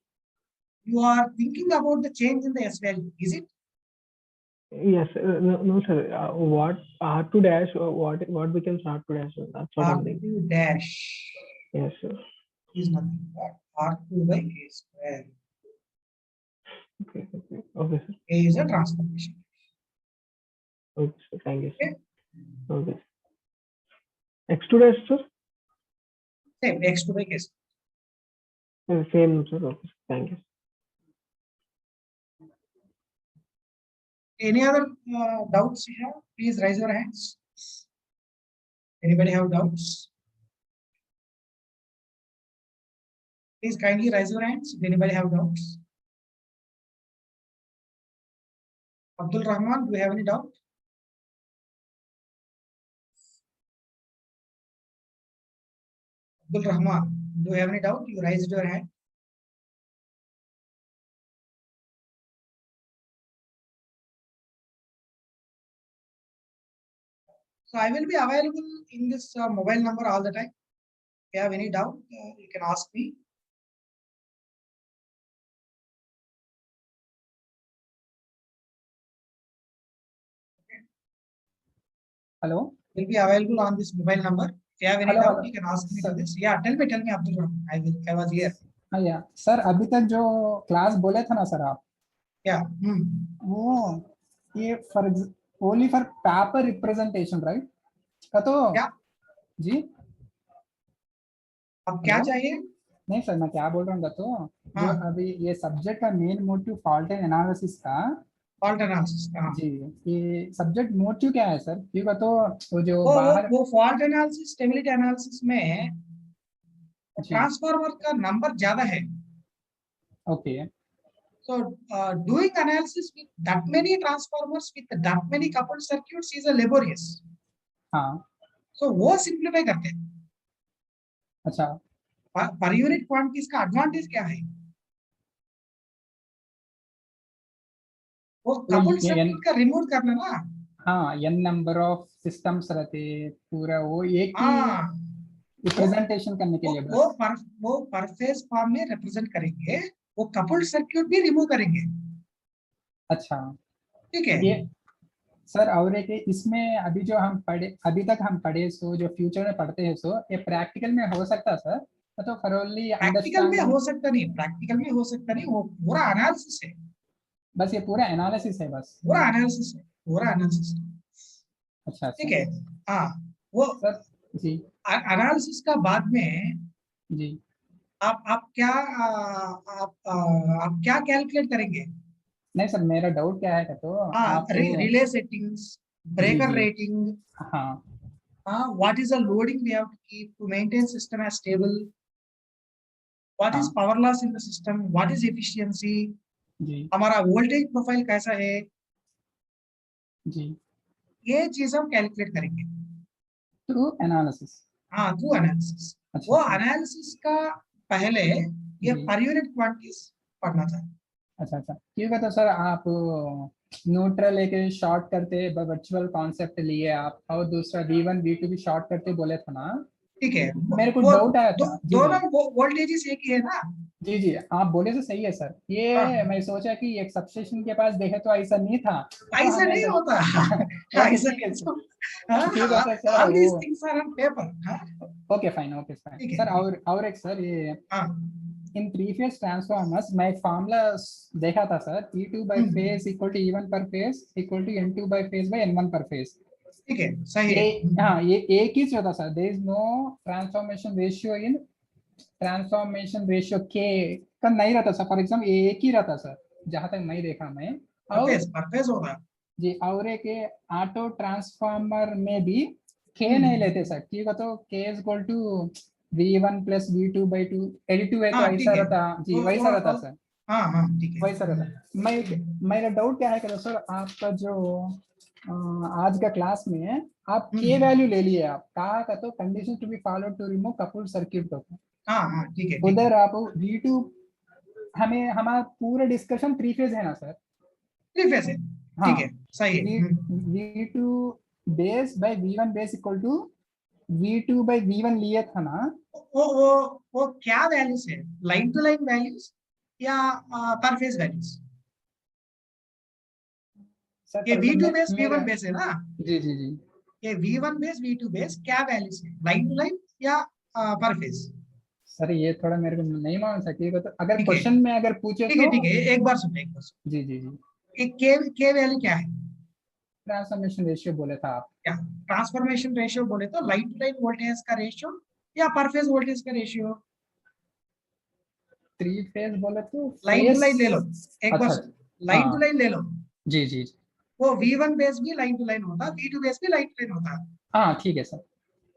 You are thinking about the change in the S value, is it? Yes, no, sir. What R2 dash? What becomes R2 dash? That's what I'm thinking. R2 dash. Yes, sir. Is nothing but R2 by A square. Okay, sir. A is a transformation. Okay, sir. Thank you, sir. Okay. X2 dash, sir? Same, X2 by K square. Same, sir. Okay, thank you. Any other doubts you have? Please raise your hands. Anybody have doubts? Please kindly raise your hands if anybody have doubts. Abdul Rahman, do you have any doubt? Abdul Rahman, do you have any doubt? You raised your hand. So I will be available in this mobile number all the time. If you have any doubt, you can ask me. Hello. Will be available on this mobile number. If you have any doubt, you can ask me to this. Yeah, tell me, Abdul Rahman. I was here. Yeah, sir अभी तक जो class बोले थे ना sir आप, yeah, वो ये for only for paper representation right का तो क्या जी अब क्या चाहिए? नहीं सर मैं क्या बोल रहा हूँ तो जो अभी ये सब्जेक्ट का मेन मोटिव फॉल्ट एनालिसिस का जी, ये सब्जेक्ट मोटिव क्या है सर? क्योंकि तो वो जो बाहर वो फॉल्ट एनालिसिस स्टेबिलिटी एनालिसिस में ट्रांसफार्मर का नंबर ज्यादा है. Okay. So doing analysis with that many transformers with that many coupled circuits is a laborious. हाँ. So वो simplify करते हैं. अच्छा. Per unit quantities का advantage क्या है? वो coupled circuit का remove करना ना. हाँ, n number of systems रहते पूरा वो एक रिप्रेजेंटेशन करने के लिए बस। वो पर फेज फॉर्म में रिप्रेजेंट करेंगे, वो कपल्ड सर्किट भी रिमूव करेंगे। अच्छा ठीक है। ये सर और एक इसमें अभी जो हम पढ़े, अभी तक हम पढ़े सो जो फ्यूचर में पढ़ते हैं सो ये प्रैक्टिकल में हो सकता सर? तो thoroughly प्रैक्टिकल में understand- हो सकता नहीं, प्रैक्टिकल में हो सकता नहीं, वो पूरा एनालिसिस है। बस ये पूरा एनालिसिस है बस। पूरा एनालिसिस है, पूरा एनालिसिस है। अच्छा ठीक है। हाँ वो सर जी एनालिसिस का बाद में जी आप क्या कैलकुलेट करेंगे? नहीं सर मेरा डाउट क्या है तो आप रिले सेटिंग्स, ब्रेकर जी। रेटिंग, हाँ what is the loading we have to keep to maintain system as stable, what is power loss in the system, what is efficiency, जी हमारा वोल्टेज प्रोफाइल कैसा है, जी ये चीज हम कैलकुलेट करेंगे थ्रू एनालिसिस। हाँ through analysis. वो एनालिसिस का पहले ये पर यूनिट क्वांटिटीज पढ़ना था। अच्छा अच्छा ठीक है। तो सर आप न्यूट्रल लेके शॉर्ट करते वर्चुअल कॉन्सेप्ट लिए आप, और दूसरा V1 V2 भी शॉर्ट करते बोले था ना? ठीक है। मेरे को डाउट आया था। दोनों वोल्टेजेस एक ही है ना? जी जी आप बोले तो सही है सर। ये मैं सोचा कि एक सबस्टेशन के पास देखे तो ऐसा नहीं था। ऐसा नहीं होता। ऐसा नहीं होता। All these things are on paper. Okay fine okay fine sir. और एक सर ये इन थ्री फेज ट्रांसफार्मर्स मैं फॉर्मूला देखा था sir, E2 by phase equal to E1 per phase equal to N2 by phase by N1 per phase। ठीक है सही है। हाँ ये एक ही होता sir. There is no transformation ratio in transformation ratio के का नहीं रहता सर। फॉर एग्जांपल एक ही रहता सर जहां तक नहीं देखा मैं। और परफेस होगा जी और एक ऑटो ट्रांसफार्मर में भी के नहीं लेते सर। ठीक है तो K is equal to V1 plus V2 by 2 82 है तो ऐसा रहता जी वैसा रहता सर। हाँ हाँ ठीक है वैसा रहता। मेरा डाउट क्या है कि सर आपका जो आज का क्लास में आप के वैल्यू ले लिए, आप कहा का तो condition to be followed to remove coupled circuit तो हाँ हाँ ठीक है। उधर आप V2 हमें हमारा पूरा डिस्कशन थ्री फेज है ना सर? थ्री फेज है ठीक है सही है। V2 base by V1 base equal to V2 by V1 लिए था ना? वो क्या वैल्यूज है? लाइन टू लाइन वैल्यूज या पर फेज वैल्यूज? ये V2 बेस V1 बेस है ना? जी जी जी ये V1 बेस V2 बेस क्या वैल्यूज है? लाइन टू लाइन या पर फेज? सर ये थोड़ा मेरे को नहीं मालूम सकेगा तो अगर क्वेश्चन में अगर पूछे तो ठीक है एक बार सुन जी जी जी के वैल्यू क्या है? ट्रांसफॉर्मेशन रेशियो बोले था आप। क्या ट्रांसफॉर्मेशन रेशियो बोले तो लाइन टू लाइन वोल्टेज का रेशियो या पर फेज वोल्टेज का रेशियो? थ्री फेज बोले तो लाइन टू लाइन ले लो एक बार। लाइन टू लाइन ले लो जी जी वो V1 बेस भी लाइन टू लाइन होता, V2 बेस भी लाइन टू लाइन होता। हाँ ठीक है सर।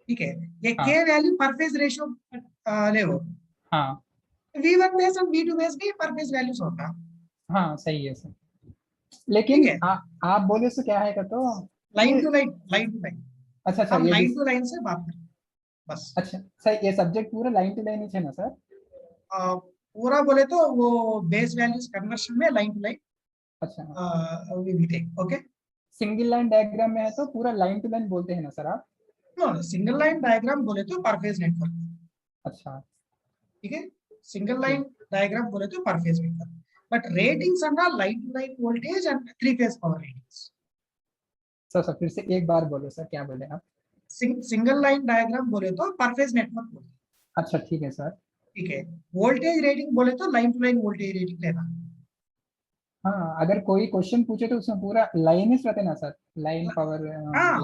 ठीक है ये के वैल्यू पर फेज रेशियो ले लो। हाँ V1 बेस और V2 बेस भी पर फेज वैल्यूज होता। हाँ सही है सर। लेकिन आप बोले तो क्या है तो लाइन टू लाइन। अच्छा अच्छा हम लाइन टू लाइन से बात करें बस। अच्छा सर ये सब्जेक्ट पूरा लाइन टू लाइन ही है ना सर? पूरा बोले तो वो बेस वैल्यूज कन्वर्शन में लाइन टू लाइन। अच्छा ओके सिंगल लाइन डायग्राम में है तो पूरा लाइन टू लाइन बोलते हैं ना सर आप? नो सिंगल लाइन डायग्राम बोले तो पर फेज नेटवर्क। अच्छा ठीक है सिंगल लाइन डायग्राम बोले तो per phase network but ratings are line to line voltage and three phase power ratings. Sir फिर से एक बार बोलो सर क्या बोले आप? सिंगल लाइन डायग्राम बोले तो पर फेज नेटवर्क बोलते। अच्छा ठीक है सर। ठीक है वोल्टेज रेटिंग बोले तो line to line voltage rating लेना। हाँ अगर कोई क्वेश्चन पूछे तो उसमें पूरा लाइन ही रहते ना sir? Line power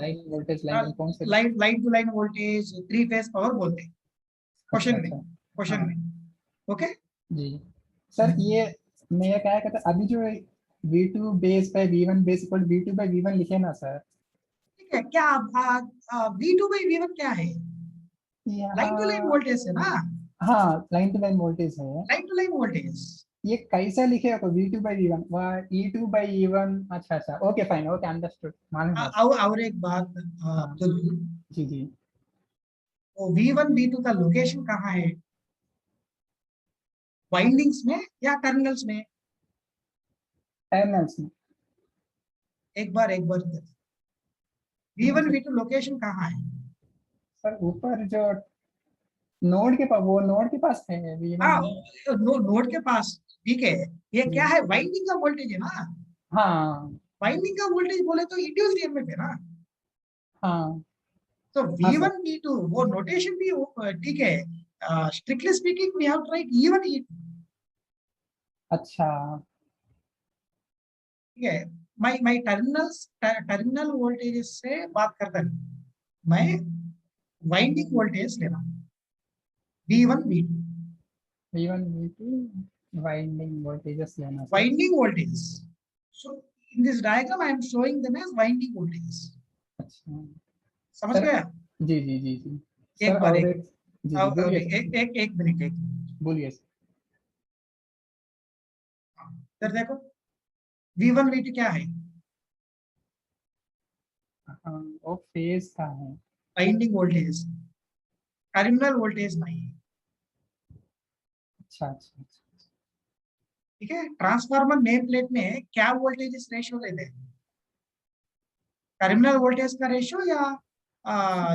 line voltage line कौन से line to line voltage three phase power बोलते हैं क्वेश्चन में। ओके जी सर ये मैं क्या कहता अभी जो V2 base by V1 base equal V2 by V1 लिखे ना सर? ठीक है क्या V2 by V1 क्या है? लाइन टू लाइन वोल्टेज है ना? हाँ लाइन टू लाइन वोल्टेज है। लाइन टू लाइन वोल्टेज ये कैसा लिखे हो V2 by V1 E2 by E1? अच्छा अच्छा ओके फाइन ओके अंडरस्टूड। और एक बात अब्दुल जी जी वो V1 V2 का लोकेशन कहाँ है? वाइंडिंग्स में या टर्मिनल्स में? टर्मिनल्स में। एक बार V1 V2 लोकेशन कहाँ है? सर ऊपर जो नोड के पास, वो नोड के पास है हाँ, V1। नोड के पास, ठीक है। ये क्या है, वाइंडिंग का वोल्टेज है ना। हाँ वाइंडिंग का वोल्टेज बोले तो इंड्यूस्ड ईएमएफ है ना। हाँ तो हाँ सर। V1 V2 वो नोटेशन भी ठीक है। Strictly speaking we have to write E1 E2। अच्छा ठीक है। मैं टर्मिनल वोल्टेज से बात करता नहीं, मैं वाइंडिंग वोल्टेज ले रहा हूँ, V1 V2। V1 V2 winding voltages लेना sir. Winding voltage. So in this diagram, I am showing them as winding voltages. अच्छा समझ सर, गया? जी जी जी जी एक सर। बार और एक एक जी जी बोलिए सर। एक मिनट बोलिए सर। इधर देखो, V1 V2 क्या है? हाँ वो फेज का है। वाइंडिंग वोल्टेज, टर्मिनल वोल्टेज नहीं है। अच्छा अच्छा अच्छा। ठीक है। ट्रांसफार्मर नेम प्लेट में क्या वोल्टेज रेशियो देते हैं? टर्मिनल वोल्टेज का रेशियो या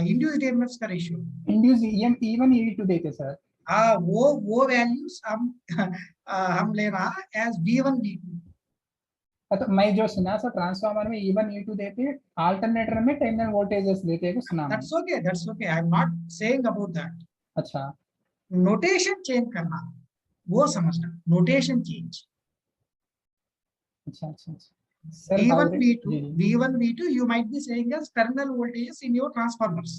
इंड्यूस्ड ईएमएफ का रेशियो? इंड्यूस E1 E2 देते सर। हाँ, वो वैल्यूज हम ले रहा एज V1 V2। तो मैं जो सुना सर, ट्रांसफार्मर में E1 E2 देते, अल्टरनेटर में टर्मिनल वोल्टेजेस देते को सुना मैं। That's okay. I'm not saying about that. अच्छा नोटेशन चेंज करना, वो समझना, नोटेशन चेंज। अच्छा अच्छा अच्छा सर। V1 V2, जी जी V1 V2, you might be saying as terminal voltages in your transformers.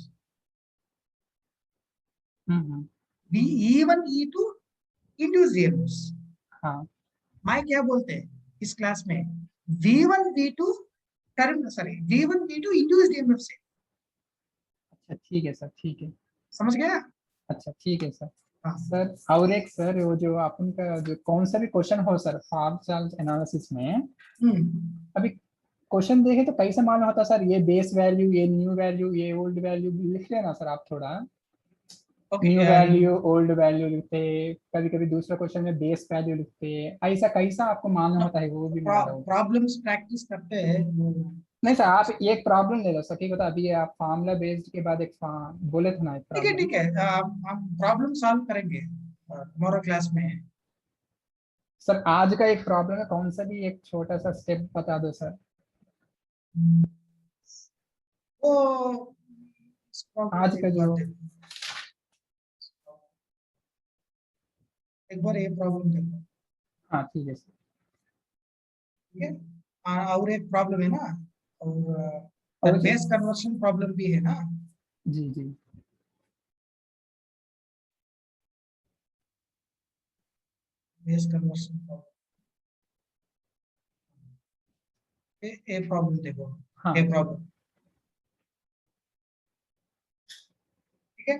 E1 E2 induced EMFs। हाँ मैं क्या बोलते हैं इस क्लास में, V1 V2 V1 V2 induced EMFs है। अच्छा ठीक है सर, ठीक है। समझ गया? अच्छा ठीक है सर। हाँ। सर और एक सर, वो जो अपन का जो कौन सा भी क्वेश्चन हो सर फार्म चार्ज एनालिसिस में, अभी क्वेश्चन देखे तो कैसे मालूम होता सर ये बेस वैल्यू, ये न्यू वैल्यू, ये ओल्ड वैल्यू लिख लेना सर आप थोड़ा। न्यू वैल्यू ओल्ड वैल्यू लिखते, कभी कभी दूसरा क्वेश्चन में बेस वैल्यू लिखते, ऐसा कैसा आपको मालूम होता है वो भी मेरा डाउट। प्रॉब्लम्स प्रैक्टिस करते हैं। नहीं सर, आप एक प्रॉब्लम ले लो सर, ठीक होता। अभी आप फार्मूला बेस्ड के बाद एक बोले थे ना एक ठीक है, प्रॉब्लम। ठीक है, हम प्रॉब्लम सॉल्व करेंगे टुमारो क्लास में। सर आज का एक प्रॉब्लम है, कौन सा भी एक छोटा सा स्टेप बता दो सर। वो आज का जो एक बार ये प्रॉब्लम देखो। हाँ ठीक है सर। ठीक है। और एक प्रॉब्लम है ना, और बेस कन्वर्शन प्रॉब्लम भी है ना। जी जी बेस कन्वर्शन प्रॉब्लम, ए प्रॉब्लम देखो। हाँ ए प्रॉब्लम, ठीक है।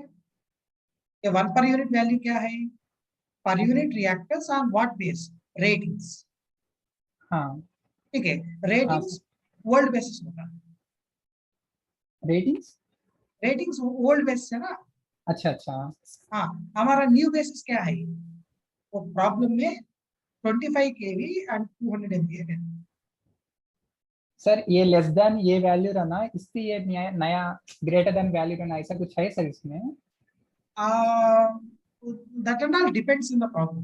ये 1 पर यूनिट वैल्यू क्या है? Per unit reactors on what base? Ratings. हाँ ठीक है। रेटिंग्स वर्ल्ड बेसिस होता है। रेटिंग्स ओल्ड बेसिस है ना। अच्छा अच्छा। हाँ, हमारा न्यू बेसिस क्या है? वो प्रॉब्लम में 25 kV एंड 200 MVA है। सर ये लेस देन ये वैल्यू रहना, इसकी ये नया ग्रेटर देन वैल्यू रहना, ऐसा कुछ है सर इसमें? That and all depends on the problem.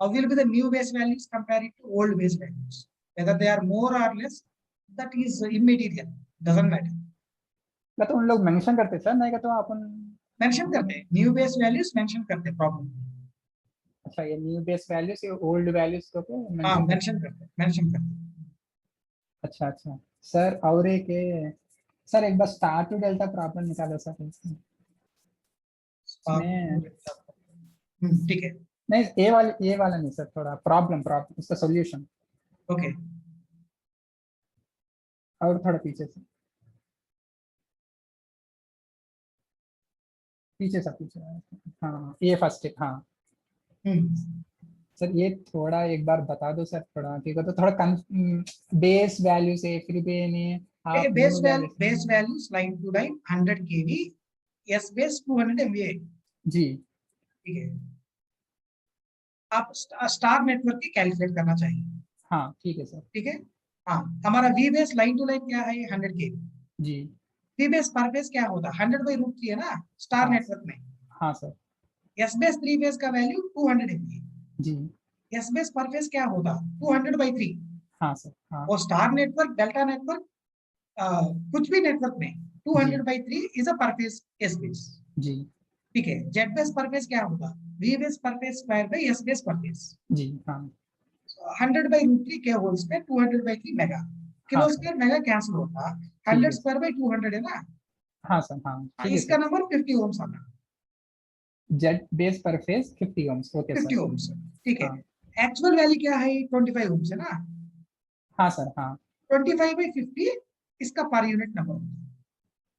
How will be the new base values compared to old base values? Whether they are more or less, that is immaterial, doesn't matter. तो उन लोग mention करते sir, नहीं तो अपन mention करते हैं, new base values mention करते हैं प्रॉब्लम। अच्छा, ये न्यू बेस वैल्यूज, ये ओल्ड वैल्यूज को मेंशन करते हैं। अच्छा अच्छा सर। और एक सर एक बार स्टार टू डेल्टा प्रॉब्लम निकालो सर इसमें। ठीक है। नहीं ये वाला नहीं सर, थोड़ा प्रॉब्लम उसका सॉल्यूशन। ओके। और थोड़ा पीछे से, पीछे। हाँ ये फर्स्ट स्टेप। हाँ सर ये थोड़ा एक बार बता दो सर, थोड़ा ठीक है तो थोड़ा बेस वैल्यू से फिर भी नहीं base values line to line 100 kV, S base 200 MVA। जी ठीक है। आप स्टार नेटवर्क की कैलकुलेट करना चाहिए। हाँ ठीक है सर। ठीक है। हाँ, हमारा V base line to line क्या है? 100 kV। जी। वी बेस पर बेस क्या होता है? 100/√3 है ना स्टार नेटवर्क में। हाँ सर एस बेस 3 फेज का value 200 MVA, G S base per phase क्या होगा 200/3। हाँ सर हाँ और स्टार नेटवर्क, डेल्टा नेटवर्क, कुछ भी नेटवर्क में 200/3 इज अ पर फेज एस बेस। जी ठीक है। जेड बेस पर फेज क्या होगा we base per phase square by S base per phase. जी हाँ 100/√3 के होल स्क्वायर 200/3 मेगा, किलो हाँ सर स्क्वायर मेगा कैंसिल होता, ठीक 100 है स्क्वायर बाय 200 है ना। हाँ सर हाँ ठीक है इसका सर नंबर 50 ओम्स आना, Z base per phase 50 ohms okay 50 sir ohms. ठीक है। हाँ एक्चुअल वैल्यू क्या है 25 ओम्स है ना। हाँ सर हाँ 25/50 इसका पर यूनिट नंबर होता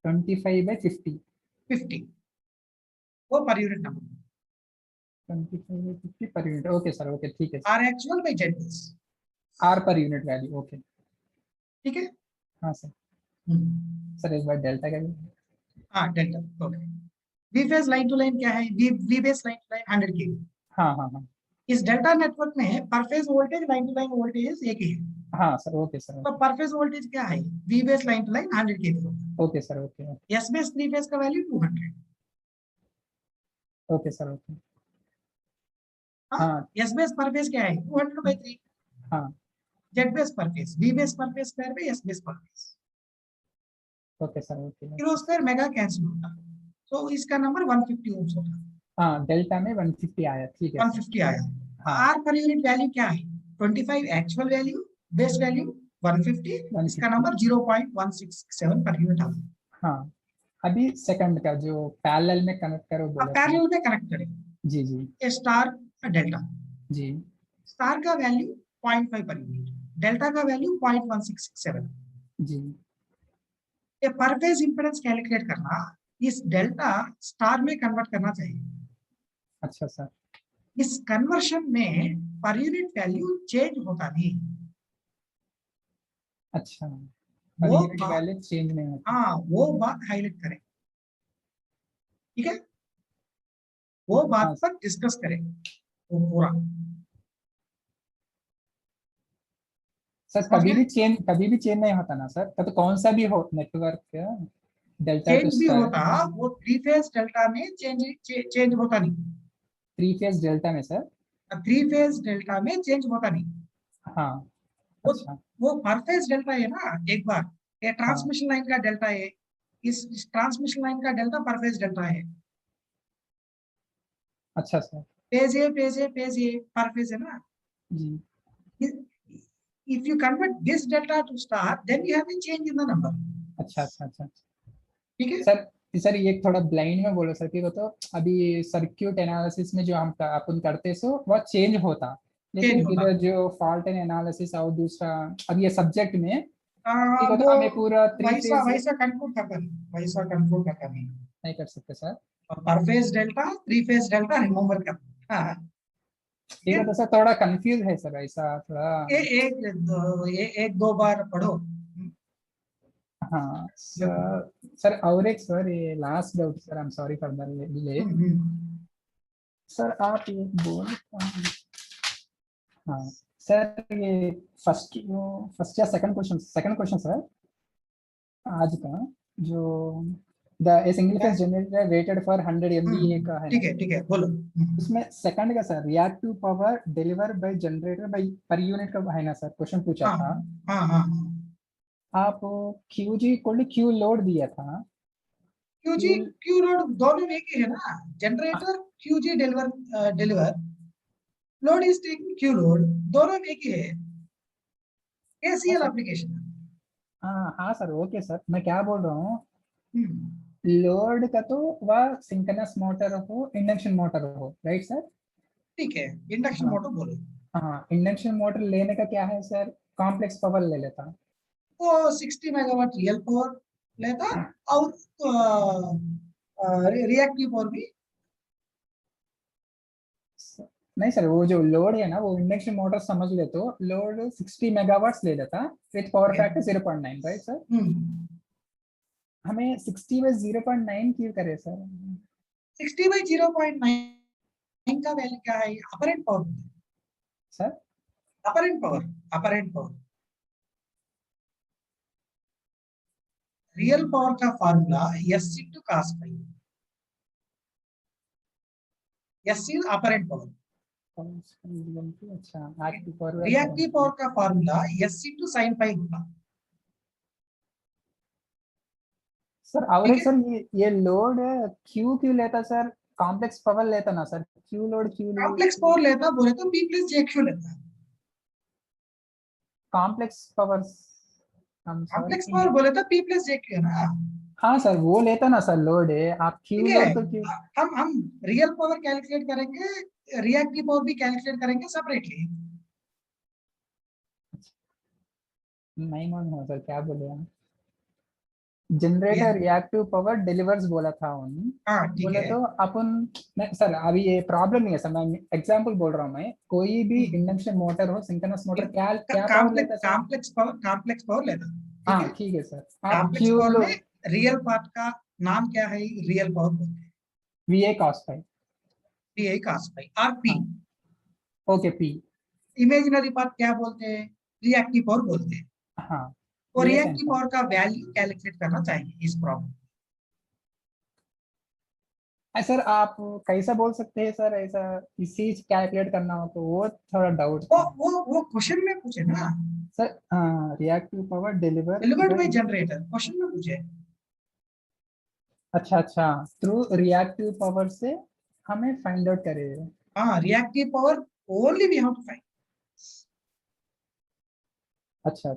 25/50 है 50, वो per unit number 25/50 per unit okay sir okay ठीक है R actual by Z base. R per unit value okay ठीक है। हाँ सर सर एक बार डेल्टा का भी हाँ delta okay. V phase line to line क्या है V base line to line 100 kV। हाँ हाँ हाँ इस डेल्टा नेटवर्क में per phase voltage line to line voltage एक ही है, हाँ सर ओके सर तो पर फेज वोल्टेज क्या है V base line to line 100 kV होगा। Okay sir okay S base 3 phase का वैल्यू 200। ओके सर ओके हाँ हाँ एस बेस पर फेज क्या है 200/3, हाँ Z base per phase V base per phase square by S base per phase, okay sir okay kilo square mega cancel होता, तो इसका number 150 ohms होता। हाँ डेल्टा में 150 आया ठीक है सर 150 आया। हाँ आर पर यूनिट वैल्यू क्या है 25 एक्चुअल वैल्यू, बेस वैल्यू 150, इसका 150 नंबर 0.167 पर यूनिट आता है। हाँ अभी सेकंड का जो पैरेलल में कनेक्ट करो अब बोला था पैरेलल में कनेक्ट करें जी जी ये स्टार डेल्टा, जी स्टार का वैल्यू 0.5 पर यूनिट, डेल्टा का वैल्यू 0.1667। जी ये पर फेज इंपेडेंस कैलकुलेट करना, इस डेल्टा स्टार में कन्वर्ट करना चाहिए। अच्छा सर इस कन्वर्शन में पर यूनिट वैल्यू चेंज होता नहीं। अच्छा पर वो यूनिट वैल्यू चेंज नहीं होता हाँ वो बात हाईलाइट करें। ठीक है, वो बात हाँ पर डिस्कस करें वो पूरा। सर समझ गए? कभी भी चेंज नहीं होता ना सर तो कौन सा भी हो नेटवर्क डेल्टा टू चेंज भी स्टार होता, वो 3 फेज डेल्टा में चेंज होता नहीं। 3 फेज डेल्टा में सर 3 फेज डेल्टा में चेंज होता नहीं। हाँ वो अच्छा वो पर फेज डेल्टा है ना, एक बार ये हाँ ट्रांसमिशन लाइन का डेल्टा है, इस ट्रांसमिशन लाइन का डेल्टा पर फेज डेल्टा है। अच्छा सर फेज ए पर फेज है ना। जी If you convert this delta to star, then you have a change in the number. अच्छा अच्छा अच्छा ठीक है सर ये थोड़ा ब्लाइंड में बोलो सर कि वो तो अभी सर्क्यूट एनालिसिस में जो हम अपन करते सो वो चेंज होता लेकिन Change होता। इधर जो फॉल्ट एंड एनालिसिस और दूसरा अब ये सब्जेक्ट में ठीक है वो तो हमें पूरा 3 वैसा फेज वैसा कंक्लूड करता नहीं, वैसा कंक्लूड करता नहीं। नहीं कर सकते सर पर phase delta 3 phase delta remover करता। हाँ ठीक है तो सर थोड़ा कंफ्यूज है सर ऐसा थोड़ा एक दो बार पढ़ो। हाँ सर और एक सर ये last doubt sir I am sorry for the delay sir आप ये बोल हाँ सर ये फर्स्ट या सेकंड क्वेश्चन सर आज का जो the single phase generator rated for 100 MVA का है ठीक है बोलो। उसमें सेकंड का sir reactive power deliver by generator by per unit का है ना सर क्वेश्चन पूछा था हाँ आप QG इक्वल क्यू लोड दिया था क्यू लोड दोनों एक ही है ना, generator QG deliver load is taking Q load, दोनों एक ही है, ACL एप्लीकेशन। हाँ सर ओके सर मैं क्या बोल रहा हूँ लोड का तो वह सिंक्रोनस मोटर हो इंडक्शन मोटर हो राइट सर ठीक है इंडक्शन मोटर बोलो। हाँ इंडक्शन मोटर लेने का क्या है सर कॉम्प्लेक्स पावर ले लेता वो 60 मेगावाट रियल पावर लेता और रिएक्टिव पावर भी। नहीं सर वो जो लोड है ना वो इंडक्शन मोटर समझ ले तो लोड 60 मेगावाट्स ले लेता with power factor 0.9 right sir हमें 60/0.9 क्यों करे सर 60/0.9 का वैल्यू क्या है apparent power sir apparent power real power का formula S × cos phi। S is apparent power. अच्छा एक्टिव पावर रिएक्टिव पावर का formula S into sin phi होगा। सर और एक सर ये लोड Q क्यों लेता सर? कॉम्प्लेक्स पावर लेता ना sir? Q load complex power लेता बोले तो P plus JQ लेता। कॉम्प्लेक्स पावर कॉम्प्लेक्स पावर बोले तो P plus JQ है ना। हाँ सर वो लेता ना सर लोड है, आप Q लोड तो क्यों? हम रियल पावर कैलकुलेट करेंगे, रिएक्टिव पावर भी कैलकुलेट करेंगे सेपरेटली। नहीं मालूम सर क्या बोले आप? जनरेटर रिएक्टिव पावर डिलीवर्स बोला था उन्होंने। बोले तो अपन सर अभी ये प्रॉब्लम नहीं है सर, मैं एग्जांपल बोल रहा हूँ। मैं कोई भी इंडक्शन मोटर हो, सिंक्रोनस मोटर क्या पावर लेता सर? कॉम्प्लेक्स पावर लेता। हाँ ठीक है सर। कॉम्प्लेक्स पावर में रियल पार्ट का नाम क्या है? रियल पावर बोलते हैं। VA cos phi। VA cos phi और P। Okay P। Imaginary part क्या बोलते हैं? रिएक्टिव पावर बोलते हैं। हाँ और रिएक्टिव पावर का वैल्यू कैलकुलेट करना चाहिए इस प्रॉब्लम। सर आप कैसा बोल सकते हैं सर, ऐसा इसी कैलकुलेट करना हो तो वो थोड़ा डाउट। वो क्वेश्चन में पूछे ना sir. Reactive power delivered by generator, question में पूछे। अच्छा थ्रू रिएक्टिव पावर से हमें फाइंड आउट करें। हाँ reactive power only we have to find. अच्छा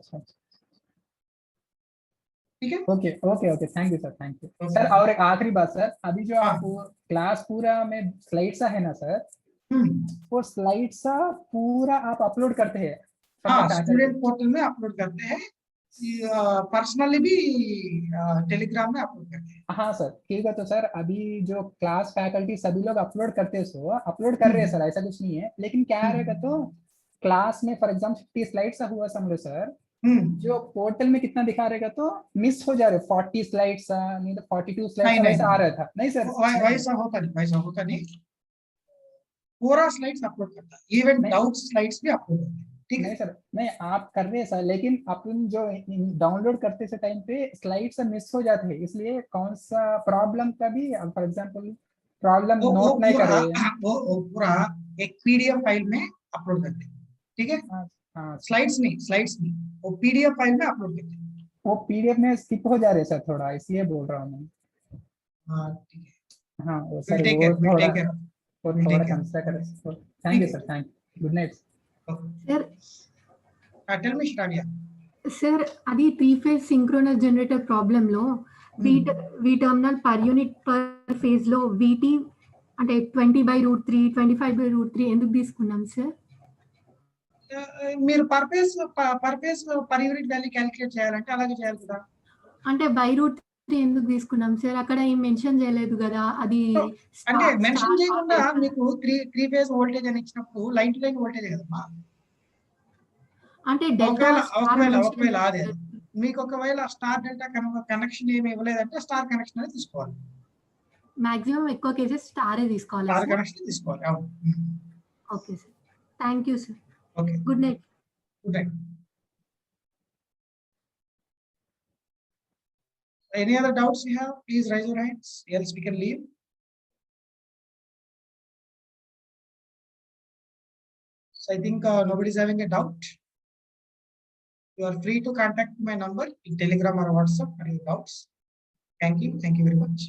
ठीक है। Okay thank you sir, thank you sir. और एक आखिरी बात सर, अभी जो आप क्लास पूरा में स्लाइड्स है ना सर, वो स्लाइड्स पूरा आप अपलोड करते हैं? हाँ स्टूडेंट पोर्टल में अपलोड करते हैं, पर्सनली भी टेलीग्राम में अपलोड करते हैं। हाँ सर ठीक है। तो सर अभी जो क्लास फैकल्टी सभी लोग अपलोड करते हैं, सो अपलोड कर रहे हैं सर, ऐसा कुछ नहीं है। लेकिन क्या रहेगा तो क्लास में फॉर एग्जाम्पल 50 स्लाइड्स हुआ समझो सर, जो पोर्टल में कितना दिखा रहेगा तो मिस हो जा रहे 40 स्लाइड्स नहीं तो 42 स्लाइड्स ऐसा आ रहा था। नहीं सर वैसा होता नहीं, पूरा स्लाइड्स अपलोड करता है, इवन डाउट स्लाइड्स भी अपलोड करते हैं। ठीक है नहीं सर, नहीं आप कर रहे हैं सर, लेकिन अपन जो डाउनलोड करते से टाइम पे स्लाइड्स मिस हो जाते हैं, इसलिए कौन सा प्रॉब्लम का भी फॉर एग्जांपल प्रॉब्लम नोट नहीं कर रहे। वो पूरा एक पीडीएफ फाइल में अपलोड करते हैं। ठीक है। स्लाइड्स नहीं, वो पीडीएफ फाइल में अपलोड करते हैं। वो पीडीएफ में स्किप हो जा रहे सर थोड़ा, इसलिए बोल रहा हूँ मैं। हाँ ठीक है। हाँ वो सर वो थोड़ा कंसिडर करें। Thank you sir, thank you, good night sir. Tell me Shravya sir అది 3 ఫేజ్ సింక్రోనస్ జనరేటర్ ప్రాబ్లం లో V terminal per unit per phase లో VT అంటే 20/√3 25/√3 ఎందుకు తీసుకున్నాం సార్? మీరు per phase per unit value calculate చేయాలంటే అలాగే చేయాలి కదా. అంటే /√3 ఎందుకు తీసుకున్నాం సార్? అక్కడ ఏం మెన్షన్ చేయలేదు కదా. అది అంటే మెన్షన్ చేయకుండా మీకు 3 ఫేజ్ వోల్టేజ్ అని ఇచ్చినప్పుడు లైన్ టు లైన్ వోల్టేజ్ కదమ్మా. అంటే డెల్టా ఒకవేళ అదే మీకు ఒకవేళ స్టార్ డెల్టా కనెక్షన్ ఏమి ఇవ్వలేదంటే స్టార్ కనెక్షన్ అనేది తీసుకోవాలి. మాక్సిమం ఎక్కువ కేసెస్ స్టార్ తీసుకోవాలి. స్టార్ కనెక్షన్ తీసుకోవాలి. అవును. Okay sir, thank you sir. Okay, good night. Good night. Any other doubts you have? Please raise your hands, else we can leave. So I think nobody is having a doubt. You are free to contact my number in Telegram or WhatsApp for your doubts. Thank you very much.